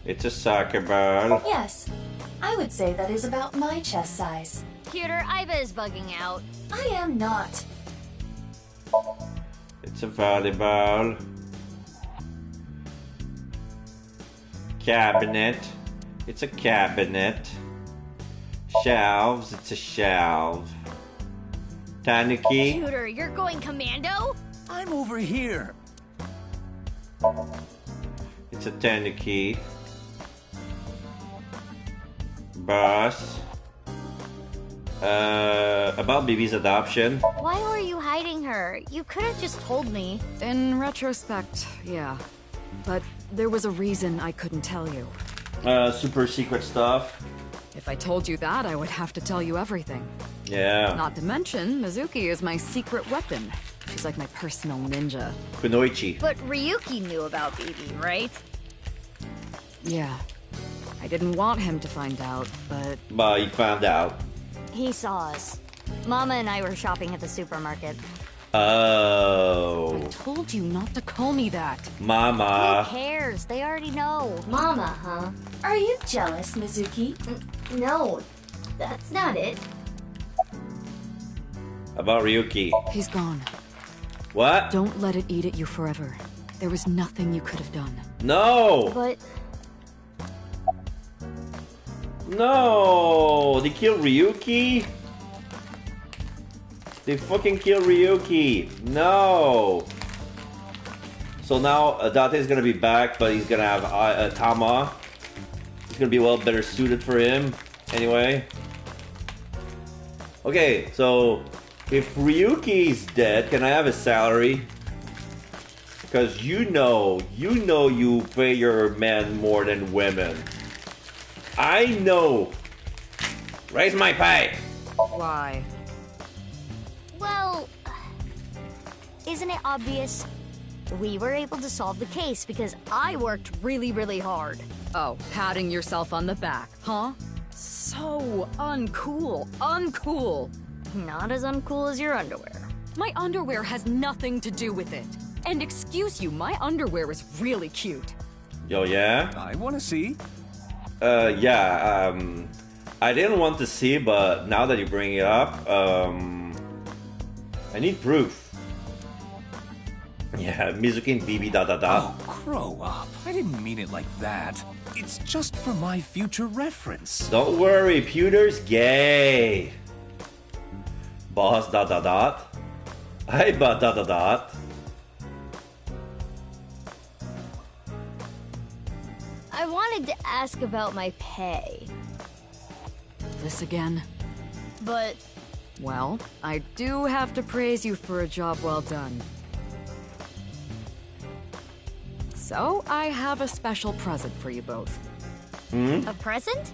It's a soccer ball.
Yes. I would say that is about my chest size.
Pewter, Aiba is bugging out.
I am not.
It's a volleyball. Cabinet. It's a cabinet. Shelves. It's a shelf. Tanuki.
Pewter, you're going commando?
I'm over here.
It's a tanuki. Boss. About Bibi's adoption.
Why were you hiding her? You could have just told me.
In retrospect, yeah. But there was a reason I couldn't tell you.
Super secret stuff.
If I told you that, I would have to tell you everything.
Yeah.
Not to mention, Mizuki is my secret weapon. She's like my personal ninja.
Kunoichi.
But Ryuki knew about Bibi, right?
Yeah. I didn't want him to find out, but...
But he found out.
He saw us. Mama and I were shopping at the supermarket.
Oh.
I told you not to call me that.
Mama.
Who cares? They already know.
Mama, huh?
Are you jealous, Mizuki?
No, that's not it.
About Ryuki.
He's gone.
What?
Don't let it eat at you forever. There was nothing you could have done.
No!
But...
No! They killed Ryuki? They fucking killed Ryuki. No! So now Date is gonna be back, but he's gonna have Tama. He's gonna be well better suited for him. Anyway. Okay, so if Ryuki's dead, can I have his salary? Because you know you pay your men more than women. I know. Raise my pay.
Why?
Well... Isn't it obvious? We were able to solve the case because I worked really, really hard.
Oh, patting yourself on the back, huh? So uncool. Uncool.
Not as uncool as your underwear.
My underwear has nothing to do with it. And excuse you, my underwear is really cute.
Yo, yeah?
I want to see.
Yeah, I didn't want to see, but now that you bring it up, I need proof. Yeah, Mizuki and Bibi ...
Oh, grow up. I didn't mean it like that. It's just for my future reference.
Don't worry, Pewter's gay. Boss ... Aiba ...
I wanted to ask about my pay.
This again?
But...
Well, I do have to praise you for a job well done. So, I have a special present for you both.
A present?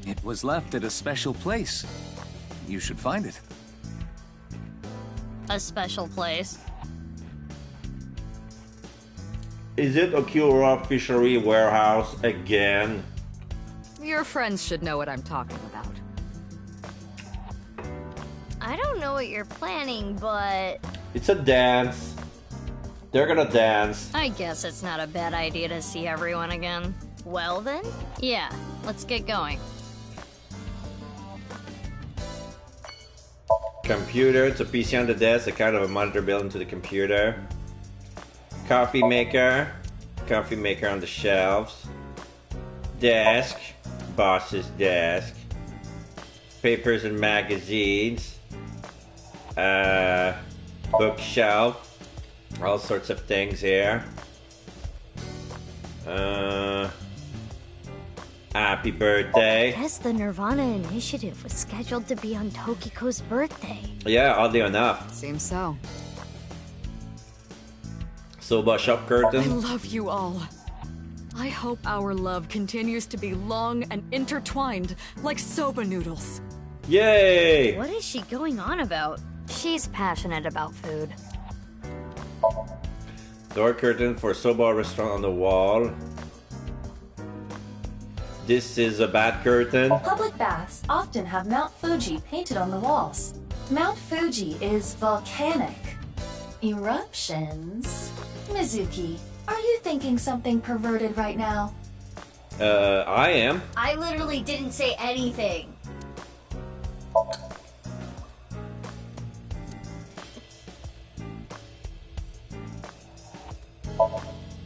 It was left at a special place. You should find it.
A special place.
Is it Okura Fishery Warehouse again?
Your friends should know what I'm talking about.
I don't know what you're planning, but...
It's a dance. They're gonna dance.
I guess it's not a bad idea to see everyone again. Well then, yeah, let's get going.
Computer, it's a PC on the desk, a kind of a monitor built into the computer. Coffee maker on the shelves. Desk, boss's desk. Papers and magazines. Bookshelf. All sorts of things here. Happy birthday.
Guess the Nirvana Initiative was scheduled to be on Tokiko's birthday.
Yeah, oddly enough.
Seems so.
Soba shop
I
curtain.
love you all. I hope our love continues to be long and intertwined like soba noodles.
Yay!
What is she going on about?
She's passionate about food.
Door curtain for Soba restaurant on the wall. This is a bat curtain.
Public baths often have Mount Fuji painted on the walls. Mount Fuji is volcanic. Eruptions? Mizuki, are you thinking something perverted right now?
I am.
I literally didn't say anything.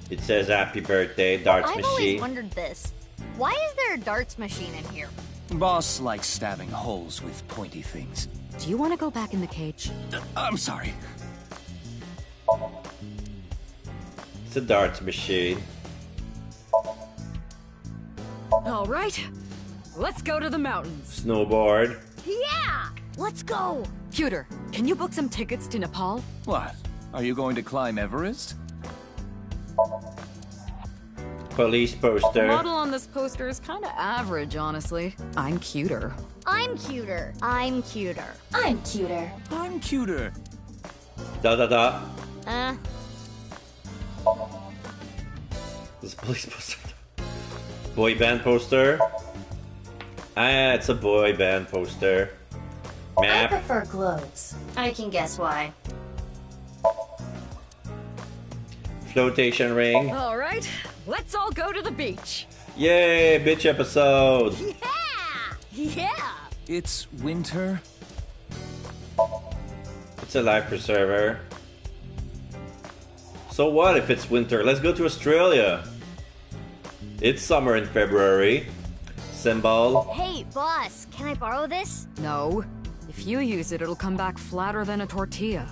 It says happy birthday, darts
I've
machine.
always wondered this. Why is there a darts machine in here?
Boss likes stabbing holes with pointy things.
Do you want to go back in the cage?
I'm sorry.
It's a darts machine.
All right, let's go to the mountains.
Snowboard.
Yeah! Let's go!
Cuter, can you book some tickets to Nepal?
What? Are you going to climb Everest?
Police
The
poster.
model on this poster is kind of average, honestly. I'm cuter.
I'm cuter. I'm cuter.
I'm cuter.
I'm cuter.
Da da da. This is a police poster. Boy band poster. Ah, it's a boy band poster.
I
Map.
prefer globes.
I can guess why.
Flotation ring.
All right, let's all go to the beach.
Yay, bitch episode.
Yeah!
It's winter.
It's a life preserver. So what if it's winter? Let's go to Australia. It's summer in February. Symbol.
Hey, boss, can I borrow this?
No. If you use it, it'll come back flatter than a tortilla.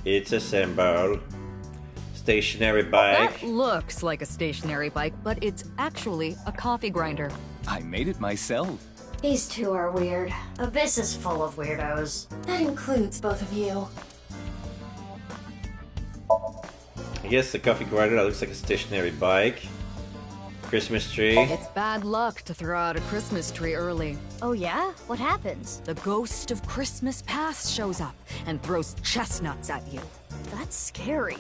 It's a symbol. Stationary bike.
That looks like a stationary bike, but it's actually a coffee grinder.
I made it myself.
These two are weird. Abyss is full of weirdos.
That includes both of you.
I guess the coffee grinder that looks like a stationary bike. Christmas tree.
It's bad luck to throw out a Christmas tree early.
Oh yeah? What happens?
The ghost of Christmas past shows up and throws chestnuts at you.
That's scary.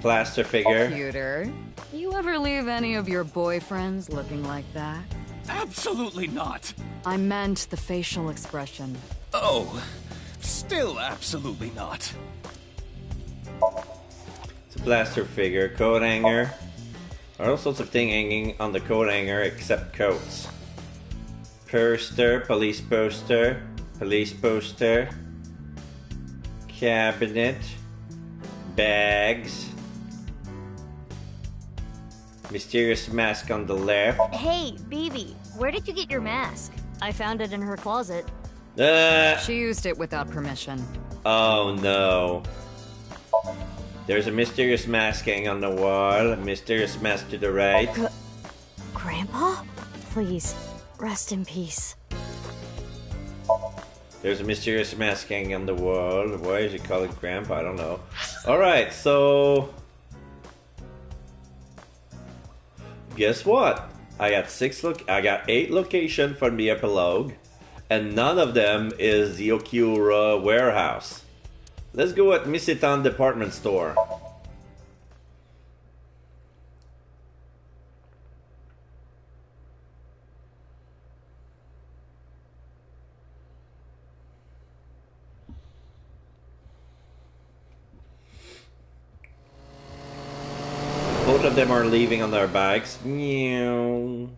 Plaster figure.
Cuter. You ever leave any of your boyfriends looking like that?
Absolutely not.
I meant the facial expression.
Oh, still absolutely not.
It's a plaster figure. Coat hanger. All sorts of things hanging on the coat hanger except coats. Poster. Police poster. Police poster. Cabinet. Bags. Mysterious mask on the left.
Hey, BB, where did you get your mask? I found it in her closet.
She used it without permission.
Oh no. There's a mysterious mask hanging on the wall. A mysterious mask to the right.
Grandpa? Please, rest in peace.
There's a mysterious mask hanging on the wall. Why is it called Grandpa? I don't know. Alright, so... guess what? I got 8 locations from the epilogue, and none of them is the Okiura warehouse. Let's go at Misetan department store. Both of them are leaving on their bikes. Meow.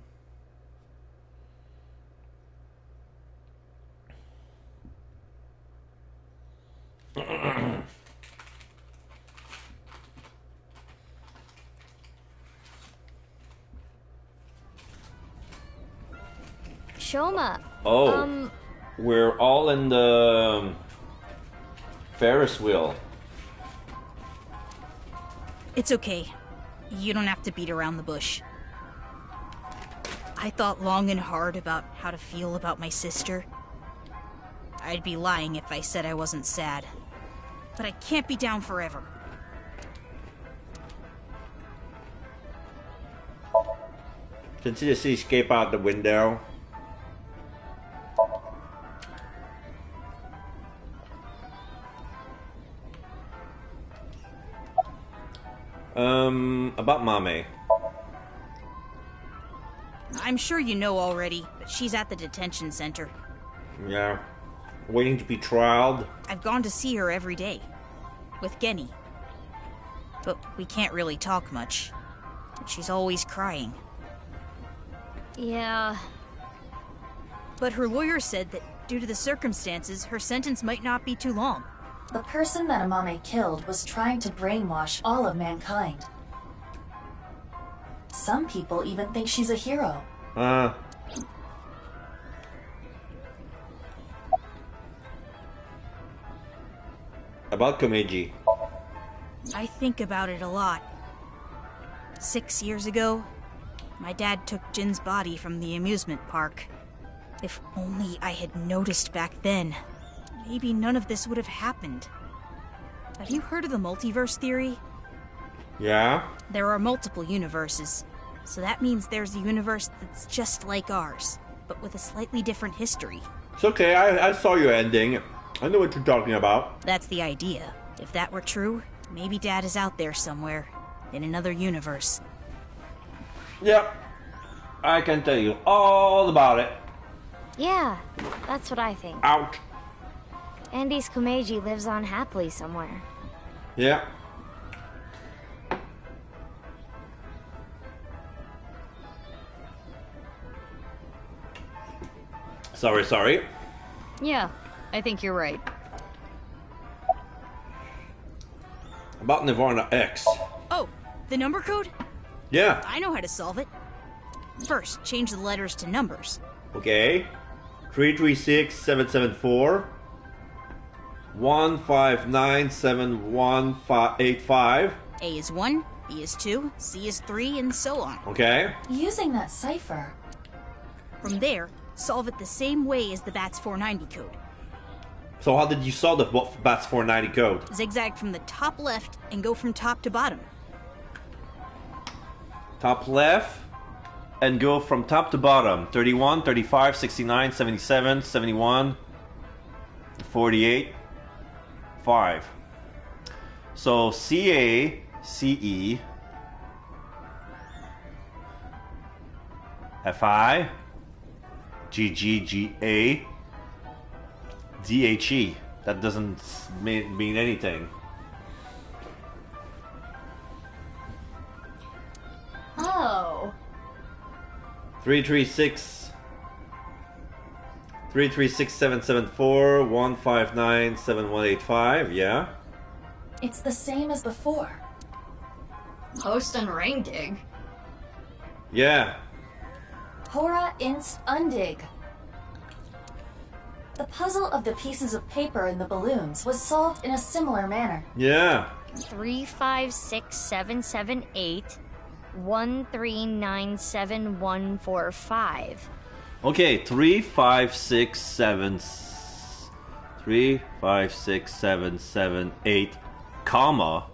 Shoma.
Oh, we're all in the Ferris wheel.
It's okay. You don't have to beat around the bush. I thought long and hard about how to feel about my sister. I'd be lying if I said I wasn't sad. But I can't be down forever.
Can you see escape out the window? About Mame.
I'm sure you know already, but she's at the detention center.
Yeah. Waiting to be trialed.
I've gone to see her every day. With Genny. But we can't really talk much. She's always crying.
Yeah.
But her lawyer said that due to the circumstances, her sentence might not be too long.
The person that Amame killed was trying to brainwash all of mankind. Some people even think she's a hero.
About Komeiji.
I think about it a lot. 6 years ago, my dad took Jin's body from the amusement park. If only I had noticed back then, maybe none of this would have happened. Have you heard of the multiverse theory?
Yeah?
There are multiple universes, so that means there's a universe that's just like ours, but with a slightly different history.
It's okay, I saw your ending. I know what you're talking about.
That's the idea. If that were true, maybe Dad is out there somewhere, in another universe.
Yep. I can tell you all about it.
Yeah, that's what I think.
Ouch.
Andy's Komeiji lives on happily somewhere.
Yeah. Sorry.
Yeah, I think you're right.
About Nirvana X.
Oh, the number code?
Yeah.
I know how to solve it. First, change the letters to numbers.
Okay. 336774 1597185.
A is 1, B is 2, C is 3, and so on.
Okay.
Using that cipher.
From there, solve it the same way as the BATS 490 code.
So how did you solve the BATS 490 code?
Zigzag from the top left and go from top to bottom.
Top left and go from top to bottom. 31, 35, 69, 77, 71, 48, 5. So CA, CE, FI, GGGA, DHE. That doesn't mean anything.
Oh.
336-774 159-7185, yeah?
It's the same as before.
Post and ring dig.
Yeah.
Hora inst undig. The puzzle of the pieces of paper in the balloons was solved in a similar manner.
Yeah.
356-778 1397145.
Okay, 356-7 3, 5, 6, 7, 7, 8, comma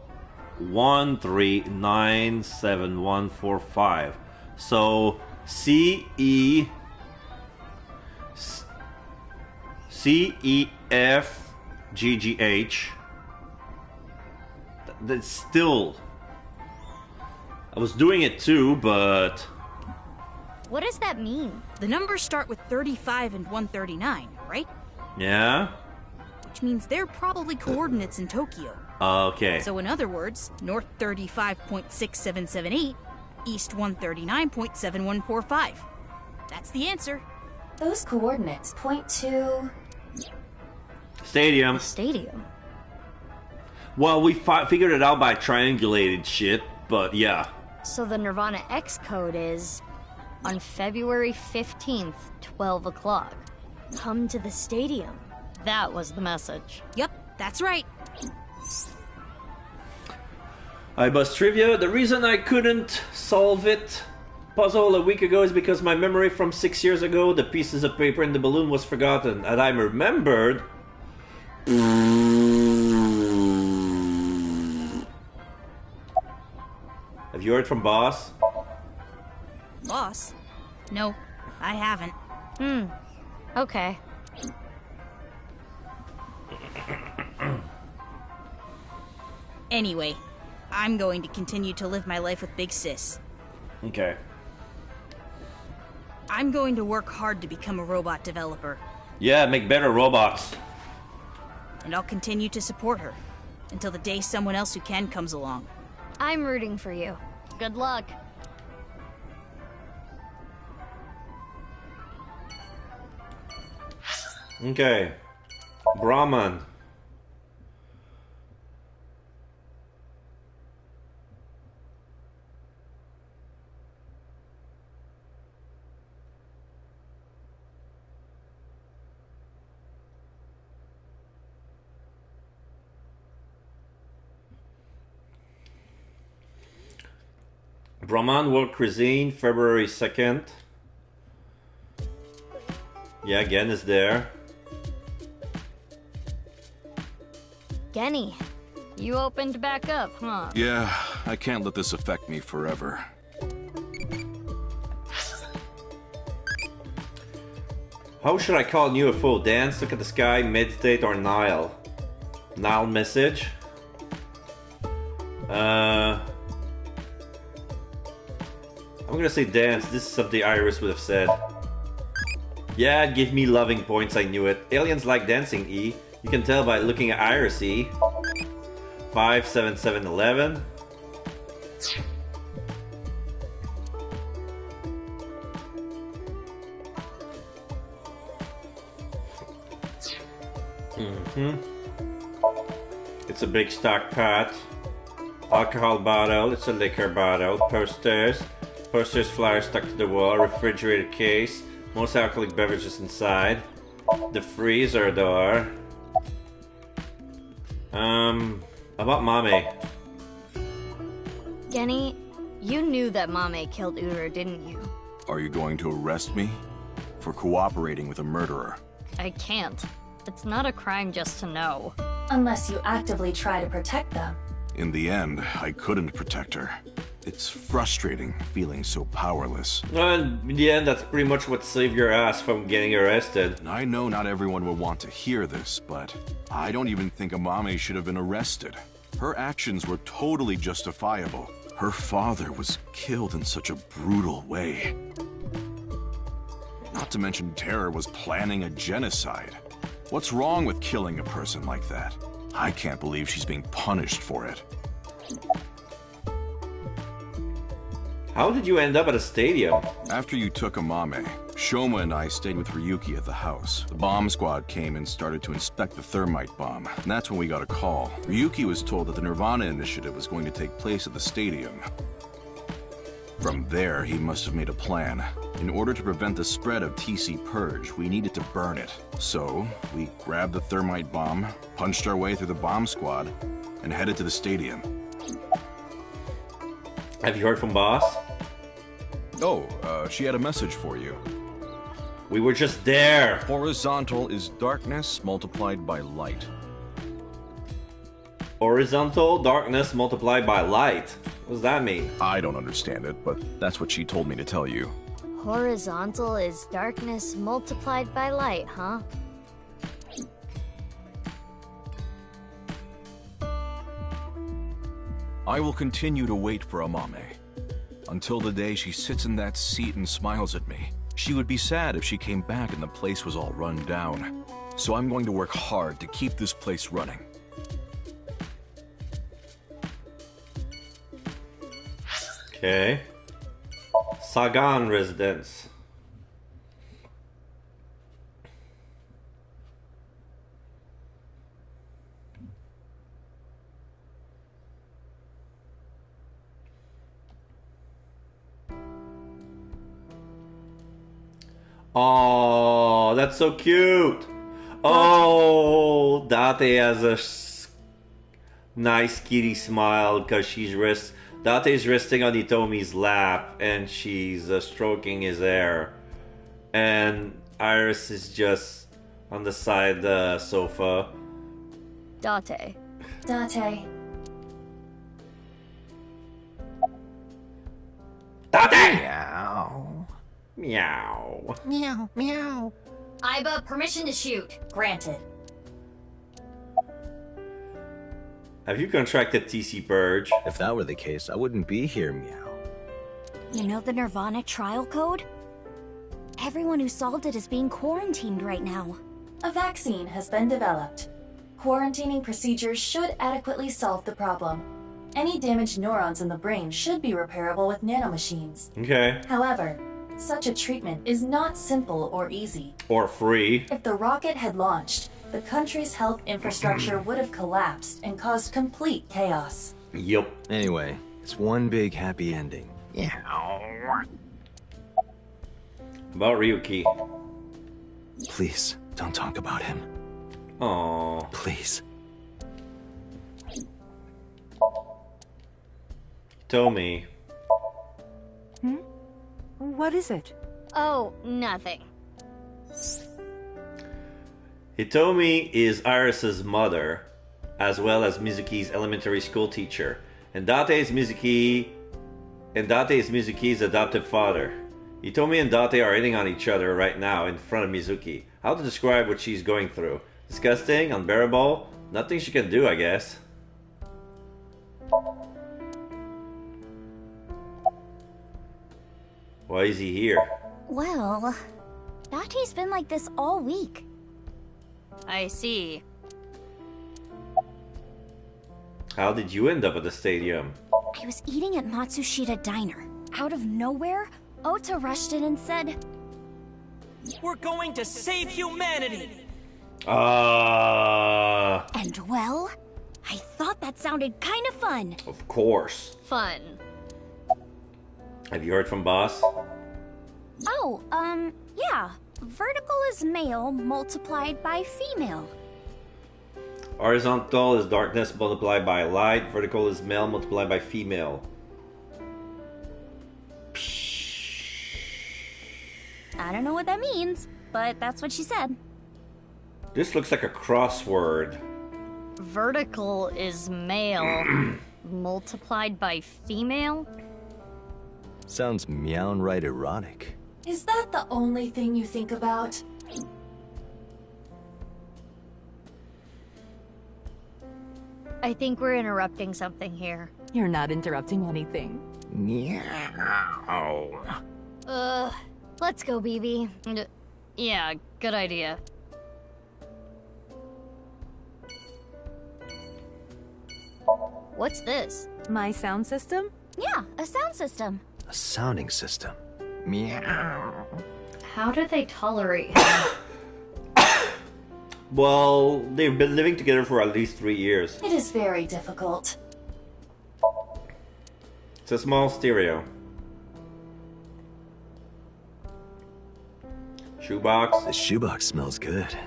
1, 3, 9, 7, 1, 4, 5. So C E F G G H. That's still. I was doing it too, but.
What does that mean?
The numbers start with 35 and 139, right?
Yeah?
Which means they're probably coordinates in Tokyo.
Okay.
So in other words, north 35.6778, east 139.7145. That's the answer.
Those coordinates point to...
Stadium.
Stadium?
Well, we figured it out by triangulated shit, but yeah.
So the Nirvana X code is... on February 15th, 12 o'clock. Come to the stadium. That was the message.
Yep, that's right.
I bust trivia. The reason I couldn't solve it puzzle a week ago is because my memory from 6 years ago, the pieces of paper in the balloon was forgotten, and I remembered. Have you heard from Boss?
Boss? No, I haven't.
Okay.
Anyway, I'm going to continue to live my life with Big Sis.
Okay.
I'm going to work hard to become a robot developer.
Yeah, make better robots.
And I'll continue to support her until the day someone else who can comes along.
I'm rooting for you. Good luck.
Okay. Brahman. Brahman World Cuisine, February 2nd. Yeah, again is there.
Genny, you opened back up, huh?
Yeah, I can't let this affect me forever.
How should I call an UFO? Dance, look at the sky, meditate, or Nile? Nile message? I'm gonna say dance. This is something Iris would have said. Yeah, give me loving points, I knew it. Aliens like dancing, E. You can tell by looking at Iris, E. 5, 7, 7, 11. It's a big stock pot. Alcohol bottle. It's a liquor bottle. Posters. Posters, flyers stuck to the wall. Refrigerator case. Most alcoholic beverages inside. The freezer door. About Mame.
Genny, you knew that Mame killed Uru, didn't you?
Are you going to arrest me? For cooperating with a murderer?
I can't. It's not a crime just to know.
Unless you actively try to protect them.
In the end, I couldn't protect her. It's frustrating feeling so powerless.
And in the end, that's pretty much what saved your ass from getting arrested.
I know not everyone will want to hear this, but I don't even think Amame should have been arrested. Her actions were totally justifiable. Her father was killed in such a brutal way. Not to mention Terror was planning a genocide. What's wrong with killing a person like that? I can't believe she's being punished for it.
How did you end up at a stadium?
After you took Amame, Shoma and I stayed with Ryuki at the house. The bomb squad came and started to inspect the thermite bomb, and that's when we got a call. Ryuki was told that the Nirvana Initiative was going to take place at the stadium. From there, he must have made a plan. In order to prevent the spread of TC Purge, we needed to burn it. So, we grabbed the thermite bomb, punched our way through the bomb squad, and headed to the stadium.
Have you heard from Boss?
Oh, she had a message for you.
We were just there.
Horizontal is darkness multiplied by light.
Horizontal darkness multiplied by light. What does that mean?
I don't understand it, but that's what she told me to tell you.
Horizontal is darkness multiplied by light, huh?
I will continue to wait for Amame. Until the day she sits in that seat and smiles at me. She would be sad if she came back and the place was all run down. So I'm going to work hard to keep this place running.
Okay. Sagan residence. Oh, that's so cute. Oh, Date has a nice kitty smile because Date's resting on Hitomi's lap and she's stroking his hair. And Iris is just on the side sofa.
Date.
Date.
Meow. Meow.
Meow, meow.
Iba, permission to shoot.
Granted.
Have you contracted TC Purge?
If that were the case, I wouldn't be here, meow.
You know the Nirvana trial code? Everyone who solved it is being quarantined right now.
A vaccine has been developed. Quarantining procedures should adequately solve the problem. Any damaged neurons in the brain should be repairable with nanomachines.
Okay.
However, such a treatment is not simple or easy.
Or free.
If the rocket had launched, the country's health infrastructure would have collapsed and caused complete chaos.
Yup.
Anyway, it's one big happy ending.
Yeah. About Ryuki.
Please, don't talk about him.
Aww.
Please.
Hitomi.
What is it?
Oh, nothing.
Hitomi is Iris's mother, as well as Mizuki's elementary school teacher, and Date is Mizuki's adoptive father. Hitomi and Date are hitting on each other right now in front of Mizuki. How to describe what she's going through? Disgusting, unbearable, nothing she can do, I guess. Why is he here?
Well, Date's been like this all week.
I see.
How did you end up at the stadium?
I was eating at Matsushita Diner. Out of nowhere, Ota rushed in and said,
"We're going to save humanity!"
And well, I thought that sounded kind of fun.
Of course.
Fun.
Have you heard from Boss?
Oh, yeah. Vertical is male multiplied by female.
Horizontal is darkness multiplied by light. Vertical is male multiplied by female.
I don't know what that means, but that's what she said.
This looks like a crossword.
Vertical is male multiplied by female?
Sounds meown right erotic.
Is that the only thing you think about?
I think we're interrupting something here.
You're not interrupting anything.
Meow.
Let's go, BB. Yeah, good idea. What's this?
My sound system?
Yeah, a sound system.
A sounding system. Meow.
How do they tolerate him?
Well, they've been living together for at least 3 years.
It is very difficult.
It's a small stereo. Shoebox.
The shoebox smells good.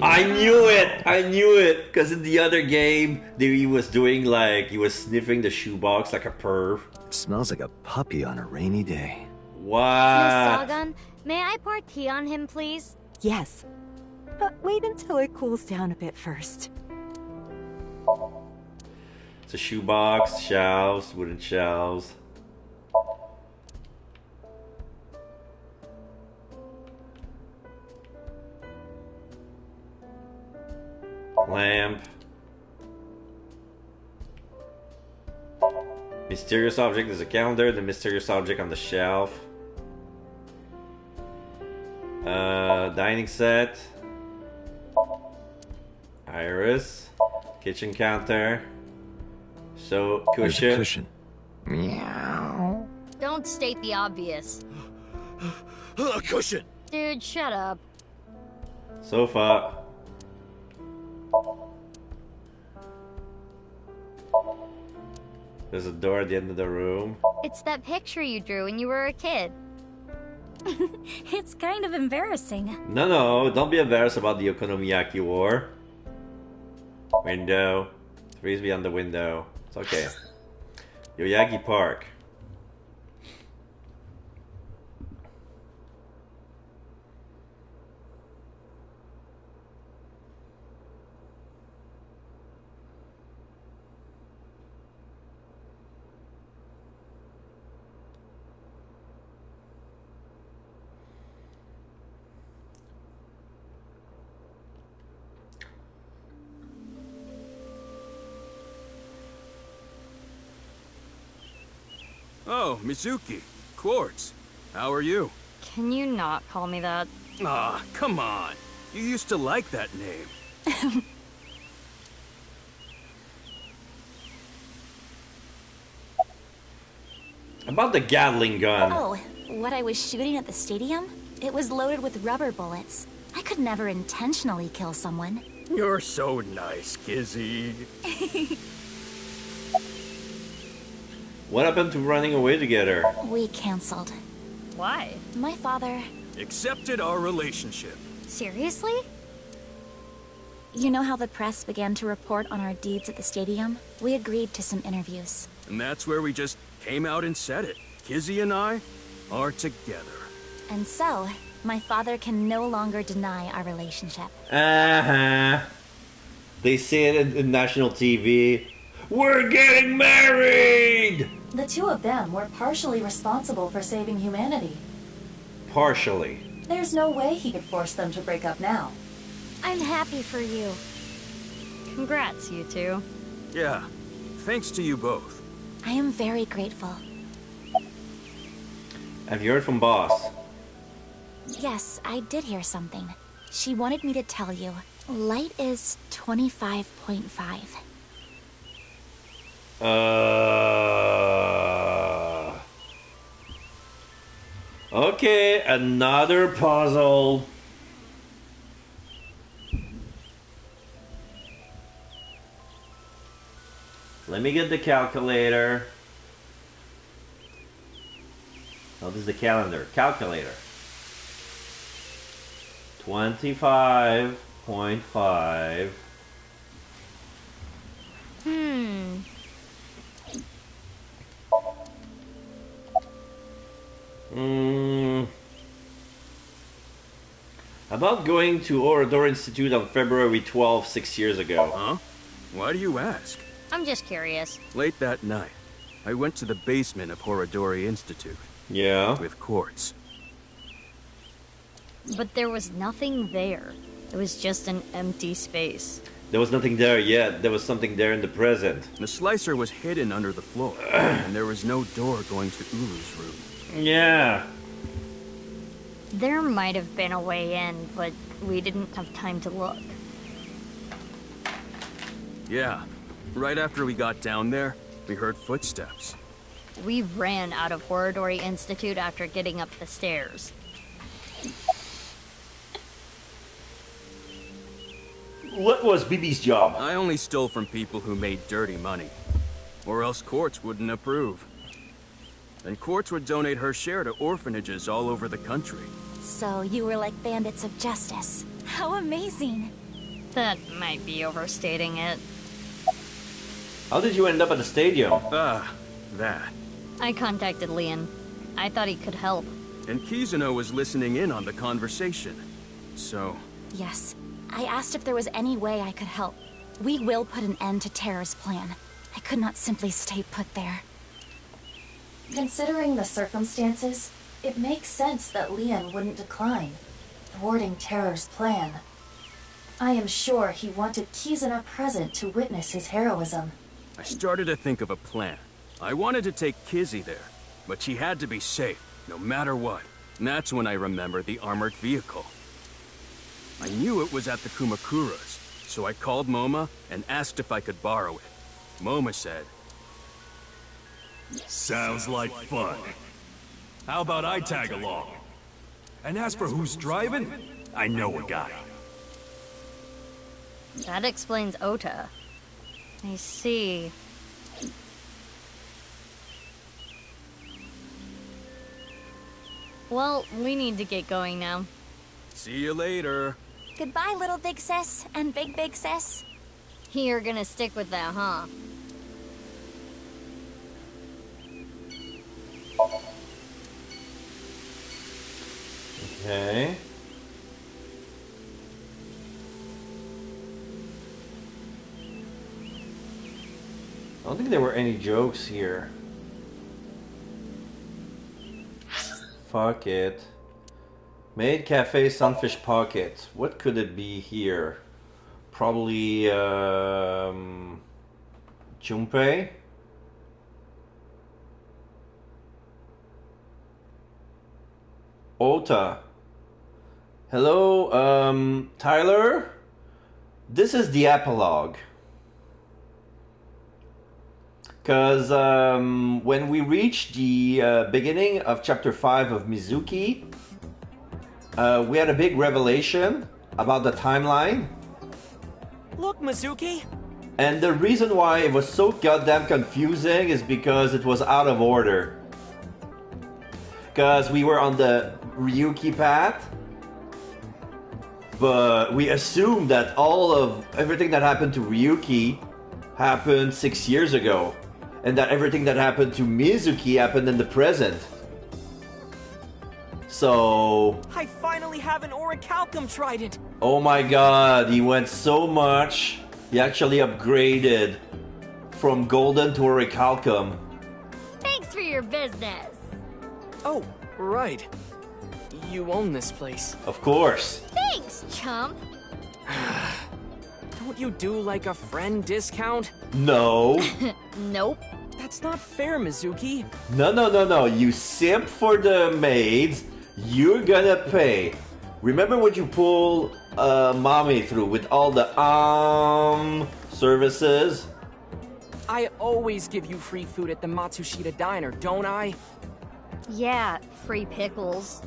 I knew it! I knew it! Because in the other game, he was doing like, he was sniffing the shoebox like a perv.
It smells like a puppy on a rainy day.
Wow.
Sagan, May I pour tea on him, please?
Yes. But wait until it cools down a bit first.
It's a shoebox, shelves, wooden shelves. Lamp. Mysterious object is a calendar, the mysterious object on the shelf. Dining set. Iris. Kitchen counter. So, cushion.
There's a cushion.
Meow.
Don't state the obvious.
A cushion!
Dude, shut up.
Sofa. There's a door at the end of the room.
It's that picture you drew when you were a kid.
It's kind of embarrassing.
No, don't be embarrassed about the Okonomiyaki war. Window. Frisbee on the window. It's okay. Yoyagi Park.
Oh, Mizuki. Quartz. How are you?
Can you not call me that?
Ah, come on. You used to like that name.
About the Gatling gun.
Oh, what I was shooting at the stadium? It was loaded with rubber bullets. I could never intentionally kill someone.
You're so nice, Kizzy.
What happened to running away together?
We canceled.
Why?
My father...
Accepted our relationship.
Seriously?
You know how the press began to report on our deeds at the stadium? We agreed to some interviews.
And that's where we just came out and said it. Kizzy and I are together.
And so, my father can no longer deny our relationship.
Uh-huh. They say it in national TV. We're getting married!
The two of them were partially responsible for saving humanity.
Partially.
There's no way he could force them to break up now.
I'm happy for you.
Congrats, you two.
Yeah, thanks to you both.
I am very grateful.
Have you heard from Boss?
Yes, I did hear something. She wanted me to tell you. Light is 25.5.
Okay, another puzzle. Let me get the calculator. Oh, this is the calendar. Calculator. 25.5. About going to Orador Institute on February 12, 6 years ago.
Huh? Why do you ask?
I'm just curious.
Late that night, I went to the basement of Horadori Institute.
Yeah?
With Quartz.
But there was nothing there. It was just an empty space.
There was nothing there yet. There was something there in the present.
The slicer was hidden under the floor, and there was no door going to Uru's room.
Yeah.
There might have been a way in, but we didn't have time to look.
Yeah. Right after we got down there, we heard footsteps.
We ran out of Horadori Institute after getting up the stairs.
What was BB's job?
I only stole from people who made dirty money. Or else Quartz wouldn't approve. And Quartz would donate her share to orphanages all over the country.
So you were like bandits of justice. How amazing!
That might be overstating it.
How did you end up at the stadium?
That.
I contacted Leon. I thought he could help.
And Kizuno was listening in on the conversation. So...
Yes. I asked if there was any way I could help. We will put an end to Terror's plan. I could not simply stay put there.
Considering the circumstances, it makes sense that Leon wouldn't decline, thwarting Terror's plan. I am sure he wanted Kizuna present to witness his heroism.
I started to think of a plan. I wanted to take Kizzy there, but she had to be safe, no matter what. And that's when I remembered the armored vehicle. I knew it was at the Kumakura's, so I called Moma and asked if I could borrow it. Moma said,
"Sounds like fun. How about I tag along? And as for who's driving, I know a guy."
That explains Ota. I see. Well, we need to get going now.
"See you later."
Goodbye, little big sis and big sis.
You're gonna stick with that, huh?
Okay. I don't think there were any jokes here. Fuck it. Maid Cafe Sunfish Pocket. What could it be here? Probably Junpei? Ota. Hello, Tyler? This is the epilogue. Because when we reached the beginning of chapter 5 of Mizuki, we had a big revelation about the timeline.
Look, Mizuki!
And the reason why it was so goddamn confusing is because it was out of order. Because we were on the Ryuki path, but we assumed that all of everything that happened to Ryuki happened 6 years ago, and that everything that happened to Mizuki happened in the present. So...
I finally have an orichalcum trident!
Oh my god, he went so much. He actually upgraded from golden to orichalcum.
Thanks for your business.
Oh, right. You own this place.
Of course.
Thanks, chump.
Don't you do like a friend discount?
No.
Nope.
That's not fair, Mizuki.
No. You simp for the maids. You're gonna pay. Remember what you pull mommy through with all the services?
I always give you free food at the Matsushita Diner, don't I?
Yeah, free pickles.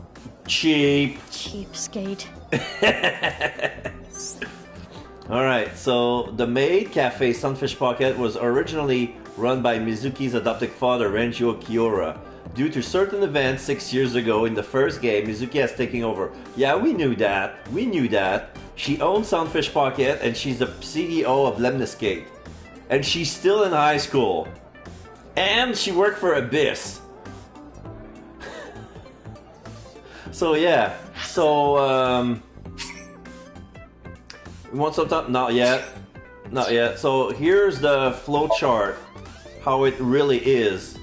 Cheap.
Cheapskate.
Alright, so the Maid Cafe Sunfish Pocket was originally run by Mizuki's adopted father, Renjo Kiora. Due to certain events 6 years ago in the first game, Mizuki has taken over. Yeah, we knew that. She owns Sunfish Pocket and she's the CEO of Lemniscate. And she's still in high school. And she worked for Abyss. So yeah. So we want some time? Not yet. So here's the flowchart. How it really is.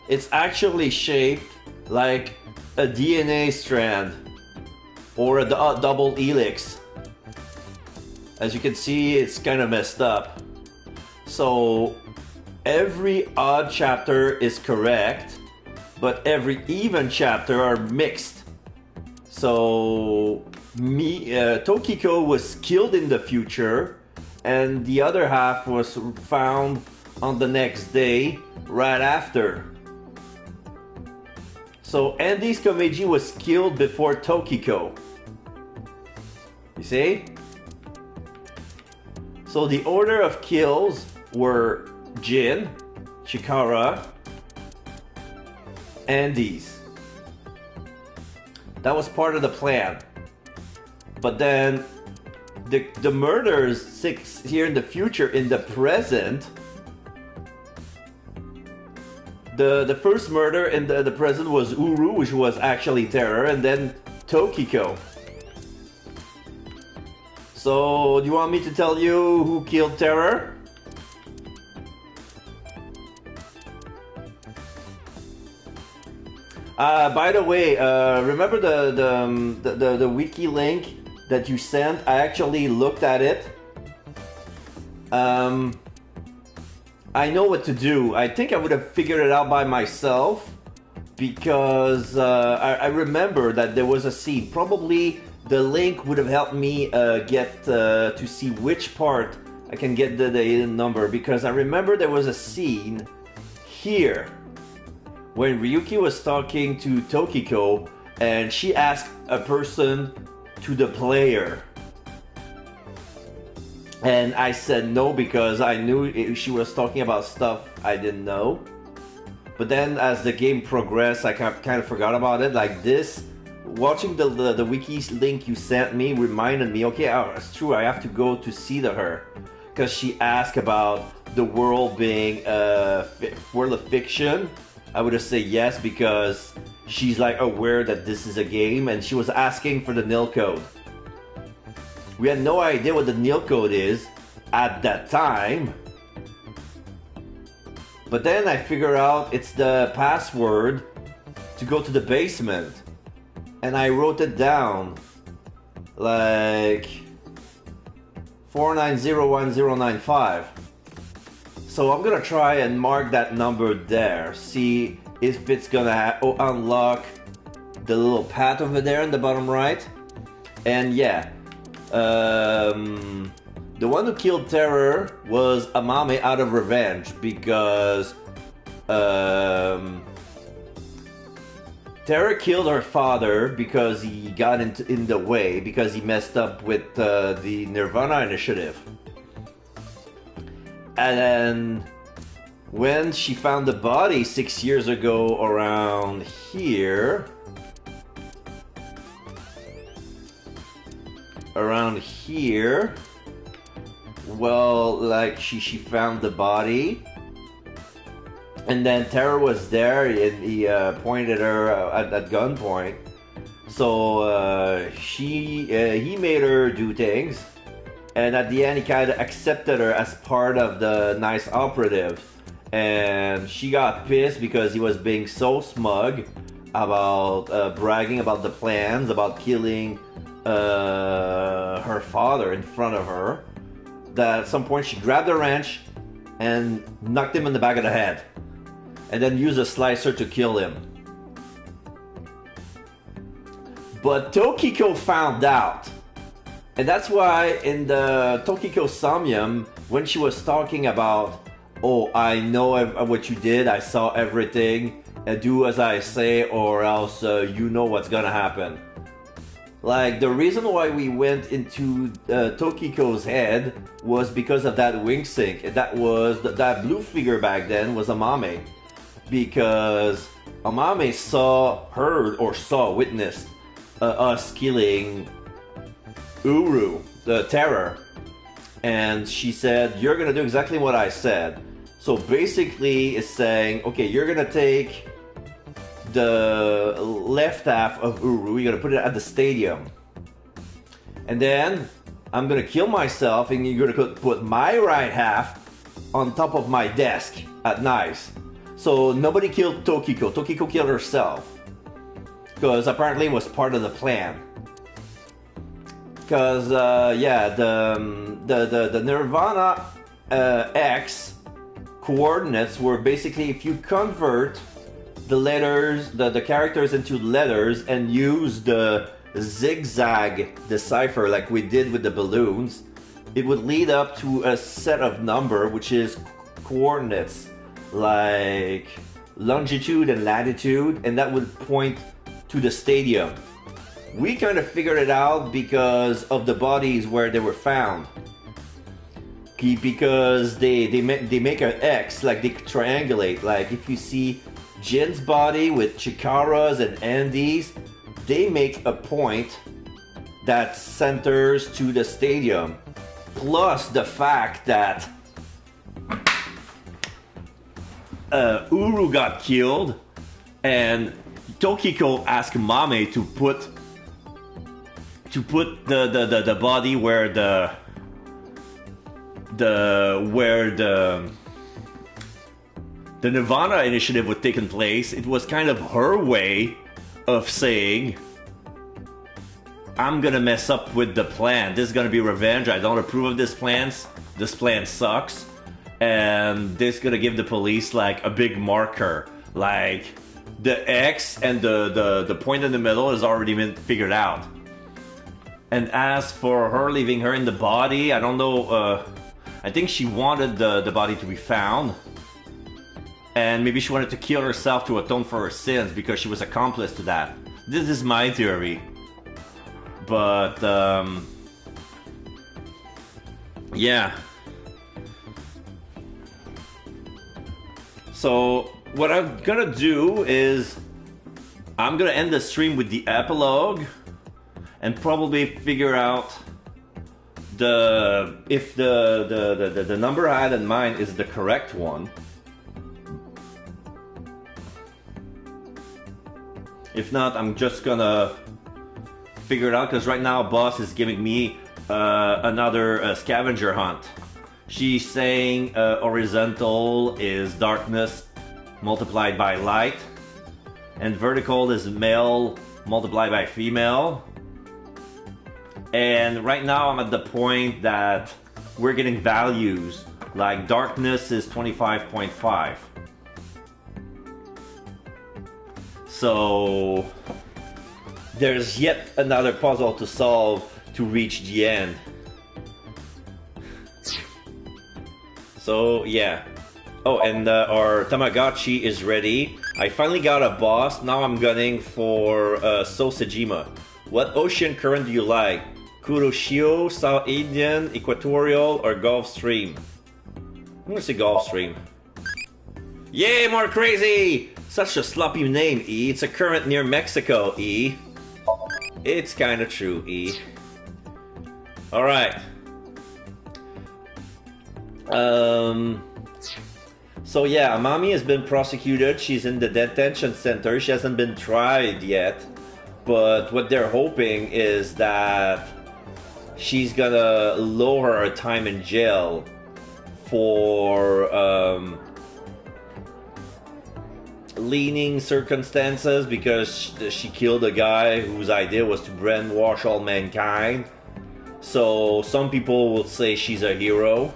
It's actually shaped like a DNA strand or a double helix. As you can see, it's kind of messed up. So every odd chapter is correct, but every even chapter are mixed. So Tokiko was killed in the future, and the other half was found on the next day, right after. So Andy's Komeiji was killed before Tokiko. You see? So the order of kills were Jin, Chikara, Andy's. That was part of the plan. But then the murders 6 here in the future, in the present, the first murder in the present was Uru, which was actually Terror, and then Tokiko. So, do you want me to tell you who killed Terror? By the way, remember the wiki link that you sent? I actually looked at it. I know what to do. I think I would have figured it out by myself because I remember that there was a scene. Probably the link would have helped me get to see which part I can get the hidden number, because I remember there was a scene here when Ryuki was talking to Tokiko and she asked a person to the player. And I said no because I knew she was talking about stuff I didn't know. But then as the game progressed, I kind of forgot about it. Like this, watching the wiki link you sent me reminded me, okay, it's true, I have to go to see her. Because she asked about the world being a world of fiction. I would have said yes because she's like aware that this is a game, and she was asking for the nil code. We had no idea what the nil code is at that time. But then I figure out it's the password to go to the basement. And I wrote it down. Like 4901095. So I'm gonna try and mark that number there. See if it's gonna unlock the little path over there in the bottom right. And yeah. The one who killed Terror was Amame out of revenge because Terror killed her father because he got in the way, because he messed up with the Nirvana Initiative. And then when she found the body 6 years ago around here, well, like she found the body, and then Terror was there and he pointed her at gunpoint. So he made her do things, and at the end he kind of accepted her as part of the nice operative, and she got pissed because he was being so smug about bragging about the plans, about killing her father in front of her, that at some point she grabbed a wrench and knocked him in the back of the head, and then used a slicer to kill him. But Tokiko found out, and that's why in the Tokiko Somnium, when she was talking about, oh, I know what you did, I saw everything, and do as I say or else you know what's gonna happen. Like, the reason why we went into Tokiko's head was because of that wing sync. That was, that blue figure back then was Amame. Because Amame witnessed us killing Uru, the Terror. And she said, you're gonna do exactly what I said. So basically it's saying, okay, you're gonna take the left half of Uru, you're gonna put it at the stadium, and then I'm gonna kill myself and you're gonna put my right half on top of my desk at night. So nobody killed Tokiko. Tokiko killed herself because apparently it was part of the plan. Because yeah, the Nirvana X coordinates were basically, if you convert the letters, the characters into letters and use the zigzag decipher like we did with the balloons, it would lead up to a set of number, which is coordinates like longitude and latitude, and that would point to the stadium. We kind of figured it out because of the bodies where they were found. Because they make an X, like they triangulate. Like if you see Jin's body with Chikara's and Andy's, they make a point that centers to the stadium. Plus the fact that Uru got killed, and Tokiko asked Mame to put the body where the Nirvana initiative was taking place. It was kind of her way of saying, I'm gonna mess up with the plan. This is gonna be revenge. I don't approve of this plan. This plan sucks. And this is gonna give the police like a big marker. Like the X and the point in the middle has already been figured out. And as for her leaving her in the body, I don't know, I think she wanted the body to be found. And maybe she wanted to kill herself to atone for her sins because she was accomplice to that. This is my theory. But, yeah. So, what I'm gonna do is, I'm gonna end the stream with the epilogue, and probably figure out if the number I had in mind is the correct one. If not, I'm just gonna figure it out, because right now Boss is giving me another scavenger hunt. She's saying horizontal is darkness multiplied by light, and vertical is male multiplied by female. And right now I'm at the point that we're getting values, like darkness is 25.5. So there's yet another puzzle to solve to reach the end. So yeah. Oh, and our Tamagotchi is ready. I finally got a boss. Now I'm gunning for Sosejima. What ocean current do you like? Kuroshio, South Indian, Equatorial, or Gulf Stream? I'm gonna say Gulf Stream. Yay, more crazy! Such a sloppy name, E. It's a current near Mexico, E. It's kinda true, E. Alright. So yeah, Amami has been prosecuted. She's in the detention center. She hasn't been tried yet. But what they're hoping is that she's gonna lower her time in jail for leaning circumstances, because she killed a guy whose idea was to brainwash all mankind. So some people will say she's a hero.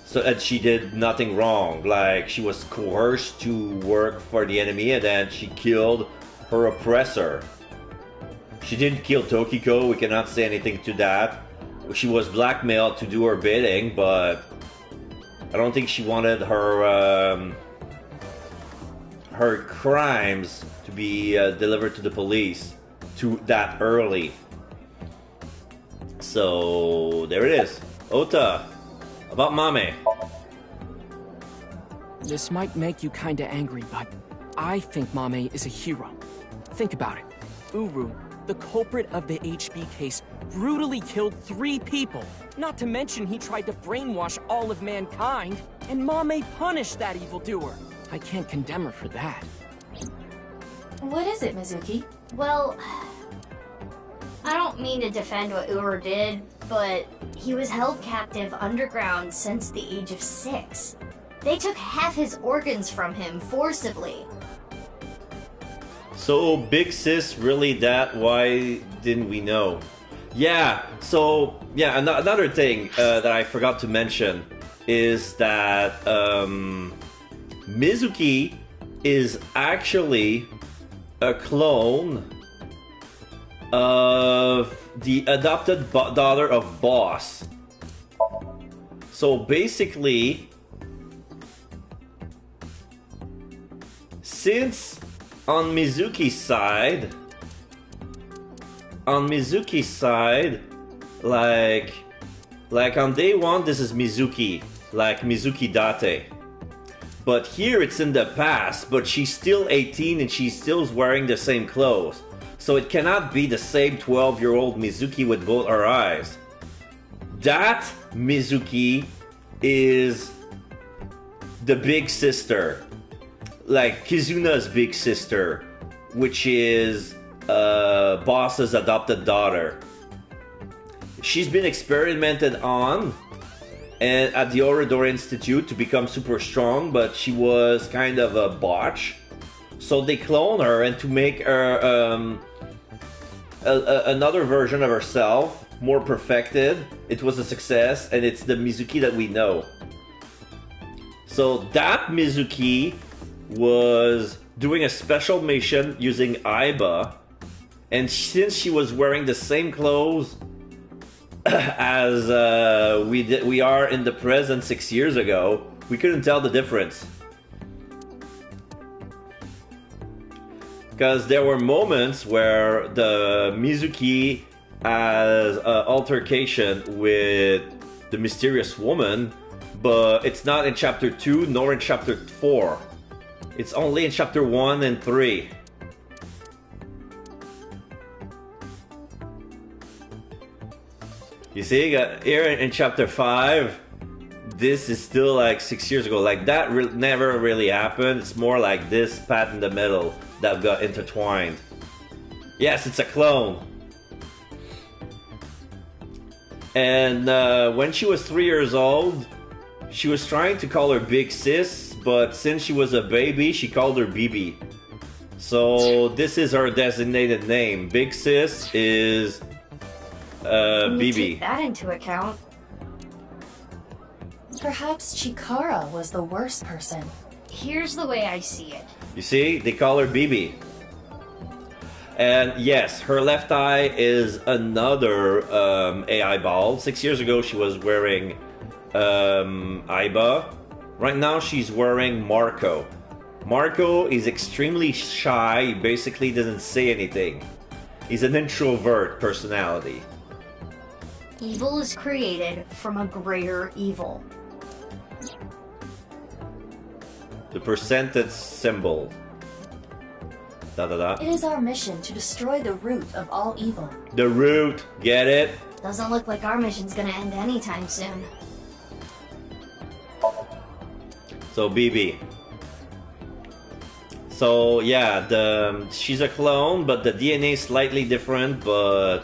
So that she did nothing wrong. Like, she was coerced to work for the enemy, and then she killed her oppressor. She didn't kill Tokiko, we cannot say anything to that. She was blackmailed to do her bidding, but I don't think she wanted her her crimes to be delivered to the police that early. So there it is. Ota, about Mame.
This might make you kinda angry, but I think Mame is a hero. Think about it. Uru, the culprit of the HB case, brutally killed 3 people. Not to mention he tried to brainwash all of mankind, and Mame punished that evildoer. I can't condemn her for that.
What is it, Mizuki?
Well, I don't mean to defend what Uru did, but he was held captive underground since the age of 6. They took half his organs from him forcibly.
So, Big Sis, really that? Why didn't we know? Yeah, so, yeah, another thing that I forgot to mention is that Mizuki is actually a clone of the adopted daughter of Boss. So basically, since on Mizuki's side, like on day 1, this is Mizuki, like Mizuki Date. But here it's in the past, but she's still 18 and she's still wearing the same clothes. So it cannot be the same 12-year-old Mizuki with both her eyes. That Mizuki is the big sister, like Kizuna's big sister, which is Boss's adopted daughter. She's been experimented on and at the Orador Institute to become super strong, but she was kind of a botch. So they clone her, and to make her another version of herself, more perfected. It was a success, and it's the Mizuki that we know. So that Mizuki was doing a special mission using Aiba, and since she was wearing the same clothes as we are in the present 6 years ago, we couldn't tell the difference. Because there were moments where the Mizuki has an altercation with the mysterious woman, but it's not in chapter 2 nor in chapter 4. It's only in chapter 1 and 3. You see, here in chapter 5, this is still like 6 years ago. Like that never really happened. It's more like this pat in the middle that got intertwined. Yes, it's a clone. And when she was 3 years old, she was trying to call her Big Sis, but since she was a baby, she called her BB. So this is her designated name. Big Sis is BB.
Take that into account.
Perhaps Chikara was the worst person.
Here's the way I see it.
You see, they call her BB. And yes, her left eye is another AI ball. 6 years ago, she was wearing Aiba. Right now, she's wearing Marco. Marco is extremely shy. He basically doesn't say anything. He's an introvert personality.
Evil is created from a greater evil.
The percentage symbol. Da da da.
It is our mission to destroy the root of all evil.
The root, get it?
Doesn't look like our mission's gonna end anytime soon.
So BB. So yeah, she's a clone, but the DNA is slightly different, but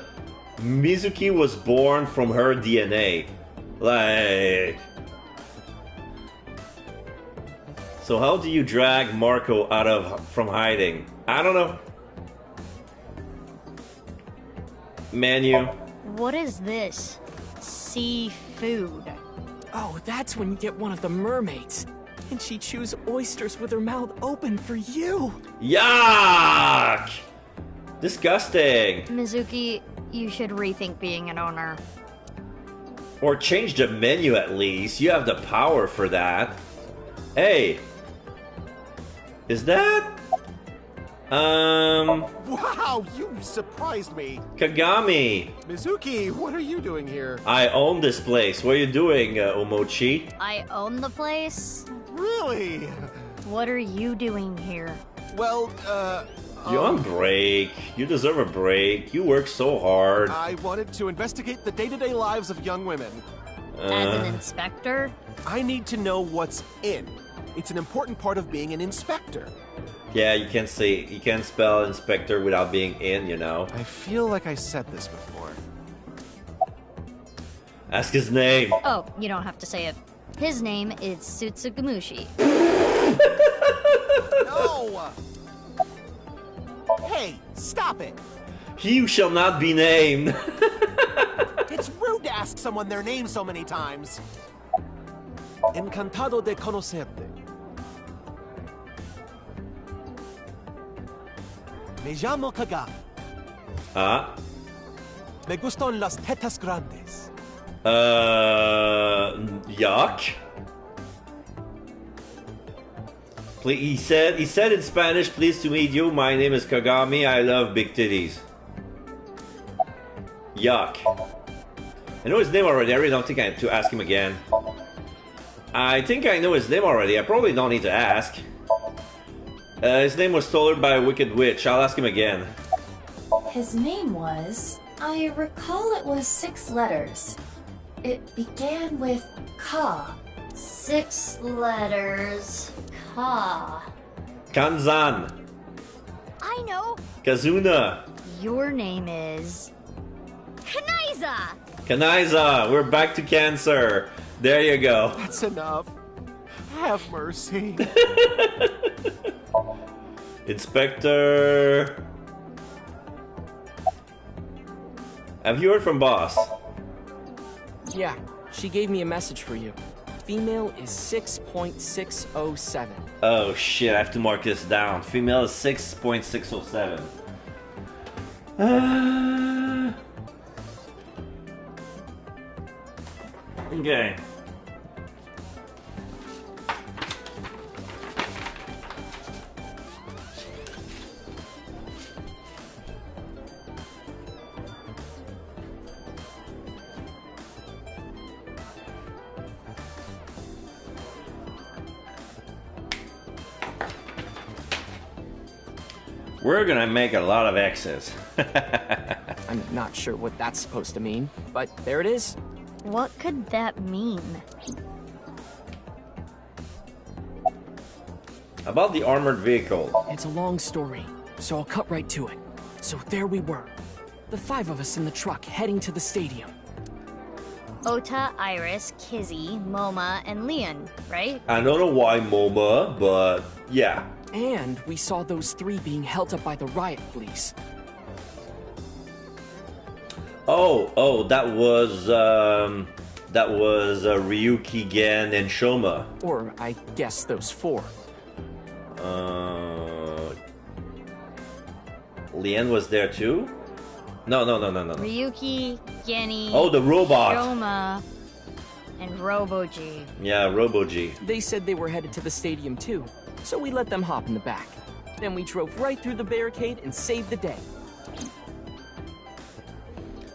Mizuki was born from her DNA. Like... So how do you drag Marco from hiding? I don't know. Menu.
What is this? Seafood.
Oh, that's when you get one of the mermaids. And she chews oysters with her mouth open for you.
Yuck! Disgusting.
Mizuki, you should rethink being an owner.
Or change the menu at least. You have the power for that. Hey. Is that...
Wow, you surprised me.
Kagami.
Mizuki, what are you doing here?
I own this place. What are you doing, Omochi?
I own the place?
Really?
What are you doing here?
Well,
You're on break. You deserve a break. You work so hard.
I wanted to investigate the day-to-day lives of young women.
As an inspector?
I need to know what's in. It's an important part of being an inspector.
Yeah, you can't spell inspector without being in, you know.
I feel like I said this before.
Ask his name.
Oh, you don't have to say it. His name is Tsutsugamushi.
No! Hey, stop it!
You shall not be named.
It's rude to ask someone their name so many times. Encantado de conocerte. Me llamo Kagami.
Ah.
Me gustan las tetas grandes.
Yuck. He said in Spanish, pleased to meet you, my name is Kagami, I love big titties. Yuck. I know his name already, I really don't think I have to ask him again. I think I know his name already, I probably don't need to ask. His name was stolen by a wicked witch, I'll ask him again.
His name was... I recall it was 6 letters. It began with Ka,
6 letters. Ka.
Kanzan.
I know.
Kazuna.
Your name is...
Kanaiza.
Kanaiza. We're back to cancer. There you go.
That's enough. Have mercy.
Inspector. Have you heard from boss?
Yeah, she gave me a message for you. Female is 6.607.
Oh shit, I have to mark this down. Female is 6.607. Okay. We're gonna make a lot of X's.
I'm not sure what that's supposed to mean, but there it is.
What could that mean?
About the armored vehicle.
It's a long story, so I'll cut right to it. So there we were, the 5 of us in the truck heading to the stadium.
Ota, Iris, Kizzy, Moma, and Leon, right?
I don't know why MoMA, but yeah.
And we saw those 3 being held up by the riot police.
Oh, that was Ryuki, Gen, and Shoma.
Or I guess those 4.
Lien was there too? No.
Ryuki, Genny,
Oh, the robot.
Shoma, and Robo-G.
Yeah, Robo-G.
They said they were headed to the stadium too, so we let them hop in the back. Then we drove right through the barricade and saved the day.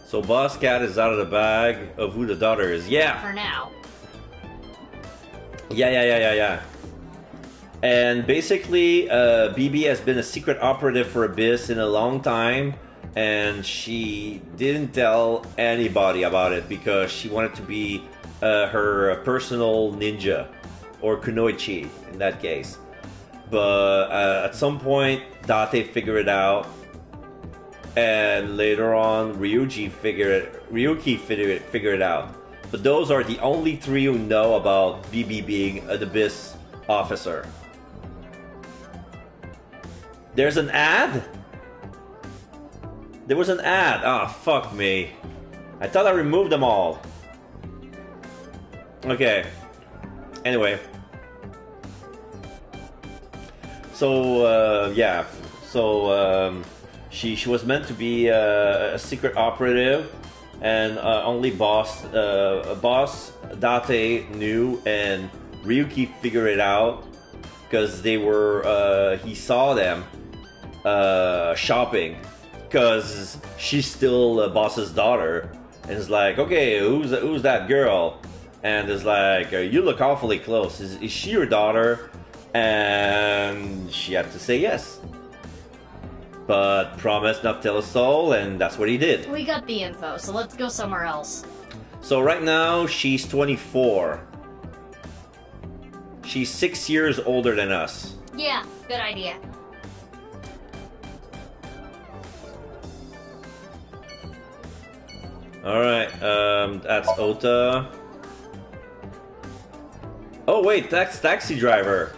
So Boss Cat is out of the bag of who the daughter is. Yeah.
For now.
Yeah. And basically, BB has been a secret operative for Abyss in a long time, and she didn't tell anybody about it because she wanted to be her personal ninja, or kunoichi in that case. But at some point, Date figured it out, and later on, Ryuki figured it out. But those are the only 3 who know about BB being an Abyss officer. There's an ad? There was an ad. Ah, fuck me. I thought I removed them all. Okay. Anyway. So, yeah. So, she was meant to be a secret operative, and only Boss Date knew, and Ryuki figured it out because they were. He saw them shopping because she's still Boss's daughter, and is like, okay, who's that girl? And is like, you look awfully close. Is she your daughter? And she had to say yes. But promised not to tell a soul, and that's what he did.
We got the info, so let's go somewhere else.
So right now, she's 24. She's 6 years older than us.
Yeah, good idea.
Alright, that's Ota. Oh wait, that's Taxi Driver.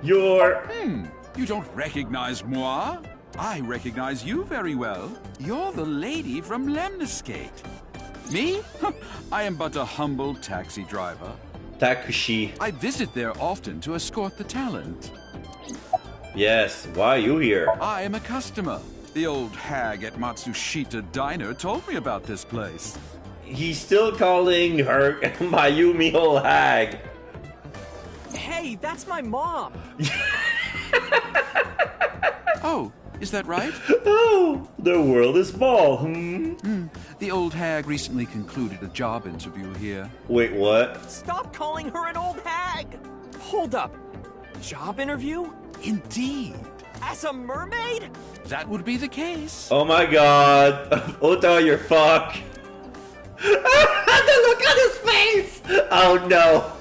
You're...
You don't recognize moi? I recognize you very well. You're the lady from Lemniscate. Me? I am but a humble taxi driver.
Takushi.
I visit there often to escort the talent.
Yes, why are you here?
I am a customer. The old hag at Matsushita Diner told me about this place.
He's still calling her Mayumi old hag.
Hey, that's my mom!
Oh, is that right?
Oh, the world is small.
The old hag recently concluded a job interview here.
Wait, what?
Stop calling her an old hag! Hold up. Job interview?
Indeed.
As a mermaid?
That would be the case.
Oh my god. Ota, you're fucked. The look on his face! Oh no.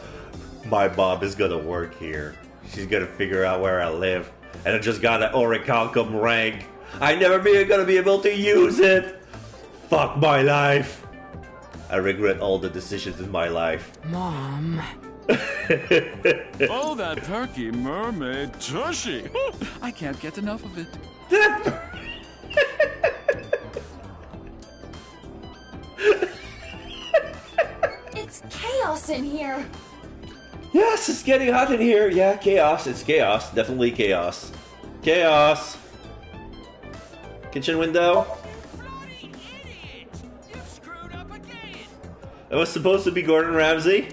My mom is gonna work here. She's gonna figure out where I live. And I just got an Orichalcum rank. I never gonna be able to use it. Fuck my life. I regret all the decisions in my life.
Mom.
Oh, that perky mermaid tushy. I can't get enough of it.
It's chaos in here.
Yes, it's getting hot in here. Yeah, chaos. It's chaos. Definitely chaos. Chaos. Kitchen window. That was supposed to be Gordon Ramsay.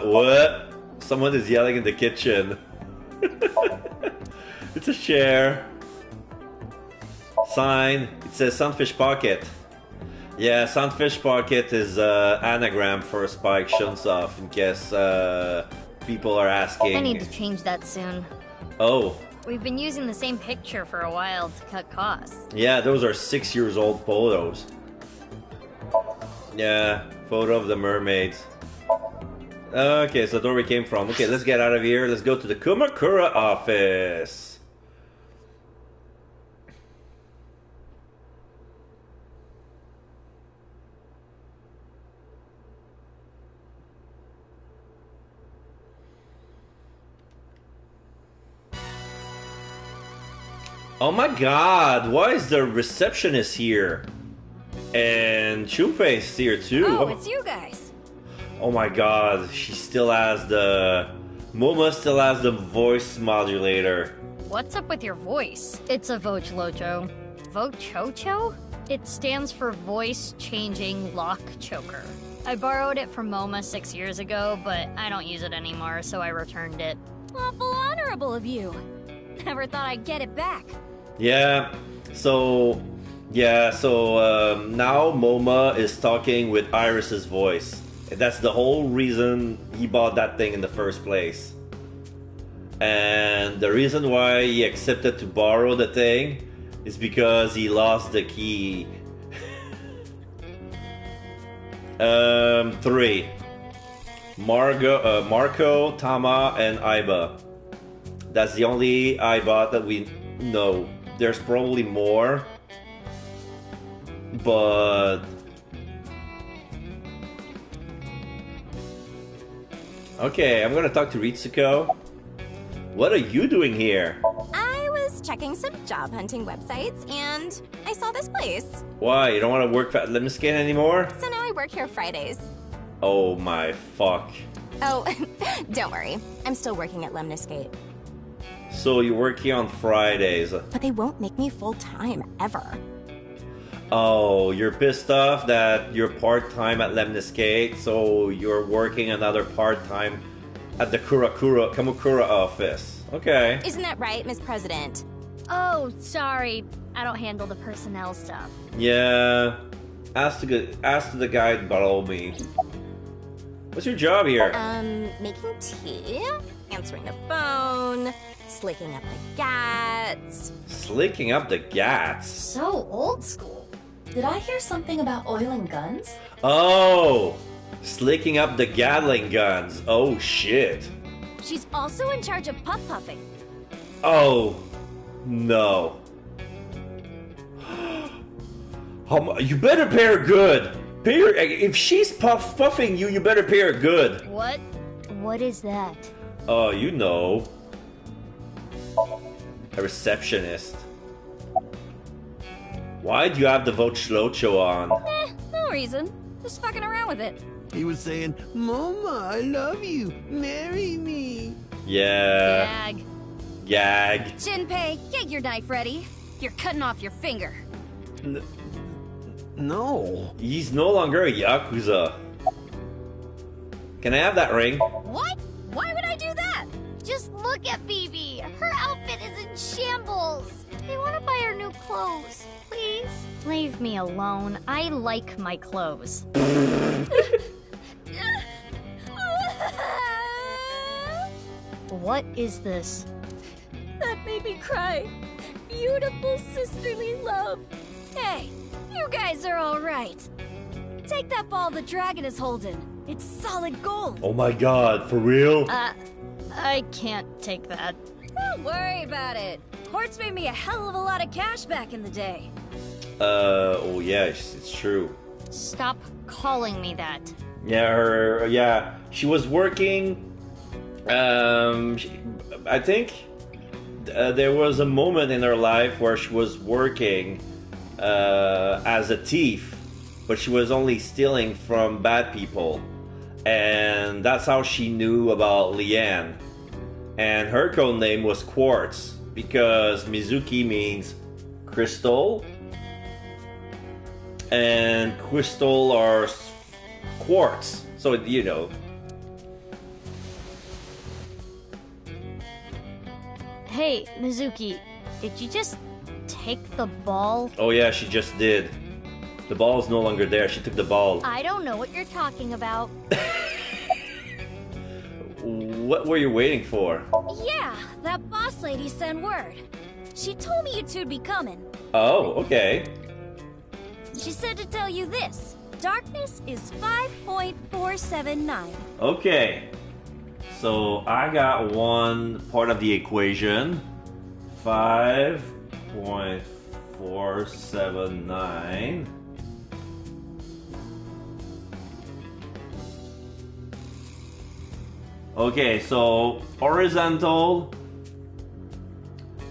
What? Someone is yelling in the kitchen. It's a chair. Sign. It says Sunfish Pocket. Yeah, Sunfish Pocket is anagram for Spike Shunsoff, in case people are asking.
I need to change that soon.
Oh.
We've been using the same picture for a while to cut costs.
Yeah, those are 6-year-old photos. Yeah, photo of the mermaids. Okay, so that's where we came from. Okay, let's get out of here. Let's go to the Kumakura office. Oh my god, why is the receptionist here? And Chunpei's here too.
Oh, it's you guys.
Oh my god, she still has the... Moma still has the voice modulator.
What's up with your voice? It's a Vochlocho. Vochocho? It stands for Voice Changing Lock Choker. I borrowed it from MoMA 6 years ago, but I don't use it anymore, so I returned it.
Awful honorable of you. Never thought I'd get it back.
Yeah, so now MoMA is talking with Iris's voice. And that's the whole reason he bought that thing in the first place. And the reason why he accepted to borrow the thing is because he lost the key. 3. Marco, Tama, and Aiba. That's the only Aiba that we know. There's probably more, but okay, I'm gonna talk to Ritsuko. What are you doing here?
I was checking some job hunting websites and I saw this place.
Why? You don't want to work at Lemniscate anymore?
So now I work here Fridays.
Oh my fuck.
Oh, don't worry. I'm still working at Lemniscate.
So you work here on Fridays.
But they won't make me full-time, ever.
Oh, you're pissed off that you're part-time at Lemniscate, so you're working another part-time at the Kamakura office. Okay.
Isn't that right, Miss President?
Oh, sorry. I don't handle the personnel stuff.
Yeah. Ask the guy below me. What's your job here?
Making tea, answering the phone, slicking up the gats.
Slicking up the gats?
So old school. Did I hear something about oiling guns?
Oh! Slicking up the Gatling guns. Oh shit.
She's also in charge of puff-puffing.
Oh. No. You better pay her good. Pay her, if she's puffing you, you better pay her good.
What? What is that?
Oh, you know. A receptionist. Why do you have the Vochlocho on?
No reason. Just fucking around with it.
He was saying, Mama, I love you. Marry me.
Yeah. Gag.
Jinpei, get your knife ready. You're cutting off your finger.
No.
He's no longer a Yakuza. Can I have that ring?
What? Why would I do that?
Just look at Bibi. Her outfit is in shambles. I want to buy her new clothes. Please?
Leave me alone. I like my clothes. What is this?
That made me cry. Beautiful sisterly love. Hey, You guys are alright. Take that ball the dragon is holding. It's solid gold.
Oh my god, for real?
I can't take that.
Don't worry about it. Quartz made me a hell of a lot of cash back in the day.
Oh yeah, it's true.
Stop calling me that.
Yeah, she was working. I think there was a moment in her life where she was working as a thief, but she was only stealing from bad people, and that's how she knew about Leanne. And her code name was Quartz because Mizuki means crystal, and crystal are quartz, so you know.
Hey, Mizuki, did you just take the ball?
Oh yeah, she just did. The ball is no longer there. She took the ball.
I don't know what you're talking about.
What were you waiting for?
Yeah, that boss lady sent word. She told me you two'd be coming.
Oh, okay.
She said to tell you this. Darkness is 5.479.
Okay. So I got one part of the equation. 5.479. Okay, so horizontal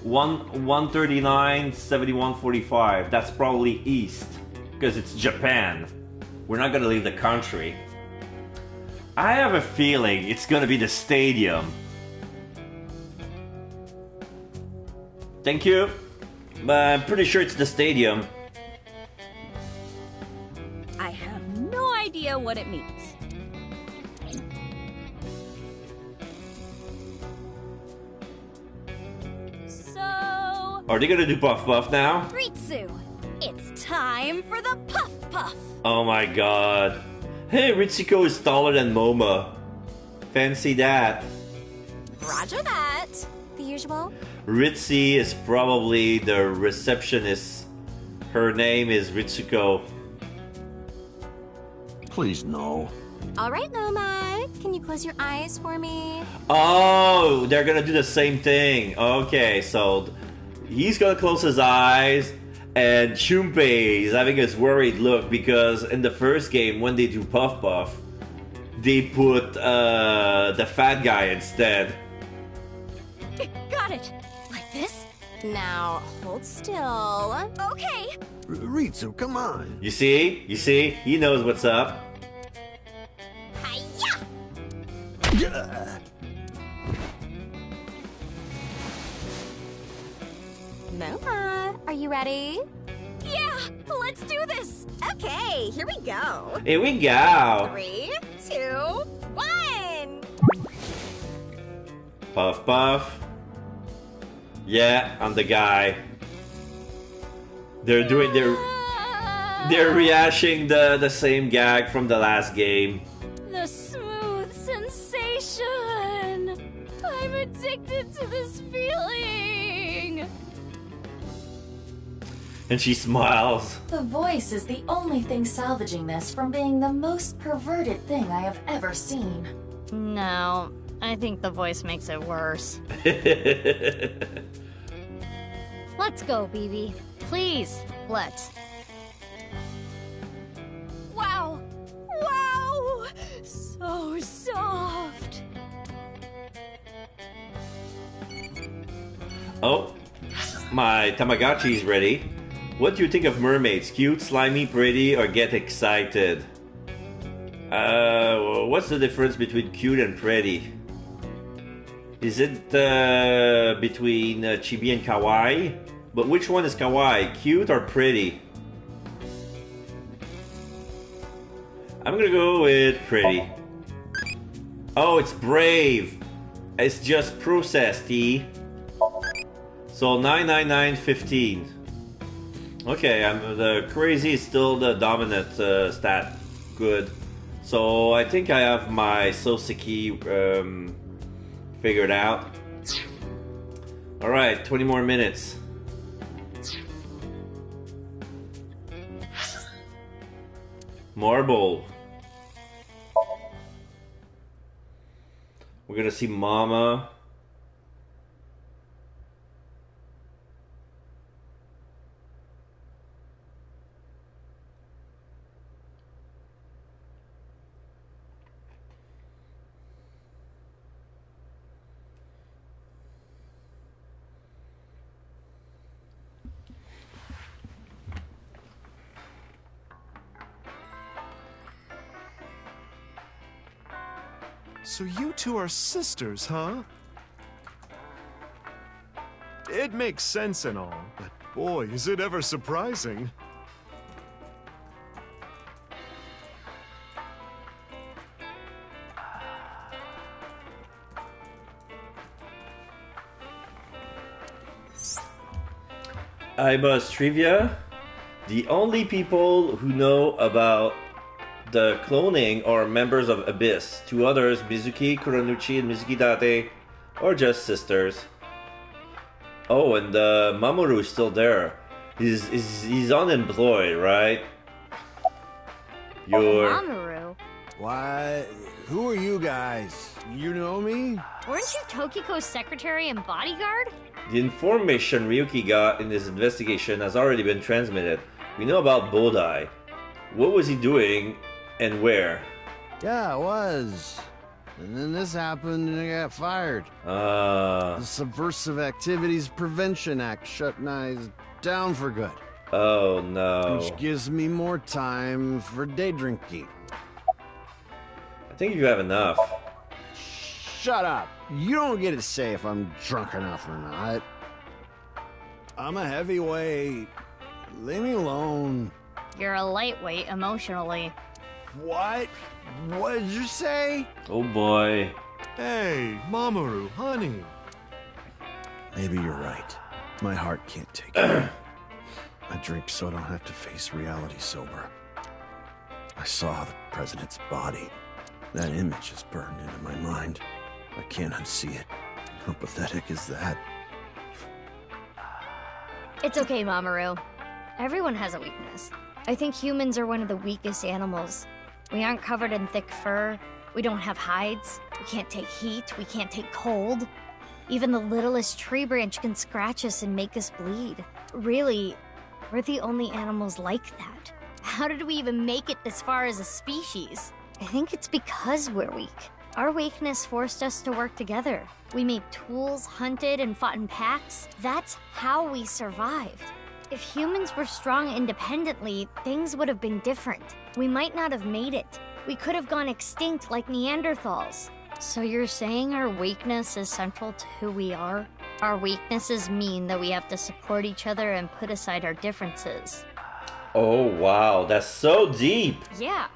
139, 7145. That's probably east because it's Japan. We're not gonna leave the country. I have a feeling it's gonna be the stadium. Thank you. But I'm pretty sure it's the stadium.
I have no idea what it means. So...
Are they gonna do Puff Puff now?
Ritsu, it's time for the Puff Puff.
Oh my god. Hey, Ritsuko is taller than Momo. Fancy that.
Roger that. The usual?
Ritzy is probably the receptionist. Her name is Ritsuko.
Please, no.
All right, Noma. Can you close your eyes for me?
Oh, they're gonna do the same thing. Okay, so he's gonna close his eyes, and Junpei is having his worried look because in the first game, when they do Puff Puff, they put the fat guy instead.
Got it. Like this?
Now, hold still.
Okay.
Ritsu, come on.
You see? He knows what's up.
Noma, are you ready?
Yeah, let's do this.
Okay, here we go.
Here we go.
3, 2, 1.
Puff Puff. Yeah, I'm the guy. They're rehashing the same gag from the last game.
The smooth sensation. I'm addicted to this feeling.
And she smiles.
The voice is the only thing salvaging this from being the most perverted thing I have ever seen.
No, I think the voice makes it worse. Let's go, BB. Please, let's.
Wow. Wow. So soft.
Oh, my Tamagotchi's ready. What do you think of mermaids? Cute, slimy, pretty, or get excited? What's the difference between cute and pretty? Is it between chibi and kawaii? But which one is kawaii? Cute or pretty? I'm gonna go with pretty. Oh, it's brave. It's just processed, T. So 99915. Okay, the crazy is still the dominant stat. Good. So I think I have my Soseki figured out. Alright, 20 more minutes. Marble. We're gonna see Mama.
So you two are sisters, huh? It makes sense and all, but boy, is it ever surprising.
Iba's trivia. The only people who know about the cloning are members of Abyss. Two others, Mizuki Kuranuchi and Mizuki Date, are just sisters. Oh, and Mamoru is still there. He's unemployed, right?
Mamoru?
Why? Who are you guys? You know me?
Weren't you Tokiko's secretary and bodyguard?
The information Ryuki got in his investigation has already been transmitted. We know about Bodai. What was he doing and where?
Yeah, I was. And then this happened and I got fired. The Subversive Activities Prevention Act shut Nyes down for good.
Oh no.
Which gives me more time for day drinking.
I think you have enough.
Shut up. You don't get to say if I'm drunk enough or not. I'm a heavyweight. Leave me alone.
You're a lightweight emotionally.
What? What did you say?
Oh boy.
Hey, Mamoru, honey.
Maybe you're right. My heart can't take it. I drink so I don't have to face reality sober. I saw the president's body. That image is burned into my mind. I can't unsee it. How pathetic is that?
It's okay, Mamoru. Everyone has a weakness. I think humans are one of the weakest animals. We aren't covered in thick fur. We don't have hides. We can't take heat. We can't take cold. Even the littlest tree branch can scratch us and make us bleed. Really, we're the only animals like that. How did we even make it this far as a species? I think it's because we're weak. Our weakness forced us to work together. We made tools, hunted, and fought in packs. That's how we survived. If humans were strong independently, things would have been different. We might not have made it. We could have gone extinct like Neanderthals. So you're saying our weakness is central to who we are? Our weaknesses mean that we have to support each other and put aside our differences.
Oh wow, that's so deep.
Yeah.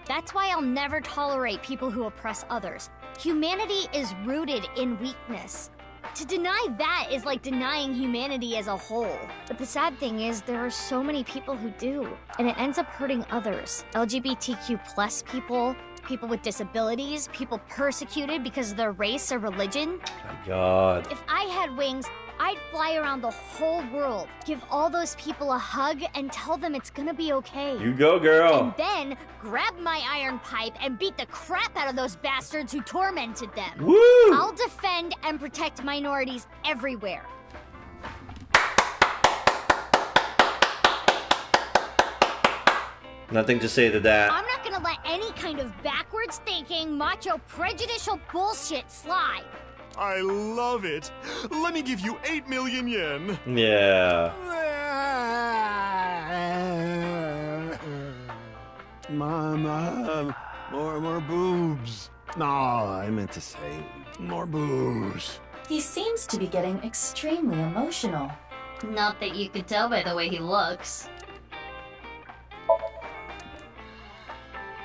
That's why I'll never tolerate people who oppress others. Humanity is rooted in weakness. To deny that is like denying humanity as a whole. But the sad thing is, there are so many people who do, and it ends up hurting others. LGBTQ plus people, people with disabilities, people persecuted because of their race or religion.
My God.
If I had wings, I'd fly around the whole world, give all those people a hug, and tell them it's gonna be okay.
You go, girl.
And then grab my iron pipe and beat the crap out of those bastards who tormented them.
Woo!
I'll defend and protect minorities everywhere.
Nothing to say to that.
I'm not gonna let any kind of backwards thinking, macho, prejudicial bullshit slide.
I love it. Let me give you 8 million yen.
Yeah.
Mom, more boobs. No, I meant to say more booze.
He seems to be getting extremely emotional.
Not that you could tell by the way he looks.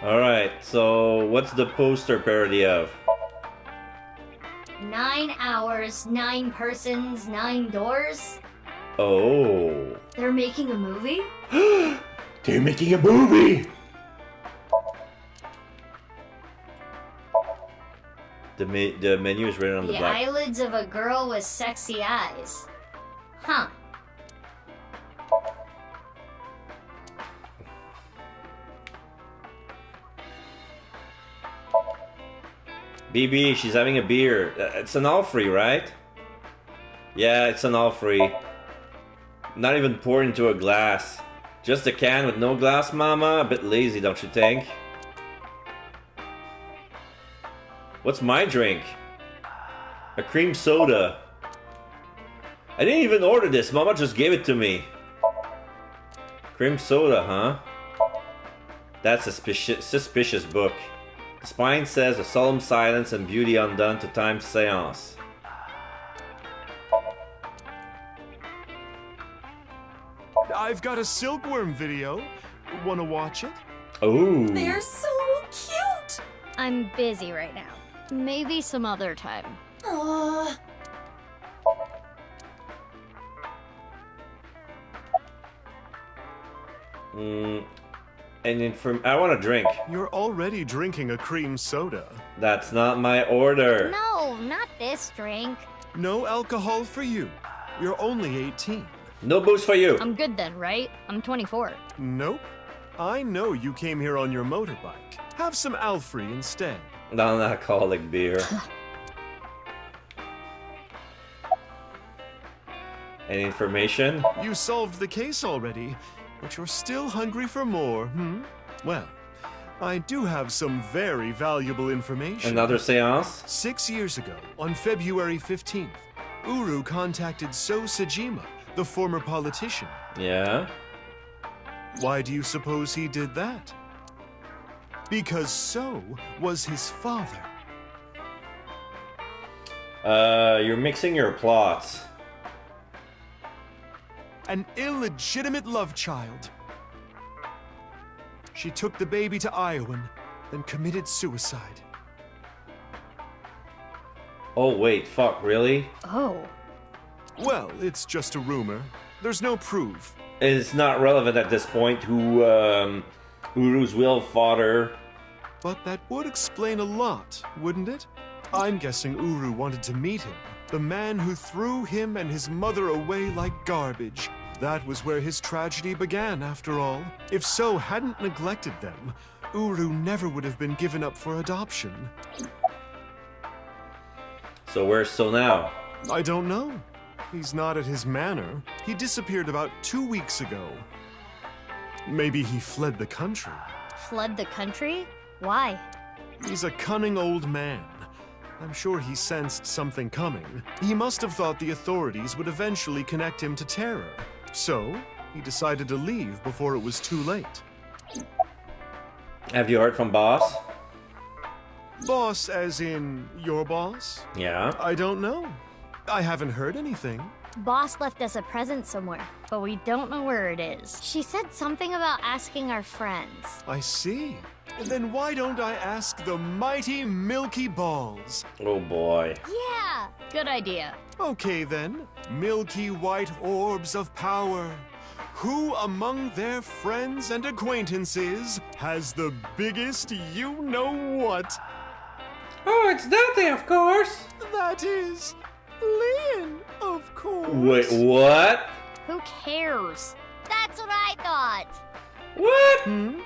Alright, so what's the poster parody of?
9 hours, 9 persons, 9 doors?
Oh.
They're making a movie?
They're making a movie! The menu is written on the
The
back.
eyelids of a girl with sexy eyes. Huh.
BB, she's having a beer. It's an all free, right? Yeah, it's an all free. Not even poured into a glass. Just a can with no glass, Mama? A bit lazy, don't you think? What's my drink? A cream soda. I didn't even order this. Mama just gave it to me. Cream soda, huh? That's a suspicious book. The spine says a solemn silence and beauty undone to time's seance.
I've got a silkworm video. Wanna watch it?
Oh.
They're so cute!
I'm busy right now. Maybe some other time.
Aww.
I want a drink.
You're already drinking a cream soda.
That's not my order.
No, not this drink.
No alcohol for you. You're only 18.
No booze for you.
I'm good then, right? I'm 24.
Nope. I know you came here on your motorbike. Have some Alfrey instead.
Non-alcoholic beer. Any information?
You solved the case already, but you're still hungry for more, hmm? Well, I do have some very valuable information.
Another seance?
6 years ago, on February 15th, Uru contacted So Sajima, the former politician.
Yeah?
Why do you suppose he did that? Because So was his father.
You're mixing your plots.
An illegitimate love child. She took the baby to Iowan, then committed suicide.
Oh wait, fuck, really?
Oh.
Well, it's just a rumor. There's no proof.
It's not relevant at this point who, Uru's real father.
But that would explain a lot, wouldn't it? I'm guessing Uru wanted to meet him. The man who threw him and his mother away like garbage. That was where his tragedy began, after all. If So hadn't neglected them, Uru never would have been given up for adoption.
So where's So now?
I don't know. He's not at his manor. He disappeared about 2 weeks ago. Maybe he fled the country.
Fled the country? Why?
He's a cunning old man. I'm sure he sensed something coming. He must have thought the authorities would eventually connect him to terror. So, he decided to leave before it was too late.
Have you heard from Boss?
Boss as in your boss?
Yeah.
I don't know. I haven't heard anything.
Boss left us a present somewhere, but we don't know where it is. She said something about asking our friends.
I see. Then why don't I ask the mighty Milky Balls?
Oh boy.
Yeah, good idea.
Okay then, milky white orbs of power. Who among their friends and acquaintances has the biggest you-know-what?
Oh, it's Dante, of course.
That is... Lynn, of course.
Wait, what?
Who cares?
That's what I thought.
What?
Hmm?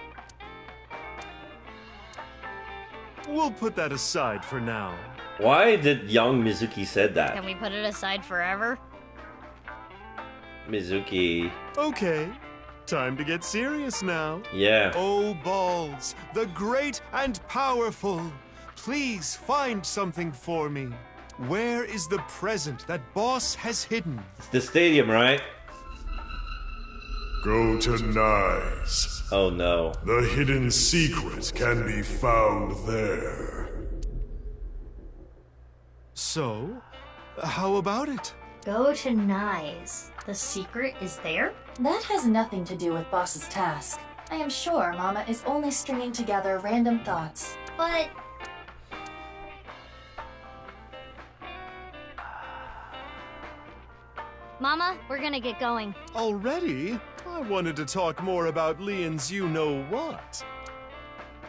We'll put that aside for now.
Why did young Mizuki said that?
Can we put it aside forever?
Mizuki.
Okay, time to get serious now.
Yeah.
Oh, Balls, the great and powerful, please find something for me. Where is the present that Boss has hidden?
It's the stadium, right?
Go to Nyes.
Oh no.
The hidden secret can be found there.
So, how about it?
Go to Nyes. The secret is there?
That has nothing to do with Boss's task. I am sure Mama is only stringing together random thoughts.
But... Mama, we're gonna get going.
Already? I wanted to talk more about Leon's you-know-what.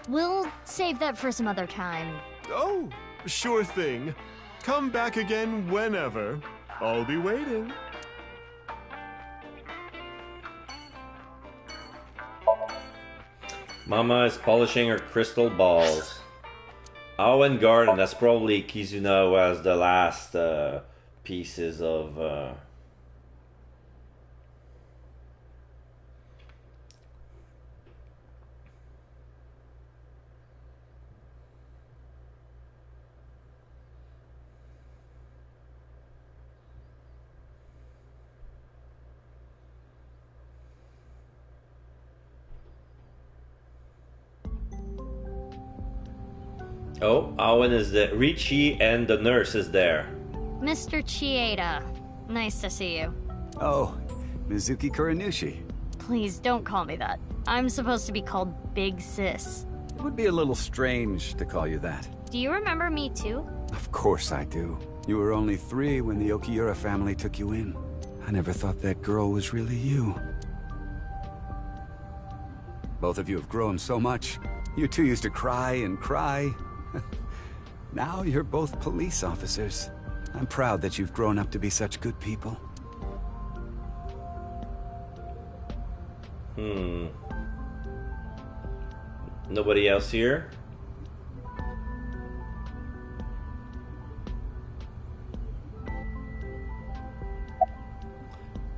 We'll save that for some other time.
Oh, sure thing. Come back again whenever. I'll be waiting.
Mama is polishing her crystal balls. Owen Guard, and that's probably Kizuna was the last pieces of. Oh, Owen is there. Richie and the nurse is there.
Mr. Chieda, nice to see you.
Oh, Mizuki Kuranushi.
Please don't call me that. I'm supposed to be called Big Sis.
It would be a little strange to call you that.
Do you remember me too?
Of course I do. You were only 3 when the Okiura family took you in. I never thought that girl was really you. Both of you have grown so much. You two used to cry and cry. Now you're both police officers. I'm proud that you've grown up to be such good people.
Nobody else here?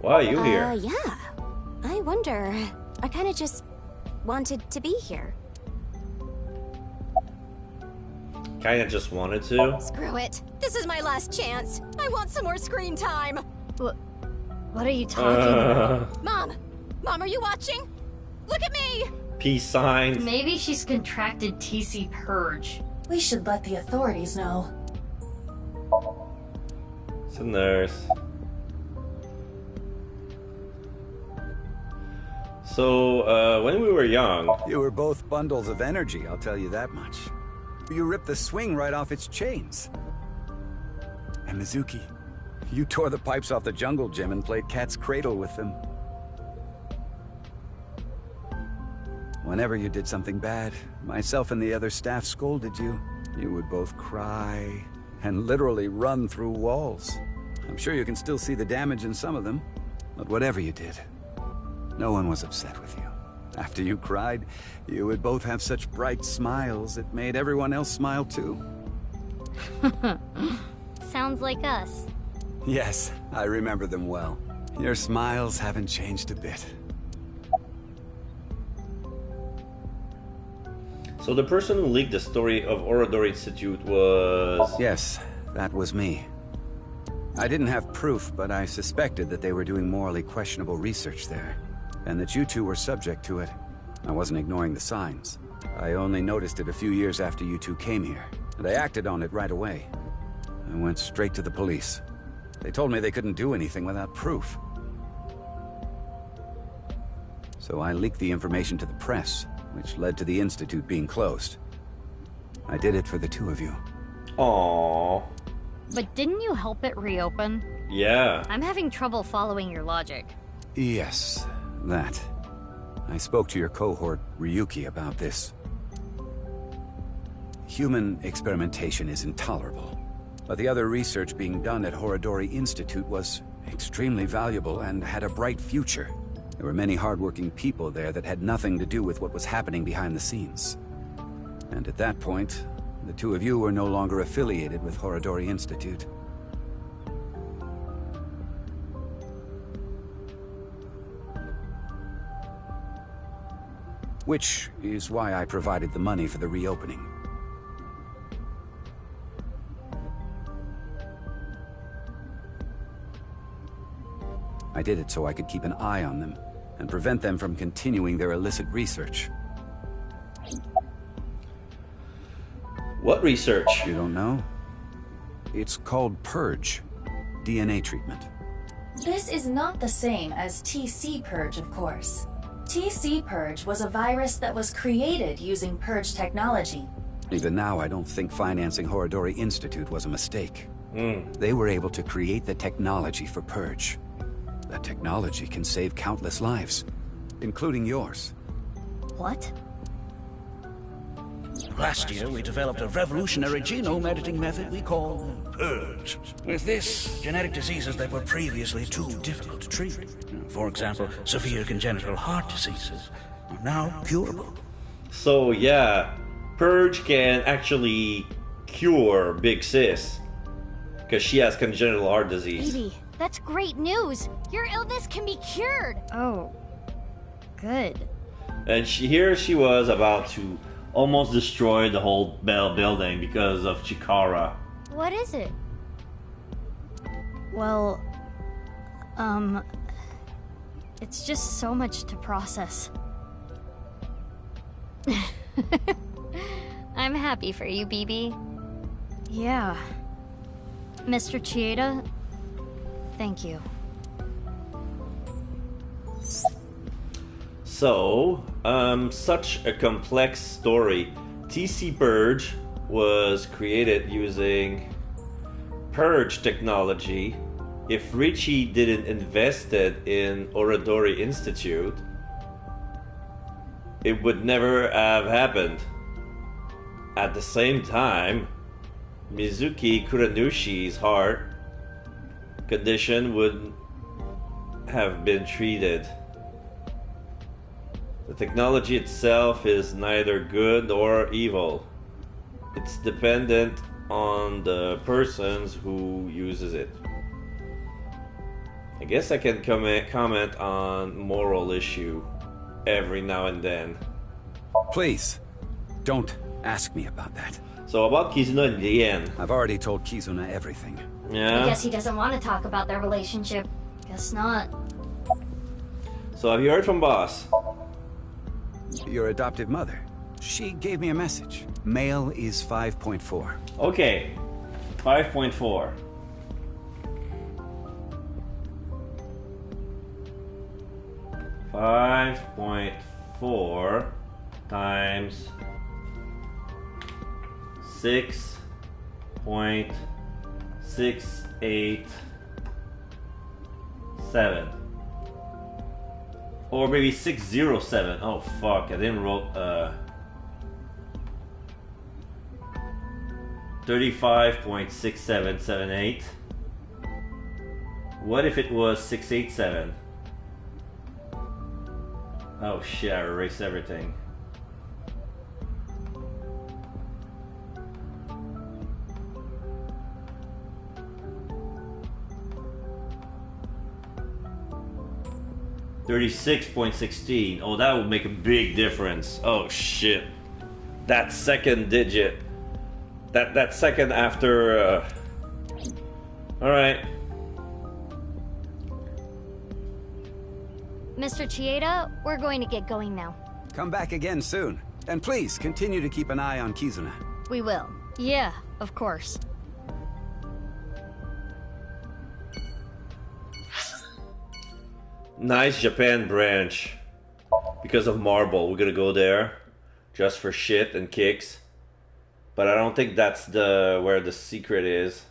Why are you here?
Yeah. I wonder. I kinda just wanted to be here.
Kinda just wanted to.
Screw it. This is my last chance. I want some more screen time.
What are you talking about?
Mom! Mom, are you watching? Look at me!
Peace signs.
Maybe she's contracted TC Purge.
We should let the authorities know.
It's a nurse. So, when we were young...
You were both bundles of energy, I'll tell you that much. You ripped the swing right off its chains. And Mizuki, you tore the pipes off the jungle gym and played cat's cradle with them. Whenever you did something bad, myself and the other staff scolded you. You would both cry and literally run through walls. I'm sure you can still see the damage in some of them, but whatever you did, no one was upset with you. After you cried, you would both have such bright smiles, it made everyone else smile too.
Sounds like us.
Yes, I remember them well. Your smiles haven't changed a bit.
So the person who leaked the story of Orador Institute was...
Yes, that was me. I didn't have proof, but I suspected that they were doing morally questionable research there, and that you two were subject to it. I wasn't ignoring the signs. I only noticed it a few years after you two came here, and I acted on it right away. I went straight to the police. They told me they couldn't do anything without proof. So I leaked the information to the press, which led to the Institute being closed. I did it for the two of you.
Aww.
But didn't you help it reopen?
Yeah.
I'm having trouble following your logic.
Yes, that. I spoke to your cohort, Ryuki, about this. Human experimentation is intolerable. But the other research being done at Horadori Institute was extremely valuable and had a bright future. There were many hardworking people there that had nothing to do with what was happening behind the scenes. And at that point, the two of you were no longer affiliated with Horadori Institute. Which is why I provided the money for the reopening. I did it so I could keep an eye on them and prevent them from continuing their illicit research.
What research?
You don't know? It's called Purge. DNA treatment.
This is not the same as TC Purge, of course. TC Purge was a virus that was created using Purge technology.
Even now, I don't think financing Horadori Institute was a mistake. They were able to create the technology for Purge. That technology can save countless lives, including yours.
What?
Last year, we developed a revolutionary genome editing method we call Purge. With this, genetic diseases that were previously too difficult to treat, for example, severe congenital heart diseases, are now curable.
So yeah, Purge can actually cure Big Sis because she has congenital heart disease.
Baby, that's great news. Your illness can be cured.
Oh, good.
And here she was about to almost destroy the whole building because of Chikara.
What is it?
Well, it's just so much to process.
I'm happy for you, BB.
Yeah. Mr. Chieda, thank you.
So, such a complex story. TC Purge was created using Purge technology. If Richie didn't invest it in Oradori Institute, it would never have happened. At the same time, Mizuki Kuranushi's heart condition would have been treated. The technology itself is neither good nor evil. It's dependent on the persons who uses it. I guess I can comment on moral issue every now and then.
Please, don't ask me about that.
So about Kizuna in the end.
I've already told Kizuna everything.
Yeah?
I guess he doesn't want to talk about their relationship. Guess not.
So have you heard from Boss?
Your adoptive mother. She gave me a message. Male is 5.4.
Okay. 5.4. .4 times 6.687, or maybe 607. Oh fuck! I didn't wrote 35.6778. What if it was 687? Oh shit, I erased everything. .16. Oh, that would make a big difference. Oh shit. That second digit. That second after Alright.
Mr. Chieda, we're going to get going now.
Come back again soon. And please, continue to keep an eye on Kizuna.
We will.
Yeah, of course.
Nice Japan branch. Because of Marble, we're gonna go there. Just for shit and kicks. But I don't think that's where the secret is.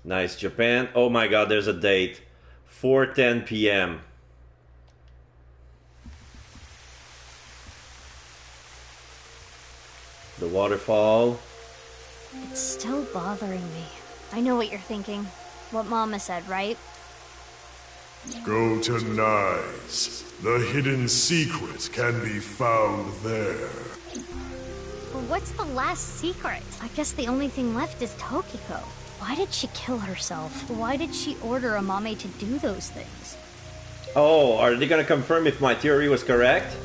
Nice Japan. Oh my god, there's a date. 4:10 p.m. The waterfall.
It's still bothering me. I know what you're thinking. What Mama said, right?
Go to Nyes. The hidden secret can be found there.
But what's the last secret?
I guess the only thing left is Tokiko. Why did she kill herself? Why did she order Amame to do those things?
Oh, are they gonna confirm if my theory was correct?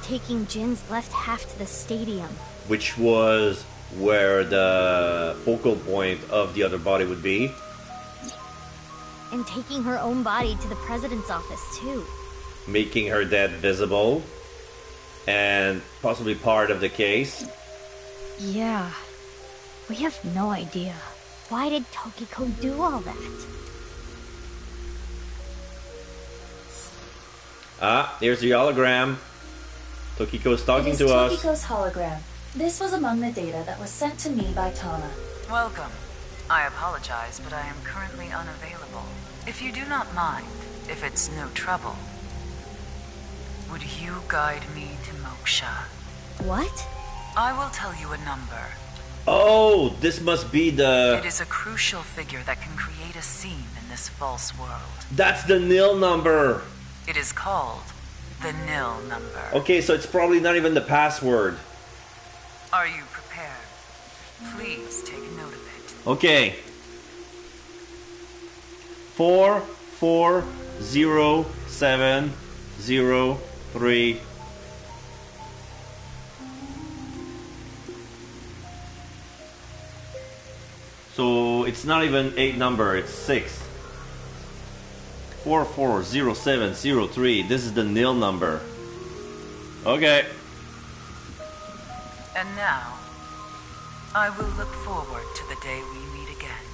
Taking Jin's left half to the stadium.
Which was where the focal point of the other body would be.
And taking her own body to the president's office, too.
Making her death visible. And possibly part of the case.
Yeah. We have no idea.
Why did Tokiko do all that?
Ah, here's the hologram. Tokiko's talking to us.
Tokiko's hologram. This was among the data that was sent to me by Tana.
Welcome. I apologize, but I am currently unavailable. If you do not mind, if it's no trouble, would you guide me to Moksha?
What?
I will tell you a number.
Oh, this must be the...
It is a crucial figure that can create a scene in this false world.
That's the nil number.
It is called the nil number.
Okay, so it's probably not even the password.
Are you prepared? Please take note of it.
Okay. 440703. So it's not even 8 number, it's 6. 440703. This is the nil number. Okay.
And now, I will look forward to the day we meet again.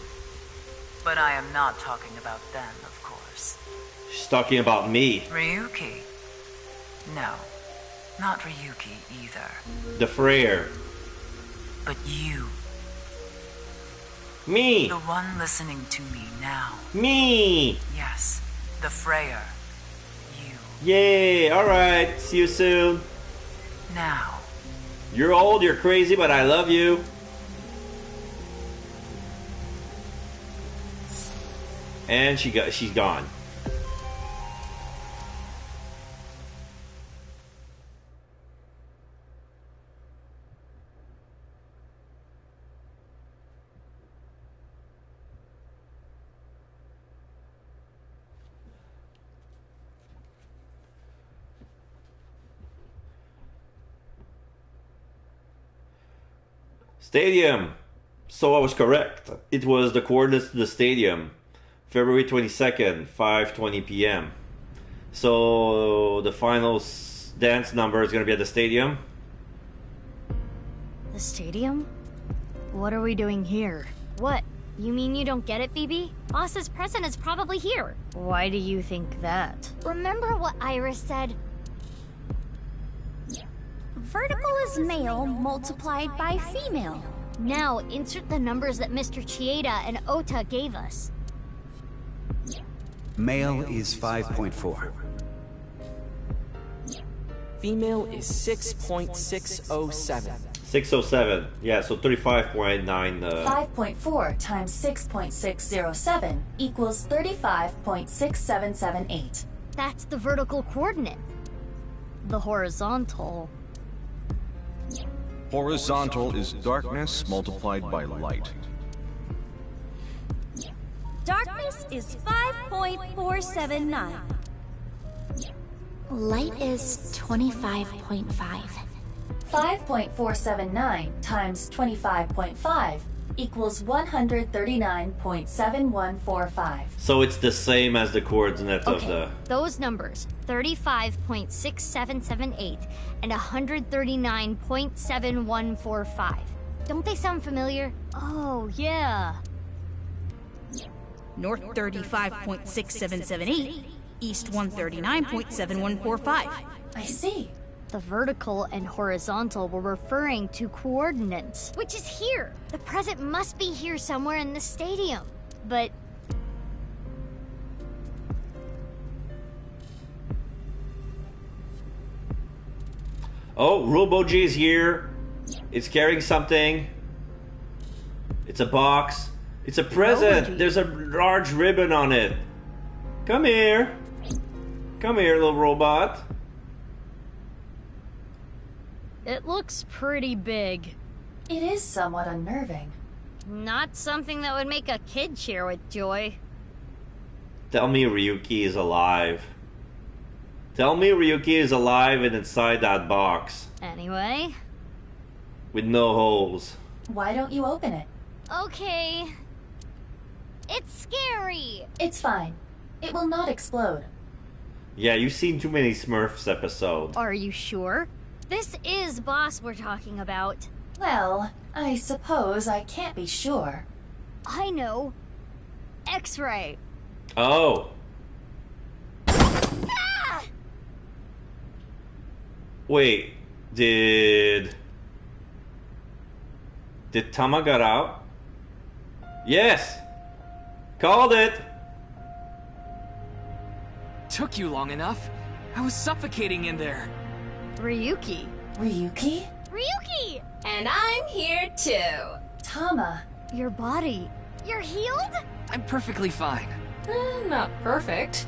But I am not talking about them, of course.
She's talking about me.
Ryuki. No, not Ryuki either.
The Frere.
But you.
Me.
The one listening to me now.
Me.
Yes, the Freyer.
Yay, alright, see you soon.
Now.
You're old, you're crazy, but I love you. And she's gone. Stadium. So I was correct. It was the coordinates to the stadium. February 22nd, 5:20 p.m. So the final dance number is going to be at the stadium.
The stadium? What are we doing here?
What? You mean you don't get it, Phoebe? Boss's present is probably here.
Why do you think that?
Remember what Iris said?
Vertical is male multiplied by female.
Now, insert the numbers that Mr. Chieda and Ota gave us.
Male is 5.4.
Female is 6.607.
607. Yeah, so 35.9.
5.4 times 6.607 equals 35.6778.
That's the vertical coordinate.
The horizontal.
Horizontal is darkness multiplied by light.
Darkness is 5.479.
Light is 25.5.
5.479 times 25.5 equals 139.7145.
So it's the same as the coordinates of the...
Those numbers, 35.6778 and 139.7145. Don't they sound familiar?
Oh, yeah.
North 35.6778, east 139.7145.
I see.
The vertical and horizontal were referring to coordinates.
Which is here. The present must be here somewhere in the stadium. But...
Oh, Robo-G is here. It's carrying something. It's a box. It's a present.
Robo-G.
There's a large ribbon on it. Come here. Come here, little robot.
It looks pretty big.
It is somewhat unnerving.
not something that would make a kid cheer with joy.
Tell me Ryuki is alive. Tell me Ryuki is alive and inside that box.
Anyway.
With no holes.
Why don't you open it?
Okay. It's scary.
It's fine. It will not explode.
Yeah, you've seen too many Smurfs episodes.
Are you sure? This is Boss we're talking about.
Well, I suppose I can't be sure.
I know. X-ray.
Oh.
Ah!
Wait, did Tama get out? Yes! Called it!
Took you long enough. I was suffocating in there.
Ryuki.
Ryuki?
Ryuki!
And I'm here too.
Tama.
Your body.
You're healed?
I'm perfectly fine.
Not perfect.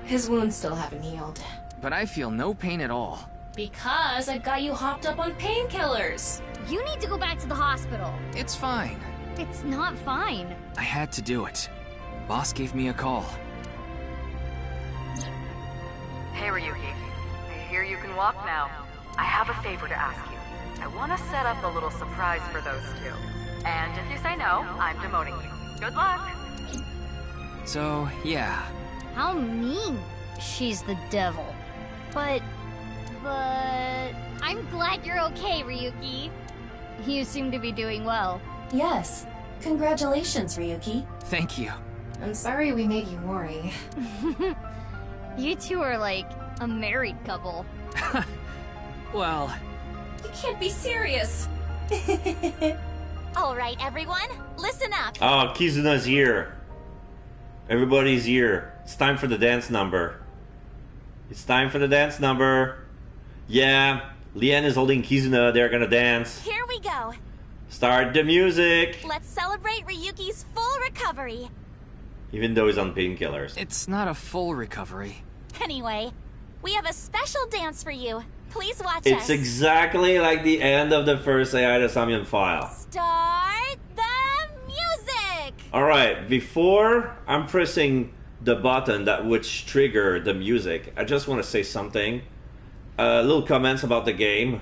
His wounds still haven't healed.
But I feel no pain at all.
Because I've got you hopped up on painkillers.
You need to go back to the hospital.
It's fine.
It's not fine.
I had to do it. Boss gave me a call.
Hey, Ryuki. I hear you can walk now. I have a favor to ask you. I want to set up a little surprise for those two. And if you say no, I'm demoting you. Good luck!
So, yeah.
How mean. She's the devil. But I'm glad you're okay, Ryuki. You seem to be doing well.
Yes. Congratulations, Ryuki.
Thank you.
I'm sorry we made you worry.
You two are like a married couple.
Well...
You can't be serious.
All right, everyone, listen up.
Oh, Kizuna's here. Everybody's here. It's time for the dance number. It's time for the dance number. Yeah, Lian is holding Kizuna. They're gonna dance.
Here we go.
Start the music.
Let's celebrate Ryuki's full recovery.
Even though he's on painkillers.
It's not a full recovery.
Anyway, we have a special dance for you. Please watch us.
It's exactly like the end of the first AI the SOMNIUM file.
Start the music!
Alright, before I'm pressing the button that would trigger the music, I just want to say something. Little comments about the game.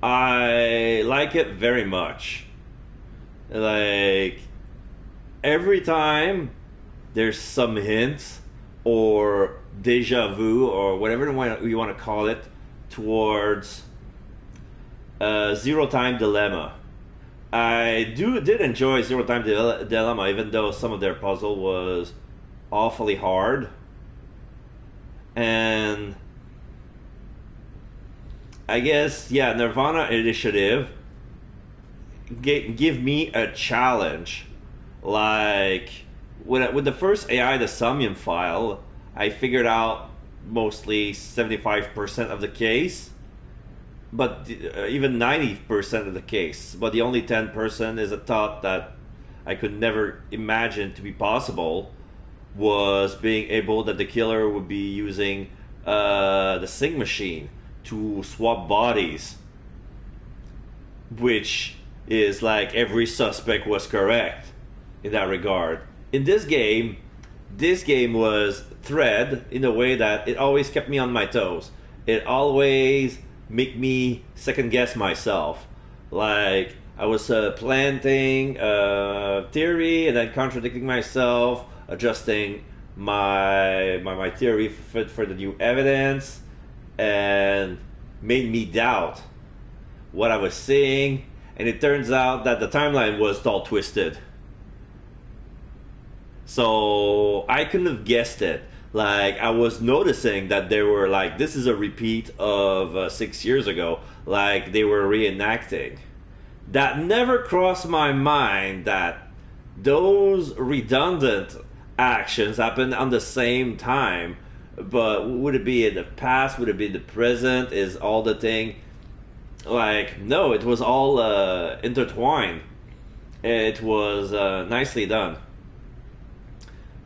I like it very much. Like, every time there's some hints or deja vu or whatever you want to call it towards Zero Time Dilemma. I did enjoy Zero Time Dilemma, even though some of their puzzle was awfully hard. And I guess, yeah, Nirvana Initiative give me a challenge. Like, with the first AI, the SOMNIUM file, I figured out mostly 75% of the case, but even 90% of the case. But the only 10% is a thought that I could never imagine to be possible, was being able that the killer would be using the sync machine to swap bodies, which is like every suspect was correct in that regard. In this game was thread in a way that it always kept me on my toes. It always made me second guess myself. Like, I was planting a theory and then contradicting myself, adjusting my theory for the new evidence, and made me doubt what I was seeing. And it turns out that the timeline was all twisted. So I couldn't have guessed it. Like, I was noticing that they were like, this is a repeat of 6 years ago. Like, they were reenacting. That never crossed my mind that those redundant actions happened on the same time. But would it be in the past? Would it be in the present? Is all the thing... Like, no, it was all intertwined. It was nicely done.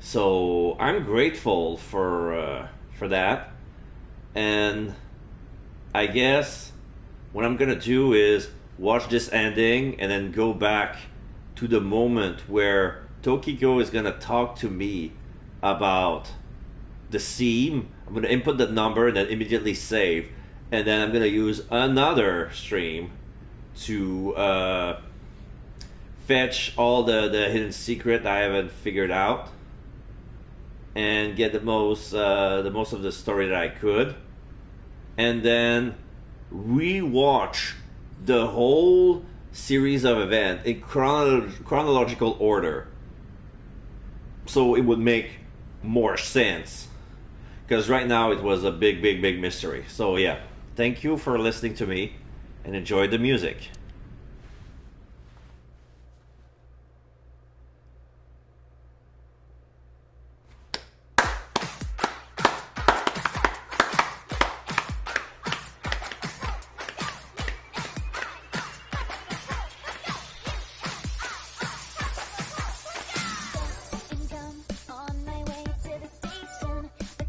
So I'm grateful for that, and I guess what I'm gonna do is watch this ending and then go back to the moment where Tokiko is gonna talk to me about the scene. I'm gonna input the number and then immediately save, and then I'm gonna use another stream to fetch all the hidden secret I haven't figured out, and get the most of the story that I could, and then rewatch the whole series of events in chronological order, so it would make more sense. Because right now it was a big mystery. So yeah, thank you for listening to me, and enjoy the music.
On my way to the station, the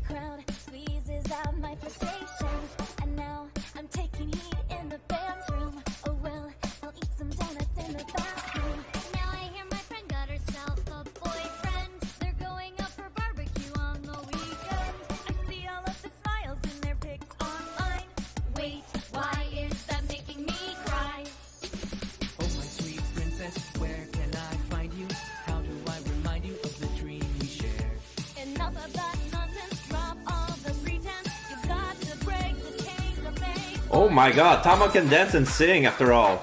nonsense. Where can I find you? How do I remind you of the dream we shared?
Enough of that nonsense. Drop all the pretense. You've got to break the chains of fate.
Oh my god, Tama can dance and sing after all.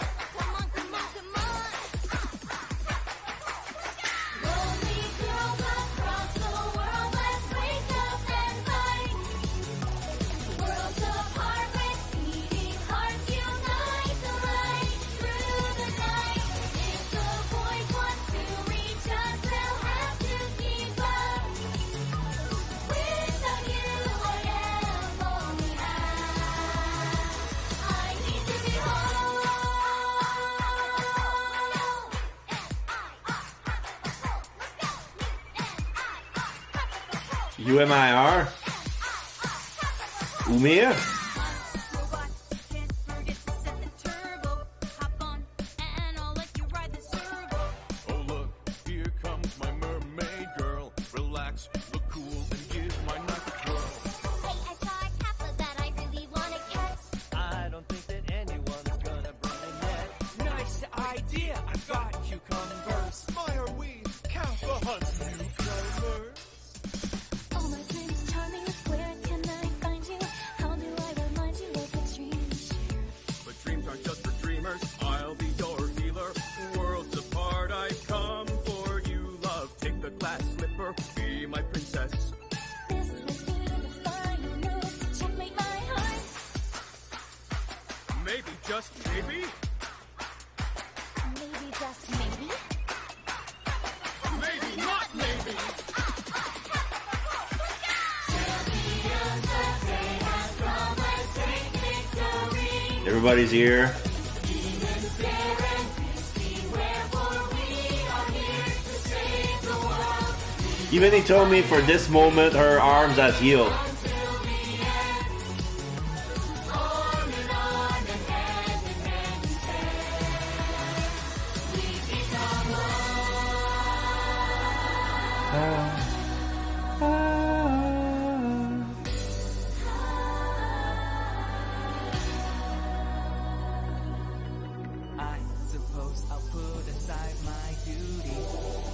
UMIR? Umir?
Oh look, here comes my mermaid girl. Relax, look cool, and give my knife a twirl.
Hey, I saw a kappa that I really want to catch.
I don't think that anyone's gonna bring it yet. Nice idea! I've got cucumbers.
My, are we Kappa hunt newcomers?
Oh, my Prince Charming, where can I find you? How do I remind you of the dreams shared?
But dreams aren't just for dreamers. I'll be your healer. Worlds apart, I come for you, love. Take the glass slipper, be my princess.
This will be the final move to checkmate my heart.
Maybe, just maybe.
Maybe, just maybe.
Maybe, not maybe.
Everybody's here. Even he told me for this moment her arms has healed.
I suppose I'll put aside my duty.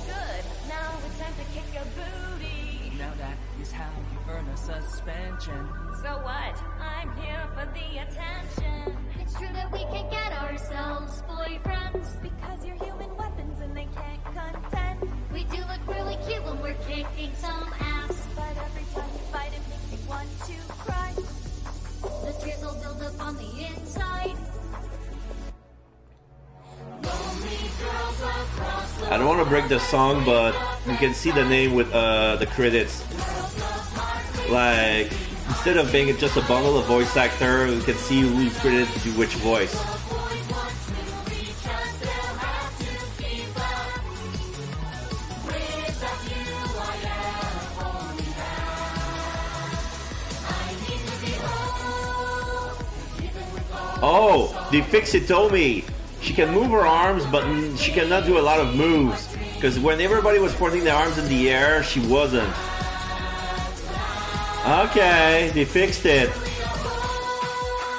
Good. Now it's time to kick a booty.
Now that is how you earn a suspension.
So what? I'm here for the attention. It's true that we can get ourselves boyfriends because you're human weapons and they can't contend. We do look really cute when we're kicking some ass, but every time we fight it makes me want to cry. The tears will build up on the inside.
I don't want to break the song, but you can see the name with the credits. Like, instead of being just a bundle of voice actor, you can see who's credited to which voice. Oh, they fixed it, told me. She can move her arms, but she cannot do a lot of moves. Because when everybody was pointing their arms in the air, she wasn't. Okay, they fixed it.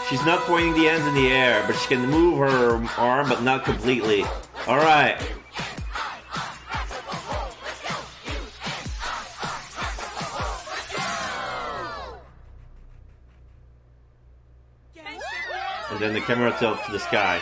She's not pointing the hands in the air, but she can move her arm, but not completely. Alright. And then the camera tilts to the sky.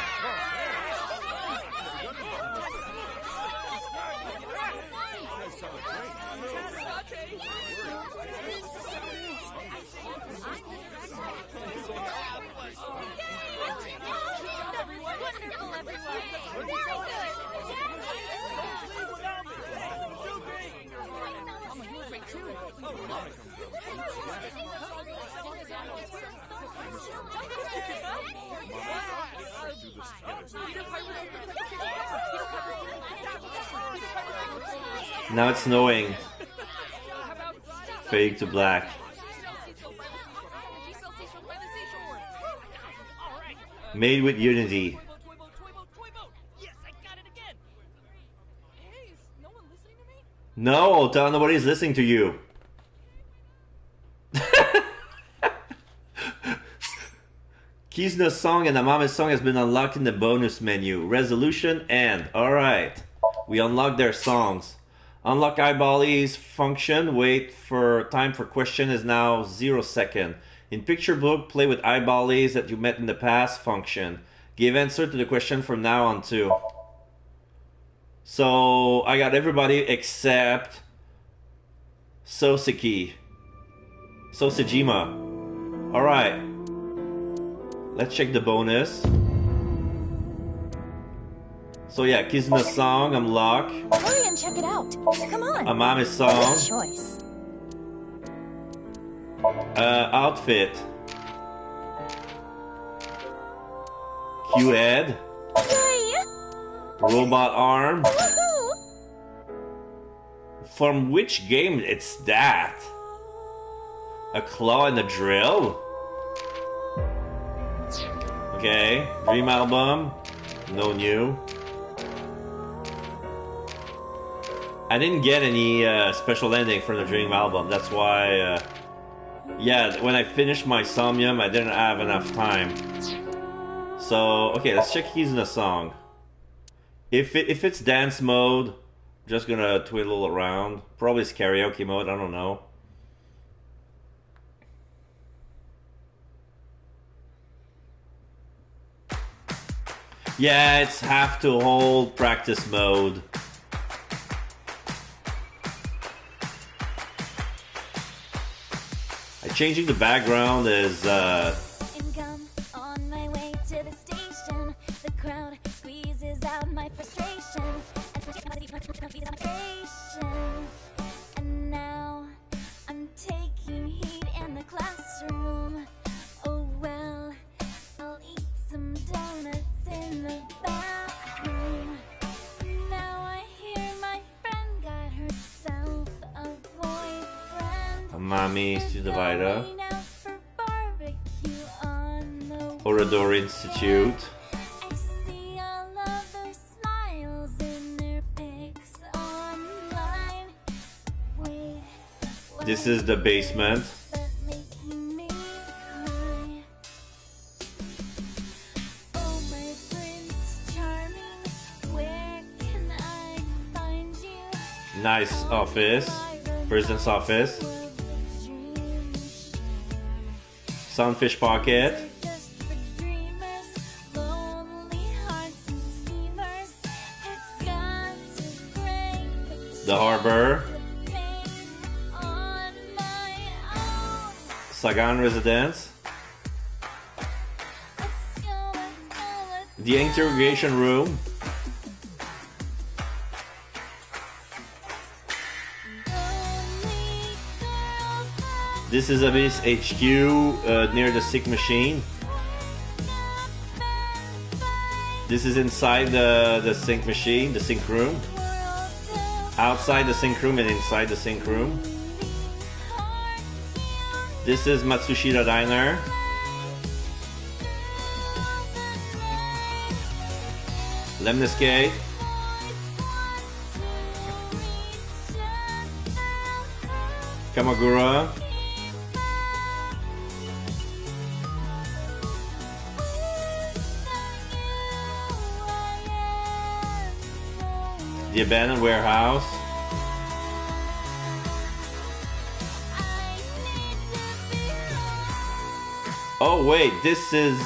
Now it's snowing. Fade to black. Made with Unity. No, tell nobody's listening to you. Kizuna's song and Amame's song has been unlocked in the bonus menu. Resolution and. Alright. We unlocked their songs. Unlock eyeballies function. Wait for time for question is now 0 second. In picture book, play with eyeballies that you met in the past function. Give answer to the question from now on too. So I got everybody except Soseki. Sosejima. Alright. Let's check the bonus. So yeah, Kizuna's song, unlock.
Hurry and check it out. Come on.
Amame's song.
Good choice.
Outfit. Q-head. Robot arm. From which game it's that? A claw and a drill? Okay, Dream album. No new. I didn't get any special ending from the Dream album. That's why, yeah, when I finished my Somnium, I didn't have enough time. So, okay, let's check Kizuna's song. If it's dance mode, just gonna twiddle around. Probably it's karaoke mode, I don't know. Yeah, it's have to hold practice mode. Changing the background is
Income on my way to the station. The crowd squeezes out my frustration. And now I'm taking heat in the classroom. Oh well, I'll eat some donuts in the bathroom. Now I hear my friend got herself a boyfriend.
Mommy Studivider. Orador Institute. This is the basement. Nice office. President's office. Sunfish pocket. The harbor. Sagan residence. The interrogation room. This is Abyss HQ near the sick machine. This is inside the sink machine, the sink room. Outside the sink room and inside the sink room. This is Matsushita Diner. Lemniscate. Kamagura. The abandoned warehouse. Oh wait, this is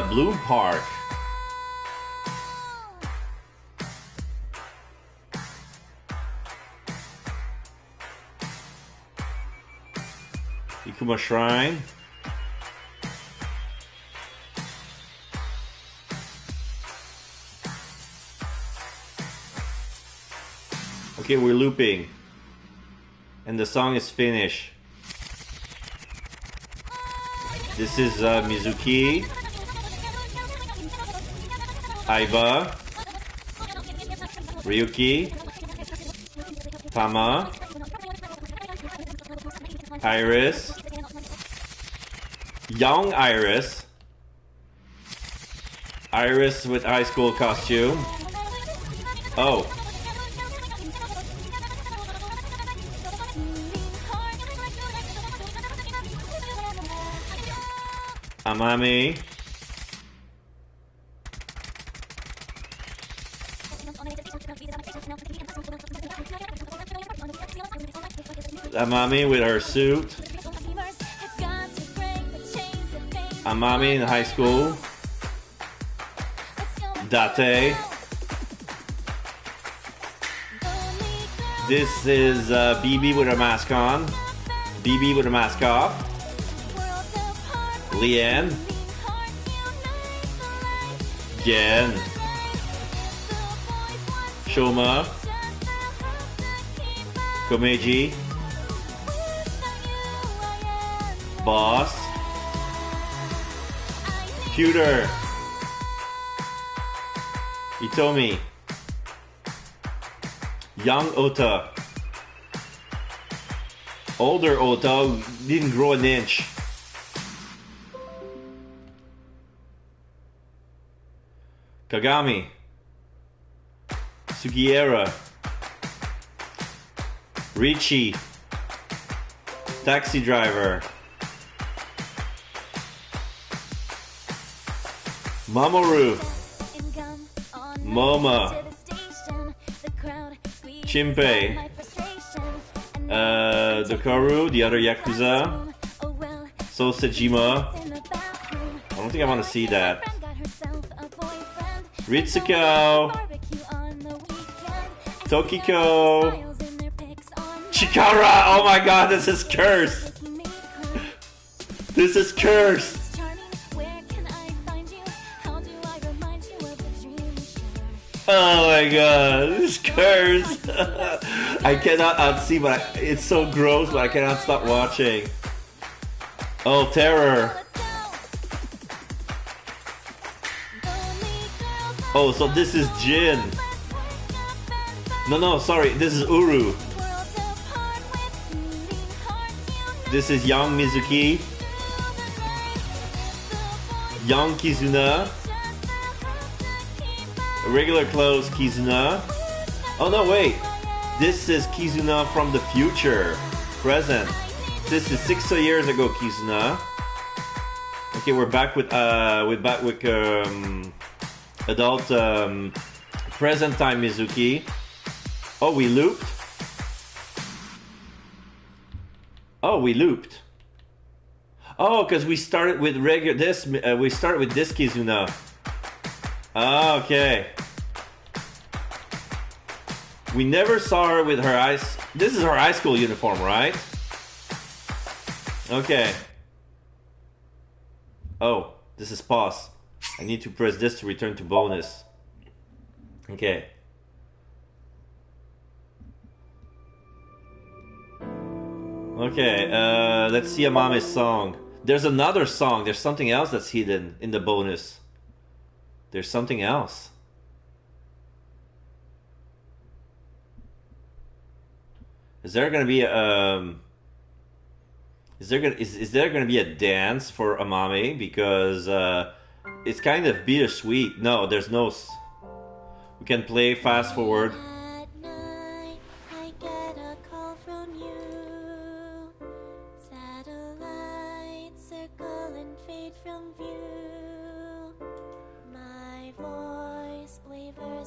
Bloom Park. Ikuma Shrine. Okay, we're looping. And the song is finished. This is Mizuki. Aiba. Ryuki. Tama. Iris. Young Iris. Iris with high school costume. Oh. Amami. Amami with her suit. Amami in high school. Date. This is BB with her mask on. BB with her mask off. Leanne. Jen. Shoma. Komeiji. Boss. Pewter. Itomi. Young Ota. Older Ota didn't grow an inch. Kagami. Sugiura. Richie. Taxi driver. Mamoru. Moma. Chimpei. Dokaru, the other Yakuza. Sosejima. I don't think I want to see that. Ritsuko. Tokiko. Chikara! Oh my god, this is cursed! This is cursed! Oh my god, this is cursed! I cannot unsee, but it's so gross, but I cannot stop watching. Oh, terror! Oh, so this is Jin. No, sorry, this is Uru. This is young Mizuki. Young Kizuna. Regular clothes Kizuna. Oh no, wait. This is Kizuna from the future. Present. This is 6 years ago Kizuna. Okay, we're back with adult present time Mizuki. Oh, we looped. Oh, we looped. Oh, because we started with regular this. We started with this Kizuna. Oh, okay. We never saw her with her eyes. This is her high school uniform, right? Okay. Oh, this is pause. I need to press this to return to bonus. Okay. Okay, let's see Amame's song. There's another song. There's something else that's hidden in the bonus. There's something else. Is there gonna be a is there gonna be a dance for Amame? Because it's kind of bittersweet. No, there's no. We can play fast forward.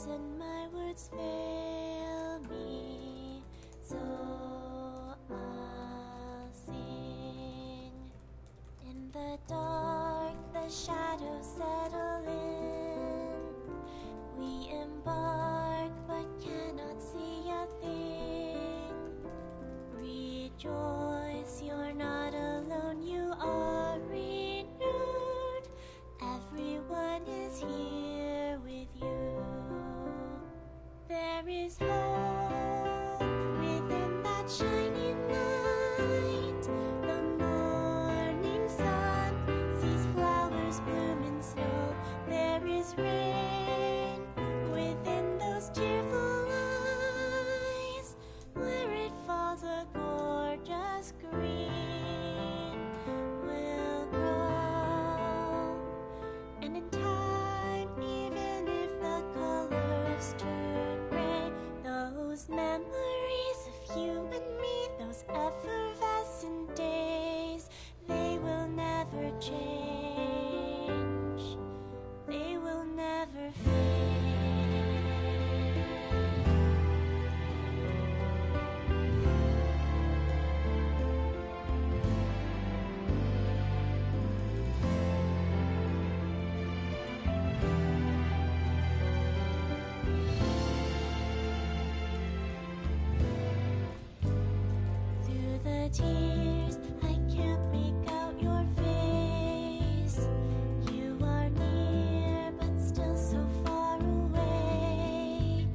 And my words fail me, so I'll sing. In the dark, the shadows settle in. We embark, but cannot see a thing. Rejoice, you're not alone, you are renewed. Everyone is here with you. There is hope within that shining light. The morning sun sees flowers bloom in snow. There is rain within those cheerful eyes. Where it falls, a gorgeous green will grow. And in time, even if the colors turn, those memories of you and me the tears. I can't make out your face. You are near, but still so far away.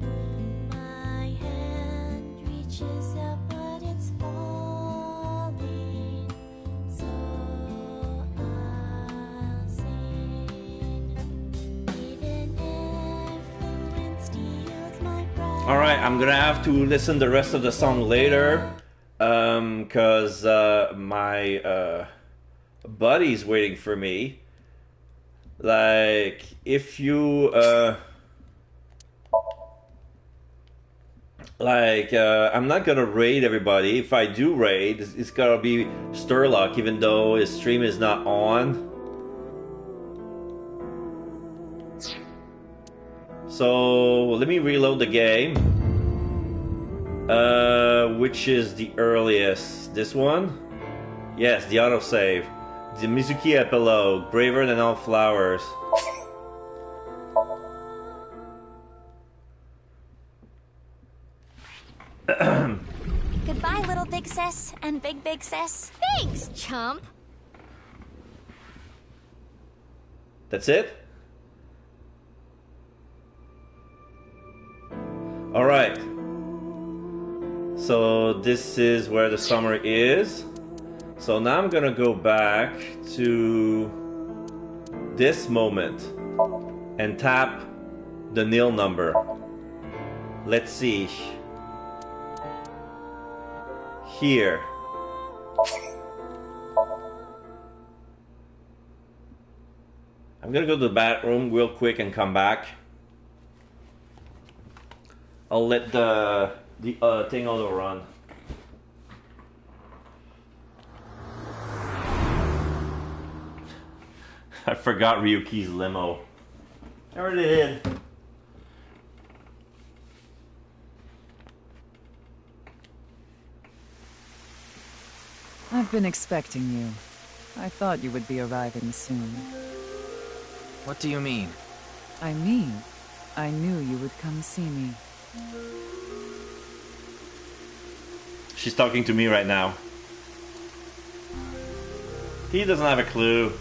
My hand reaches out, but it's falling. So I'll sing. Even if the wind steals my breath.
Alright, I'm gonna have to listen the rest of the song later. Cause my buddy's waiting for me. Like, if you I'm not gonna raid everybody. If I do raid, it's gotta be Sturlock, even though his stream is not on. So let me reload the game. Which is the earliest? This one? Yes, the autosave. The Mizuki epilogue, braver than all flowers.
Goodbye, little big sis and big sis.
Thanks, chump.
That's it? Alright. So this is where the summer is. So now I'm gonna go back to this moment and tap the nil number. Let's see. Here. I'm gonna go to the bathroom real quick and come back. I'll let the thing auto run. I forgot Ryuki's limo. I already did.
I've been expecting you. I thought you would be arriving soon.
What do you mean?
I mean, I knew you would come see me.
She's talking to me right now. He doesn't have a clue.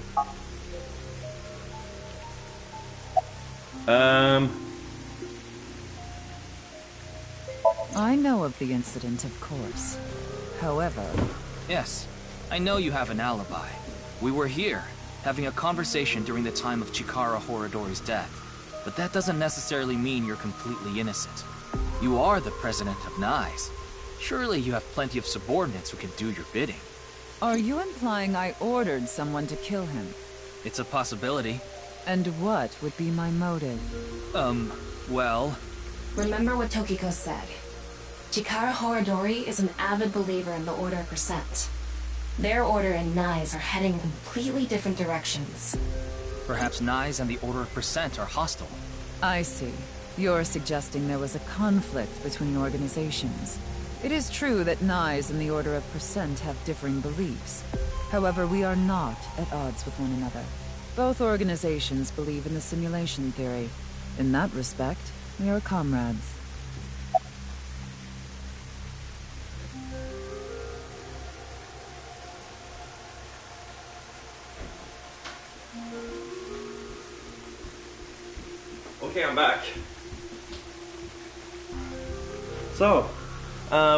I know of the incident, of course. However...
Yes, I know you have an alibi. We were here, having a conversation during the time of Chikara Horadori's death. But that doesn't necessarily mean you're completely innocent. You are the president of NICE. Surely you have plenty of subordinates who can do your bidding.
Are you implying I ordered someone to kill him?
It's a possibility.
And what would be my motive?
Well...
Remember what Tokiko said. Chikara Horadori is an avid believer in the Order of Percent. Their order and NICE are heading in completely different directions.
Perhaps NICE and the Order of Percent are hostile.
I see. You're suggesting there was a conflict between organizations. It is true that NICE and the Order of Percent have differing beliefs. However, we are not at odds with one another. Both organizations believe in the simulation theory. In that respect, we are comrades.
Okay, I'm back. So,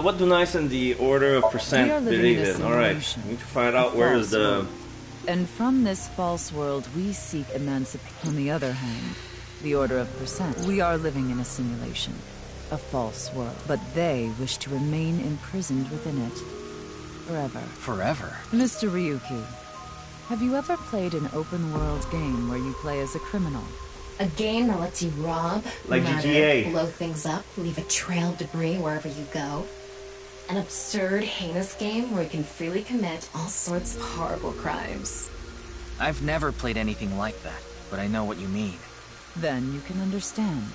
what do NICE and the Order of Percent believe in? Alright, we need to find out where is the...
And from this false world, we seek emancipation. On the other hand, the Order of Percent, we are living in a simulation, a false world. But they wish to remain imprisoned within it, forever.
Forever?
Mr. Ryuki, have you ever played an open-world game where you play as a criminal?
A game that lets you rob,
like
murder,
GTA.
blow things up, leave a trail of debris wherever you go. An absurd, heinous game where you can freely commit all sorts of horrible crimes.
I've never played anything like that, but I know what you mean.
Then you can understand.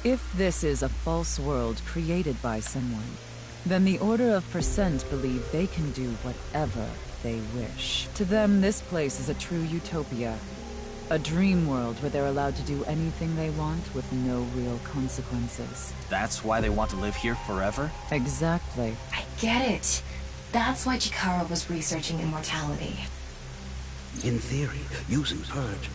If this is a false world created by someone, then the Order of Percent believe they can do whatever they wish. To them, this place is a true utopia. A dream world where they're allowed to do anything they want with no real consequences.
That's why they want to live here forever?
Exactly.
I get it.
that's why Chikara was researching immortality.
In theory, using Purge,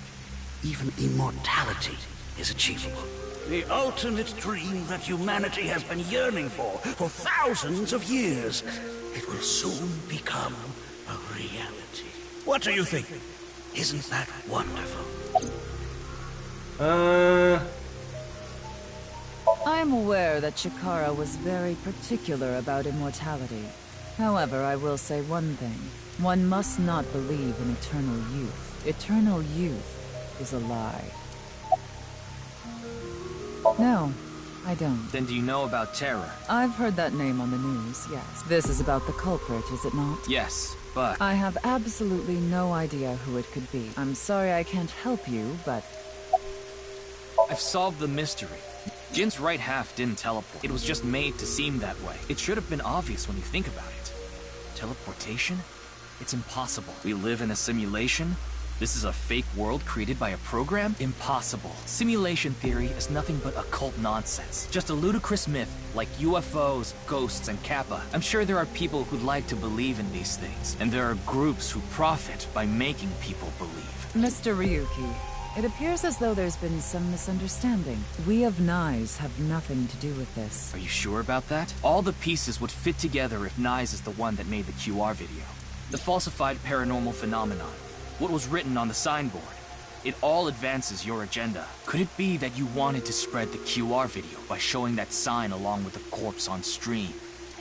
even immortality is achievable. The ultimate dream that humanity has been yearning for thousands of years. It will soon become a reality. What do you think? Isn't that wonderful?
I am aware that Chikara was very particular about immortality. However, I will say one thing. One must not believe in eternal youth. Eternal youth is a lie. No, I don't.
Then do you know about Terror?
I've heard that name on the news, yes. This is about the culprit, is it not?
Yes, but...
I have absolutely no idea who it could be. I'm sorry I can't help you, but...
I've solved the mystery. Jin's right half didn't teleport. It was just made to seem that way. It should have been obvious when you think about it. Teleportation? It's impossible. We live in a simulation? This is a fake world created by a program? Impossible. Simulation theory is nothing but occult nonsense. Just a ludicrous myth like UFOs, ghosts, and Kappa. I'm sure there are people who'd like to believe in these things, and there are groups who profit by making people believe.
Mr. Ryuki, it appears as though there's been some misunderstanding. We of Nyes have nothing to do with this.
Are you sure about that? All the pieces would fit together if Nyes is the one that made the QR video. The falsified paranormal phenomenon. What was written on the signboard. It all advances your agenda. Could it be that you wanted to spread the QR video by showing that sign along with the corpse on stream?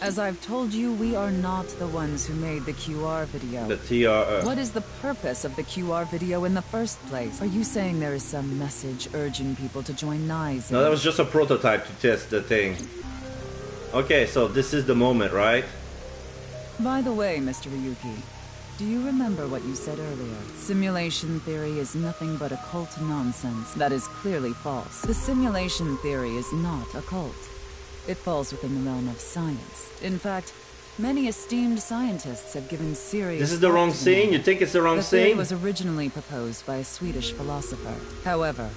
As I've told you, we are not the ones who made the QR video.
The TR...
What is the purpose of the QR video in the first place? Are you saying there is some message urging people to join Nyes?
No, that was just a prototype to test the thing. Okay, so this is the moment, right?
By the way, Mr. Ryuki, do you remember what you said earlier? Simulation theory is nothing but occult nonsense. That is clearly false. The simulation theory is not occult. It falls within the realm of science. In fact, many esteemed scientists have given serious...
This is the wrong scene? You think it's the wrong
scene? The theory
scene?
was originally proposed by a Swedish philosopher. However,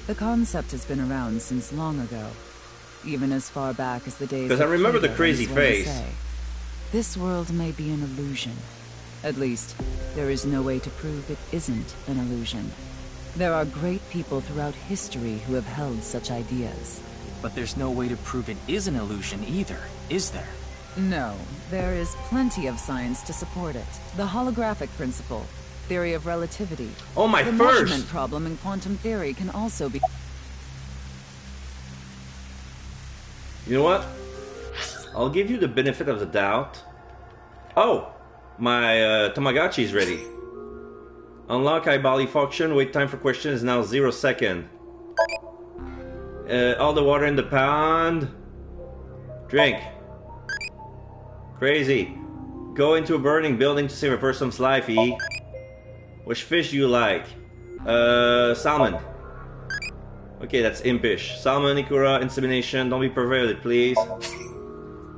the concept has been around since long ago. Even as far back as the days...
Because I remember the crazy face.
This world may be an illusion. At least, there is no way to prove it isn't an illusion. There are great people throughout history who have held such ideas.
But there's no way to prove it is an illusion either, is there?
No, there is plenty of science to support it. The holographic principle, theory of relativity.
Oh my
The measurement problem in quantum theory can also be...
You know what? I'll give you the benefit of the doubt. Oh! My Tamagotchi is ready. Unlock iBody function. Wait time for question is now 0 seconds. All the water in the pond. Drink. Crazy. Go into a burning building to save a person's life, E. Which fish do you like? Salmon. Okay, that's impish. Salmon, Ikura, insemination. Don't be perverted, please.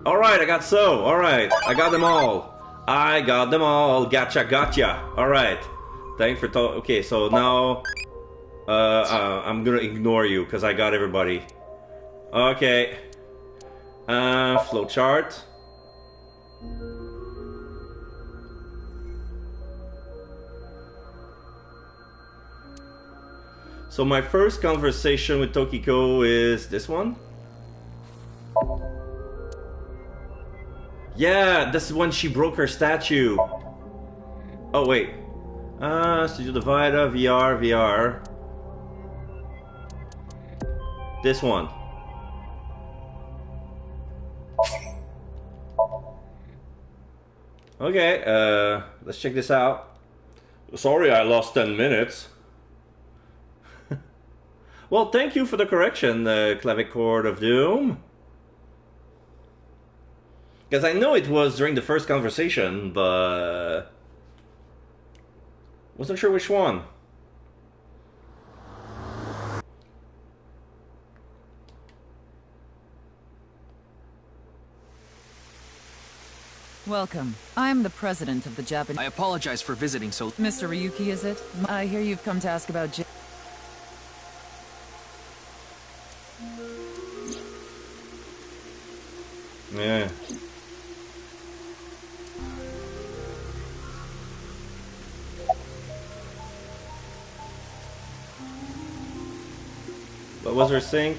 Alright, I got so. Alright, I got them all. I got them all. Gotcha, gotcha. Alright. Thanks for okay, so now... I'm gonna ignore you, because I got everybody. Okay. Flowchart. So my first conversation with Tokiko is this one? Yeah, this is when she broke her statue. Oh wait. Studio Divider, VR. This one. Okay, let's check this out. Sorry I lost 10 minutes. Well, thank you for the correction, Clavichord of Doom. Because I know it was during the first conversation, but... wasn't sure which one.
Welcome. I am the president of the Japanese...
I apologize for visiting so...
Mr. Ryuki, is it? I hear you've come to ask about
Yeah. was her sink?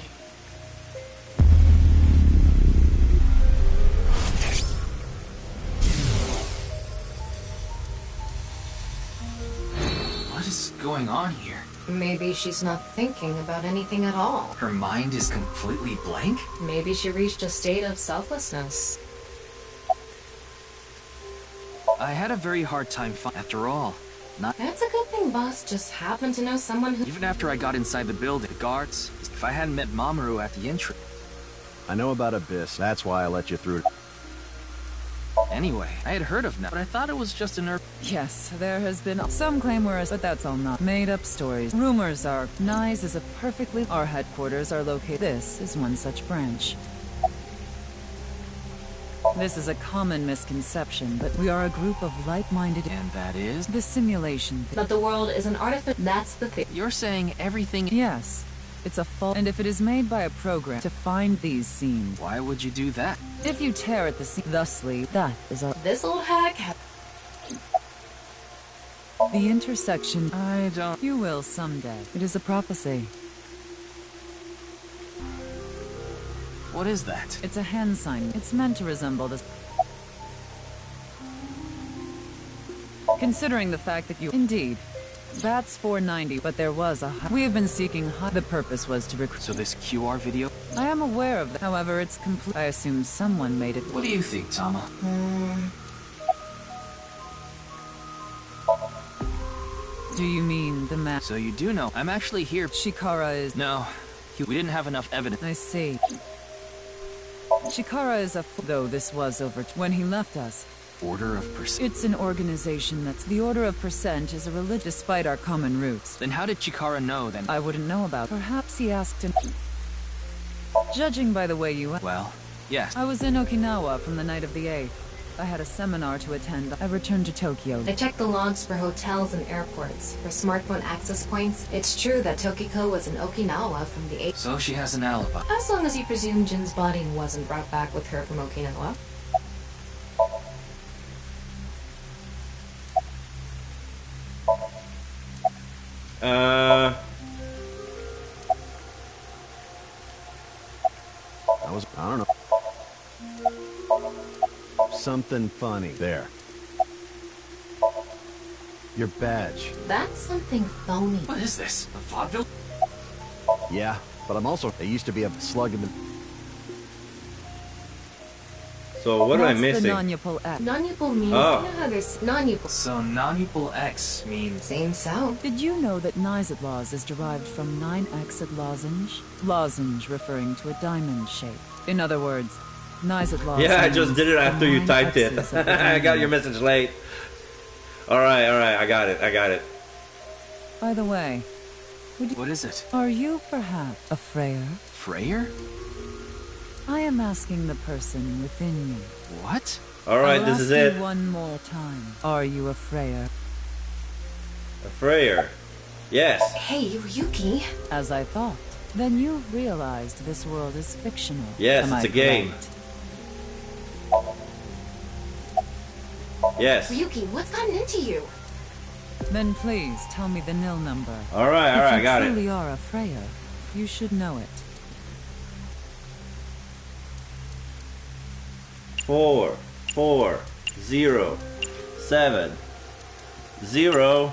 What is going on here?
Maybe she's not thinking about anything at all.
Her mind is completely blank?
Maybe she reached a state of selflessness.
I had a very hard time after all.
That's a good thing, boss. Just happened to know someone who...
Even after I got inside the building, the guards, if I hadn't met Mamoru at the entrance...
I know about Abyss, that's why I let you through.
Anyway, I had heard of Nile, but I thought it was just a nerve.
Yes, there has been some claim whereas, but that's all not made-up stories. Rumors are, Nyes is a perfectly... Our headquarters are located... This is one such branch. This is a common misconception, but we are a group of like-minded...
And that is?
The simulation.
That the world is an artifice. That's the thing.
You're saying everything...
Yes. It's a fault. And if it is made by a program to find these scenes...
Why would you do that?
If you tear at the scene... Thusly, that is our...
This old hack...
The intersection...
I don't...
You will someday. It is a prophecy.
What is that?
It's a hand sign. It's meant to resemble this. Considering the fact that you... Indeed. That's 490, but there was a... We have been seeking... The purpose was to recruit...
So this QR video?
I am aware of that. However, it's complete... I assume someone made it...
What do you think, Tama?
Do you mean the map?
So you do know. I'm actually here.
Chikara is...
No. We didn't have enough evidence.
I see. Chikara is a though this was over when he left us.
Order of Percent.
It's an organization that's... The Order of Percent is a religion despite our common roots.
Then how did Chikara know then?
I wouldn't know about. Perhaps he asked him... Judging by the way you...
Well, yes.
I was in Okinawa from the night of the 8th. I had a seminar to attend. I returned to Tokyo.
I checked the logs for hotels and airports. For smartphone access points, it's true that Tokiko was in Okinawa from the 8th.
So she has an alibi.
As long as you presume Jin's body wasn't brought back with her from Okinawa.
I don't know. Something funny. There. Your badge.
That's something phony.
What is this? A vaudeville?
Yeah, but I'm also... They used to be a slug in the...
So what am I missing?
The non-upal X.
Non-upal means...
Oh.
You know how there's non-upal...
So non-upal X means...
Same sound.
Did you know that Nizet laws is derived from 9-exit lozenge? Lozenge referring to a diamond shape. In other words, Nizet laws...
Yeah, I just did it after you typed it. I got your message late. Alright, I got it.
By the way...
What is it?
Are you perhaps a Freyer?
Freyer?
I am asking the person within you.
What?
Alright, this is it.
One more time. Are you a Freyer?
A Freyer. Yes.
Hey, Ryuki.
As I thought. Then you've realized this world is fictional.
Yes,
Am
it's
I
a game.
correct?
Yes.
Ryuki, what's gotten into you?
Then please tell me the nil number.
Alright, I got it.
If you truly are a Freya, you should know it.
4 4 0 7 0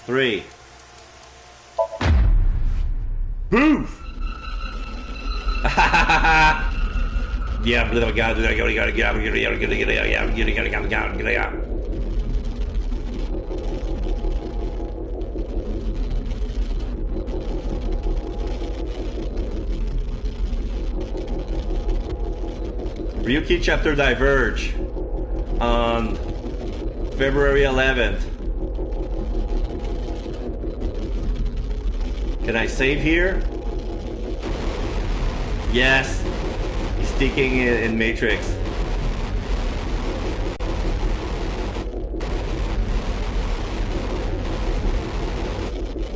3. Poof! Yeah, Ryuki chapter Diverge on February 11th. Can I save here? Yes. He's sticking in Matrix.